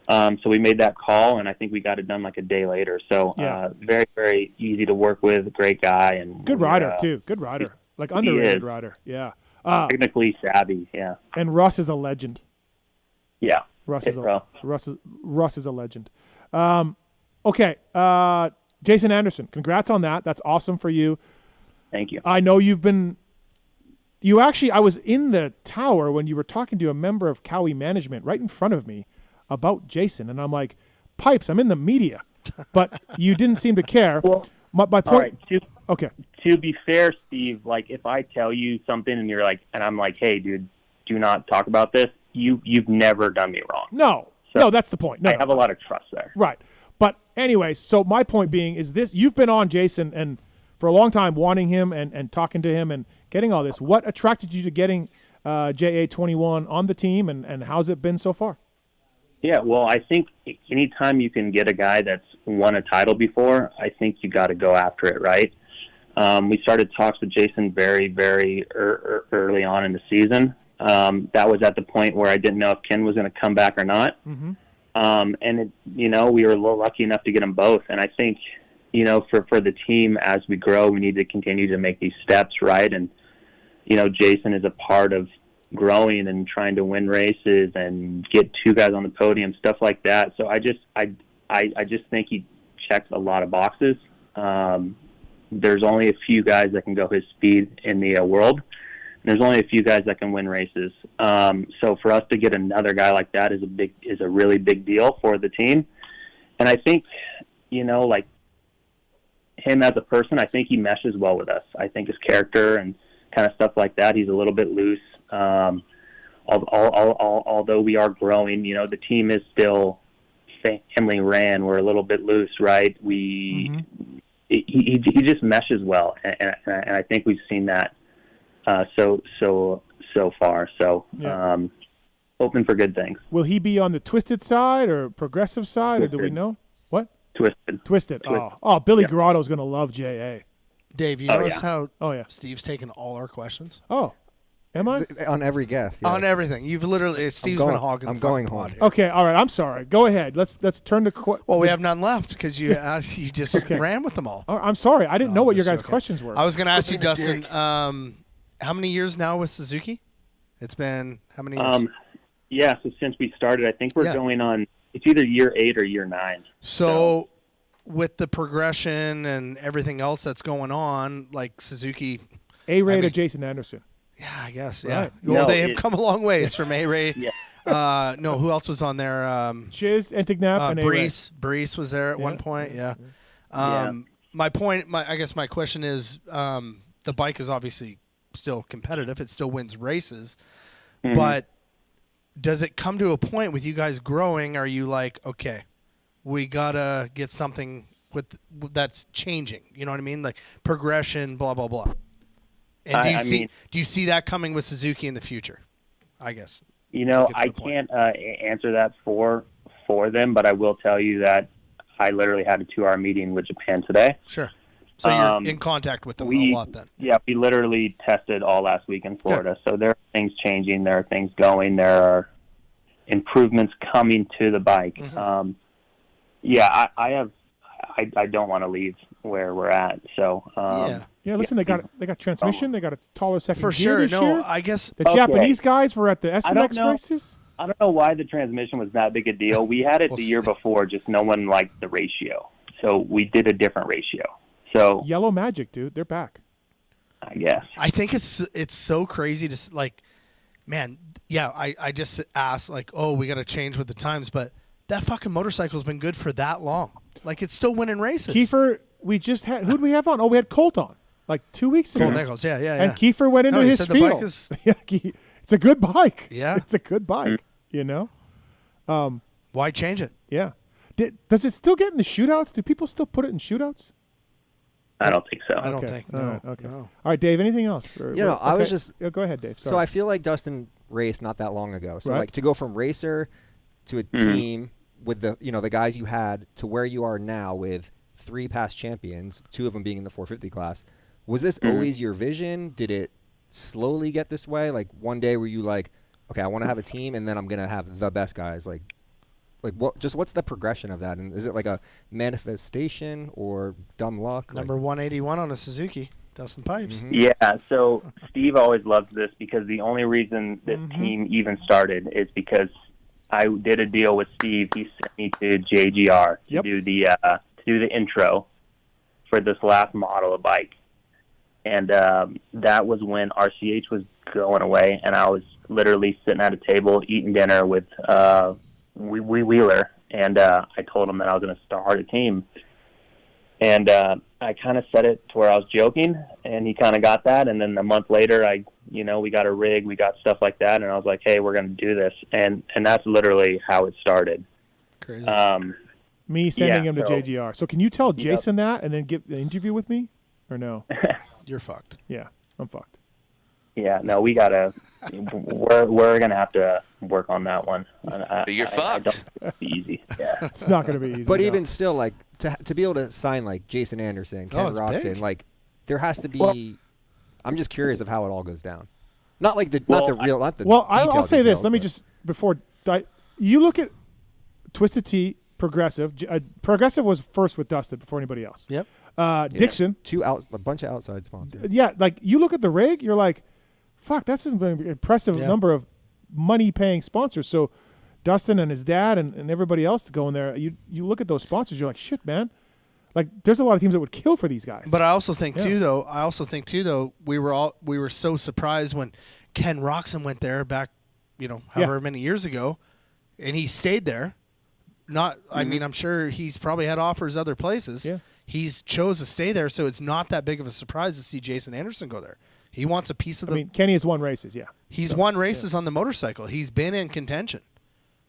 So we made that call, and I think we got it done like a day later. So very, very easy to work with, great guy. And good rider, too. Good rider. Like underrated rider. Yeah. Technically savvy, yeah. And Russ is a legend. Yeah. Russ is a legend. Okay. Jason Anderson, congrats on that. That's awesome for you. Thank you. I know I was in the tower when you were talking to a member of Cowie management right in front of me about Jason, and I'm like, Pipes, I'm in the media, but you didn't seem to care. My point. All right, okay. To be fair, Steve, like if I tell you something and you're like, and I'm like, hey, dude, do not talk about this. You've never done me wrong. No, that's the point. No, I have a lot of trust there. Right. But anyway, so my point being is this: you've been on Jason and for a long time, wanting him and talking to him and getting all this. What attracted you to getting JA21 on the team, and how's it been so far? Yeah, well, I think anytime you can get a guy that's won a title before, I think you got to go after it, right? We started talks with Jason very, very early on in the season. That was at the point where I didn't know if Ken was going to come back or not. Mm-hmm. And we were a little lucky enough to get them both. And I think, for the team as we grow, we need to continue to make these steps, right? And, Jason is a part of growing and trying to win races and get two guys on the podium, stuff like that. So I just think he checks a lot of boxes. There's only a few guys that can go his speed in the world. There's only a few guys that can win races. So for us to get another guy like that is a really big deal for the team. And I think, like him as a person, I think he meshes well with us. I think his character and kind of stuff like that, he's a little bit loose. Although we are growing, the team is still family ran. We're a little bit loose, right? He just meshes well. And I think we've seen that so far. So hoping for good things. Will he be on the twisted side or progressive side, or do we know? What? Twisted. Oh, Billy Grotto's going to love JA. Dave, you notice how Steve's taken all our questions? Oh, am I? On every guest. Yes. On everything. You've literally, Steve's been hogging I'm going home. Okay, all right. I'm sorry. Go ahead. Let's turn to Well, we have none left because you just ran with them all. I'm sorry. I didn't know what your guys' questions were. I was going to ask you, Dustin, how many years now with Suzuki? It's been how many years? So since we started, I think we're going on, it's either year 8 or year 9. So with the progression and everything else that's going on, like Suzuki. A-Ray Jason Anderson. Yeah, I guess. Yeah. Right. Well, they have come a long ways from A-Ray. No, who else was on there? Chiz, Entignap, and A-Ray. Brees was there at one point. Yeah. My point, I guess my question is, the bike is obviously still competitive. It still wins races. Mm-hmm. But does it come to a point with you guys growing? Are you like, okay, we gotta get something that's changing? You know what I mean? Like progression, blah blah blah. And do you see that coming with Suzuki in the future? I guess. I can't answer that for them, but I will tell you that I literally had a 2-hour meeting with Japan today. Sure. So you're in contact with them a lot then? Yeah, we literally tested all last week in Florida. Good. So there are things changing. There are things going. There are improvements coming to the bike. Mm-hmm. I don't want to leave where we're at. So listen, they got transmission. They got a taller second for gear sure. this year. I guess the Japanese guys were at the SMX races. I don't know why the transmission was that big a deal. We had it the year before, just no one liked the ratio. So we did a different ratio. So Yellow Magic, dude, they're back. I guess. I think it's so crazy to like, man. Yeah, I just asked like, oh, we got to change with the times, but that fucking motorcycle's been good for that long. Like it's still winning races. Kiefer, we just had who'd we have on? Oh, we had Colt on like 2 weeks ago. Colt Nichols, yeah. And Kiefer went into his spiel. It's a good bike. Yeah, it's a good bike. Why change it? Yeah. Does it still get in the shootouts? Do people still put it in shootouts? I don't think so. I don't think. No. Okay. No. All right, Dave. Anything else? I was just. Go ahead, Dave. Sorry. So I feel like Dustin raced not that long ago. So right. to go from racer to a team with the the guys you had to where you are now with 3 past champions, 2 of them being in the 450 class. Was this always your vision? Did it slowly get this way? Like one day were you like, okay, I want to have a team, and then I'm gonna have the best guys. Like what? Just what's the progression of that? And is it like a manifestation or dumb luck? Number 181 on a Suzuki, Dustin Pipes. Mm-hmm. Yeah. So Steve always loves this because the only reason this team even started is because I did a deal with Steve. He sent me to JGR to do the intro for this last model of bike, and that was when RCH was going away, and I was literally sitting at a table eating dinner with Wheeler, and I told him that I was going to start a team. And I kind of said it to where I was joking, and he kind of got that. And then a month later, we got a rig, we got stuff like that, and I was like, hey, we're going to do this. And that's literally how it started. Crazy. Me sending him to JGR. So can you tell Jason that and then get the interview with me, or no? You're fucked. Yeah, I'm fucked. Yeah, no, we gotta. We're gonna have to work on that one. You're fucked. Easy. Yeah, it's not gonna be easy. But even still, like to be able to sign like Jason Anderson, Ken Roxon, like there has to be. Well, I'm just curious of how it all goes down. Not like the real. Well, I'll say this. Let me just you look at Twisted Tea, Progressive. Progressive was first with Dustin before anybody else. Yep. Dixon. A bunch of outside sponsors. Yeah, like you look at the rig, you're like, fuck, that's an impressive number of money-paying sponsors. So Dustin and his dad and everybody else going there, you look at those sponsors, you're like, shit, man. Like, there's a lot of teams that would kill for these guys. But I also think too, though, we were so surprised when Ken Roxon went there back, however many years ago, and he stayed there. I mean, I'm sure he's probably had offers other places. Yeah. He's chose to stay there, so it's not that big of a surprise to see Jason Anderson go there. He wants a piece of the. I mean, Kenny has won races, yeah. He's won races on the motorcycle. He's been in contention.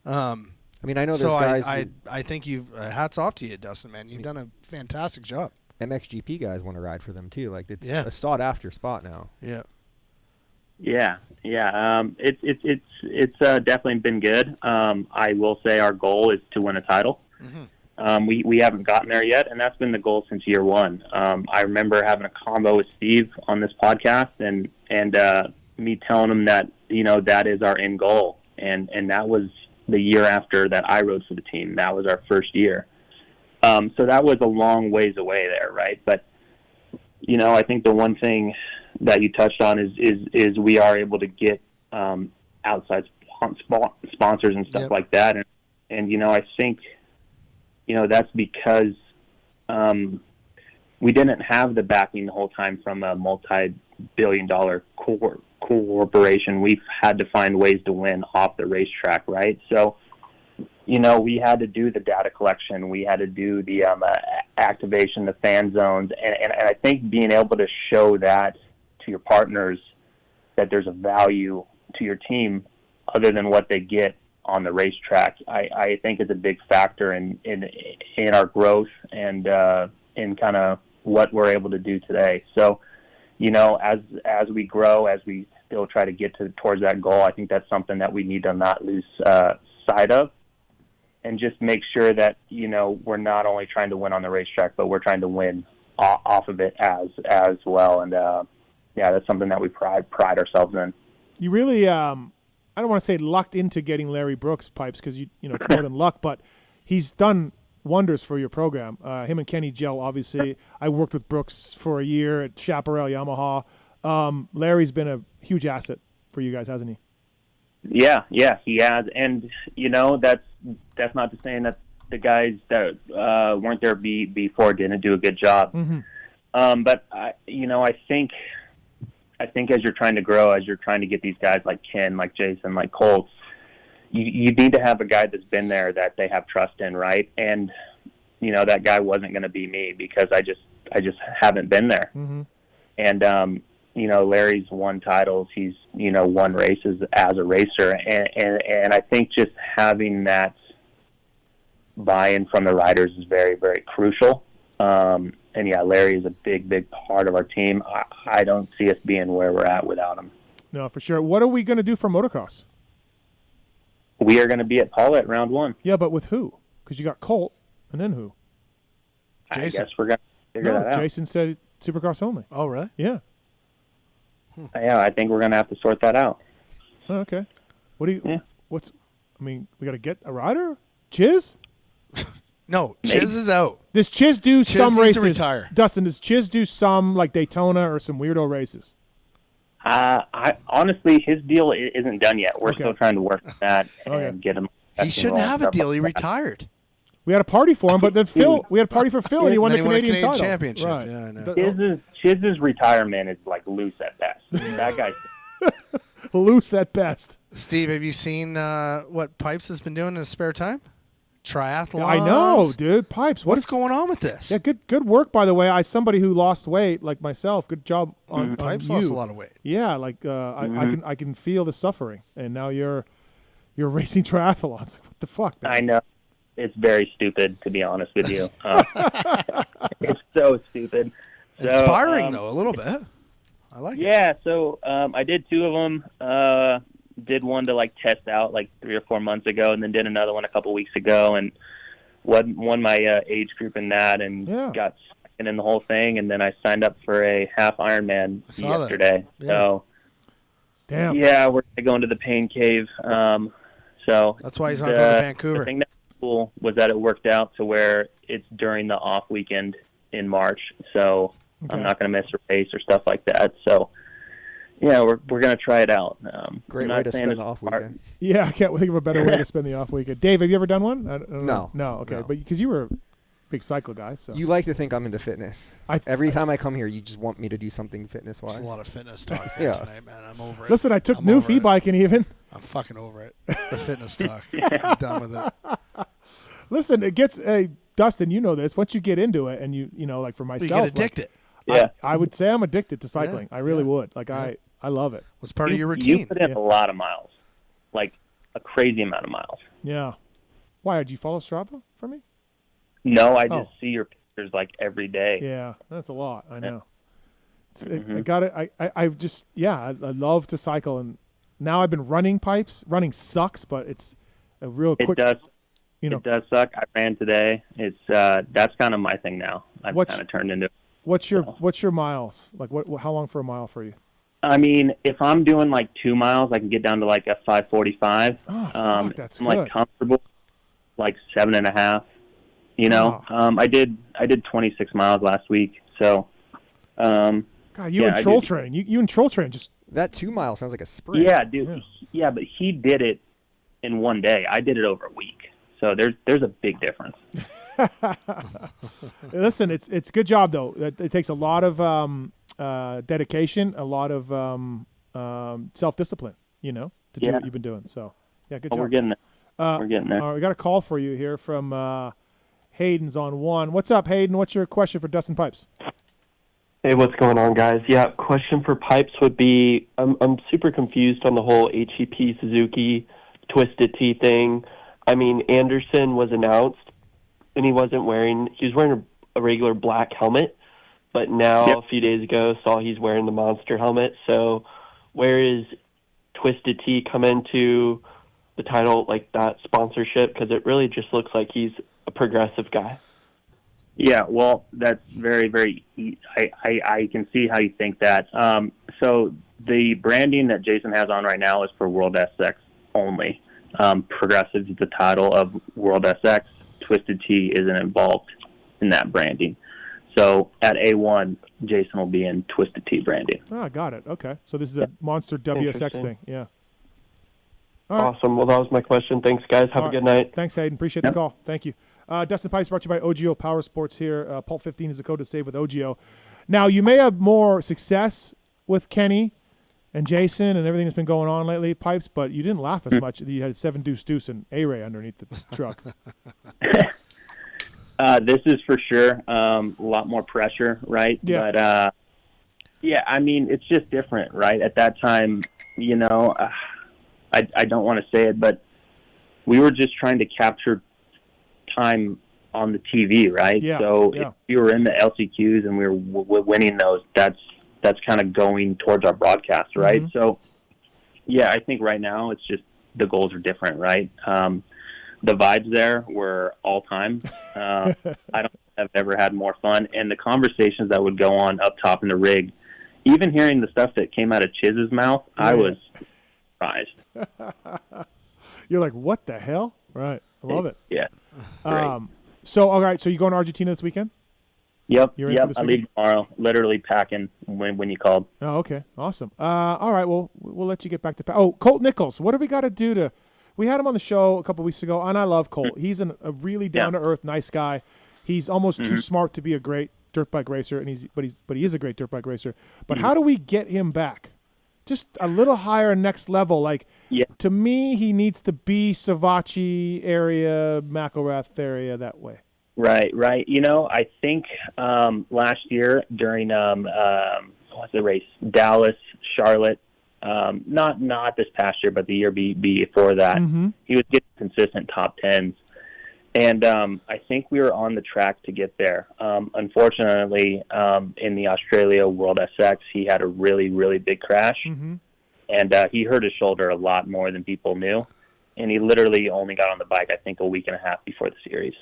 I mean, I know there's guys. I think you've hats off to you, Dustin, man. You've done a fantastic job. MXGP guys want to ride for them too. Like it's a sought after spot now. Yeah. Yeah. It's definitely been good. I will say our goal is to win a title. Mm-hmm. We haven't gotten there yet, and that's been the goal since year one. I remember having a combo with Steve on this podcast, and me telling him that that is our end goal, and that was the year after that I rode for the team. That was our first year. So that was a long ways away there, right? But I think the one thing that you touched on is we are able to get outside sponsors and stuff like that, and I think that's because we didn't have the backing the whole time from a multi-billion-dollar corporation. We've had to find ways to win off the racetrack, right? So, we had to do the data collection. We had to do the activation, the fan zones. And I think being able to show that to your partners, that there's a value to your team other than what they get on the racetrack, I think is a big factor in our growth and in kind of what we're able to do today. So, as we grow, as we still try to get towards that goal, I think that's something that we need to not lose sight of, and just make sure that we're not only trying to win on the racetrack, but we're trying to win off of it as well. And that's something that we pride ourselves in. You really, I don't want to say lucked into getting Larry Brooks, Pipes, because it's more than luck, but he's done wonders for your program. Him and Kenny gel, obviously. I worked with Brooks for a year at Chaparral Yamaha. Larry's been a huge asset for you guys, hasn't he? Yeah, he has. And that's not to say that the guys that weren't there before didn't do a good job. Mm-hmm. But I think as you're trying to grow, as you're trying to get these guys like Ken, like Jason, like Colt, you need to have a guy that's been there that they have trust in, right? And that guy wasn't going to be me because I just haven't been there. Mm-hmm. And Larry's won titles. He's won races as a racer, and I think just having that buy-in from the riders is very, very crucial. And Larry is a big part of our team. I don't see us being where we're at without him. No, for sure. What are we going to do for motocross? We are going to be at Paulette round 1. Yeah, but with who? Because you got Colt, and then who? Jason. I guess we're going to figure that out. Jason said Supercross only. Oh, really? Yeah. Yeah, I think we're going to have to sort that out. Oh, okay. What do you? Yeah. We got to get a rider. Chiz? No, Chiz is out. Does Chiz do some needs races? to retire. Dustin, does Chiz do some like Daytona or some weirdo races? I honestly, his deal isn't done yet. We're still trying to work on that and get him. He shouldn't have a deal. He retired. We had a party for him, but then we had a party for Phil, and he won the Canadian title. Championship. Right. Yeah, I know. Chiz's retirement is like loose at best. That guy. Loose at best. Steve, have you seen what Pipes has been doing in his spare time? triathlons. I know, dude. Pipes, What's going on with this? Yeah, good work, by the way. Somebody who lost weight like myself. Good job on Pipes you. lost a lot of weight. Yeah, I can feel the suffering, and now you're racing triathlons. What the fuck, man? I know. It's very stupid, to be honest with you. It's so stupid. Inspiring, though, a little bit. I like it. Yeah, so I did 2 of them. Did one to test out 3 or 4 months ago, and then did another one a couple weeks ago, and won my age group in that, and got second in the whole thing. And then I signed up for a half Ironman yesterday. Yeah. So, damn. Yeah, we're going to the Pain Cave. So that's why he's not going to Vancouver. The thing that was cool was that it worked out to where it's during the off weekend in March, so I'm not going to miss a race or stuff like that. So, yeah, we're going to try it out. Great way to spend the off weekend. Yeah, I can't think of a better way to spend the off weekend. Dave, have you ever done one? I don't No. know. Okay, No. but because you were a big cycle guy, so You like to think I'm into fitness. Every time I come here, you just want me to do something fitness-wise. There's a lot of fitness talk here tonight, man. I'm over it. Listen, I took Newf e-biking even. I'm fucking over it. The fitness talk. I'm done with it. Listen, it gets Dustin, you know this. Once you get into it, and you know, for myself, You get addicted. I would say I'm addicted to cycling. I really would. I love it. What's part of your routine? You put in a lot of miles, a crazy amount of miles. Yeah. Why? Do you follow Strava for me? No, I just see your pictures every day. Yeah, that's a lot. I know. I got it. I love to cycle, and now I've been running Pipes. Running sucks, but it's a real quick. It does. It does suck. I ran today. It's that's kind of my thing now. I've kind of turned into. What's your miles? How long for a mile for you? I mean, if I'm doing 2 miles, I can get down to a 5:45. Oh, fuck, that's I'm good. Comfortable, 7.5. You know, I did 26 miles last week. So, God, you and Troll Train. You and Troll Train just that 2 mile sounds like a sprint. Yeah, dude. Yeah, but he did it in one day. I did it over a week. So there's a big difference. Listen, it's a good job though. It takes a lot of dedication, a lot of self-discipline. To do what you've been doing. So good job. We're getting there. We're getting there. All right, we got a call for you here from Hayden's on one. What's up, Hayden? What's your question for Dustin Pipes? Hey, what's going on, guys? Yeah, question for Pipes would be, I'm super confused on the whole HEP Suzuki Twisted Tea thing. I mean, Anderson was announced, and he was wearing a regular black helmet, but now a few days ago saw he's wearing the monster helmet. So where is Twisted Tea come into the title, that sponsorship? Because it really just looks like he's a progressive guy. Yeah, well, that's very, very. I can see how you think that. So the branding that Jason has on right now is for World SX only. Progressive is the title of World SX. Twisted Tea isn't involved in that branding. So at A1, Jason will be in Twisted Tea branding. Oh, got it. Okay, so this is a Monster WSX thing. Yeah. Awesome. Well, that was my question. Thanks, guys. Have a good night. Thanks, Hayden. Appreciate the call. Thank you. Dustin Pipes brought to you by OGO Power Sports here. Pulp 15 is the code to save with OGO. Now, you may have more success with Kenny and Jason and everything that's been going on lately, Pipes, but you didn't laugh as much. You had 7 Deuce and A-Ray underneath the truck. This is for sure a lot more pressure, right? Yeah. But, I mean, it's just different, right? At that time, I don't want to say it, but we were just trying to capture time on the TV, right? Yeah, so if we were in the LCQs and we were winning those, that's kind of going towards our broadcast, right? Mm-hmm. So, I think right now it's just the goals are different, right? The vibes there were all time. I don't have ever had more fun, and the conversations that would go on up top in the rig, even hearing the stuff that came out of Chiz's mouth, I was surprised. You're like, what the hell? Right. I love it. Yeah. So, all right. So you going to Argentina this weekend? Yep. You're in for this I weekend? leave tomorrow. Literally packing when you called. Oh, okay. Awesome. All right. Well, we'll let you get back to Colt Nichols. What have we got to do to? We had him on the show a couple weeks ago, and I love Colt. He's a really down to earth, nice guy. He's almost too smart to be a great dirt bike racer, but he is a great dirt bike racer. But how do we get him back just a little higher next level. Like, to me, he needs to be Savatgy area, McElrath area, that way. Right. I think last year during what's the race? Dallas, Charlotte. Not this past year, but the year before that, he was getting consistent top 10s. And I think we were on the track to get there. Unfortunately, in the Australia World SX, he had a really, really big crash. And he hurt his shoulder a lot more than people knew. And he literally only got on the bike, I think, a week and a half before the series.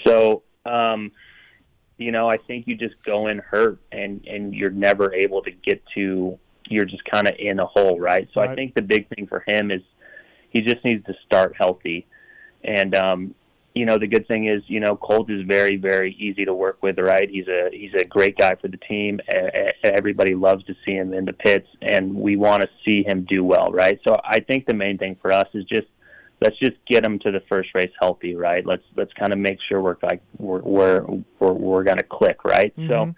So, I think you just go in hurt and you're never able to get to, you're just kind of in a hole, right? So I think the big thing for him is he just needs to start healthy. And, the good thing is, Colt is very, very easy to work with, right? He's a great guy for the team. Everybody loves to see him in the pits, and we want to see him do well, right? So I think the main thing for us is let's just get him to the first race healthy, right? Let's kind of make sure we're going to click, right? So,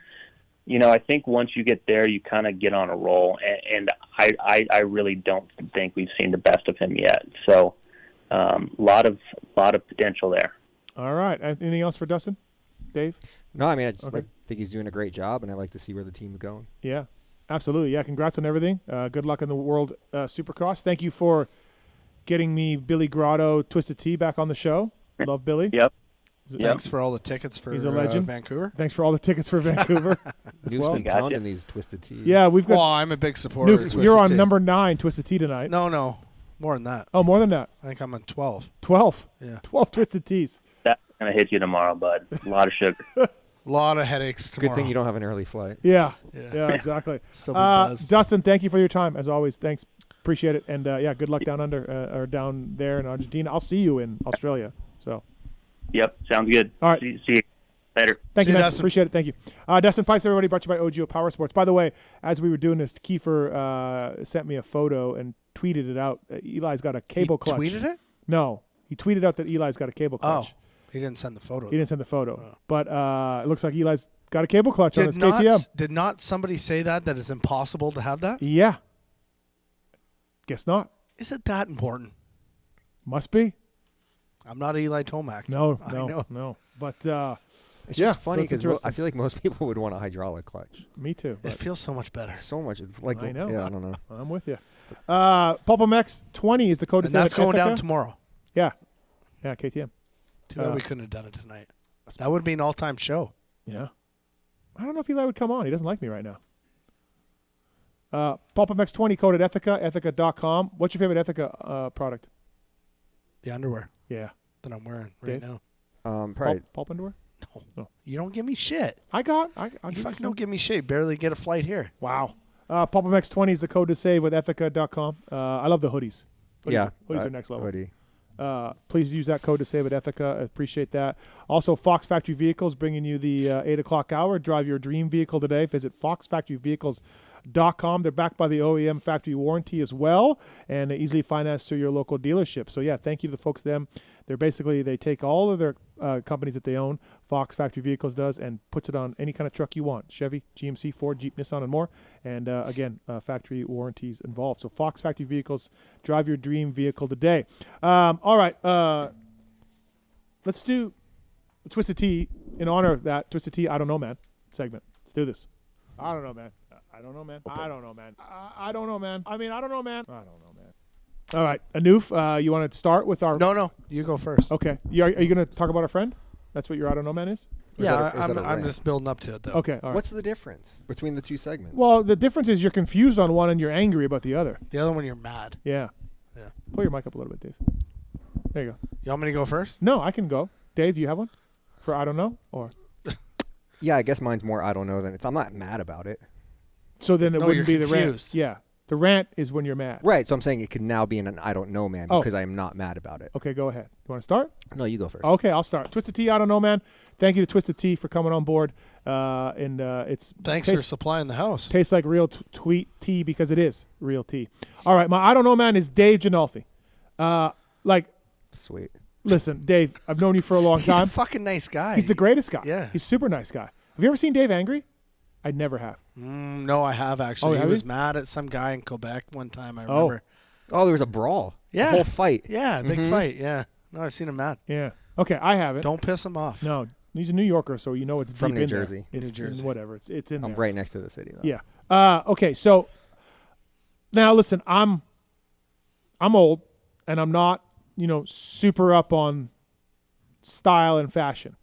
I think once you get there, you kind of get on a roll, and I really don't think we've seen the best of him yet. So, lot of potential there. All right. Anything else for Dustin, Dave? No, I mean, I just think he's doing a great job, and I like to see where the team's going. Yeah, absolutely. Yeah, congrats on everything. Good luck in the World Supercross. Thank you for getting me Billy Grotto Twisted Tea back on the show. Love Billy. Yep. Thanks for all the tickets for He's a legend. Vancouver. Thanks for all the tickets for Vancouver. Newf's been pounding these Twisted Teas. Yeah, we've got. Well, I'm a big supporter of Twisted You're on Tea. number 9 Twisted Tea tonight. No. More than that. Oh, more than that. I think I'm on 12. 12? Yeah. 12 Twisted Teas. That's going to hit you tomorrow, bud. A lot of sugar. A lot of headaches tomorrow. Good thing you don't have an early flight. Yeah, exactly. Still be buzzed. Dustin, thank you for your time, as always. Thanks. Appreciate it. And, good luck down under or down there in Argentina. I'll see you in Australia. So. Yep, sounds good. All right. See you later. Thank See you, you, man. Dustin. Appreciate it. Thank you. Dustin Pipes, everybody, brought to you by OGO Power Sports. By the way, as we were doing this, Kiefer sent me a photo and tweeted it out. Eli's got a cable clutch. Tweeted it? No. He tweeted out that Eli's got a cable clutch. Oh, he didn't send the photo. He didn't send the photo. Oh. But it looks like Eli's got a cable clutch on his KTM. Did not somebody say that it's impossible to have that? Yeah. Guess not. Is it that important? Must be. I'm not Eli Tomac. No. But it's just funny because I feel like most people would want a hydraulic clutch. Me too. It feels so much better. So much. It's like I know. Yeah, I don't know. I'm with you. PulpMX 20 is the code. And that's going down tomorrow. Yeah, KTM. Too bad we couldn't have done it tonight. That would be an all-time show. Yeah. I don't know if Eli would come on. He doesn't like me right now. PulpMX 20 code at Ethica, ethica.com. What's your favorite Ethica product? The underwear. Yeah. That I'm wearing right now. Probably Pulp underwear? No. You don't give me shit. I you fucking don't give me shit. Barely get a flight here. Wow. PulpMX 20 is the code to save with ethica.com. I love the hoodies. Hoodies are next level. Hoodie. Please use that code to save at Ethica. I appreciate that. Also, Fox Factory Vehicles bringing you the 8 o'clock hour. Drive your dream vehicle today. Visit foxfactoryvehicles.com. They're backed by the OEM factory warranty as well, and they easily financed through your local dealership. So, thank you to the folks them. They take all of their companies that they own, Fox Factory Vehicles does, and puts it on any kind of truck you want. Chevy, GMC, Ford, Jeep, Nissan, and more. And again, factory warranties involved. So Fox Factory Vehicles, drive your dream vehicle today. All right. Let's do Twisted Tea in honor of that Twisted Tea I Don't Know Man segment. Let's do this. I don't know, man. I don't know, man. I don't know, man. I don't know, man. I mean, I don't know, man. I don't know, man. All right, Newf, you want to start with our... No, you go first. Okay. Are you going to talk about our friend? That's what your I don't know, man is? Yeah, I'm just building up to it, though. Okay, all right. What's the difference between the two segments? Well, the difference is you're confused on one and you're angry about the other. The other one, you're mad. Yeah. Pull your mic up a little bit, Dave. There you go. You want me to go first? No, I can go. Dave, do you have one for I don't know? Or? Yeah, I guess mine's more I don't know than I'm not mad about it. So then it wouldn't be confused. the rant. Yeah. The rant is when you're mad. Right, so I'm saying it could now be an I don't know, man, because I am not mad about it. Okay, go ahead. You want to start? No, you go first. Okay, I'll start. Twisted Tea, I don't know, man. Thank you to Twisted Tea for coming on board. Thanks for supplying the house. Tastes like real tea because it is real tea. All right, my I don't know, man, is Dave Ginolfi. Sweet. Listen, Dave, I've known you for a long time. He's a fucking nice guy. He's the greatest guy. Yeah. He's a super nice guy. Have you ever seen Dave angry? I never have. No, I have actually. Oh, He was you? mad at some guy in Quebec one time. I remember. Oh, there was a brawl. Yeah. A whole fight. Yeah, big fight. Yeah. No, I've seen him mad. Yeah. Okay, I haven't. Don't piss him off. No, he's a New Yorker, so you know it's From deep New in Jersey. There. It's New Jersey. Whatever. It's in I'm there. right next to the city, though. Yeah. Okay, so now listen, I'm old, and I'm not, super up on style and fashion,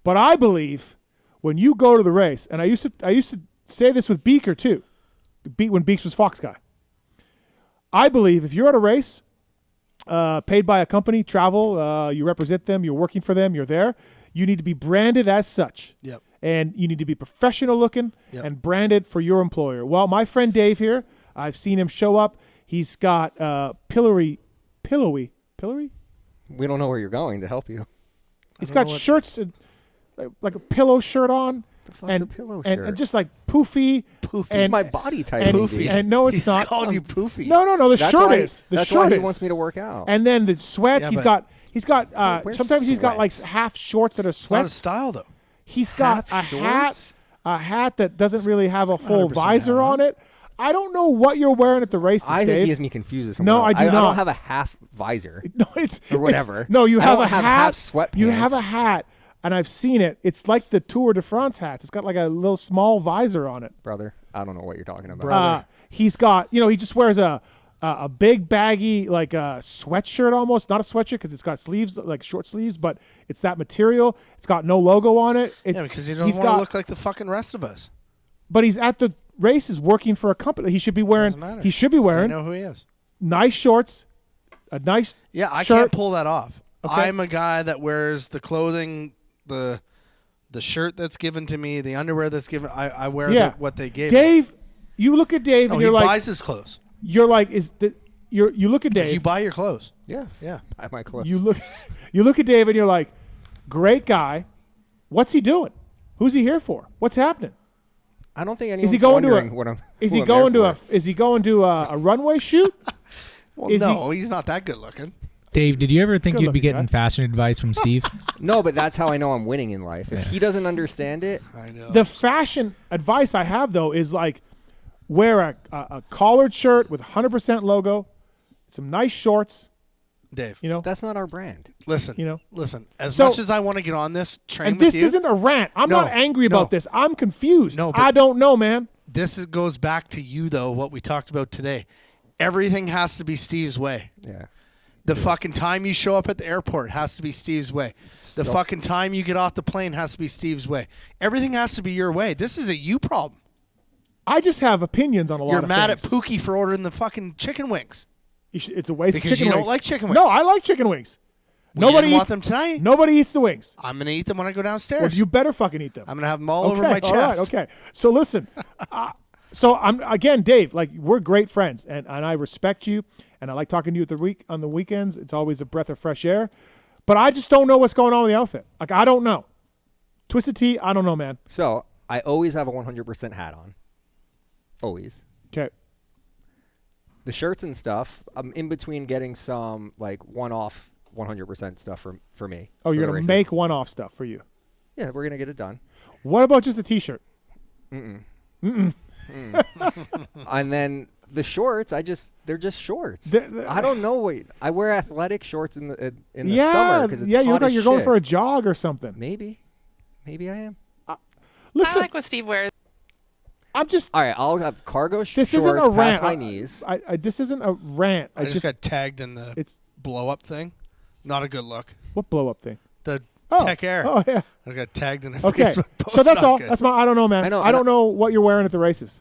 but I believe when you go to the race, and I used to say this with Beaker too, when Beeks was Fox guy. I believe if you're at a race, paid by a company, travel, you represent them, you're working for them, you're there, you need to be branded as such. Yep. And you need to be professional looking and branded for your employer. Well, my friend Dave here, I've seen him show up. He's got pillowy. We don't know where you're going to help you. He's got shirts, like a pillow shirt on. The fuck's a pillow shirt? And just like poofy. Poofy. And, It's my body type. And, Poofy. and no, it's He's not. called you Poofy. No, the That's shirt why- is. The that's shirt why he is. wants me to work out. And then the sweats. Yeah, He's got. Where's Sometimes he's got like sweats? half shorts that are It's not a sweats. style, though. He's got Half a hat that doesn't really have a full 100% visor hat. on it. I don't know what you're wearing at the races, I think Dave. he has me confused with No, someone I else. do I not. don't have a half visor. No, it's or whatever. No, you I have don't a have hat. half sweatpants. You have a hat, and I've seen it. It's like the Tour de France hats. It's got like a little small visor on it. Brother, I don't know what you're talking about. Brother. He's got, he just wears a big baggy like a sweatshirt almost, not a sweatshirt because it's got sleeves, like short sleeves, but it's that material. It's got no logo on it. It's, Yeah, because he doesn't want to look like the fucking rest of us. But he's at the races working for a company. He should be wearing. Doesn't matter. He should be I wearing know who he is. nice shorts, a nice Yeah, I shirt. can't pull that off. Okay. I'm a guy that wears the clothing, the shirt that's given to me, the underwear that's given. I wear what they gave me. Dave, you look at Dave No, and he you're like, buys his clothes. you're like, you look at Dave. You buy your clothes. Yeah. Yeah. I have my clothes. You look at Dave and you're like, great guy. What's he doing? Who's he here for? What's happening? I don't think anyone's Is he going to wondering what I'm. Is who he I'm going there to a? for. Is he going to a runway shoot? Well, Is no, he's not that good looking. Dave, did you ever think you'd be Good-looking getting fashion advice from Steve? No, but that's how I know I'm winning in life. If he doesn't understand it, I know. The fashion advice I have though is like, wear a collared shirt with 100% logo, some nice shorts. Dave, that's not our brand. listen. Listen. As So- much as I want to get on this train And with this you, isn't a rant. I'm No, not angry no. about this. I'm confused. No, but- I don't know, man. this goes back to you though. What we talked about today. Everything has to be Steve's way. Yeah. The fucking time you show up at the airport has to be Steve's way. The So- fucking time you get off the plane has to be Steve's way. Everything has to be your way. This is a you problem. I just have opinions on a lot You're of mad things. at Pookie for ordering the fucking chicken wings. It's a waste Because of chicken you don't wings. like chicken wings. No, I like chicken wings. Well, you Nobody didn't eats want them tonight? Nobody eats the wings. I'm going to eat them when I go downstairs. Well, you better fucking eat them. I'm going to have them all over Okay, my chest. all right, okay. So listen, so I'm again, Dave. Like we're great friends, and I respect you, and I like talking to you on the weekends. It's always a breath of fresh air. But I just don't know what's going on with the outfit. Like I don't know. Twisted Tea, I don't know, man. So I always have a 100% hat on. Always. Okay. The shirts and stuff, I'm in between getting some like one-off 100% stuff for me. Oh, for you're the gonna races. make one-off stuff for you. Yeah, we're gonna get it done. What about just a T-shirt? And then the shorts, they're just shorts. I don't know what I wear athletic shorts in the summer because it's you hot look like as you're going shit. for a jog or something. Maybe I am. Listen, I like what Steve wears. I'm just all right. I'll have cargo this shorts isn't a past rant. my knees. This isn't a rant. I just got tagged in the blow up thing. Not a good look. What blow up thing? The Oh. Tech Air. Oh yeah. I got tagged in a Okay, Facebook post. so that's Not all. good. That's my. I don't know, man. I know, I don't know what you're wearing at the races.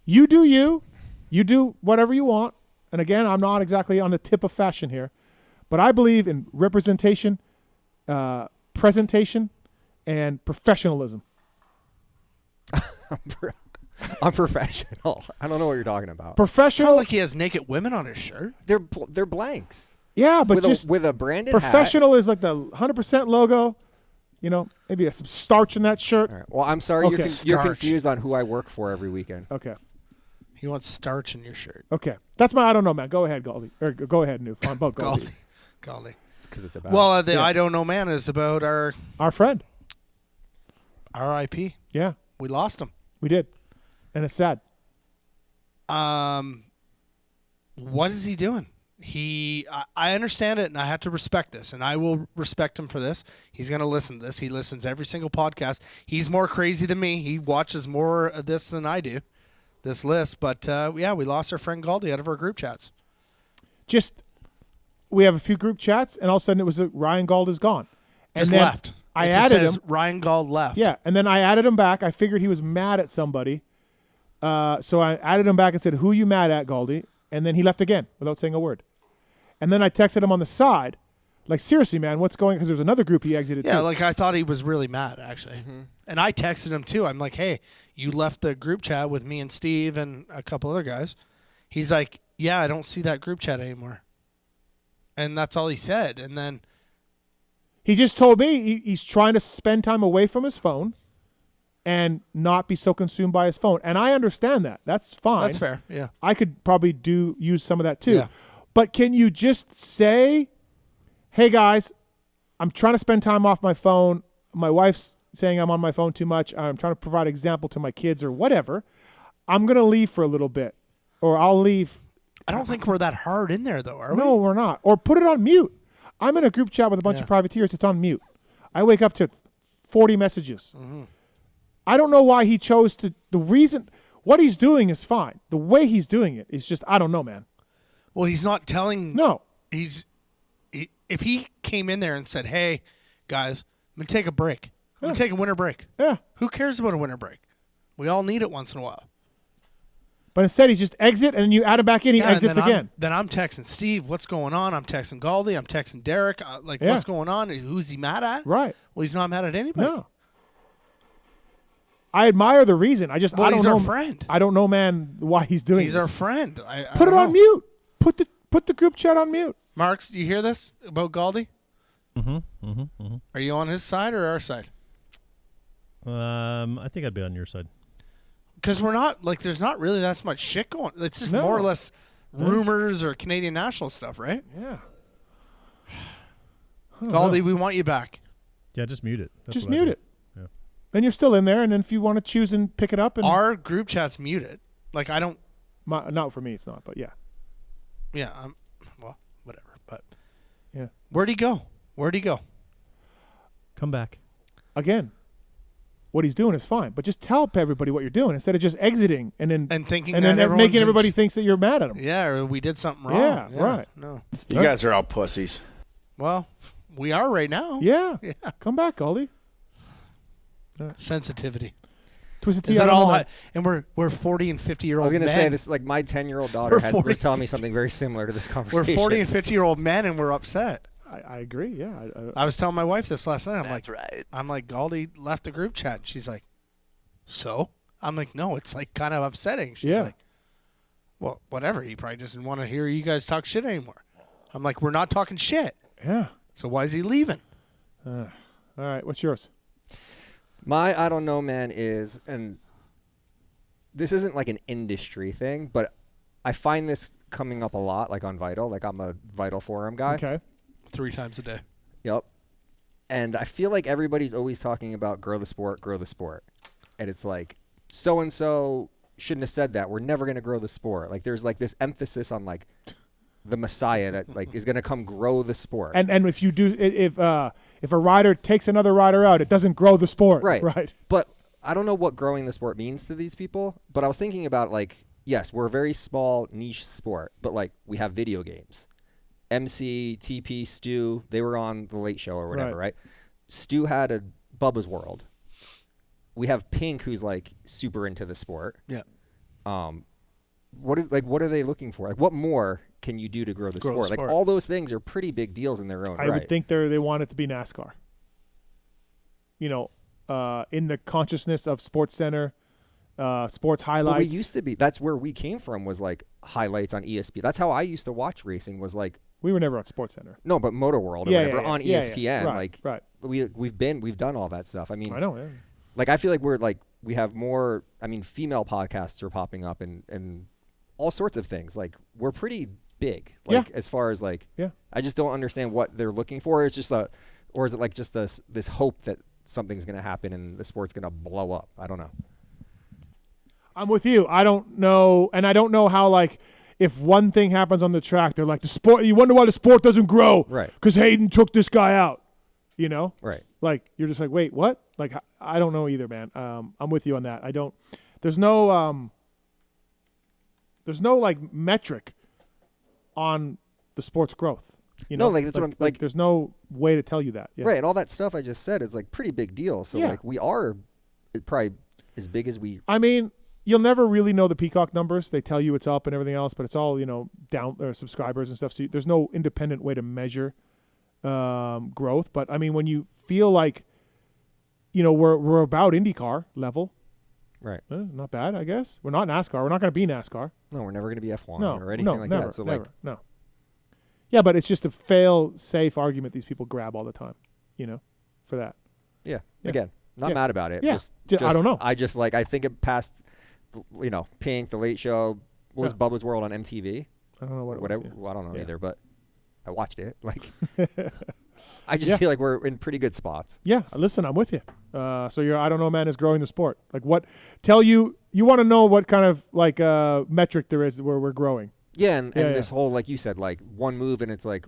You do you. You do whatever you want. And again, I'm not exactly on the tip of fashion here, but I believe in representation, presentation, and professionalism. I'm professional. I don't know what you're talking about. Professional. It's not like he has naked women on his shirt. They're blanks. Yeah, but with just with a branded professional is like the 100% logo. You know, maybe some starch in that shirt. Hat. Well, I'm sorry, Okay. you're confused on who I work for every weekend. Okay. He wants starch in your shirt. Okay. That's my I don't know, man. Go ahead, Goldie. Or go ahead, Newf. On both Goldie. Golly. It's because it's about. Well, the I don't know man is about our friend. R.I.P. Yeah. We lost him. We did, and it's sad. What is he doing? I understand it, and I have to respect this, and I will respect him for this. He's going to listen to this. He listens to every single podcast. He's more crazy than me. He watches more of this than I do, this list. But, yeah, we lost our friend Galdi out of our group chats. We have a few group chats, and all of a sudden it was Ryan Gauld is gone. And Just then left. I It just added says him. Ryan Gauld left. Yeah, and then I added him back. I figured he was mad at somebody. So I added him back and said, who you mad at, Galdi? And then he left again without saying a word. And then I texted him on the side, like, seriously, man, what's going on? Because there's another group he exited Yeah, too. like I thought he was really mad, actually. And I texted him, too. I'm like, hey, you left the group chat with me and Steve and a couple other guys. He's like, yeah, I don't see that group chat anymore. And that's all he said. And then He just told me he's trying to spend time away from his phone and not be so consumed by his phone. And I understand that. That's fine. That's fair, yeah. I could probably use some of that too. Yeah. But can you just say, hey, guys, I'm trying to spend time off my phone. My wife's saying I'm on my phone too much. I'm trying to provide example to my kids or whatever. I'm going to leave for a little bit, or I'll leave. I don't think we're that hard in there, though, are we? No, we're not. Or put it on mute. I'm in a group chat with a bunch of privateers. It's on mute. I wake up to 40 messages. I don't know why he chose to. The reason, what he's doing is fine. The way he's doing it is just, I don't know, man. Well, he's not telling. No. If he came in there and said, hey, guys, I'm going to take a break. I'm going to take a winter break. Yeah. Who cares about a winter break? We all need it once in a while. But instead, he's just exit, and then you add him back in, he exits then again. Then I'm texting Steve, what's going on? I'm texting Galdi. I'm texting Derek. What's going on? Who's he mad at? Right. Well, he's not mad at anybody. No. I admire the reason. I don't he's know. our friend. I don't know, man, why he's doing He's this. our friend. I Put it don't on know. mute. Put the group chat on mute. Marks, do you hear this about Galdi? Are you on his side or our side? I think I'd be on your side. Because we're not, there's not really that much shit going. It's just No. more or less rumors or Canadian national stuff, right? Yeah. Galdi, we want you back. Yeah, just mute it. That's Just what I mute do. it. Yeah. Then you're still in there, and then if you want to choose and pick it up. And Our group chat's muted. I don't. Not for me, it's not, but yeah. Yeah, well, whatever. But yeah. Where'd he go? Come back. Again, what he's doing is fine, but just tell everybody what you're doing instead of just exiting and then thinking and that then everyone's making everybody thinks that you're mad at him. Yeah, or we did something wrong. Yeah, right. No. You guys are all pussies. Well, we are right now. Yeah. Yeah. Come back, Galdi. Sensitivity. Twisted Tea. Is I it don't all? know that. And we're 40 and 50-year-old. I was going to men. say this, my 10-year-old daughter We're 40 was telling me something very similar to this conversation. We're 40 and 50-year-old men, and we're upset. I agree. Yeah. I was telling my wife this last night. Right. I'm like, Galdi left the group chat. She's like, so? I'm like, no, it's kind of upsetting. She's like, well, whatever. He probably just didn't want to hear you guys talk shit anymore. I'm like, we're not talking shit. Yeah. So why is he leaving? All right. What's yours? My I don't know, man, is, and this isn't like an industry thing, but I find this coming up a lot, on Vital. I'm a Vital forum guy. Okay. 3 times a day. Yep. And I feel like everybody's always talking about grow the sport. And it's like, so-and-so shouldn't have said that. We're never going to grow the sport. There's this emphasis on the Messiah that is going to come grow the sport. And if you do, if a rider takes another rider out, it doesn't grow the sport. Right. But I don't know what growing the sport means to these people. But I was thinking about yes, we're a very small niche sport, but we have video games. MC, TP, Stu, they were on the Late Show or whatever, right? Stu had a Bubba's World. We have Pink, who's super into the sport. Yeah. What are they looking for? What more can you do to grow the sport? All those things are pretty big deals in their own right. I would think they want it to be NASCAR. In the consciousness of Sports Center, sports highlights. Well, we used to be. That's where we came from. Was highlights on ESPN. That's how I used to watch racing. Was we were never on Sports Center. No, but Motor World or whatever on ESPN. Yeah. Right. We've done all that stuff. I mean, I know. Yeah. I feel like we have more. I mean, female podcasts are popping up and all sorts of things. We're pretty big. As far as I just don't understand what they're looking for. It's just or is it just this hope that something's going to happen and the sport's going to blow up. I don't know. I'm with you. I don't know, and I don't know how, like, if one thing happens on the track, they're like, the sport. You wonder why the sport doesn't grow, right? Because Hayden took this guy out, you know, right? Like, you're just like, wait, what? Like, I don't know either, man. I'm with you on that. I don't. There's no like metric on the sport's growth. You know, no, like that's what I'm like. There's no way to tell you that, right? And all that stuff I just said is like pretty big deal. So like we are probably as big as we. I mean, you'll never really know the Peacock numbers. They tell you it's up and everything else, but it's all, you know, down subscribers and stuff. So there's no independent way to measure growth. But I mean, when you feel like, you know, we're about IndyCar level, right? Not bad, I guess. We're not NASCAR. We're not going to be NASCAR. No, we're never going to be F1 or anything like never, that. So never, like, no. Yeah, but it's just a fail-safe argument these people grab all the time, you know, for that. Yeah. Again, not mad about it. Yeah. Just I don't know. I think it passed, you know, Pink, The Late Show. What was Bubba's World on MTV? I don't know what it Whatever. was. Well, I don't know either, but I watched it. Like, I just feel like we're in pretty good spots. Yeah, listen, I'm with you. So your I don't know, man, is growing the sport. Like, what? Tell you want to know what kind of like metric there is where we're growing. Yeah, and this whole, like you said, like one move and it's like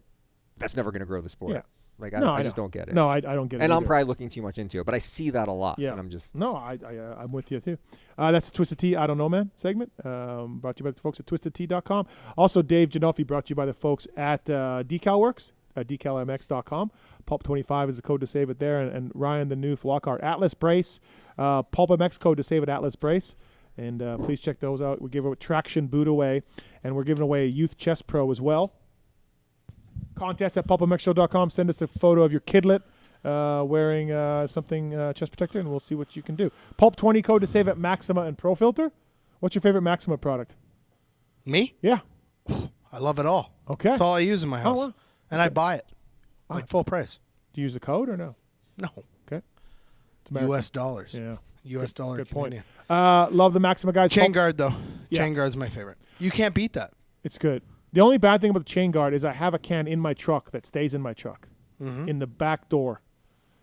that's never going to grow the sport. Yeah. Like I just don't get it. No, I don't get it. And I'm either. probably looking too much into it, but I see that a lot. Yeah. And I'm just I'm with you too. That's the Twisted Tea I Don't Know Man segment. Brought to you by the folks at twistedtea.com. Also, Dave Ginolfi brought to you by the folks at DecalWorks at decalmx.com. Pulp25 is the code to save it there, and Ryan the Newf Lockhart Atlas Brace. PulpMX code to save it Atlas Brace. And please check those out. We give a traction boot away, and we're giving away a Youth Chest Pro as well. Contest at pulpmxshow.com. Send us a photo of your kidlet wearing something chest protector, and we'll see what you can do. Pulp20 code to save at Maxima and Pro Filter. What's your favorite Maxima product? Me? Yeah. I love it all. Okay. That's all I use in my house. well. And I buy it. Like full price. Do you use the code or no? No. Okay. U.S. dollars. Yeah. U.S. dollar. Good Canadian. point. Love the Maxima guys. Chain guard, though. Yeah. Chain guard's my favorite. You can't beat that. It's good. The only bad thing about the chain guard is I have a can in my truck that stays in my truck, in the back door.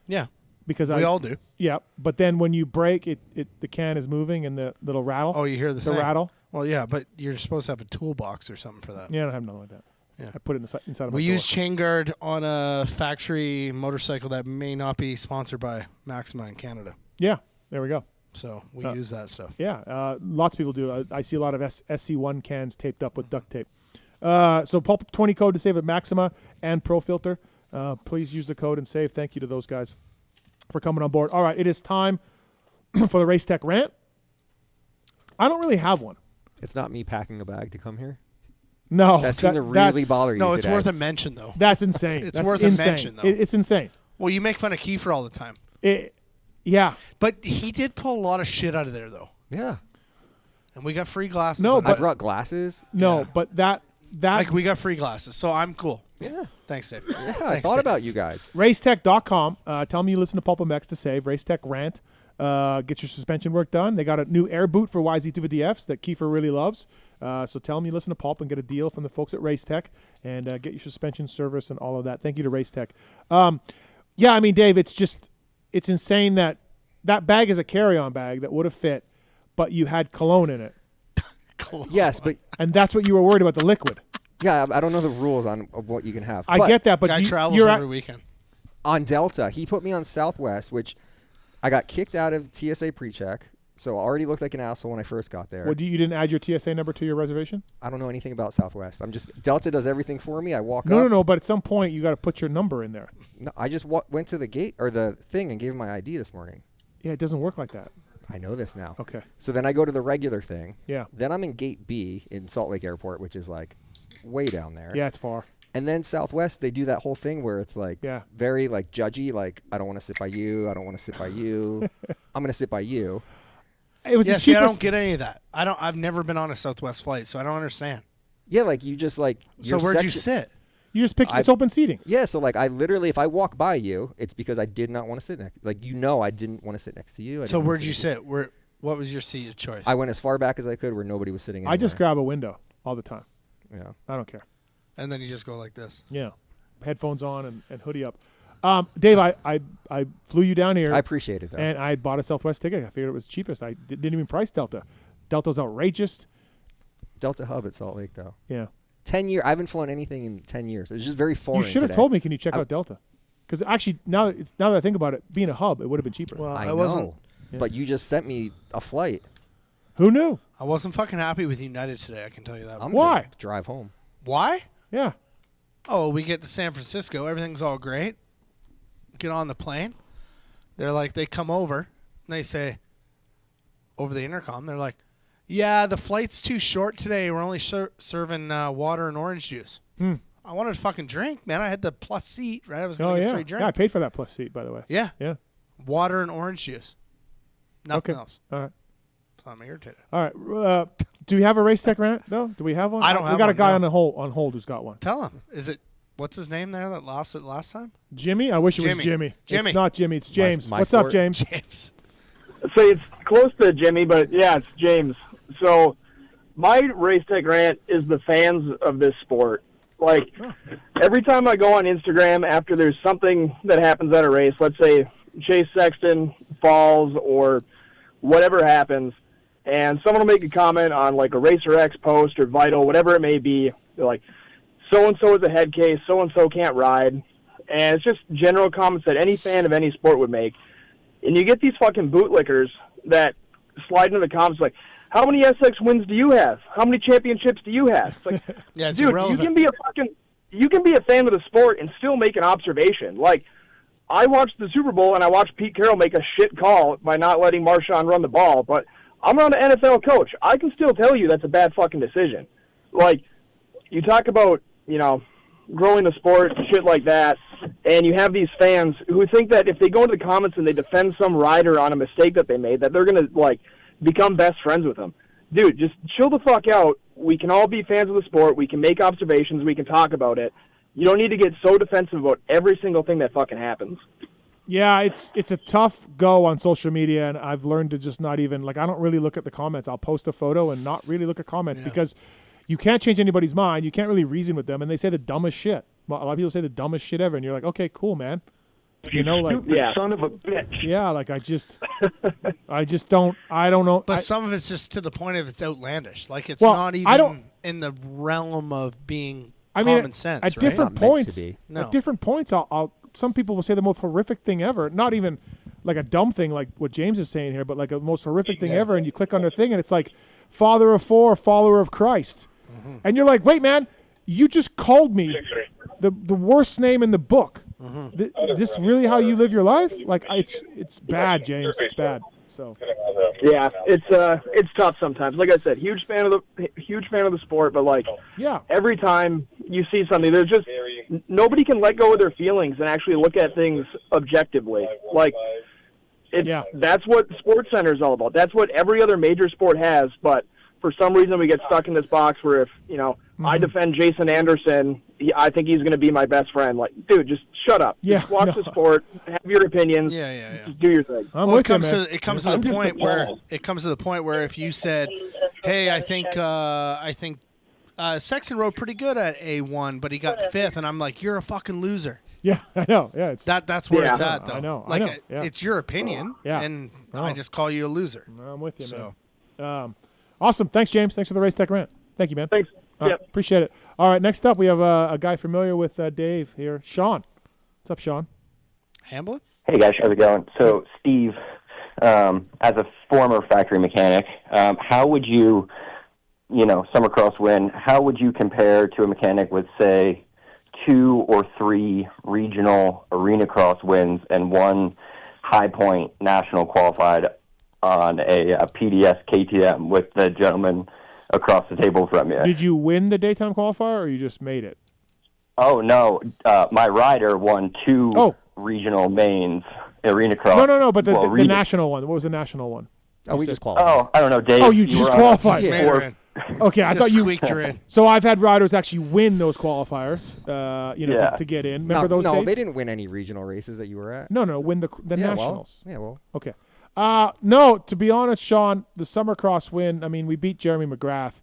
Yeah. Because we all do. Yeah, but then when you break, the can is moving and the little rattle. Oh, you hear the thing. rattle? Well, yeah, but you're supposed to have a toolbox or something for that. Yeah, I don't have nothing like that. Yeah. I put it inside of my We door. use chain guard on a factory motorcycle that may not be sponsored by Maxima in Canada. Yeah, there we go. So we use that stuff. Yeah, lots of people do. I see a lot of SC1 cans taped up with duct tape. So Pulp20 code to save at Maxima and Pro Filter. Please use the code and save. Thank you to those guys for coming on board. All right, it is time for the Race Tech Rant. I don't really have one. It's not me packing a bag to come here. No. That seemed to really bother you No, it's today. worth a mention, though. That's insane. It's That's worth insane. a mention, though. It's insane. Well, you make fun of Kiefer all the time. Yeah. But he did pull a lot of shit out of there, though. Yeah. And we got free glasses. No, I brought glasses. No, but that like we got free glasses, so I'm cool. Yeah. Thanks, Dave. Yeah, I Thanks, thought Dave. about you guys. Racetech.com. Tell me you listen to PulpMX to save. Racetech Rant. Get your suspension work done. They got a new air boot for YZ250Fs that Kiefer really loves. So tell them you listen to Pulp and get a deal from the folks at Racetech and get your suspension service and all of that. Thank you to Racetech. Yeah, I mean, Dave, it's insane that bag is a carry-on bag that would have fit, but you had cologne in it. Yes, but and that's what you were worried about, the liquid. Yeah, I don't know the rules on what you can have. I get that, but Guy travels you're every weekend. On Delta, he put me on Southwest, which I got kicked out of TSA pre-check, so I already looked like an asshole when I first got there. Well, you didn't add your TSA number to your reservation? I don't know anything about Southwest. Delta does everything for me. I walk up. No, but at some point you got to put your number in there. No, I just went to the gate or the thing and gave him my ID this morning. Yeah, it doesn't work like that. I know this now. Okay. So then I go to the regular thing. Yeah. Then I'm in gate B in Salt Lake Airport, which is like way down there. Yeah, it's far. And then Southwest, they do that whole thing where it's like very like judgy, like I don't want to sit by you, I don't want to sit by you, I'm going to sit by you. It was yeah, the see, I cheapest. don't get any of that. I've never been on a Southwest flight, so I don't understand. Yeah, like you just like. So where'd you sit? You just pick. It's open seating. Yeah, so like I literally, if I walk by you, it's because I did not want to sit next. Like I didn't want to sit next to you. So where'd you sit? What was your seat of choice? I went as far back as I could where nobody was sitting. Anywhere. I just grab a window all the time. Yeah, I don't care. And then you just go like this. Yeah, headphones on and hoodie up. Dave, I flew you down here. I appreciate it, though. And I bought a Southwest ticket. I figured it was cheapest. I didn't even price Delta. Delta's outrageous. Delta Hub at Salt Lake, though. Yeah. 10 years. I haven't flown anything in 10 years. It was just very foreign. You should have told me, can you check out Delta? Because actually, now that I think about it, being a hub, it would have been cheaper. Well, I wasn't. know, but you just sent me a flight. Who knew? I wasn't fucking happy with United today. I can tell you that. I'm Why? gonna drive home. Why? Yeah. Oh, we get to San Francisco. Everything's all great. Get on the plane. They're like, they come over and they say, over the intercom, they're like, yeah, the flight's too short today. We're only serving water and orange juice. I wanted a fucking drink, man. I had the plus seat, right? I was going to get a free drink. Yeah, I paid for that plus seat, by the way. Yeah. Yeah. Water and orange juice. Nothing Okay. else. All right. So I'm irritated. All right. Do we have a race tech rant, though? Do we have one? I don't have We got one, a guy no. on hold who's got one. Tell him. Is it, what's his name there that lost it last time? Jimmy? I wish it was Jimmy. Jimmy. It's not Jimmy. It's James. My What's up, sport. James? James. So it's close to Jimmy, but yeah, it's James. So my race tech rant is the fans of this sport. Like, every time I go on Instagram after there's something that happens at a race, let's say Chase Sexton falls or whatever happens, and someone will make a comment on like a Racer X post or Vital, whatever it may be. They're like, so-and-so is a head case, so-and-so can't ride. And it's just general comments that any fan of any sport would make. And you get these fucking bootlickers that slide into the comments like, how many SX wins do you have? How many championships do you have? It's like, Yeah, it's dude, irrelevant. you can be a fan of the sport and still make an observation. Like, I watched the Super Bowl and I watched Pete Carroll make a shit call by not letting Marshawn run the ball, but I'm not an NFL coach. I can still tell you that's a bad fucking decision. Like, you talk about, growing the sport, shit like that, and you have these fans who think that if they go into the comments and they defend some rider on a mistake that they made, that they're going to, like, become best friends with them. Dude, just chill the fuck out. We can all be fans of the sport. We can make observations. We can talk about it. You don't need to get so defensive about every single thing that fucking happens. Yeah, it's a tough go on social media, and I've learned to just not even, like, I don't really look at the comments. I'll post a photo and not really look at comments because you can't change anybody's mind. You can't really reason with them, and they say the dumbest shit. A lot of people say the dumbest shit ever, and you're like, okay, cool, man. Son of a bitch. Yeah, like I don't know. But some of it's just to the point of it's outlandish. Like it's Well, not I even don't- in the realm of being I mean, common sense. at right? different points, No. at different points, I'll some people will say the most horrific thing ever. Not even like a dumb thing like what James is saying here, but like a most horrific thing ever. And you click on their thing, and it's like, father of four, follower of Christ, and you're like, wait, man, you just called me the worst name in the book. This really how you live your life? Like it's bad, James. It's bad. So Yeah, it's tough sometimes. Like I said, huge fan of the sport, but like every time you see something, there's just nobody can let go of their feelings and actually look at things objectively. Like that's what Sports Center is all about. That's what every other major sport has, but for some reason we get stuck in this box where if, I defend Jason Anderson, I think he's going to be my best friend. Like, dude, just shut up. Yeah, just watch the sport, have your opinions. Just do your thing. Well, it comes to the point where if you said, "Hey, I think Sexton rode pretty good at A1, but he got fifth," and I'm like, "You're a fucking loser." Yeah, I know. Yeah, it's that's where it's at, though. I know. Like, Yeah. it's your opinion, and I just call you a loser. I'm with you, So. man. Awesome. Thanks, James. Thanks for the race tech rant. Thank you, man. Thanks. All right, appreciate it. All right, next up we have a guy familiar with Dave here, Sean. What's up, Sean? Hamblin? Hey guys, how's it going? So Steve, as a former factory mechanic, how would you, Summercross win, how would you compare to a mechanic with, say, 2 or 3 regional arena cross wins and 1 high point national qualified on a PDS KTM with the gentleman across the table from you? Did you win the daytime qualifier, or you just made it? Oh, no. My rider won 2 regional mains, arena cross. No, but the national one. What was the national one? Oh, we just qualified. Oh, I don't know, Dave. Oh, you just were on qualified. a- Okay, I Just thought you squeaked her in. So I've had riders actually win those qualifiers, to get in. Remember those days? No, they didn't win any regional races that you were at. No, win the Yeah, nationals. well. Okay. No, to be honest, Sean, the Summercross win, I mean, we beat Jeremy McGrath.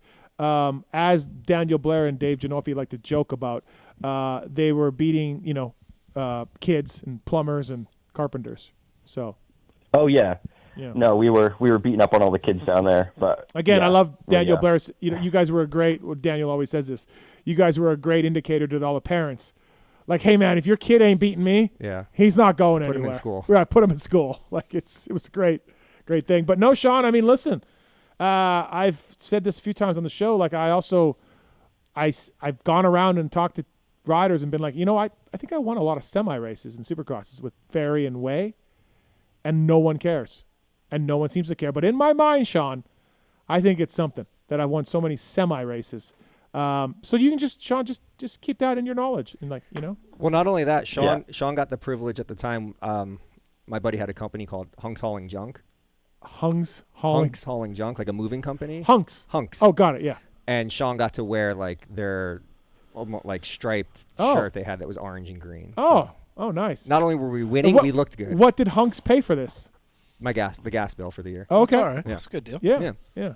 As Daniel Blair and Dave Ginolfi like to joke about, they were beating, kids and plumbers and carpenters. So. Oh yeah. Yeah. No, we were beating up on all the kids down there. But again, yeah. I love Daniel yeah. Blair's. You guys were a great. Well, Daniel always says this. You guys were a great indicator to all the parents. Like, hey man, if your kid ain't beating me, he's not going anywhere. Put him in school. Right, put him in school. Like it was a great thing. But no, Sean. I mean, listen. I've said this a few times on the show. Like I've gone around and talked to riders and been like, I think I won a lot of semi races and supercrosses with Ferry and Way, and no one cares. And no one seems to care. But in my mind, Sean, I think it's something that I've won so many semi races. So you can Sean, just keep that in your knowledge. And Well, not only that, Sean got the privilege at the time. My buddy had a company called Hunks Hauling Junk. Hunks Hauling Junk, like a moving company. Hunks. Oh, got it. Yeah. And Sean got to wear like their almost like striped shirt they had that was orange and green. Oh, nice. Not only were we winning, we looked good. What did Hunks pay for this? The gas bill for the year. Okay. That's all right. That's a good deal. Yeah.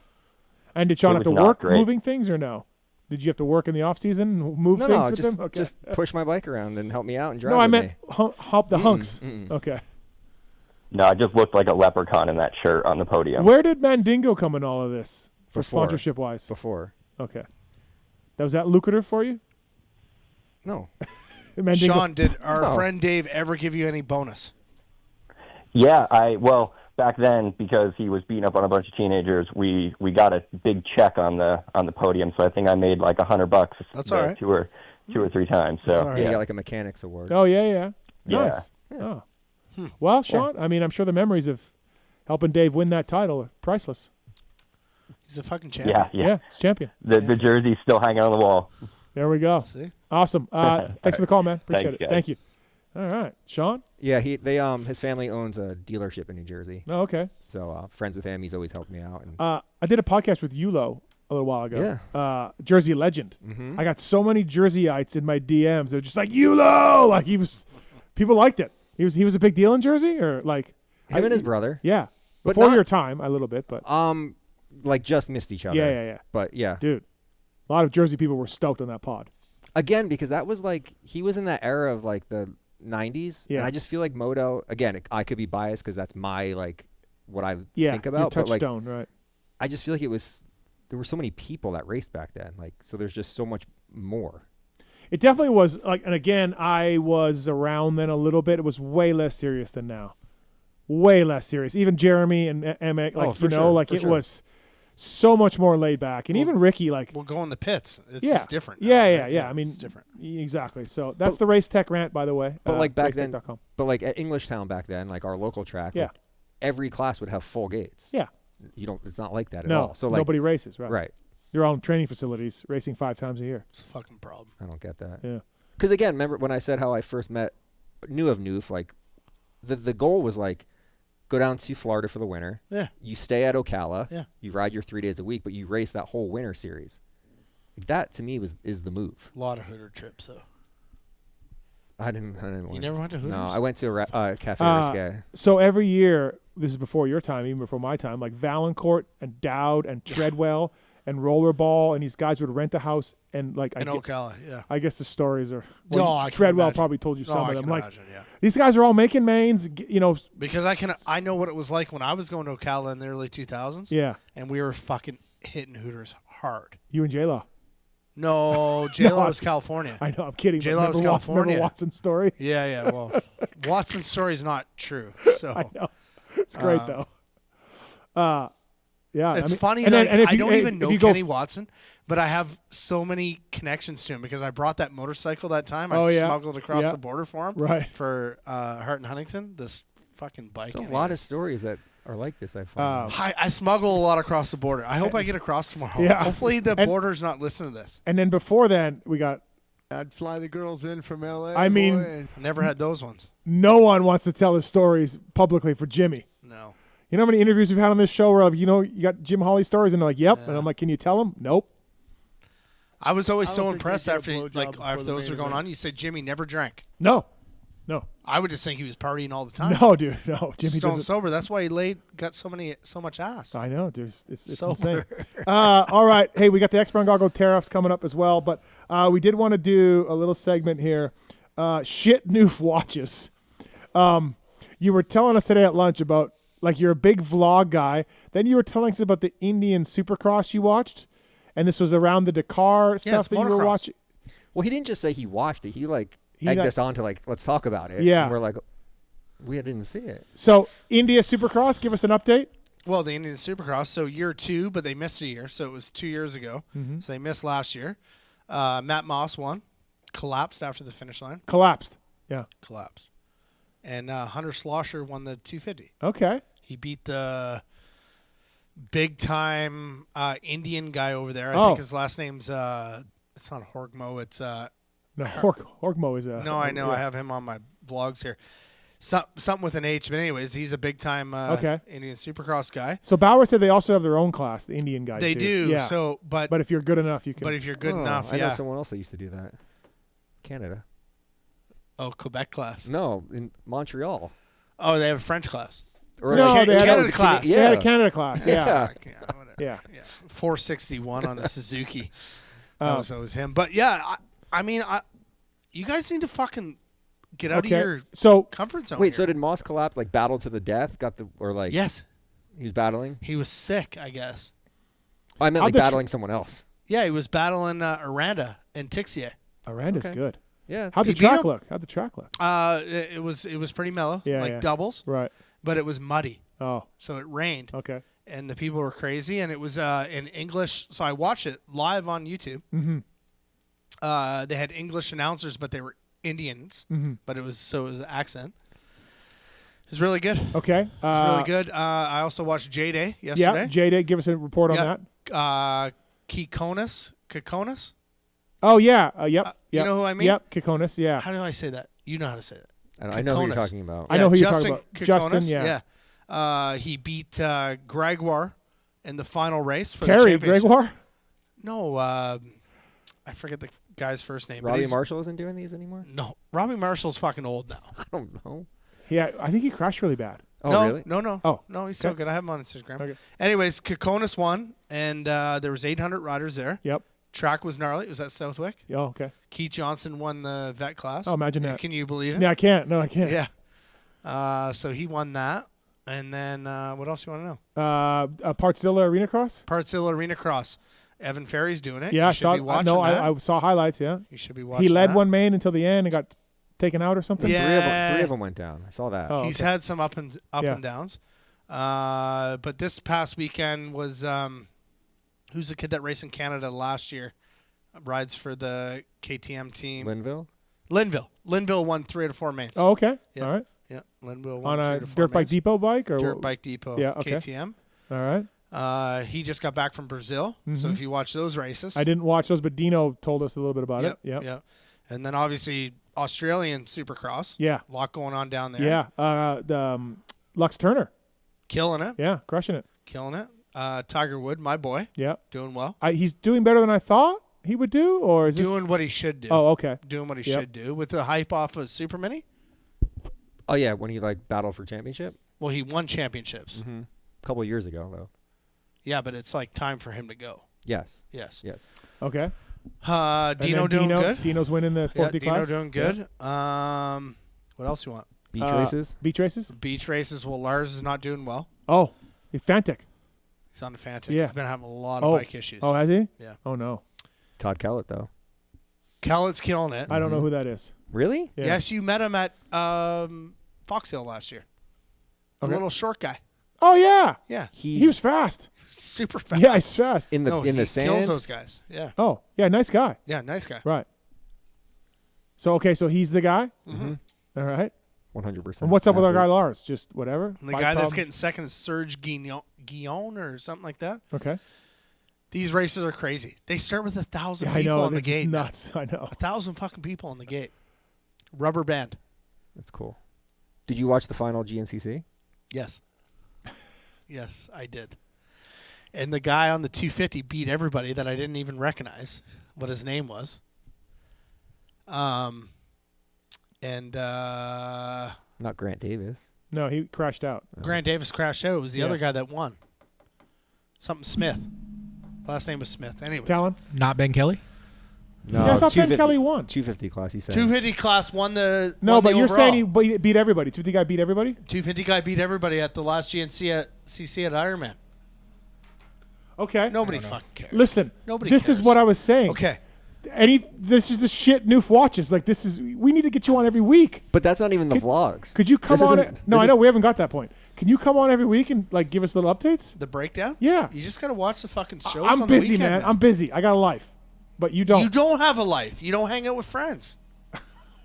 And did Sean have to work moving things or no? Did you have to work in the off season, move things with him? Okay. Just push my bike around and help me out and drive. No, I with meant me. help the hunks. Okay. No, I just looked like a leprechaun in that shirt on the podium. Where did Mandingo come in all of this for sponsorship wise? Before. Okay. Was that lucrative for you? No. Sean, did our friend Dave ever give you any bonus? Yeah, back then, because he was beating up on a bunch of teenagers, we got a big check on the podium. So I think I made like $100. That's all right. two or three times. So right. You got like a mechanics award. Oh yeah. Yeah. Nice. Oh. Well, Sean, I mean, I'm sure the memories of helping Dave win that title are priceless. He's a fucking champion. Yeah, he's champion. The jersey's still hanging on the wall. There we go. See? Awesome. Thanks for the call, man. Appreciate it. Guys. Thank you. All right, Sean. Yeah, his family owns a dealership in New Jersey. Oh, okay. So friends with him, he's always helped me out. And I did a podcast with Yulo a little while ago. Yeah. Jersey legend. Mm-hmm. I got so many Jerseyites in my DMs. They're just like Yulo. Like people liked it. He was a big deal in Jersey, or like him and his brother. Yeah, but before your time, a little bit, but like just missed each other. Yeah. But yeah, dude, a lot of Jersey people were stoked on that pod. Again, because that was like he was in that era of like the 90s. Yeah. And I just feel like Moto, again, I could be biased because that's my like what I think about. Your but like, touchstone, right? I just feel like there were so many people that raced back then. Like, so there's just so much more. It definitely was like, and again, I was around then a little bit. It was way less serious than now. Way less serious. Even Jeremy and Emmett, like it was so much more laid back. And even Ricky, like we'll go in the pits. It's just different. Now, yeah. I mean, it's different. Exactly. So that's the Race Tech rant, by the way. But like back then, racetech.com. but like at Englishtown back then, like our local track, like every class would have full gates. Yeah. It's not like that at all. So like nobody races, right? Right. You're all in training facilities, racing 5 times a year. It's a fucking problem. I don't get that. Yeah. Because again, remember when I said how I first knew of Newf, like the goal was like go down to Florida for the winter. Yeah. You stay at Ocala. Yeah. You ride your 3 days a week, but you race that whole winter series. That to me is the move. A lot of Hooter trips though. I didn't. You never went to Hooters? No, I went to Cafe Risque. So every year, this is before your time, even before my time, like Valancourt and Dowd and Treadwell and Rollerball, and these guys would rent a house and like in Ocala, yeah. I guess the stories are. I Treadwell probably told you some of them. Like imagine, yeah. These guys are all making mains, Because I know what it was like when I was going to Ocala in the early 2000s. Yeah. And we were fucking hitting Hooters hard. You and J-Law. No, J-Law was California. I know, I'm kidding. J-Law was California. Remember Watson's story? Yeah. Well, Watson's story is not true. So I know. It's great though. Yeah, it's funny. And I don't even know Kenny Watson, but I have so many connections to him because I brought that motorcycle that time. I smuggled across the border for him. For Hart and Huntington. This fucking bike. There's a lot of stories that are like this. I find. I smuggle a lot across the border. I hope I get across tomorrow. Yeah. Hopefully the border's not listening to this. And then before then, we got. I'd fly the girls in from L.A. I mean, never had those ones. No one wants to tell his stories publicly for Jimmy. No. You know how many interviews we've had on this show where, you got Jim Hawley stories, and they're like, yep. And I'm like, can you tell them? Nope. I was always so impressed after those were going on. You said Jimmy never drank. No. I would just think he was partying all the time. No, dude. No. Jimmy Stone doesn't. sober. That's why he got so much ass. I know, dude. It's Sober. insane. All right. Hey, we got the X-Brown Goggle tariffs coming up as well, but we did want to do a little segment here shit Newf watches. You were telling us today at lunch about, like, you're a big vlog guy. Then you were telling us about the Indian Supercross you watched, and this was around the Dakar stuff that you were watching. Well, he didn't just say he watched it. He egged us on to let's talk about it. Yeah. And we're like, we didn't see it. So India Supercross, give us an update. Well, the Indian Supercross, so year 2, but they missed a year, so it was 2 years ago. Mhm. So they missed last year. Matt Moss won, collapsed after the finish line. Collapsed. Yeah. Collapsed. And Hunter Schlosser won the 250. Okay. He beat the big-time Indian guy over there. I Oh. think his last name's it's not Horgmo. It's No, Horgmo is a. no, I know. yeah. I have him on my vlogs here. Something with an H, but anyways, he's a big-time Okay. Indian Supercross guy. So Bauer said they also have their own class, the Indian guys. They do. Yeah. So, but if you're good enough, you can. But if you're good enough, I know yeah. someone else that used to do that. Canada. Oh, Quebec class. No, in Montreal. Oh, they have a French class. Or No, like they had Canada a class. They had a Canada class. Yeah. whatever. Yeah. 461 on the Suzuki. Oh. That was him. But yeah, I mean, you guys need to fucking get out of your comfort zone. Wait, here. so did Moss collapse, battle to the death? Yes. He was battling? He was sick, I guess. I meant battling someone else. Yeah, he was battling Aranda and Tixier. Aranda's Okay. good. Yeah. How'd the track look? How'd the track look? It was pretty mellow, Yeah, doubles. Right. But it was muddy. Oh. So it rained. Okay. And the people were crazy, and it was in English. So I watched it live on YouTube. Mm-hmm. They had English announcers, but they were Indians. Mhm. But it was an accent. It was really good. Okay. It was really good. I also watched J-Day yesterday. Yeah, J-Day, give us a report on that. Kikonis. Oh, yeah. Yep. You know who I mean? Yep, Kikonis, yeah. How do I say that? You know how to say that. I know who you're talking about. I know who you're talking about. Kikonis, Justin, yeah. He beat Gregoire in the final race for the Terry championship. Gregoire? No, I forget the guy's first name. but Robbie he's- Marshall isn't doing these anymore? No, Robbie Marshall's fucking old now. I don't know. Yeah, I think he crashed really bad. Oh, no, really? No. Oh. No, he's so Okay. good. I have him on Instagram. Okay. Anyways, Kikonis won, and there was 800 riders there. Yep. Track was gnarly. It was at Southwick. Oh, okay. Keith Johnson won the vet class. Oh, imagine that. Can you believe it? Yeah, I can't. No, I can't. Yeah. So he won that. And then what else you want to know? Partzilla Arena Cross? Partzilla Arena Cross. Evan Ferry's doing it. Yeah, you I should saw be watching no, that. I saw highlights, yeah. You should be watching He led that. one main until the end and got taken out or something? Yeah. Three of them went down. I saw that. Oh, He's okay. had some up and downs. But this past weekend was who's the kid that raced in Canada last year? Rides for the KTM team. Linville? Linville won 3 out of 4 mains. Oh, okay. Yeah. All right. Yeah. Linville won On 3 a out of 4 Dirt Bike mains. Depot bike? Or Dirt Bike Depot. Yeah, okay. KTM. All right. He just got back from Brazil. So Mhm. if you watch those races. I didn't watch those, but Dino told us a little bit about it. Yep. Yeah. And then obviously Australian Supercross. Yeah. A lot going on down there. Yeah. Lux Turner. Killing it. Yeah, crushing it. Killing it. Tiger Wood, my boy. Yeah. Doing well. He's doing better than I thought he would do, or is this Doing what he should do. Oh, okay. Doing what he Yep. should do. With the hype off of Super Mini. Oh, yeah, when he battled for championship? Well, he won championships. Mm-hmm. A couple of years ago, though. Yeah, but it's time for him to go. Yes. Yes. Yes. Okay. Dino And then doing good. Dino's winning the 40 Dino class. doing good. What else you want? Beach races? Beach races? Beach races. Well, Lars is not doing well. Oh, Fantic. He's on the Fantic. Yeah. He's been having a lot of bike issues. Oh, has he? Yeah. Oh, no. Todd Kellett, though. Kellett's killing it. I don't know who that is. Really? Yeah. Yes, you met him at Fox Hill last year. The Okay. little short guy. Oh, yeah. Yeah. He was fast. Super fast. Yeah, he's fast. In the No, in he the sand? kills those guys. Yeah. Oh, yeah, nice guy. Yeah, nice guy. Right. So, okay, so he's the guy? Mm-hmm. All right. 100%. And what's up with our guy Lars? Just whatever? And the Bike guy that's problem? getting second is Serge Guillon or something like that. Okay. These races are crazy. They start with 1,000 Yeah, I people know. on the They're just gate. nuts. I know. 1,000 fucking people on the gate. Rubber band. That's cool. Did you watch the final GNCC? Yes. Yes, I did. And the guy on the 250 beat everybody that I didn't even recognize what his name was. Not Grant Davis. No, he crashed out. Grant Davis crashed out. It was the Yeah. other guy that won. Something Smith. Last name was Smith. Anyways. Tallon? Not Ben Kelly? No, Yeah, I thought Ben 250 Kelly won. 250 class, he said. 250 class won the. No, won but the you're overall. saying he beat everybody. 250 guy beat everybody? 250 guy beat everybody at the last GNC at CC at Ironman. Okay. Nobody fucking cares. Listen, Nobody this cares. is what I was saying. Okay. This is the shit Newf watches. Like, this is, we need to get you on every week. But that's not even the vlogs. Could you come This on? isn't- No, this I is- know we haven't got that point. Can you come on every week and like give us little updates? The breakdown? Yeah. You just got to watch the fucking shows I'm on busy, the weekend, man. I'm busy. I got a life, but you don't. You don't have a life. You don't hang out with friends.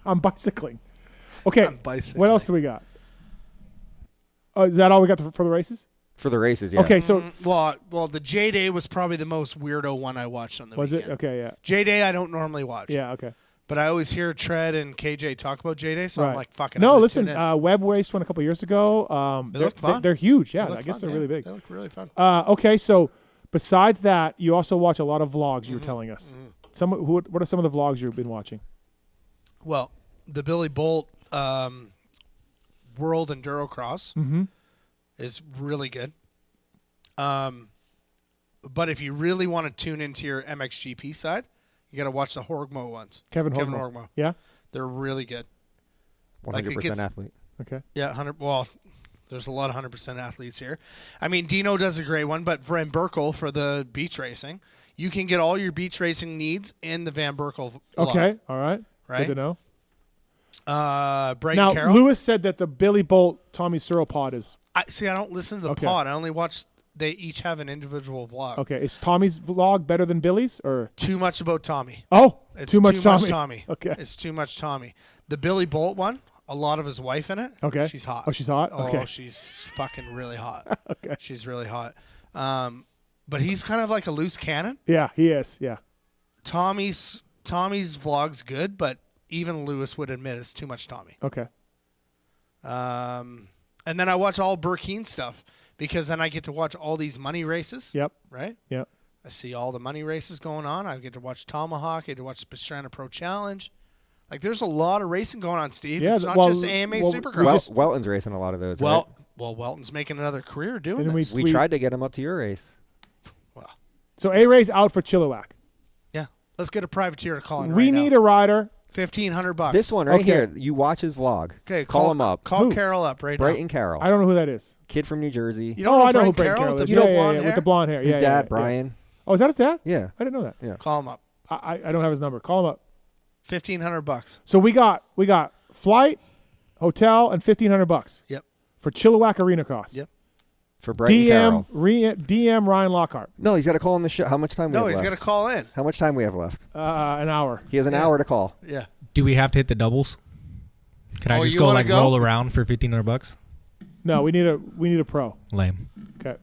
I'm bicycling. Okay. I'm bicycling. What else do we got? Is that all we got for the races? For the races, yeah. Okay, so well, the J Day was probably the most weirdo one I watched on the was weekend. it? Okay, yeah. J Day I don't normally watch. Yeah, okay. But I always hear Tread and KJ talk about J Day, so I'm like, fucking. No, I'm gonna listen. tune in. Web Race won a couple years ago. They look fun. They're huge. Yeah, They look I guess fun, they're really big. They look really fun. Okay, so besides that, you also watch a lot of vlogs. You were Mm-hmm. telling us. What are some of the vlogs you've been watching? Well, the Billy Bolt World Enduro Cross is really good. But if you really want to tune into your MXGP side, you got to watch the Horgmo ones. Kevin Kevin Horgmo. Horgmo. Yeah? They're really good. 100% athlete. Okay. Yeah, 100. Well, there's a lot of 100% athletes here. I mean, Dino does a great one, but Van Berkel for the beach racing, you can get all your beach racing needs in the Van Berkel vlog. Okay, all right. Right? Good to know. Brayton Now, Carroll. Lewis said that the Billy Bolt Tommy Searle pod is. I don't listen to the Okay. pod. I only watch. They each have an individual vlog. Okay, is Tommy's vlog better than Billy's or Too much about Tommy. Oh, It's too much Tommy. Okay. It's too much Tommy. The Billy Bolt one, a lot of his wife in it. Okay. She's hot. Oh, she's hot? Oh, Okay. she's fucking really hot. Okay. She's really hot. But he's kind of like a loose cannon. Yeah, he is. Yeah. Tommy's vlog's good, but even Lewis would admit it's too much Tommy. Okay. And then I watch all Burkeen stuff because then I get to watch all these money races. Yep. Right? Yep. I see all the money races going on. I get to watch Tomahawk. I get to watch the Pastrana Pro Challenge. Like, there's a lot of racing going on, Steve. Yeah, it's not well, just AMA Supercross. Welton's racing a lot of those, Well, Welton's making another career doing And this. We tried to get him up to your race. So A-Ray's out for Chilliwack. Yeah. Let's get a privateer to call in We right need now. a rider. $1,500. This one right Okay. here, you watch his vlog. Okay, call him up. Call Carol up right Brayton now. Carroll. I don't know who that is. Kid from New Jersey. You don't know I know who Brent Brent Carroll Carroll with is. the Yeah, blonde yeah, hair? with the blonde hair. His yeah, dad, yeah, yeah. Brian. Oh, is that his dad? Yeah. I didn't know that. Yeah. Call him up. I don't have his number. Call him up. $1,500. So we got flight, hotel, and $1,500. Yep. For Chilliwack Arena Cross. Yep. For Brayton Carroll. DM Ryan Lockhart. No, he's got to call on the show. How much time we No, have he's left? got to call in. How much time we have left? An hour. He has an hour to call. Yeah. Do we have to hit the doubles? Can I Oh, just you go wanna like go? roll around for $1,500? No, we need a pro. Lame. Okay.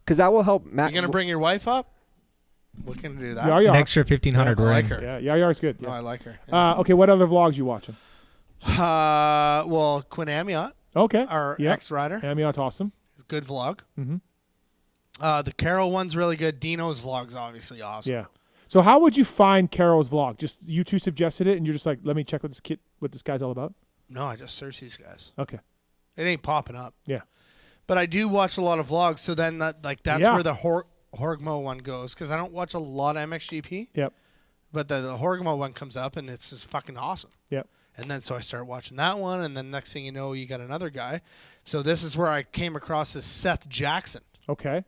Because that will help Matt. You going to bring your wife up? We can do that. Yar. An extra 1,500 I like ring. her. Yeah, Yar's good. No, Yeah. I like her. Okay, what other vlogs you watching? Well, Quinn Amiot, Okay. our Yep. ex-rider. Amiot's awesome. Good vlog. Mm-hmm. The Carol one's really good. Dino's vlog's obviously awesome. Yeah. So how would you find Carol's vlog? Just you two suggested it, and you're just like, let me check what this guy's all about. No, I just search these guys. Okay. It ain't popping up. Yeah. But I do watch a lot of vlogs, so then that's Yeah. where the Horgmo one goes, because I don't watch a lot of MXGP. Yep. But the Horgmo one comes up, and it's just fucking awesome. Yep. And then so I start watching that one, and then next thing you know, you got another guy. So this is where I came across this Seth Jackson. Okay.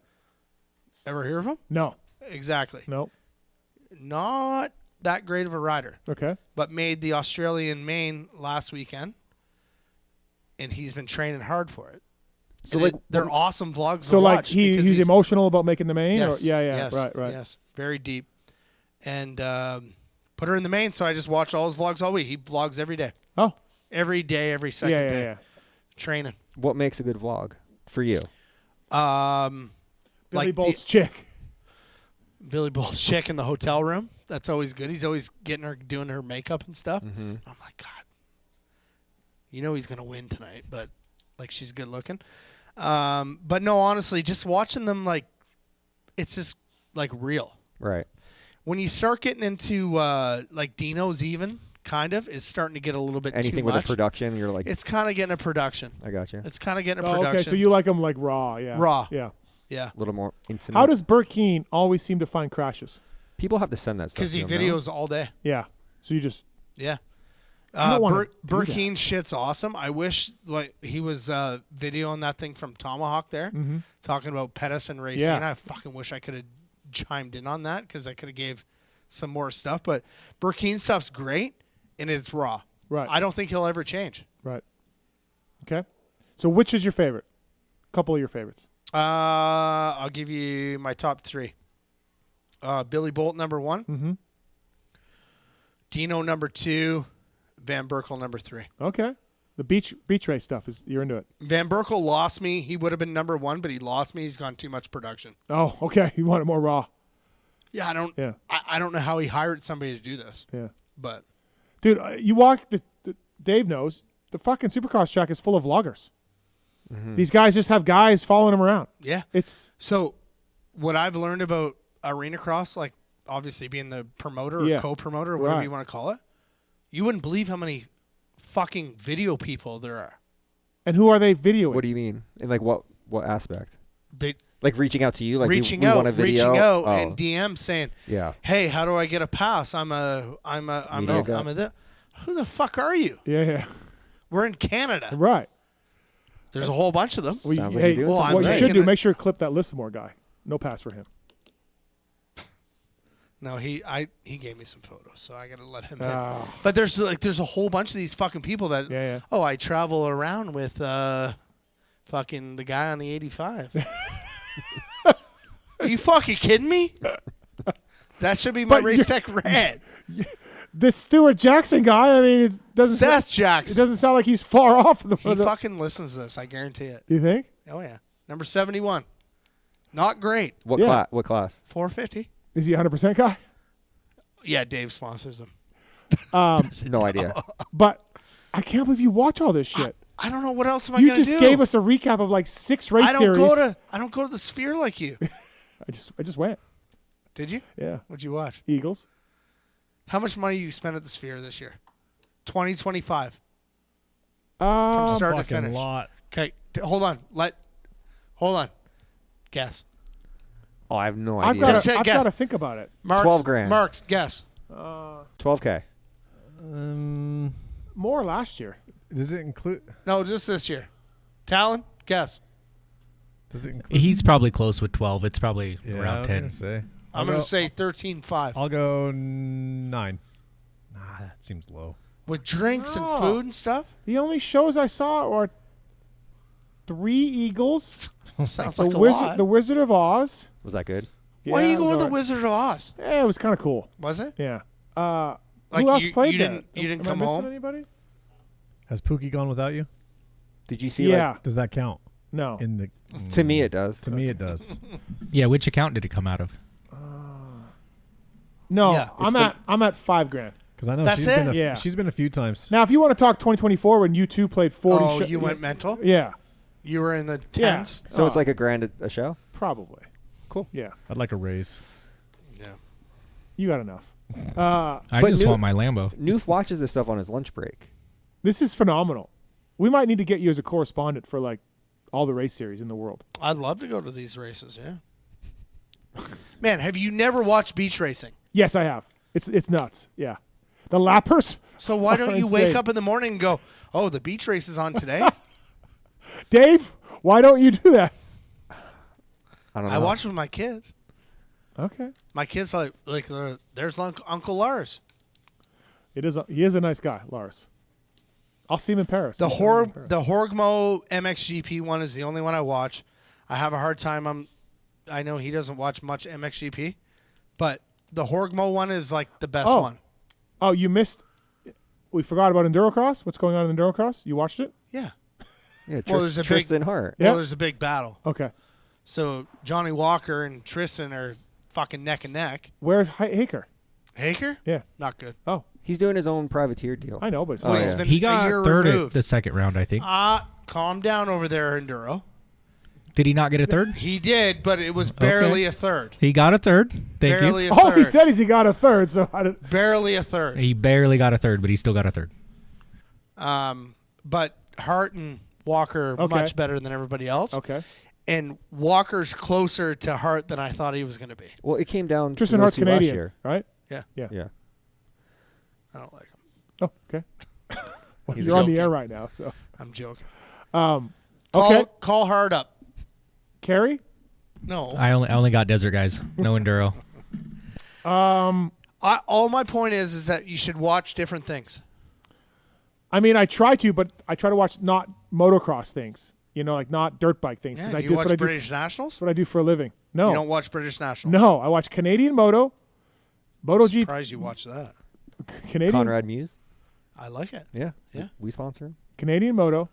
Ever hear of him? No. Exactly. No. Not that great of a rider. Okay. But made the Australian main last weekend, and he's been training hard for it. So And like they're awesome vlogs So to like watch. because he's emotional about making the main? Yes. Or, yeah. Yes. Right. Yes. Very deep. And put her in the main, so I just watch all his vlogs all week. He vlogs every day. Oh. Every day, every second Yeah. day. Yeah. Training. what makes a good vlog for you? Billy Like Bolt's chick. Billy Bolt's chick in the hotel room. That's always good. He's always getting her, doing her makeup and stuff. Mm-hmm. I'm like, God, you know he's gonna win tonight, but like she's good looking. But no, honestly, just watching them, like, it's just like real. Right. When you start getting into like Dino's, even kind of, it's starting to get a little bit Anything too with much. a production, you're like, It's kind of getting a production. I got you. It's kind of getting a Oh, production. okay, so you like them like raw, yeah. Raw. Yeah. Yeah. A little more intimate. How does Burkeen always seem to find crashes? People have to send that stuff. Because he videos all day. Yeah. So you just. Yeah. I don't wanna do Burkeen's shit's awesome. I wish like he was videoing that thing from Tomahawk there, talking about Pettis racing. Yeah. I fucking wish I could have chimed in on that because I could have gave some more stuff. But Burkeen stuff's great, and it's raw. Right. I don't think he'll ever change. Right. Okay. So which is your favorite? A couple of your favorites. I'll give you my top 3. Billy Bolt, number 1. Mm-hmm. Dino, number 2. Van Berkel, number 3. Okay. The beach race stuff you're into it. Van Berkel lost me. He would have been number 1, but he lost me. He's gone too much production. Oh, okay. You want it more raw. Yeah, I don't know how he hired somebody to do this. Yeah. But dude, you walk Dave knows the fucking Supercross track is full of vloggers. Mm-hmm. These guys just have guys following them around. Yeah. It's so what I've learned about arena cross, like obviously being the promoter or co-promoter or whatever you want to call it, you wouldn't believe how many fucking video people there are. And who are they videoing? What do you mean? In like what aspect? They like reaching out to you, like reaching we out, want a video. and DM saying, Yeah. Hey, how do I get a pass? I'm a who the fuck are you? Yeah. We're in Canada. Right. There's a whole bunch of them. Well, what you should do, make sure to clip that Lissamore guy. No pass for him. No, he gave me some photos, so I gotta let him in. But there's a whole bunch of these fucking people that I travel around with fucking the guy on the 85. Are you fucking kidding me? That should be my race tech Rant. The Stuart Jackson guy, I mean, it doesn't Seth Jackson. It doesn't sound like he's far off. He fucking listens to this, I guarantee it. You think? Oh yeah. Number 71. Not great. What class? 450. Is he a 100% guy? Yeah, Dave sponsors him. No idea. But I can't believe you watch all this shit. I don't know what else am I going to do. You just gave us a recap of like 6 race series. I don't go to the Sphere like you. I just went. Did you? Yeah. What'd you watch? Eagles. How much money you spent at the Sphere this year? 2025. From From start to fucking finish. lot. Okay, hold on. Oh, I have no I've idea. got to think about it. Marks, 12 grand. Marks, guess. 12K. More last year. Does it include? No, just this year. Talon, guess. Does it include? He's probably close with 12. It's probably I around was 10. Gonna say. I'm going to say 13.5. I'll go 9. That seems low. With drinks and food and stuff? The only shows I saw are 3 Eagles. Sounds like a lot. The Wizard of Oz. Was that good? Why are you going to the right. Wizard of Oz? Yeah, it was kind of cool. Was it? Yeah. Like who else you played didn't that? you didn't Am come I missing home? Anybody? Has Pookie gone without you? Did you see? Yeah. Does that count? No. In the To me, it does. To me, it does. Yeah, which account did it come out of? No, Yeah. I'm at $5,000. Because I know That's she's been a few times. Now, if you want to talk 2024 when you two played 40 Oh, you went mental? Yeah. You were in the Yeah. tens? So it's like a grand a show? Probably. Cool. Yeah. I'd like a raise. Yeah. You got enough. I But just Newf- want my Lambo. Newf watches this stuff on his lunch break. This is phenomenal. We might need to get you as a correspondent for like all the race series in the world. I'd love to go to these races, yeah. Man, have you never watched beach racing? Yes, I have. It's nuts. Yeah. The lappers. So why don't are you wake insane. up in the morning and go, oh, the beach race is on today? Dave, why don't you do that? I don't know. I watch with my kids. Okay. My kids are like there's Uncle Lars. He is a nice guy, Lars. I'll see him in Paris. The Horgmo MXGP one is the only one I watch. I have a hard time. I know he doesn't watch much MXGP, but the Horgmo one is like the best one. Oh, you missed. We forgot about Endurocross. What's going on in Endurocross? You watched it? Yeah. Yeah, Well, there's a Tristan Hart. Well, Yeah. there's a big battle. Okay. So Johnny Walker and Tristan are fucking neck and neck. Where's Haker? Haker? Yeah. Not good. Oh, He's doing his own privateer deal. I know, but Well, he's yeah. been He a got year third removed. at the second round, I think. Calm down over there, Enduro. Did he not get a third? He did, but it was barely a third. He got a third. Thank Barely you. a all he third. said is he got a third. So I don't. Barely a third. He barely got a third, but he still got a third. But Hart and Walker are Okay. much better than everybody else. Okay. And Walker's closer to Hart than I thought he was going to be. Well, it came down Tristan to Hart's those two last Canadian, year. right? Yeah. Yeah. I don't like him. Oh, okay. Well, He's you're on joking. the air right now, so. I'm joking. Okay. Call Hart up. Carrie? No. I only got desert guys. No enduro. All my point is that you should watch different things. I mean, I try to, but I try to watch not motocross things. You know, like not dirt bike things. Yeah, I you do watch what I do. British Nationals? That's what I do for a living. No. You don't watch British Nationals? No, I watch Canadian Moto, MotoGP. Surprised you watch that. Canadian Conrad Muse. I like it. Yeah. Yeah. We sponsor him. Canadian Moto.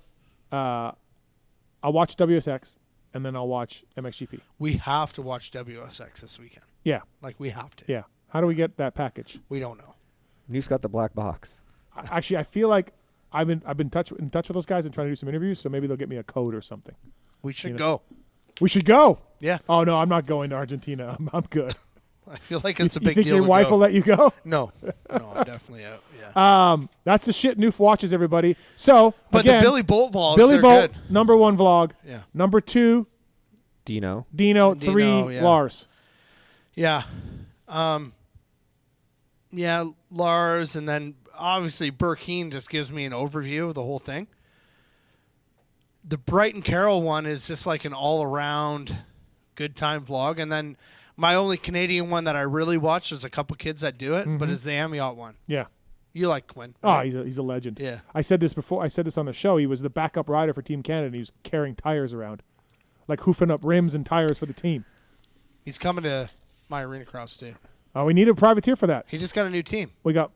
I'll watch WSX, and then I'll watch MXGP. We have to watch WSX this weekend. Yeah. Like, we have to. Yeah. How do we get that package? We don't know. Newf's got the black box. Actually, I feel like I've been in touch with those guys and trying to do some interviews, so maybe they'll get me a code or something. We should go. We should go. Yeah. Oh no, I'm not going to Argentina. I'm good. I feel like it's a You big think deal. your to wife go. will let you go? No. No, I'm definitely out. Yeah. That's the shit Newf watches, everybody. So, But again, the Billy Bolt vlogs Billy are Bolt, good. number 1 vlog. Yeah. Number 2, Dino. Dino. 3, yeah. Lars. Yeah. Yeah, Lars, and then obviously Burkeen just gives me an overview of the whole thing. The Brighton Carroll one is just like an all-around good time vlog. And then my only Canadian one that I really watch, there's a couple kids that do it, but is the Amiot one. Yeah. You like Quinn. Oh, right? he's a legend. Yeah. I said this before. I said this on the show. He was the backup rider for Team Canada, and he was carrying tires around, like hoofing up rims and tires for the team. He's coming to my arena cross too. Oh, we need a privateer for that. He just got a new team. We got,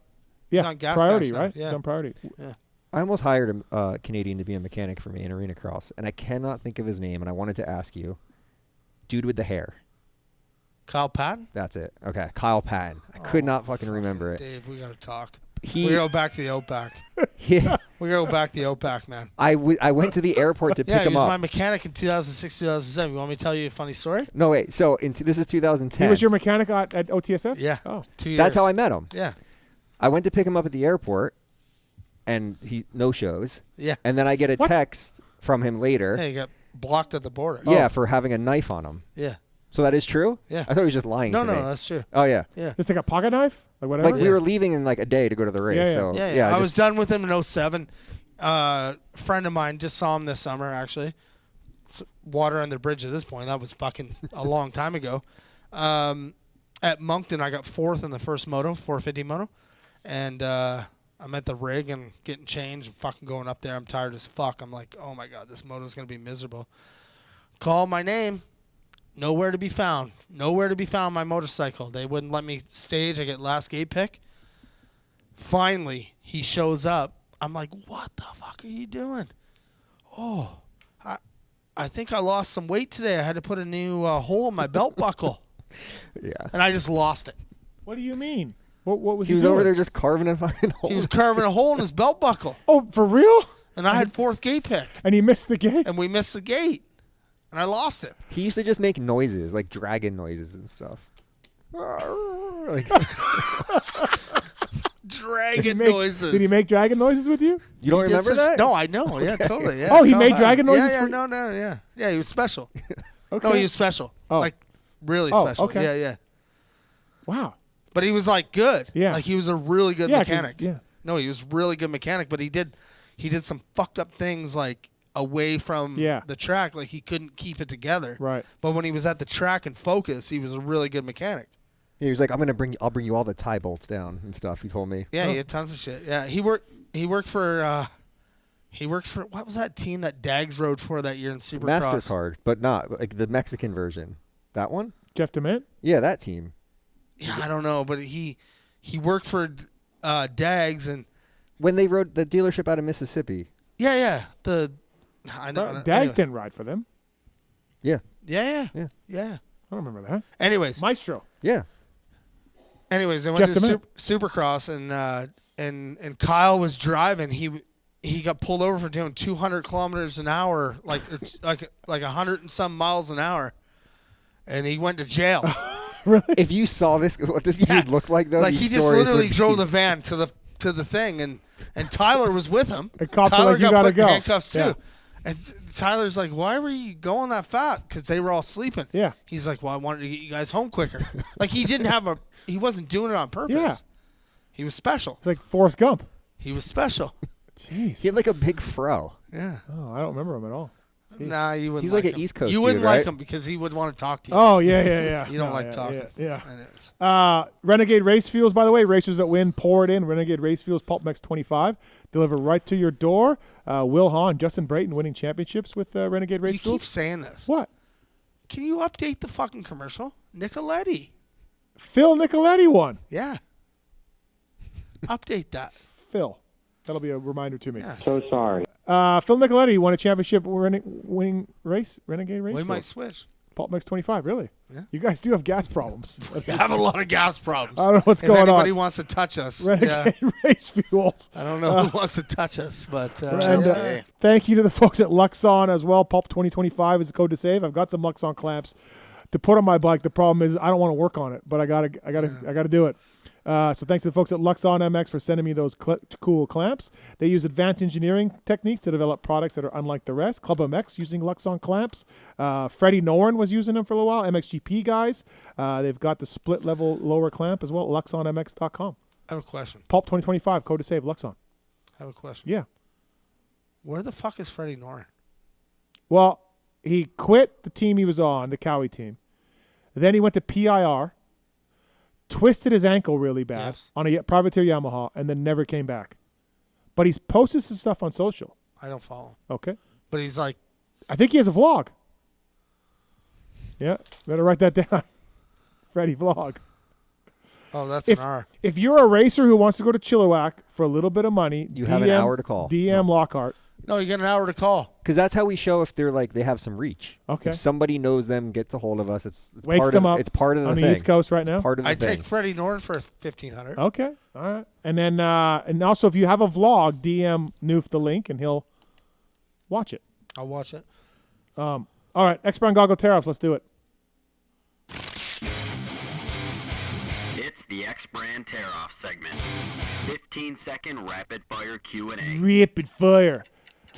yeah, on gas priority, gas now. right? Yeah. He's on priority. Yeah. I almost hired a Canadian to be a mechanic for me in arena cross, and I cannot think of his name, and I wanted to ask you. Dude with the hair. Kyle Patton? That's it. Okay, Kyle Patton. I could not fucking remember it. Dave, we got to talk. He- We go back to the Outback. Yeah. We go back to the Outback, man. I went to the airport to Yeah, pick he him was up. my mechanic in 2006, 2007. You want me to tell you a funny story? No, wait. So this is 2010. He was your mechanic at OTSF? Yeah. Oh. 2 years. That's how I met him. Yeah. I went to pick him up at the airport, and he no shows. Yeah. And then I get a What? text from him later. Hey, you got blocked at the border. Yeah, for having a knife on him. Yeah. So that is true? Yeah. I thought he was just lying No, to me. no, that's true. Oh, yeah. Yeah. Just like a pocket knife? Like whatever? Like we were leaving in like a day to go to the race. Yeah, yeah. So Yeah. I was done with him in 07. Friend of mine just saw him this summer, actually. It's water under the bridge at this point. That was fucking a long time ago. At Moncton, I got 4th in the first moto, 450 moto. And I'm at the rig and getting changed and fucking going up there. I'm tired as fuck. I'm like, oh, my God, this moto's going to be miserable. Call my name. Nowhere to be found. Nowhere to be found my motorcycle. They wouldn't let me stage. I get last gate pick. Finally, he shows up. I'm like, what the fuck are you doing? Oh, I think I lost some weight today. I had to put a new hole in my belt buckle. Yeah. And I just lost it. What do you mean? What was He was doing? over there just carving a fucking hole. He was carving a hole in his belt buckle. Oh, for real? And I had 4th gate pick. And he missed the gate? And we missed the gate. And I lost it. He used to just make noises, like dragon noises and stuff. Like Dragon Did noises. Did he make dragon noises with you? You don't He did remember such- that? No, I know. Yeah, Okay. totally. Yeah. Oh, he Tell made him. dragon noises Yeah, for- yeah. Yeah, he was special. Okay. No, he was special. Oh. Like, really Oh, special. okay. Yeah, yeah. Wow. But he was, like, good. Yeah. Like, he was a really good Yeah, 'cause- mechanic. yeah. No, he was really good mechanic, but he did some fucked up things, like, away from the track. Like, he couldn't keep it together. Right. But when he was at the track and focus, he was a really good mechanic. He was like, I'll bring you all the tie bolts down and stuff. He told me. Yeah, he had tons of shit. Yeah, he worked for what was that team that Dags rode for that year in Supercross? MasterCard, but not like the Mexican version. That one? Jeff DeMint? Yeah, that team. Yeah, I don't know, but he worked for Dags and when they rode the dealership out of Mississippi. yeah, I know. Dags anyway. didn't ride for them. Yeah. Yeah. I don't remember that. Anyways, Maestro. Yeah. Anyways, I went Jeff to DeMint. Supercross and Kyle was driving. He got pulled over for doing 200 kilometers an hour, like 100 and some miles an hour, and he went to jail. Really? If you saw this, what this dude looked like though, Like these he just stories literally would drove be- the van to the thing, and Tyler was with him. The cops were Tyler like, "You got gotta put go." in handcuffs too. Yeah. And Tyler's like, why were you going that fast? Because they were all sleeping. Yeah. He's like, well, I wanted to get you guys home quicker. Like he wasn't doing it on purpose. Yeah. He was special. It's like Forrest Gump. He was special. Jeez. He had like a big fro. Yeah. Oh, I don't remember him at all. Jeez. Nah, you wouldn't. He's like like him. an East Coast You wouldn't dude, like right? him because he wouldn't want to talk to you. Oh, yeah. You don't No, like yeah, talking. Yeah. Renegade Race Fuels, by the way, racers that win, pour it in. Renegade Race Fuels, PulpMX 25. Deliver right to your door. Will Hahn, Justin Brayton winning championships with Renegade Race You Fuels. keep saying this. What? Can you update the fucking commercial? Nicoletti. Phil Nicoletti won. Yeah. Update that. Phil. That'll be a reminder to me. Yes. So sorry. Phil Nicoletti won a championship winning race, Renegade Race We Fuels. might switch. PulpMX 25, really? Yeah. You guys do have gas problems. We have a lot of gas problems. I don't know what's going on. If anybody wants to touch us. Renegade Race Fuels. I don't know who wants to touch us, but and thank you to the folks at Luxon as well. Pulp 2025 is the code to save. I've got some Luxon clamps to put on my bike. The problem is I don't want to work on it, but I gotta do it. So thanks to the folks at Luxon MX for sending me those cool clamps. They use advanced engineering techniques to develop products that are unlike the rest. PulpMX using Luxon clamps. Freddie Noren was using them for a little while. MXGP guys. They've got the split level lower clamp as well. LuxonMX.com. I have a question. Pulp 2025 code to save Luxon. I have a question. Yeah. Where the fuck is Freddie Noren? Well, he quit the team he was on, the Cowie team. Then he went to PIR. Twisted his ankle really bad on a privateer Yamaha, and then never came back. But he's posted some stuff on social. I don't follow. Okay. But he's like, I think he has a vlog. Yeah, better write that down. Freddie vlog. Oh, that's an R. If you're a racer who wants to go to Chilliwack for a little bit of money, You have an hour to call. DM Lockhart. No, you get an hour to call. Because that's how we show if they're like they have some reach. Okay. If somebody knows them, gets a hold of us, it's Wakes part them of, up It's part of the on thing. the East Coast right now. It's part of the I thing. take Freddie Noren for $1,500. Okay. All right. And then and also if you have a vlog, DM Newf the link and he'll watch it. I'll watch it. All right. X-Brown Goggle Tear-Offs. Let's do it. It's the X-Brand Tear-Off segment. 15-second rapid-fire Q&A. Rapid fire.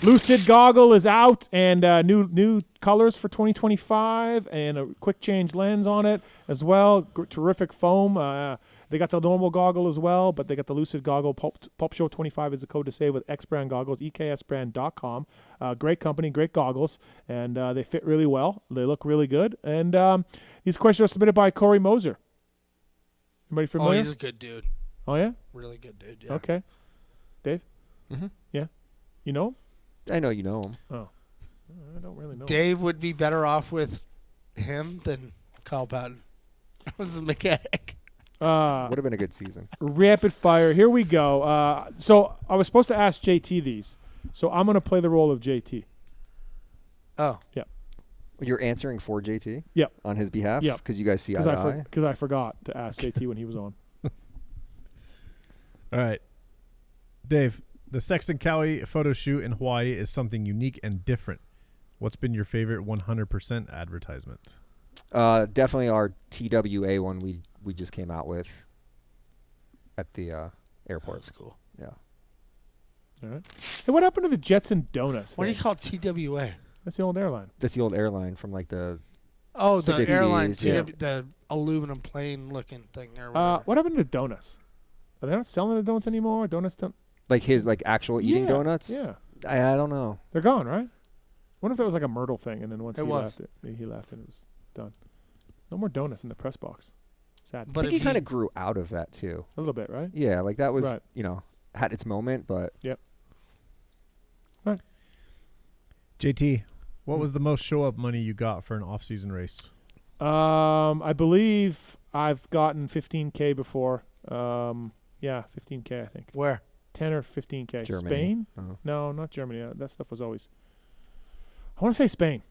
Lucid Goggle is out, and new colors for 2025, and a quick change lens on it as well. Terrific foam. They got the normal goggle as well, but they got the Lucid Goggle. Pulp Show 25 is the code to save with X-Brand Goggles, EKSbrand.com. Great company, great goggles, and they fit really well. They look really good. And these questions are submitted by Corey Moser. Anybody familiar? Oh, he's a good dude. Oh, yeah? Really good dude, yeah. Okay. Dave? Mm-hmm. Yeah? You know him? I know you know him. Oh. I don't really know Dave would be better off with him than Kyle Patton. I was a mechanic. Would have been a good season. Rapid fire. Here we go. So I was supposed to ask JT these. So I'm going to play the role of JT. Oh. Yep. You're answering for JT? Yep. On his behalf? Yep. Because you guys see eye to eye? Because I forgot to ask JT when he was on. All right. Dave, the Sexton Cowie photo shoot in Hawaii is something unique and different. What's been your favorite 100% advertisement? Definitely our TWA one we just came out with at the airport. That's cool. Yeah. All right. Hey, what happened to the Jetson Donuts? What do you call TWA? That's the old airline. That's the old airline from like the Oh, the 60s, airline, yeah. the aluminum plane looking thing or whatever. What happened to donuts? Are they not selling the donuts anymore? Donuts don't. Like his like actual eating donuts? Yeah. I don't know. They're gone, right? What if that was like a Myrtle thing, and then once It he was. left, he left and it was done. No more donuts in the press box. Sad. I think he kind of grew out of that too. A little bit, right? Yeah, like that was Right. Had its moment, but Yep. Right. JT, what was the most show-up money you got for an off-season race? I believe I've gotten 15K before. Yeah, 15K, I think. Where? 10 or 15K. Germany. Spain? Oh. No, not Germany. That stuff was always. I want to say Spain.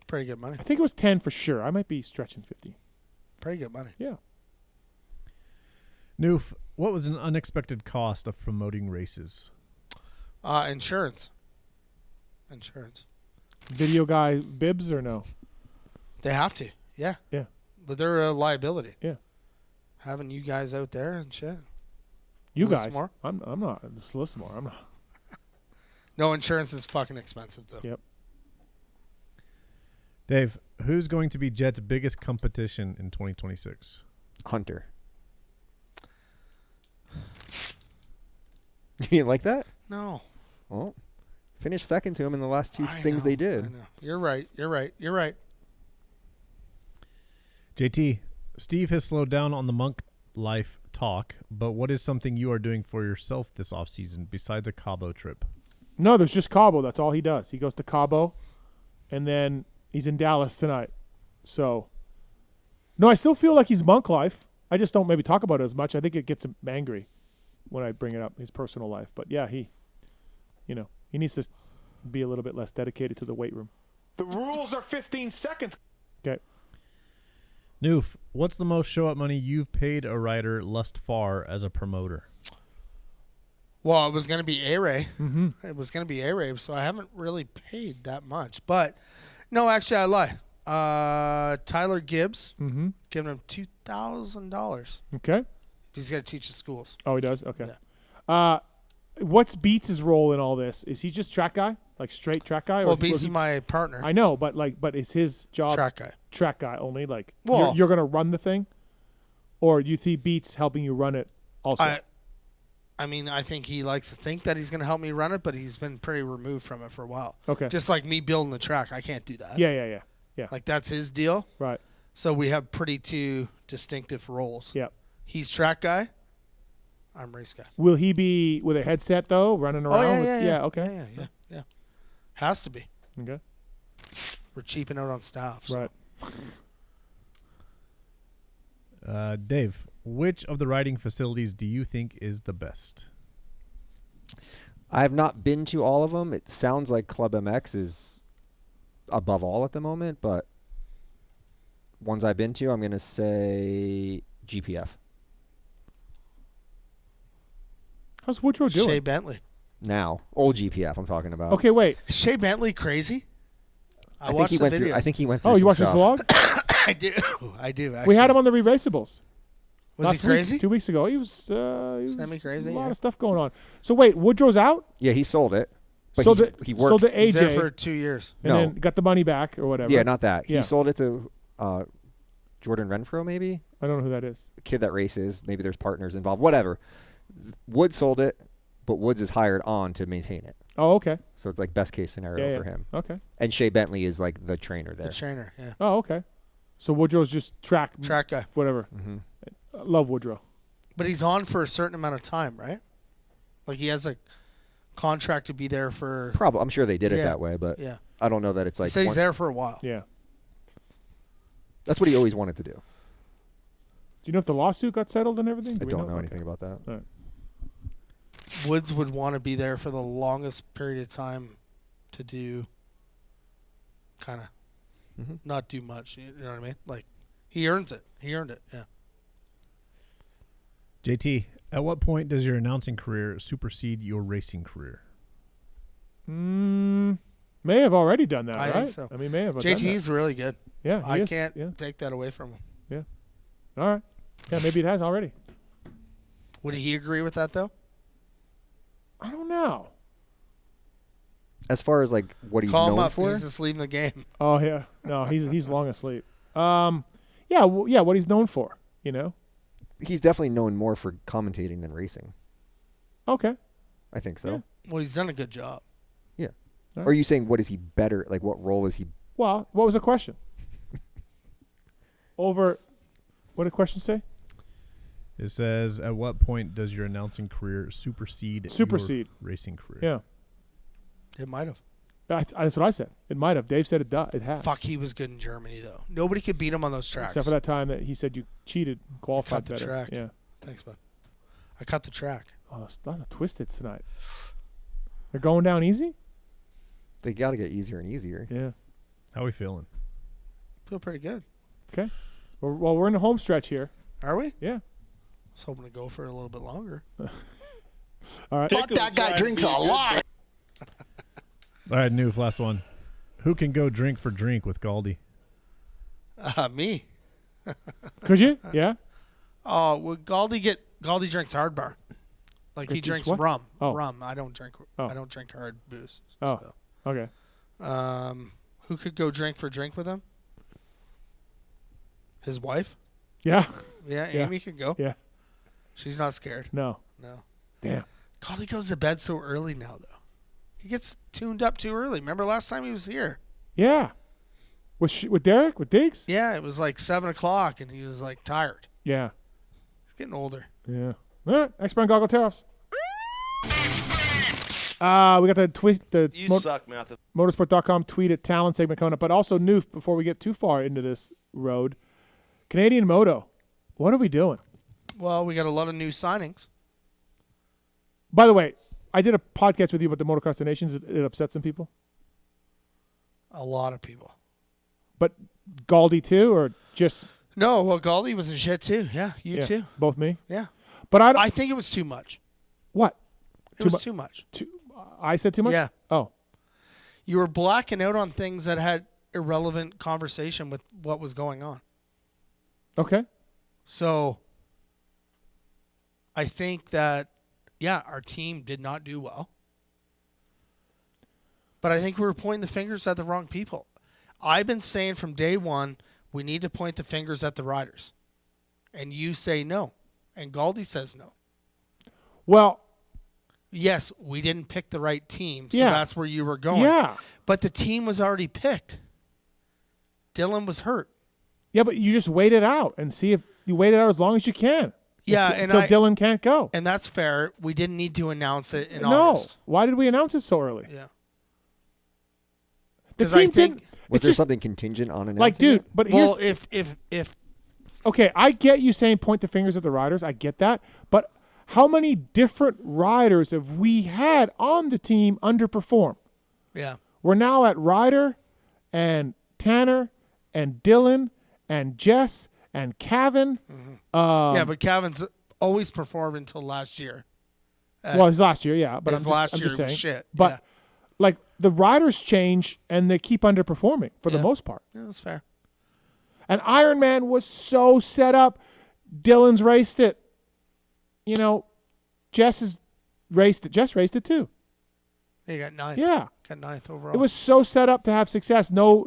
Pretty good money. I think it was 10 for sure. I might be stretching 15. Pretty good money. Yeah. Newf, what was an unexpected cost of promoting races? Insurance. Insurance. Video guy bibs or no? They have to. Yeah. Yeah. But they're a liability. Yeah. Having you guys out there and shit. You Listen guys. more? I'm not. Just listen more. I'm not. No, insurance is fucking expensive, though. Yep. Dave, who's going to be Jet's biggest competition in 2026? Hunter. You didn't like that? No. Well, finished second to him in the last two things they did. I know. You're right. You're right. JT, Steve has slowed down on the monk life talk, but what is something you are doing for yourself this offseason besides a Cabo trip? No, there's just Cabo. That's all he does. He goes to Cabo, and then he's in Dallas tonight. So, no, I still feel like he's monk life. I just don't maybe talk about it as much. I think it gets him angry when I bring it up, his personal life. But, yeah, he needs to be a little bit less dedicated to the weight room. The rules are 15 seconds. Okay. Newf, what's the most show-up money you've paid a rider thus far as a promoter? Well, it was going to be A-Ray. Mm-hmm. It was going to be A-Ray, so I haven't really paid that much. But, no, actually, I lie. Tyler Gibbs, giving him $2,000. Okay. He's got to teach the schools. Oh, he does? Okay. Yeah. What's Beats' role in all this? Is he just track guy? Like straight track guy? Well, Beats is my partner. I know, but is his job track guy? Track guy only? Like, well, you're going to run the thing? Or do you see Beats helping you run it also? I mean, I think he likes to think that he's going to help me run it, but he's been pretty removed from it for a while. Okay. Just like me building the track. I can't do that. Yeah. Like, that's his deal. Right. So we have pretty two distinctive roles. Yeah. He's track guy. I'm race guy. Will he be with a headset, though, running around? Oh, yeah. Okay. Yeah. Has to be. Okay. We're cheaping out on staff. So. Right. Dave, which of the riding facilities do you think is the best? I have not been to all of them. It sounds like PulpMX is above all at the moment, but ones I've been to, I'm going to say GPF. How's Woodrow doing? Shea Bentley. Now, old GPF I'm talking about. Okay, wait. Is Shea Bentley crazy? I think he went through. I think he went through. Oh, you some watched his stuff. I do. Actually. We had him on the Re-Raceables. Was he crazy? 2 weeks ago. He was semi-crazy. A lot of stuff going on. So wait, Woodrow's out? Yeah, he sold it. But so he worked. So the AJ He's there for 2 years. And then got the money back or whatever. Yeah, not that. Yeah. He sold it to Jordan Renfro, maybe. I don't know who that is. The kid that races. Maybe there's partners involved. Whatever. Woods sold it, but Woods is hired on to maintain it. Oh, okay. So it's like best case scenario for him. Okay. And Shea Bentley is like the trainer there. The trainer, yeah. Oh, okay. So Woodrow's just track guy. Whatever. Mm-hmm. I love Woodrow. But he's on for a certain amount of time, right? Like he has a contract to be there for. Probably. I'm sure they did it that way, but I don't know that it's like. So he's there for a while. Yeah. That's what he always wanted to do. Do you know if the lawsuit got settled and everything? I don't know anything about that. All right. Woods would want to be there for the longest period of time to do kind of not do much. You know what I mean? Like he earns it. He earned it. Yeah. JT, at what point does your announcing career supersede your racing career? May have already done that, I right? think so. I mean, may have done that. JT's really good. Yeah, I is. can't take that away from him. Yeah. All right. Yeah, maybe it has already. Would he agree with that though? I don't know. As far as like what he's Call him known up. for, He's asleep in the game. Oh yeah, no, he's long asleep. Yeah, what he's known for, you know. he's definitely known more for commentating than racing. Okay. I think so. Yeah. Well, he's done a good job. Yeah. Right. Or are you saying what is he better? Like what role is he? Well, what was the question? What did the question say? It says, at what point does your announcing career supersede your racing career? Yeah. It might have. That's what I said. It might have. Dave said it has. Fuck, he was good in Germany, though. Nobody could beat him on those tracks. Except for that time that he said you cheated, qualified I cut the better. track. Yeah. Thanks, bud. I cut the track. Oh, that's a twisted tonight. They're going down easy? They got to get easier and easier. Yeah. How are we feeling? Feel pretty good. Okay. Well, we're in the home stretch here. Are we? Yeah. I was hoping to go for a little bit longer. All right. Fuck, that guy drinks a lot. All right, Newf, last one. Who can go drink for drink with Galdi? Me. Could you? Yeah. Oh, would Galdi drinks hard bar. Like Greg he Dukes drinks what? rum. Oh. Rum. I don't drink. Oh. I don't drink hard booze. Oh. So. Okay. Who could go drink for drink with him? His wife. Yeah. Yeah, Amy could go. Yeah. She's not scared. No. No. Damn. God, he goes to bed so early now, though. He gets tuned up too early. Remember last time he was here? Yeah. With Derek? With Diggs? Yeah, it was like 7 o'clock, and he was like tired. Yeah. He's getting older. Yeah. All right. X-Brand Goggle Tariffs. We got the You suck, Matthes. motorsport.com tweet at Tallon segment coming up, but also Newf, before we get too far into this road. Canadian Moto, what are we doing? Well, we got a lot of new signings. By the way, I did a podcast with you about the motocross of nations. It upset some people. A lot of people. But Galdi too, or just No, well, Galdi was in shit too. Yeah, you yeah, too. both me. Yeah. But I think it was too much. What? It was too much. I said too much? Yeah. Oh. You were blacking out on things that had irrelevant conversation with what was going on. Okay. So I think that, yeah, our team did not do well. But I think we were pointing the fingers at the wrong people. I've been saying from day one, we need to point the fingers at the riders. And you say no. And Galdi says no. Well, yes, we didn't pick the right team, so Yeah. that's where you were going. Yeah. But the team was already picked. Dylan was hurt. Yeah, but you just wait it out and see if you wait it out as long as you can. Yeah, until Dylan can't go. And that's fair. We didn't need to announce it in No. August. Why did we announce it so early? Yeah. The 'Cause I team think- didn't. Was it's there just, something contingent on announcing like, dude? it? But Well, here's if okay, I get you saying point the fingers at the riders. I get that, but how many different riders have we had on the team underperform? Yeah. We're now at Ryder and Tanner and Dylan and Jess and Kevin. yeah, but Kevin's always performed until last year. Well, his last year, yeah. But his I'm last just year was saying. shit, But yeah. like the riders change and they keep underperforming for the Yeah. most part. Yeah, that's fair. And Ironman was so set up. Dylan's raced it. You know, Jess has raced it. Jess raced it too. He got ninth. Yeah. Got ninth overall. It was so set up to have success. No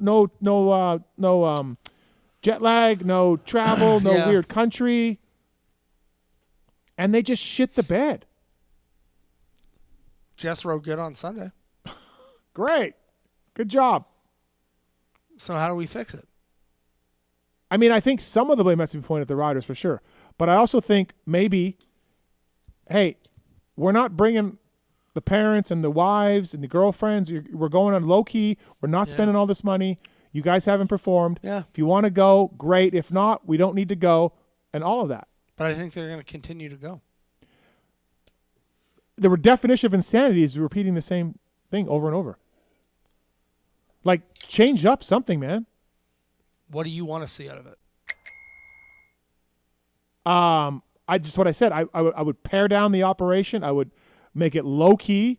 jet lag, no travel, no Yeah. weird country. And they just shit the bed. Jess rode good on Sunday. Great. Good job. So how do we fix it? I mean, I think some of the blame has to be pointed at the riders for sure. But I also think maybe, hey, we're not bringing the parents and the wives and the girlfriends. We're going on low key. We're not spending all this money. You guys haven't performed. Yeah. If you want to go, great. If not, we don't need to go, and all of that. But I think they're going to continue to go. The definition of insanity is repeating the same thing over and over. Like, change up something, man. What do you want to see out of it? What I said. I would pare down the operation. I would make it low key.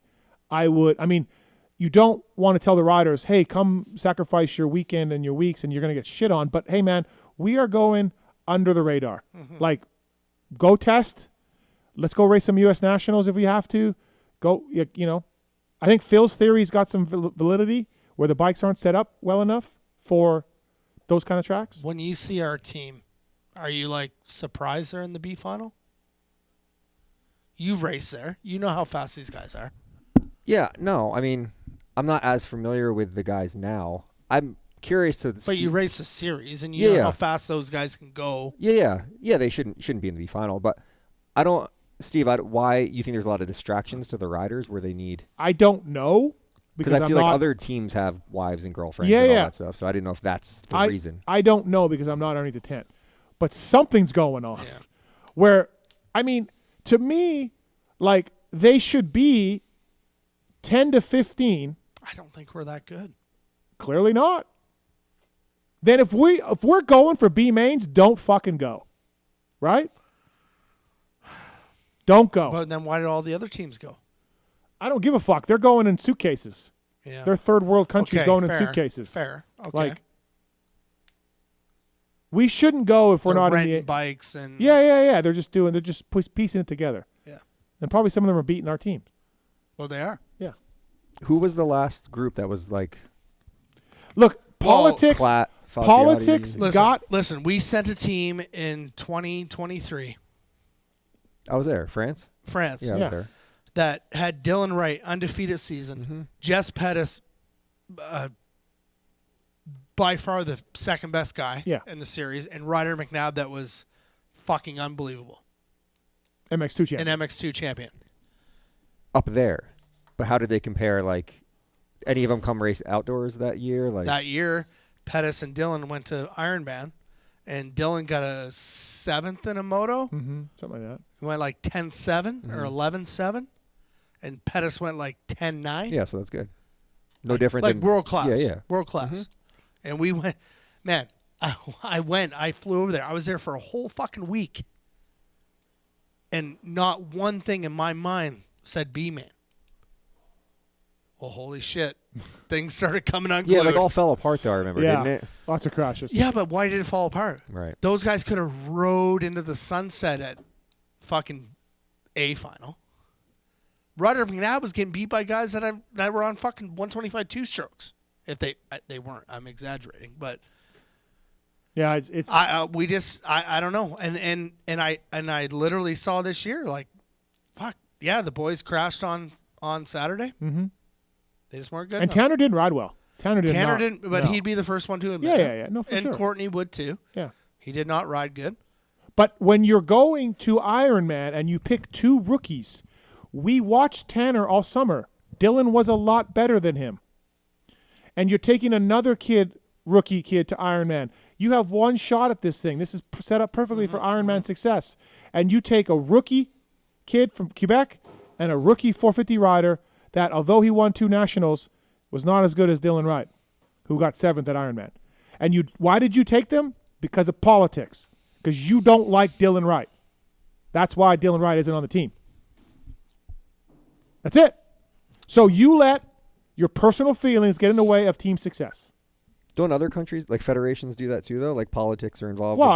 You don't want to tell the riders, hey, come sacrifice your weekend and your weeks and you're going to get shit on. But hey, man, we are going under the radar. Mm-hmm. Like, go test. Let's go race some U.S. Nationals if we have to. Go, I think Phil's theory's got some validity where the bikes aren't set up well enough for those kind of tracks. When you see our team, are you like surprised they're in the B final? You race there. You know how fast these guys are. Yeah, no, I mean, I'm not as familiar with the guys now. I'm curious to. But you race a series, and you know how fast those guys can go. Yeah. They shouldn't be in the B final, but I don't, Steve. Why you think there's a lot of distractions to the riders where they need? I don't know because I feel like other teams have wives and girlfriends and all that stuff. So I didn't know if that's the reason. I don't know because I'm not underneath the tent, but something's going on. Where, to me, like they should be 10 to 15. I don't think we're that good. Clearly not. Then if we're going for B mains, don't fucking go. Right? Don't go. But then why did all the other teams go? I don't give a fuck. They're going in suitcases. Yeah. They're third world countries going fair, in suitcases. Fair. Okay. Like, we shouldn't go if we're not renting in the bikes and Yeah. They're just piecing it together. Yeah. and probably some of them are beating our teams. Well, they are. Yeah. Who was the last group that was like? Look, politics. Politics Listen, we sent a team in 2023. I was there. France. France. Yeah, I was there. That had Dylan Wright, undefeated season. Jess Pettis, by far the second best guy in the series, and Ryder McNabb that was fucking unbelievable. MX2 champion. An MX2 champion. Up there. But how did they compare? Like, any of them come race outdoors that year? Like That year, Pettis and Dylan went to Ironman, and Dylan got a 7th in a moto. Something like that. He went like 10-7 or 11-7, and Pettis went like 10-9. Yeah, so that's good. No different like than world class. Yeah. World class. And we went, man, I flew over there. I was there for a whole fucking week. And not one thing in my mind said B-Man. Well, holy shit. Things started coming unglued. Yeah, like all fell apart though, I remember, didn't it? Lots of crashes. Yeah, but why did it fall apart? Right. Those guys could have rode into the sunset at fucking A final. Ryder McNabb was getting beat by guys that were on fucking 125 two-strokes. If they weren't, I'm exaggerating, but yeah, it's I don't know, and I literally saw this year like, fuck yeah, the boys crashed on Saturday. They just weren't good. And enough. Tanner didn't ride well. Tanner didn't, but no. he'd be the first one to admit. Yeah. No, for and sure. Courtney would too. Yeah, he did not ride good. But when you're going to Ironman and you pick two rookies, we watched Tanner all summer. Dylan was a lot better than him. And you're taking another rookie kid to Ironman. You have one shot at this thing. This is set up perfectly for Ironman success. And you take a rookie kid from Quebec and a rookie 450 rider that, although he won 2 nationals, was not as good as Dylan Wright, who got 7th at Ironman. And why did you take them? Because of politics. Because you don't like Dylan Wright. That's why Dylan Wright isn't on the team. That's it. So you let your personal feelings get in the way of team success. Don't other countries, like federations, do that too, though? Like politics are involved? Well,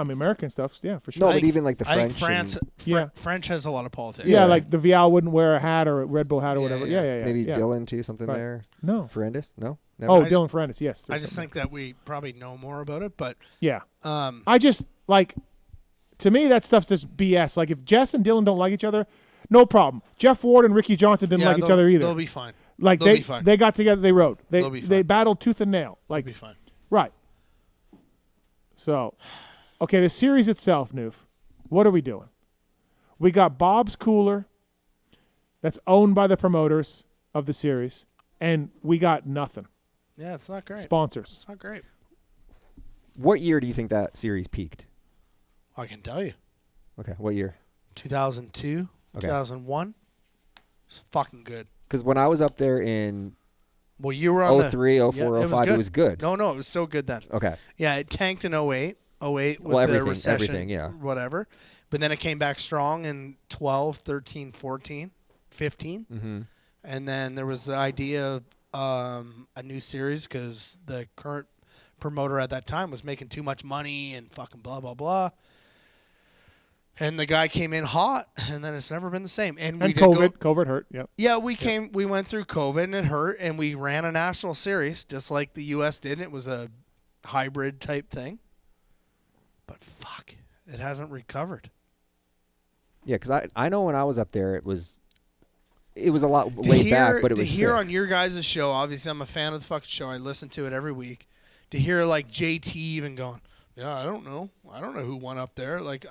American stuff, yeah, for sure. No, but even like the French. I think French has a lot of politics. Yeah, like the Vial wouldn't wear a hat or a Red Bull hat or whatever. Yeah. Maybe Dylan too, something right. there? No. Ferrandis? No? Never? Oh, Dylan Ferrandis, yes. I just think that we probably know more about it, but... Yeah. I just, to me, that stuff's just BS. Like, if Jess and Dylan don't like each other, no problem. Jeff Ward and Ricky Johnson didn't like each other either. They'll be fine. Like, they got together, they rode. They battled tooth and nail. Like, they'll be fine. Right. So, okay, the series itself, Newf, what are we doing? We got Bob's Cooler that's owned by the promoters of the series, and we got nothing. Yeah, it's not great. Sponsors. It's not great. What year do you think that series peaked? I can tell you. Okay, what year? 2002, 2001. It's fucking good. Because when I was up there in you were on 03, 04, 05, it was good. No, it was still good then. Okay. Yeah, it tanked in 08 with the recession, everything, yeah. Whatever. But then it came back strong in 12, 13, 14, 15. Mm-hmm. And then there was the idea of a new series because the current promoter at that time was making too much money and fucking blah, blah, blah. And the guy came in hot, and then it's never been the same. And we COVID hurt. Yep. Yeah, we went through COVID, and it hurt, and we ran a national series just like the U.S. did. It was a hybrid type thing. But fuck, it hasn't recovered. Yeah, because I know when I was up there, it was a lot laid back, but it was to hear sick. On your guys' show. Obviously, I'm a fan of the fucking show. I listen to it every week. To hear like JT even going, yeah, I don't know who won up there. Like.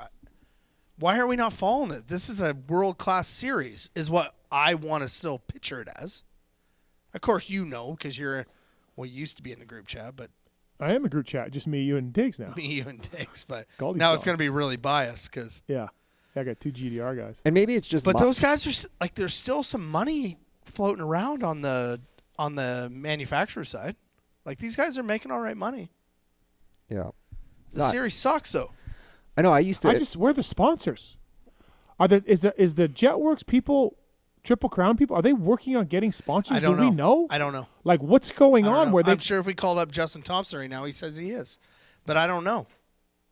Why are we not following it? This is a world-class series is what I want to still picture it as. Of course, you know, because you used to be in the group chat, but... I am a group chat, just me, you, and Diggs now. Me, you, and Diggs, but Goldie's now it's going to be really biased because... Yeah. I got 2 GDR guys. And maybe it's just... But those guys are, like, there's still some money floating around on the manufacturer side. Like, these guys are making all right money. Yeah. The series sucks, though. I know. I used to. We're the sponsors. Is the Jetworks people, Triple Crown people? Are they working on getting sponsors? Do we know? I don't know. Like, what's going on? Where I'm sure if we called up Justin Thompson right now, he says he is, but I don't know.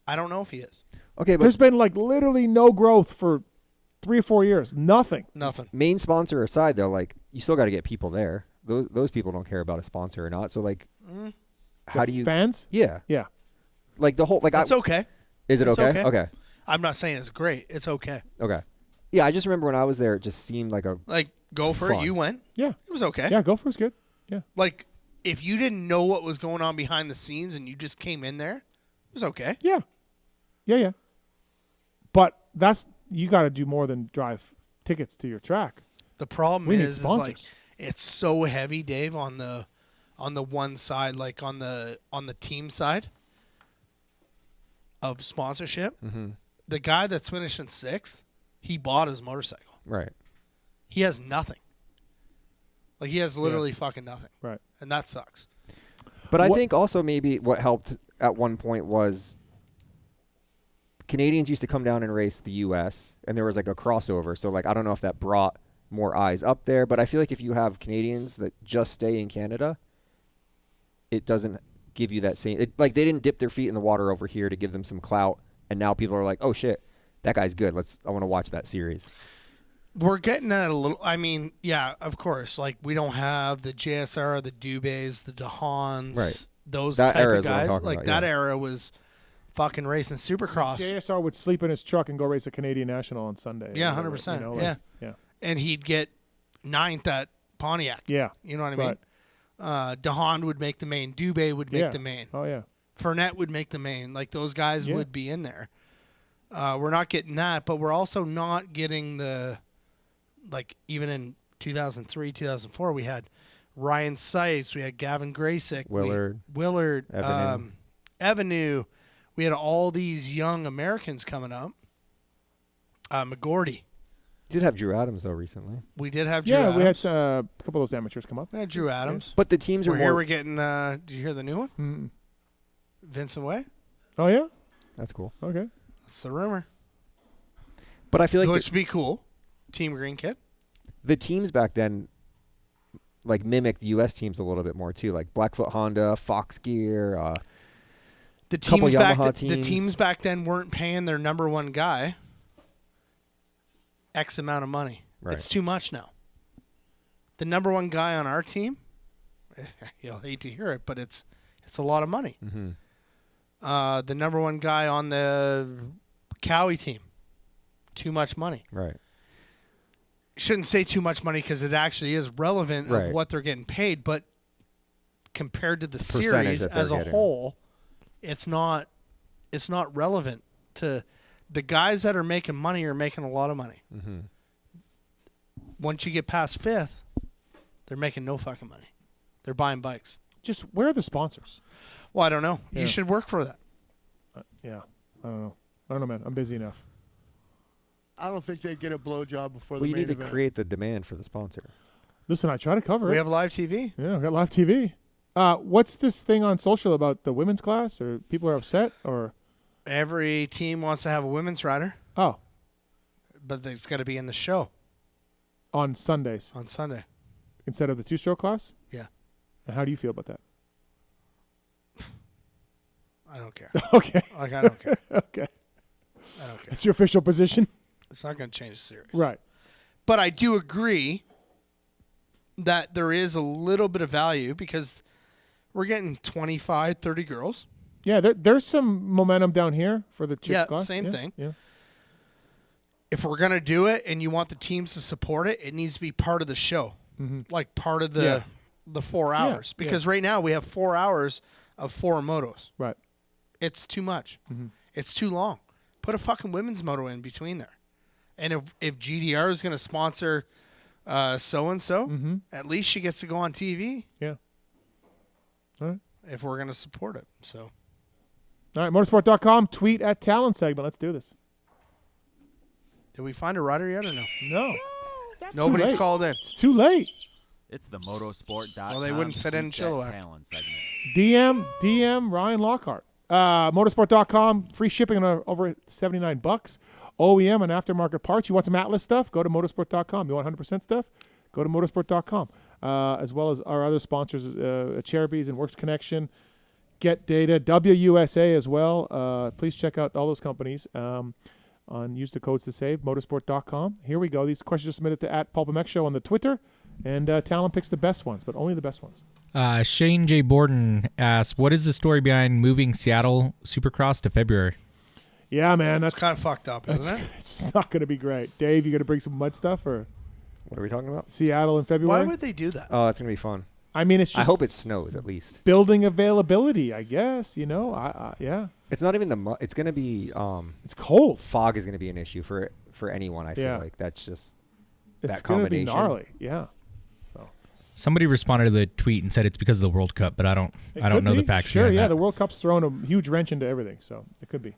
I don't know if he is. Okay, but there's been like literally no growth for 3 or 4 years. Nothing. Main sponsor aside, though, like you still got to get people there. Those people don't care about a sponsor or not. So like, how do you fans? Yeah, yeah. Like the whole like. It's okay. Is it It's okay? Okay. I'm not saying it's great. It's okay. Okay. Yeah, I just remember when I was there, it just seemed like a Gopher. fun. You went. Yeah, it was okay. Yeah, Gopher was good. Yeah. Like if you didn't know what was going on behind the scenes and you just came in there, it was okay. Yeah. Yeah. But you got to do more than drive tickets to your track. The problem We need is sponsors. like it's so heavy, Dave, on the one side, like on the team side of sponsorship. Mm-hmm. The guy that's finishing 6th, he bought his motorcycle. Right. He has nothing. Like he has literally fucking nothing. Right. And that sucks. But I think also maybe what helped at one point was Canadians used to come down and race the U.S. and there was like a crossover. So like I don't know if that brought more eyes up there, but I feel like if you have Canadians that just stay in Canada, it doesn't give you that same. Like they didn't dip their feet in the water over here to give them some clout, and now people are like, oh shit, that guy's good. I want to watch that series. We're getting at a little. I mean, yeah, of course. Like we don't have the JSR, the Dubés, the DeHaans, Right. those That type era of is what I'm guys. talking Like about, that yeah. era was fucking racing Supercross. JSR would sleep in his truck and go race a Canadian National on Sunday. Yeah, You know, 100%. like, yeah, yeah. And he'd get 9th at Pontiac. Yeah. You know what I mean? DeHaan would make the main. Dubé would make Yeah. the main. Oh yeah. Fournette would make the main. Like those guys Yeah. would be in there. We're not getting that, but we're also not getting the, like even in 2003, 2004, we had Ryan Sykes, we had Gavin Graysick, Willard, Evanue. We had all these young Americans coming up. McGordy. You did have Drew Adams though recently. We did have Drew Adams. we had a couple of those amateurs come up. Yeah, Drew Adams. But the teams are Here more. we're getting. Did you hear the new one? Mm-mm. Vincent Way. Oh yeah. That's cool. Okay. That's the rumor. But I feel like Which would be cool. Team Green Kid. the teams back then like mimicked U.S. teams a little bit more too, like Blackfoot Honda, Fox Gear. The couple teams back Yamaha the teams. teams back then weren't paying their number one guy X amount of money. Right. It's too much now. The number one guy on our team, you'll hate to hear it, but it's a lot of money. Mm-hmm. The number one guy on the Cowie team, too much money. Right. Shouldn't say too much money because it actually is relevant Right. of what they're getting paid, but compared to the Percentage series that they're as a getting. whole, it's not relevant to the guys that are making money are making a lot of money. Mm-hmm. Once you get past 5th, they're making no fucking money. They're buying bikes. Just where are the sponsors? Well, I don't know. Yeah. You should work for that. Yeah. I don't know, man. I'm busy enough. I don't think they get a blowjob before Well, the you main need to event. create the demand for the sponsor. Listen, I try to cover it. We have live TV. Yeah, I got live TV. What's this thing on social about the women's class? Or people are upset? Or Every team wants to have a women's rider, oh, but it's got to be in the show on Sundays on Sunday. instead of the two-stroke class? Yeah. And how do you feel about that? I don't care. Okay. Like, I don't care. Okay. I don't care. It's your official position? It's not going to change the series. Right. But I do agree that there is a little bit of value because we're getting 25, 30 girls. Yeah, there's some momentum down here for the chicks class. Same Yeah, thing. Yeah. If we're going to do it and you want the teams to support it, it needs to be part of the show. Mhm. Like part of the 4 hours. Yeah, Because right now we have 4 hours of 4 motos. Right. It's too much. Mhm. It's too long. Put a fucking women's moto in between there. And if GDR is going to sponsor so-and-so, Mhm. at least she gets to go on TV. Yeah. All right. If we're going to support it. So All right, motorsport.com, tweet at Tallon segment. Let's do this. did we find a rider yet or no? No. Nobody's late. called in. It's too late. It's the motorsport.com. Well, they wouldn't fit in tweet at Chilliwack. Tallon segment. DM Ryan Lockhart. Motorsport.com, free shipping on over $79. OEM and aftermarket parts. You want some Atlas stuff? Go to motorsport.com. You want 100% stuff? Go to motorsport.com. As well as our other sponsors, Cherubies and Works Connection, Get Data, WUSA as well. Please check out all those companies. Use the codes to save, motorsport.com. Here we go. These questions are submitted to @PulpMX Show on the Twitter, and Tallon picks the best ones, but only the best ones. Shane J. Borden asks, what is the story behind moving Seattle Supercross to February? Yeah, man. That's kind of fucked up, isn't it? It's not going to be great. Dave, you going to bring some mud stuff? Or what are we talking about? Seattle in February? Why would they do that? Oh, it's going to be fun. I mean, it's just... I hope it snows at least. Building availability, I guess. Yeah. It's not even the mud. It's going to be... it's cold. Fog is going to be an issue for anyone, I feel like. That's just that combination. It's going to be gnarly, yeah. Somebody responded to the tweet and said it's because of the World Cup, but I don't know the facts. Sure, yeah, that. the World Cup's thrown a huge wrench into everything, so it could be.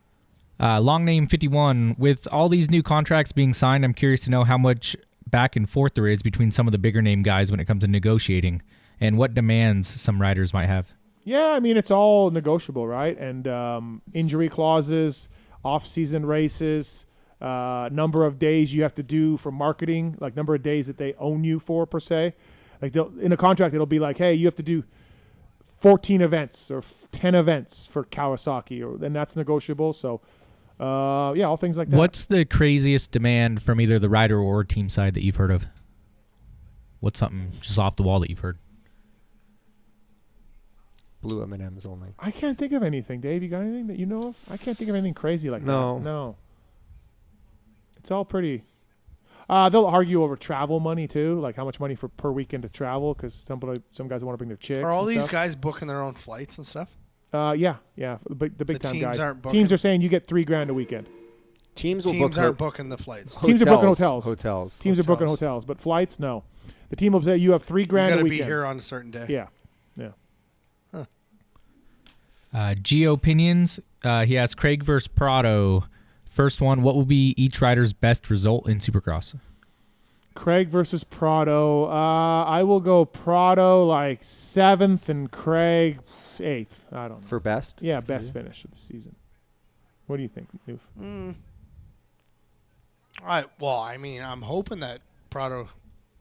Long name 51. With all these new contracts being signed, I'm curious to know how much back and forth there is between some of the bigger name guys when it comes to negotiating, and what demands some riders might have. Yeah, I mean, it's all negotiable, right? And injury clauses, off-season races, number of days you have to do for marketing, like number of days that they own you for, per se. Like in a contract, it'll be like, hey, you have to do 14 events or 10 events for Kawasaki, and that's negotiable. So, all things like that. What's the craziest demand from either the rider or team side that you've heard of? What's something just off the wall that you've heard? Blue M&Ms only. I can't think of anything. Dave, you got anything that you know of? I can't think of anything crazy like that. No. It's all pretty... they'll argue over travel money too, like how much money per weekend to travel, because some guys want to bring their chicks. Are all and these stuff. guys booking their own flights and stuff? Yeah. The big time teams guys. aren't booking. Teams are saying you get $3,000 a weekend. Teams aren't booking the flights. Teams are booking hotels. Teams are booking hotels, but flights, no. The team will say you have $3,000 a weekend. Be here on a certain day. Yeah. Geo Opinions. He asked Craig versus Prado. First one, what will be each rider's best result in Supercross? Craig versus Prado. I will go Prado like 7th and Craig 8th. I don't know. For best? Yeah, best finish of the season. What do you think, Newf? I'm hoping that Prado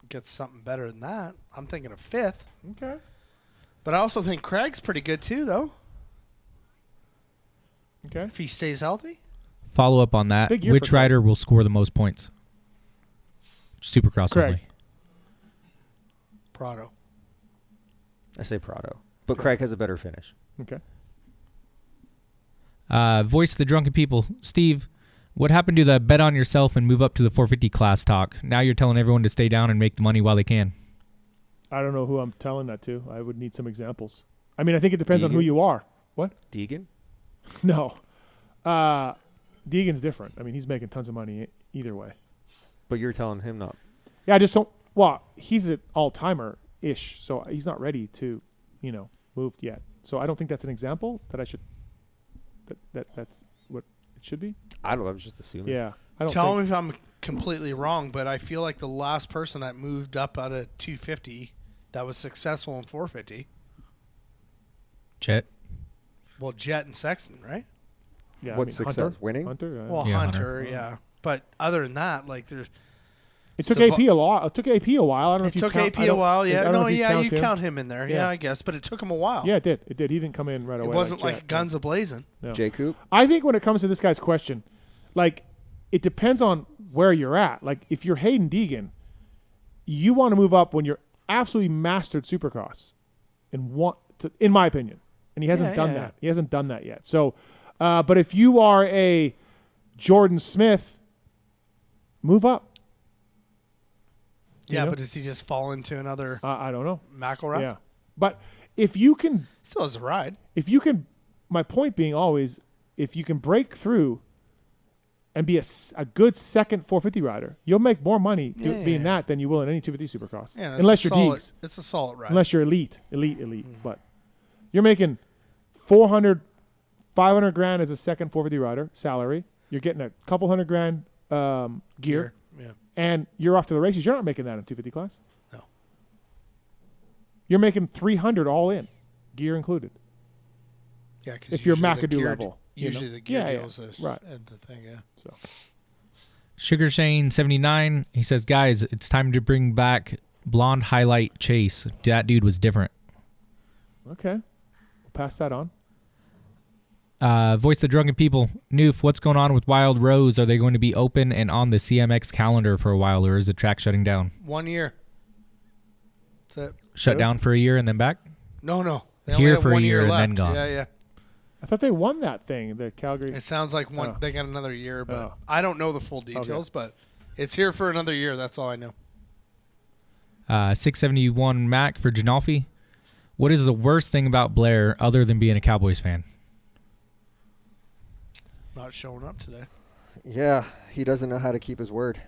gets something better than that. I'm thinking of 5th. Okay. But I also think Craig's pretty good too, though. Okay. If he stays healthy. Follow up on that. Which rider will score the most points? Supercross Craig. only. Prado. I say Prado. But Craig has a better finish. Okay. Voice of the Drunken People. Steve, what happened to the bet on yourself and move up to the 450 class talk? Now you're telling everyone to stay down and make the money while they can. I don't know who I'm telling that to. I would need some examples. I mean, I think it depends on who you are. What? Deegan? No. Deegan's different. I mean, he's making tons of money either way. But you're telling him not. Yeah, I just don't. Well, he's an all-timer-ish, so he's not ready to, move yet. So I don't think that's an example that I should. That's what it should be. I don't know. I was just assuming. Yeah. I don't Tell me if I'm completely wrong, but I feel like the last person that moved up out of 250 that was successful in 450. Jet. Well, Jet and Sexton, right? Yeah. What's success? Hunter? Winning? Hunter. Well, Yeah, Hunter, yeah. But other than that, like there's. It took AP a lot. It took AP a while. I don't know if you took count. AP a while. Yeah. No. Yeah. You him. count him in there. Yeah. I guess. But it took him a while. Yeah, it did. It did. He didn't come in right away. It wasn't like Jet. guns a-blazing. No. J. Coop? I think when it comes to this guy's question, like, it depends on where you're at. Like, if you're Hayden Deegan, you want to move up when you're absolutely mastered Supercross, in my opinion. And he hasn't done that. He hasn't done that yet. So, but if you are a Jordan Smith, move up. Yeah, but does he just fall into another? I don't know. McElrath? Yeah, but if you can, still has a ride. If you can, my point being always, if you can break through and be a good second 450 rider, you'll make more money being that than you will in any 250 Supercross. Yeah, unless you're Deegs. It's a solid ride. Unless you're elite. But you're making $400, $500,000 as a second 450 rider salary. You're getting a couple $100,000 gear. Yeah. And you're off to the races. You're not making that in 250 class. No. You're making $300 all in, gear included. Yeah, because if you're McAdoo level. Usually the gear deals right. And the thing, yeah. So. Sugar Shane 79. He says, guys, it's time to bring back blonde highlight Chase. That dude was different. Okay. We'll pass that on. Voice the Drunken People. Newf, what's going on with Wild Rose? Are they going to be open and on the CMX calendar for a while, or is the track shutting down? 1 year. That's it. Shut down for a year and then back? No. They Here only have for a 1 year and left. then gone. Yeah. I thought they won that thing, the Calgary. It sounds like they got another year, but I don't know the full details, but it's here for another year. That's all I know. 671 Mac for Ginolfi. What is the worst thing about Blair other than being a Cowboys fan? Not showing up today. Yeah, he doesn't know how to keep his word.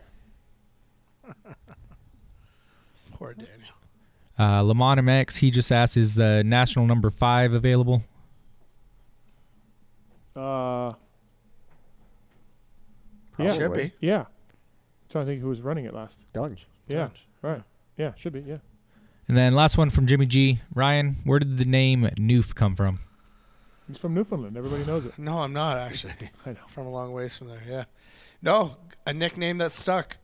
Poor Daniel. Lamont MX, he just asked, is the national number 5 available? Yeah. Should be. Yeah. I'm trying to think who was running it last. Dunge. Yeah. Right. Yeah, should be. Yeah. And then last one from Jimmy G. Ryan, where did the name Newf come from? He's from Newfoundland. Everybody knows it. No, I'm not actually. I know. From a long ways from there. Yeah. No, a nickname that stuck.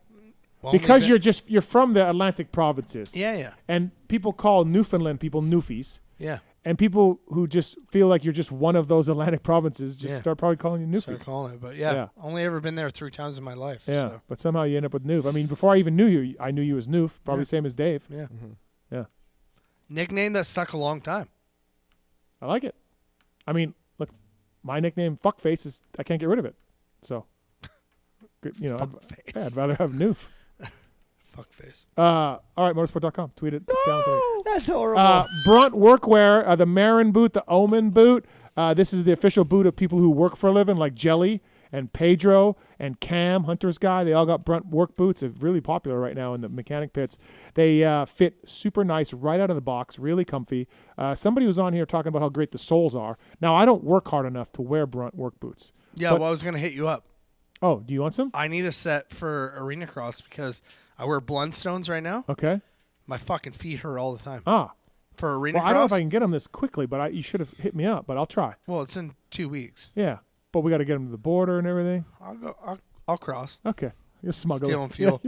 Because you're from the Atlantic provinces. Yeah. And people call Newfoundland people Newfies. Yeah. And people who just feel like you're just one of those Atlantic provinces just start probably calling you Newfie. Start calling it, but only ever been there 3 times in my life. Yeah, so. but somehow you end up with Newf. I mean, before I even knew you, I knew you as Newf. Probably same as Dave. Yeah. Yeah. Nickname that stuck a long time. I like it. I mean, look, my nickname Fuckface is I can't get rid of it. So, I'd rather have Newf. Fuckface. All right, motorsport.com. Tweet it down to me. That's horrible. Brunt Workwear, the Marin boot, the Omen boot. This is the official boot of people who work for a living, like Jelly and Pedro and Cam, Hunter's guy. They all got Brunt work boots. They're really popular right now in the mechanic pits. They fit super nice right out of the box, really comfy. Somebody was on here talking about how great the soles are. Now, I don't work hard enough to wear Brunt work boots. Yeah, well, I was going to hit you up. Oh, do you want some? I need a set for Arena Cross because I wear Blundstones right now. Okay. My fucking feet hurt all the time. For Arena Cross? Cross? I don't know if I can get them this quickly, but you should have hit me up, but I'll try. Well, it's in 2 weeks. Yeah, but we got to get them to the border and everything. I'll cross. Okay. You're smuggling. Stealing fuel.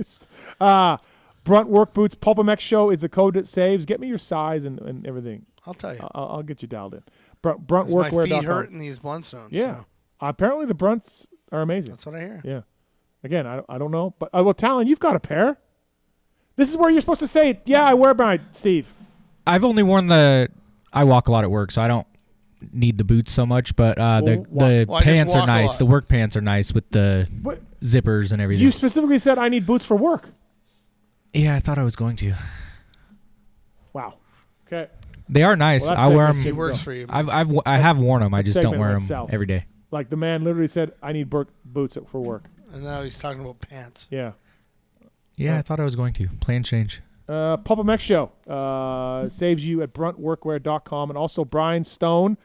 Brunt work boots. PulpMX show is the code that saves. Get me your size and everything. I'll tell you. I'll get you dialed in. Bruntworkwear.com. My feet hurt in these Blundstones. Yeah. So. Apparently the Brunts are amazing. That's what I hear. Yeah. Again, I don't know, but well, Tallon, you've got a pair. This is where you're supposed to say it. Yeah, I wear mine, Steve. I've only worn I walk a lot at work, so I don't need the boots so much, but the pants are nice. The work pants are nice with the zippers and everything. You specifically said I need boots for work. Yeah, I thought I was going to. Wow. Okay. They are nice. Well, I wear them. He works for you. I have worn them. I just don't wear them every day. Like the man literally said, I need boots for work. And now he's talking about pants. Yeah. Yeah, I thought I was going to. Plan change. PulpMX show saves you at bruntworkwear.com, and also Brian Stone.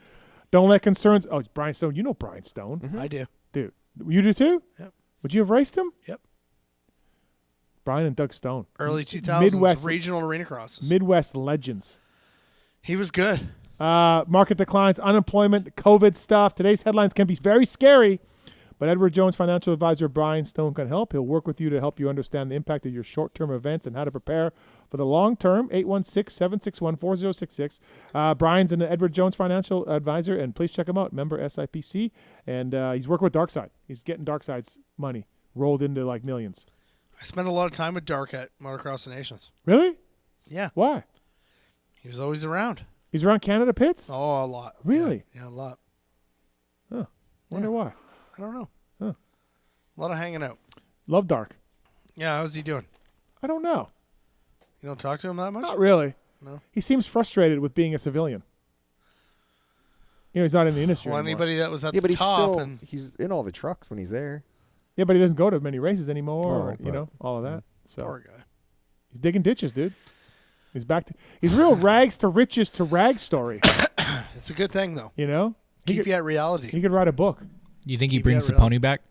Don't let concerns. Oh, Brian Stone. You know Brian Stone. Mm-hmm. I do. Dude. You do too? Yep. Would you have raced him? Yep. Brian and Doug Stone. Early 2000s Midwest regional arena crosses. Midwest legends. He was good. Market declines, unemployment, COVID stuff. Today's headlines can be very scary, but Edward Jones financial advisor Brian Stone can help. He'll work with you to help you understand the impact of your short-term events and how to prepare for the long term. 816-761-4066. Brian's an Edward Jones financial advisor, and please check him out. Member SIPC, and he's working with Darkside. He's getting Darkside's money rolled into like millions. I spent a lot of time with Dark at Motocross the Nations. Really? Yeah. Why? He was always around. He's around Canada pits? Oh, a lot. Really? Yeah, a lot. Huh. Wonder why. I don't know. Huh. A lot of hanging out. Love Dark. Yeah, how's he doing? I don't know. You don't talk to him that much? Not really. No. He seems frustrated with being a civilian. You know, he's not in the industry anymore. Anybody that was at the but top. He's in all the trucks when he's there. Yeah, but he doesn't go to many races anymore, all of that. So Poor guy. He's digging ditches, dude. He's back to he's real rags to riches to rags story. It's a good thing though. You know? Keep you at reality. He could write a book. Do you think he brings the pony back?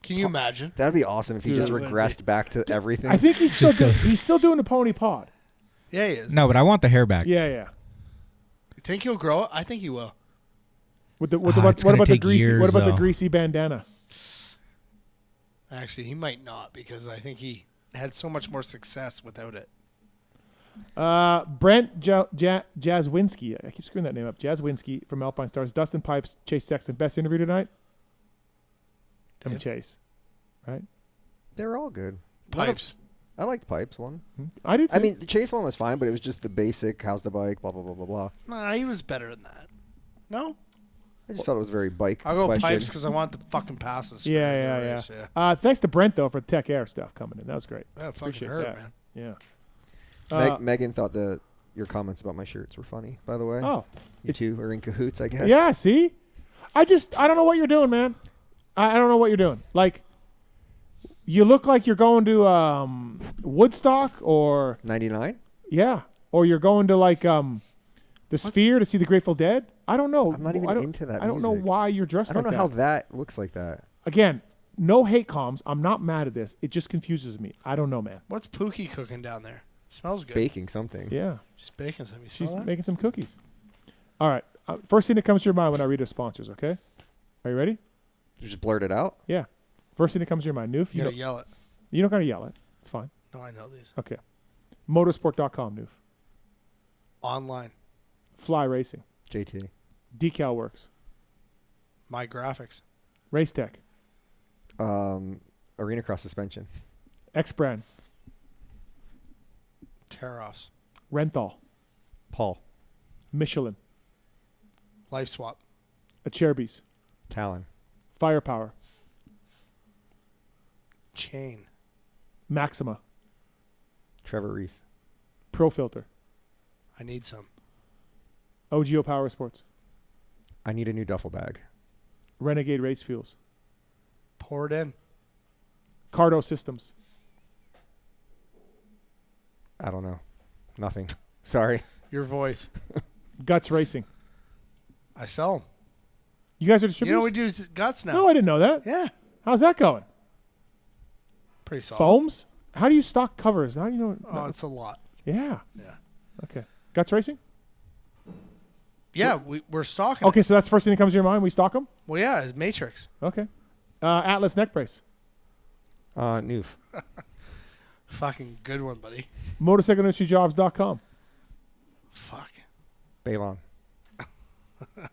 Can you imagine? That'd be awesome if he just regressed back to everything. I think he's still doing the pony pod. Yeah, he is. No, but I want the hair back. Yeah. You think he'll grow it? I think he will. What about the greasy bandana? Actually, he might not because I think he had so much more success without it. Brent Jaswinski. I keep screwing that name up. Jaswinski from Alpinestars. Dustin Pipes, Chase Sexton. Best interview tonight? Damn Chase. Right? They're all good. Pipes. I liked Pipes one. I did too. I mean, the Chase one was fine, but it was just the basic, how's the bike, blah, blah, blah, blah, blah. Nah, he was better than that. No? I just felt it was very bike I'll go question. Pipes because I want the fucking passes. Yeah. Thanks to Brent, though, for the Tech Air stuff coming in. That was great. Yeah, fucking Appreciate hurt, that. man. Yeah. Megan thought your comments about my shirts were funny, by the way. Oh. You two are in cahoots, I guess. Yeah, see? I don't know what you're doing, man. I don't know what you're doing. Like, you look like you're going to Woodstock or 99? Yeah. Or you're going to like the Sphere to see the Grateful Dead. I don't know. I'm not even into that I don't know music. why you're dressed like that. I don't know how that looks like that. Again, no hate comms. I'm not mad at this. It just confuses me. I don't know, man. What's Pookie cooking down there? Smells good. Baking something. Yeah. She's baking something. You She's smell that? making some cookies. All right. First thing that comes to your mind when I read the sponsors, okay? Are you ready? You just blurt it out? Yeah. First thing that comes to your mind. Newf, You gotta yell it. You don't got to yell it. It's fine. No, I know these. Okay. Motorsport.com, Newf. Online. Fly Racing. JT. Decal Works. My Graphics. Race Tech. Arena Cross Suspension. X Brand. Tear-offs. Renthal. Paul. Michelin. Life Swap. Acherbis. Tallon. Firepower. Chain. Maxima. Trevor Reese. Pro Filter. I need some. OGO Power Sports. I need a new duffel bag. Renegade Race Fuels. Pour it in. Cardo Systems. I don't know. Nothing. Sorry. Your voice. Guts Racing. I sell them. You guys are You distributors? know we do Guts now. No, I didn't know that. Yeah. How's that going? Pretty solid. Foams? How do you stock covers? How do you know? Oh, it's a lot. Yeah. Yeah. Okay. Guts Racing? Yeah, we're stocking. Okay, so that's the first thing that comes to your mind. We stock them? Well, yeah, it's Matrix. Okay. Atlas Neck Brace. Newf. Fucking good one, buddy. MotorcycleIndustryJobs.com. Fuck. Balon.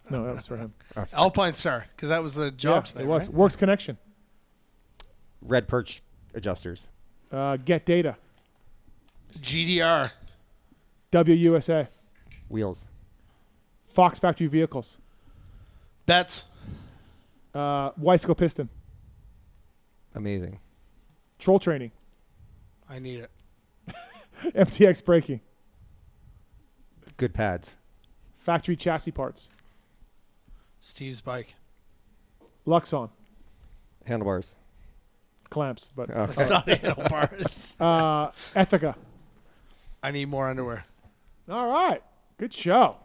No, that was for him. Alpinestars, because that was the job Yeah, today, it was. right? Works Connection. Red Perch Adjusters. Get Data. GDR. WUSA. Wheels. Fox Factory Vehicles. Bets. Weisco Piston. Amazing. Troll Training. I need it. MTX Braking. Good pads. Factory Chassis Parts. Steve's bike. Luxon. Handlebars. Clamps, but Okay. It's not handlebars. Ethica. I need more underwear. All right. Good show.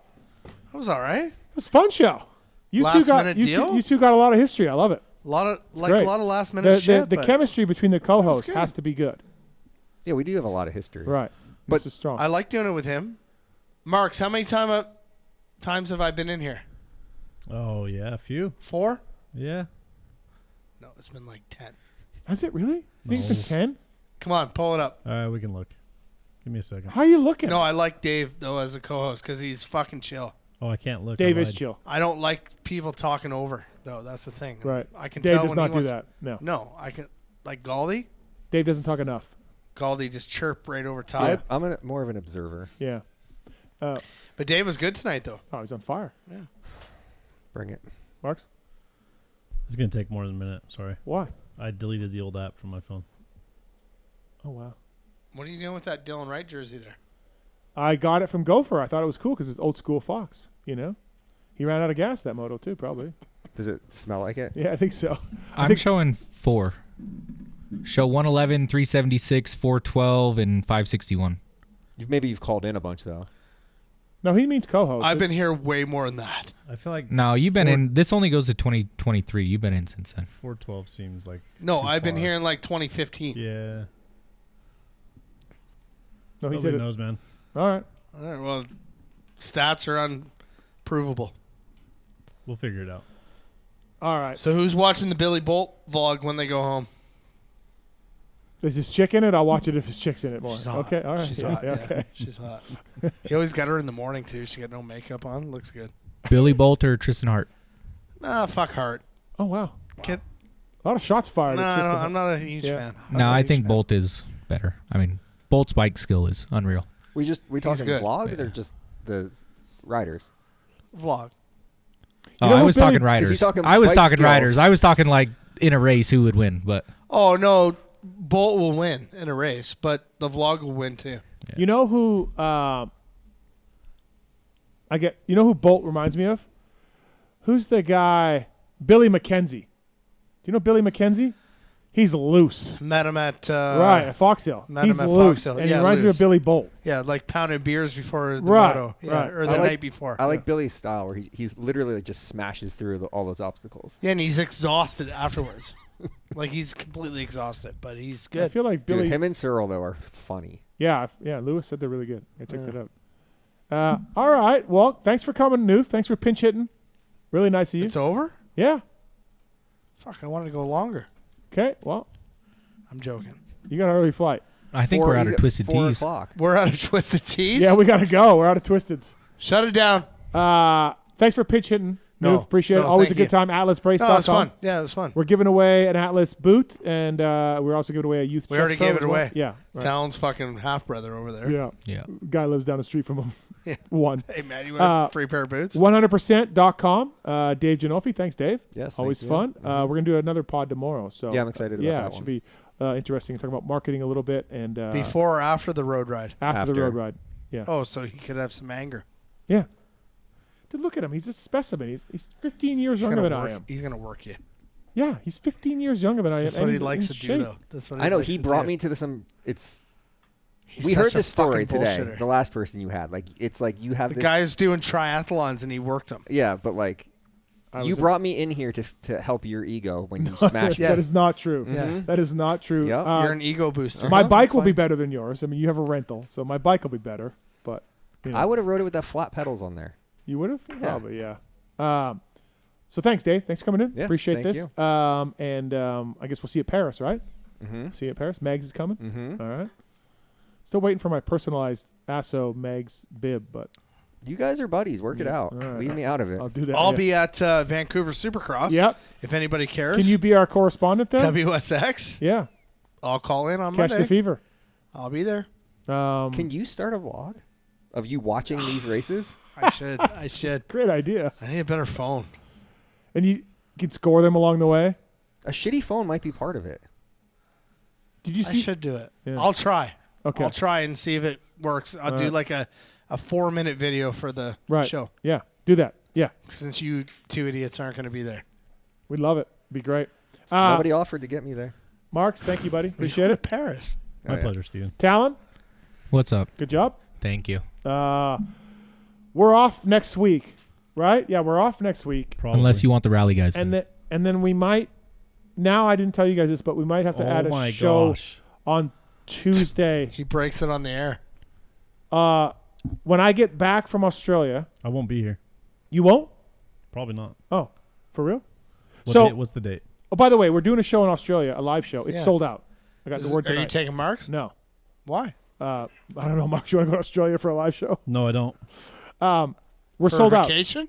That was all right. It was a fun show. You Last two got minute you deal? two, you two got a lot of history. I love it. A lot of It's like great. a lot of last minute The shit. the but chemistry between the co-hosts good. has to be good. Yeah, we do have a lot of history. Right. But Mr. Strong. I like doing it with him. Marks, how many times have I been in here? Oh, yeah, a few. 4? Yeah. No, it's been like 10. Has it really? You think it's been 10? Come on, pull it up. All right, we can look. Give me a second. How are you looking? No, I like Dave though as a co-host because he's fucking chill. Oh, I can't look. Dave I is lied. chill. I don't like people talking over though. That's the thing. Right. I can Dave tell does when not he do wants- that. No. No, I can like Galdi. Dave doesn't talk enough. Galdi just chirp right over top. I'm more of an observer. Yeah. But Dave was good tonight though. Oh, he's on fire. Yeah. Bring it. Marks? It's going to take more than a minute. Sorry. Why? I deleted the old app from my phone. Oh, wow. What are you doing with that Dylan Wright jersey there? I got it from Gopher. I thought it was cool because it's old school Fox, you know? He ran out of gas that moto too, probably. Does it smell like it? Yeah, I think so. I'm showing 4. Show 111, 376, 412, and 561. Maybe you've called in a bunch though. No, he means co-host. I've been here way more than that. I feel like No, you've been in. This only goes to 2023. You've been in since then. 412 seems like No, too I've been far. here in like 2015. Yeah. No, he Nobody said it. knows, man. All right. All right, well, stats are unprovable. We'll figure it out. All right. So who's watching the Billy Bolt vlog when they go home? Is his chick in it? I'll watch it if his chick's in it more. She's hot. Okay, all right. She's yeah, hot. yeah, Yeah. okay. She's hot. He always got her in the morning too. She got no makeup on. Looks good. Billy Bolt or Tristan Hart? Nah, fuck Hart. Oh wow. Kid. A lot of shots fired. No, at Tristan. I'm not a huge fan. No, I think Bolt is better. I mean, Bolt's bike skill is unreal. We talking good. vlogs or just the riders? Vlog. Oh, know I who was Billy- talking 'cause riders. he's talking I was bike talking skills. riders. I was talking like in a race who would win, but Oh no, Bolt will win in a race, but the vlog will win too. You know who? You know who Bolt reminds me of? Who's the guy? Billy McKenzie. Do you know Billy McKenzie? He's loose. Met him at Right, at Fox Hill. met He's him at loose, Fox Hill. and Yeah, he reminds me loose. of Billy Bolt. Yeah, like pounding beers before the Right, moto. Yeah, right. or the night before. I like Billy's style where he's literally like just smashes through all those obstacles. Yeah, and he's exhausted afterwards. Like he's completely exhausted, but he's good. I feel like Billy. Dude, him and Cyril though are funny. Yeah, Lewis said they're really good. I checked it out. All right. Well, thanks for coming, Newf. Thanks for pinch hitting. Really nice of you. It's over? Yeah. Fuck, I wanted to go longer. Okay. Well, I'm joking. you got an early flight. I think we're out of Twisted Teas. We're out of Twisted Teas? Yeah, we got to go. We're out of Twisteds. Shut it down. Thanks for pitch hitting. No, Newf. Appreciate it. no, Always a thank good you. time. AtlasBrace.com. No, it was fun. Yeah, it was fun. We're giving away an Atlas boot, and we're also giving away a youth We chest already pro gave as it well. away. Yeah. Right. Tallon's fucking half brother over there. Yeah. Yeah. Guy lives down the street from him. Yeah. One. Hey, man, you want a free pair of boots? 100%.com. Dave Ginolfi. Thanks, Dave. Yes, Always thank you. fun. We're going to do another pod tomorrow. So Yeah, I'm excited about yeah, that it one. should be interesting. Talk about marketing a little bit. And Before or after the road ride? After the road ride. Yeah. Oh, so he could have some anger. Yeah. Dude, look at him. He's a specimen. He's 15 years younger than I am. He's going to work you. Yeah, he's 15 years younger than I am. That's and what he he's likes in to do, shape. though. That's what I know likes he to brought do. me to some. He's We such heard a this story fucking today. bullshitter. The last person you had, like, it's like you have The this guy is doing triathlons and he worked them. Yeah, but like, you brought me in here to help your ego when you smashed it. That is not true. Yeah. That is not true. Yep. You're an ego booster. My Uh-huh. bike That's will be fine. better than yours. I mean, you have a rental, so my bike will be better. But you know. I would have rode it with that flat pedals on there. You would have? Probably, yeah. So thanks, Dave. Thanks for coming in. Yeah, Appreciate thank this. you. I guess we'll see you at Paris, right? Mm-hmm. See you at Paris. Megs is coming. Mm-hmm. All right. Still waiting for my personalized ASSO Megs bib, but You guys are buddies. Work it out. All right. Leave me out of it. I'll do that. I'll yeah. be at Vancouver Supercross. Yep. If anybody cares. Can you be our correspondent then? WSX? Yeah. I'll call in on Catch Monday. the fever. I'll be there. Can you start a vlog of you watching these races? I should. I should. Great idea. I need a better phone. And you can score them along the way. A shitty phone might be part of it. Did you I see? should do it. Yeah. I'll try. Okay. I'll try and see if it works. I'll do right. like a 4-minute video for the Right. show. Yeah. Do that. Yeah. Since you two idiots aren't going to be there. We'd love it. Be great. Nobody offered to get me there. Marks, thank you, buddy. Appreciate it. Paris. My pleasure, Steven. Talon, What's up? good job. Thank you. We're off next week, right? Yeah, we're off next week. Probably. Unless you want the rally guys. And then we might. Now I didn't tell you guys this, but we might have to add a show on Tuesday. He breaks it on the air. When I get back from Australia, I won't be here. you won't. Probably not. Oh, for real? What's the date? Oh, by the way, we're doing a show in Australia, a live show. It's Yeah. sold out. I got the word Are you tonight. taking marks? No. Why? I don't know, Mark. You want to go to Australia for a live show? No, I don't. We're For sold out. vacation?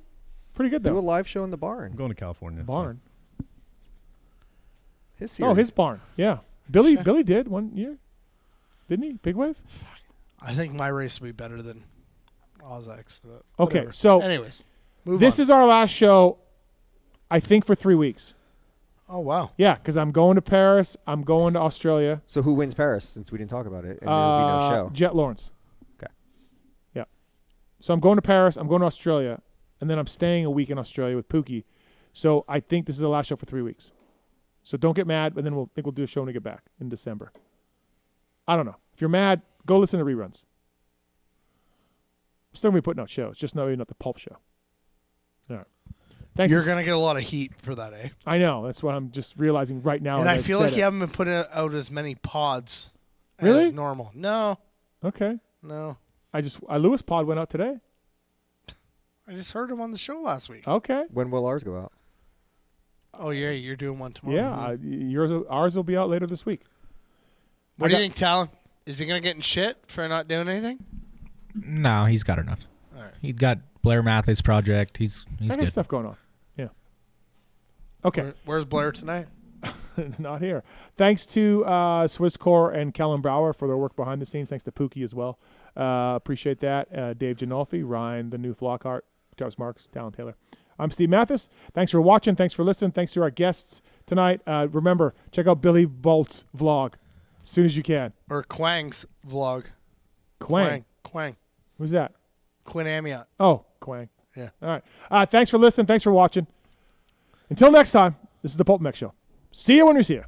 Pretty good Do a though. live show in the I'm barn. going to California. so- Barn. His series. Oh, his barn. Yeah. Billy did 1 year, didn't he? Big Wave. I think my race will be better than Ozak's. Okay, so anyways, move this on. is our last show, I think, for 3 weeks. Oh wow. Yeah, because I'm going to Paris. I'm going to Australia. So who wins Paris? Since we didn't talk about it, and there will be no show. Jet Lawrence. Okay. Yeah. So I'm going to Paris. I'm going to Australia, and then I'm staying a week in Australia with Pookie. So I think this is the last show for 3 weeks. So don't get mad, but then we'll do a show when we get back in December. I don't know. If you're mad, go listen to reruns. We're still gonna be putting out shows, just not the Pulp show. All right. Thanks. You're gonna get a lot of heat for that, eh? I know. That's what I'm just realizing right now. And that I I've feel said like it. you haven't been putting out as many pods Really? as normal. No, Okay. no. Lewis pod went out today. I just heard him on the show last week. Okay. When will ours go out? Oh yeah, you're doing one tomorrow. Yeah, ours will be out later this week. What do you think, Tallon? Is he going to get in shit for not doing anything? No, he's got enough. All right. He got Blair Matthes project. He's I got good. stuff going on. Yeah. Okay. Where's Blair tonight? Not here. Thanks to Swisscore and Kellen Brower for their work behind the scenes. Thanks to Pookie as well. Appreciate that. Dave Ginolfi, Ryan, the Newf, Lockhart, Travis Marks, Tallon Taylor. I'm Steve Matthes. Thanks for watching. Thanks for listening. Thanks to our guests tonight. Remember, check out Billy Bolt's vlog as soon as you can. Or Quang's vlog. Quang. Who's that? Quinn Amiot. Oh, Quang. Yeah. All right. Thanks for listening. Thanks for watching. Until next time, this is the PulpMX Show. See you when we see you.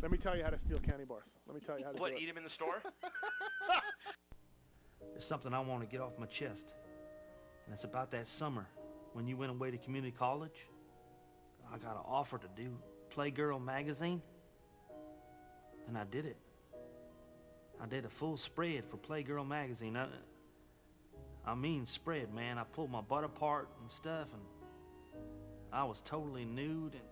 Let me tell you how to steal candy bars. Let me tell you how to do it. Eat them in the store? There's something I want to get off my chest. And it's about that summer when you went away to community college. I got an offer to do Playgirl magazine. And I did it. I did a full spread for Playgirl magazine. I mean spread, man. I pulled my butt apart and stuff, and I was totally nude, and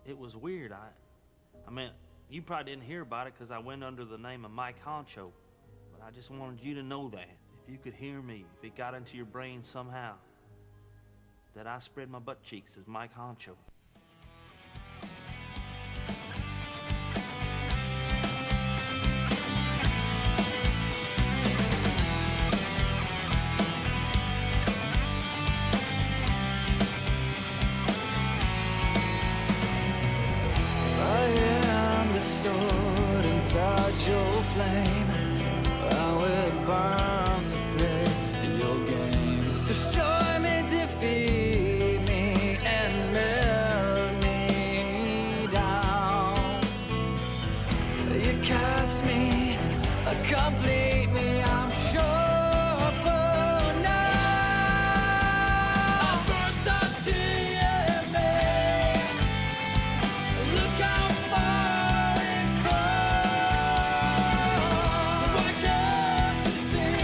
it was weird. I mean, you probably didn't hear about it because I went under the name of Mike Honcho, but I just wanted you to know that. If you could hear me, if it got into your brain somehow, that I spread my butt cheeks as Mike Honcho. Your flame, I will burn so play in your games. Destroy me, defeat me, and melt me down. You cast me a complete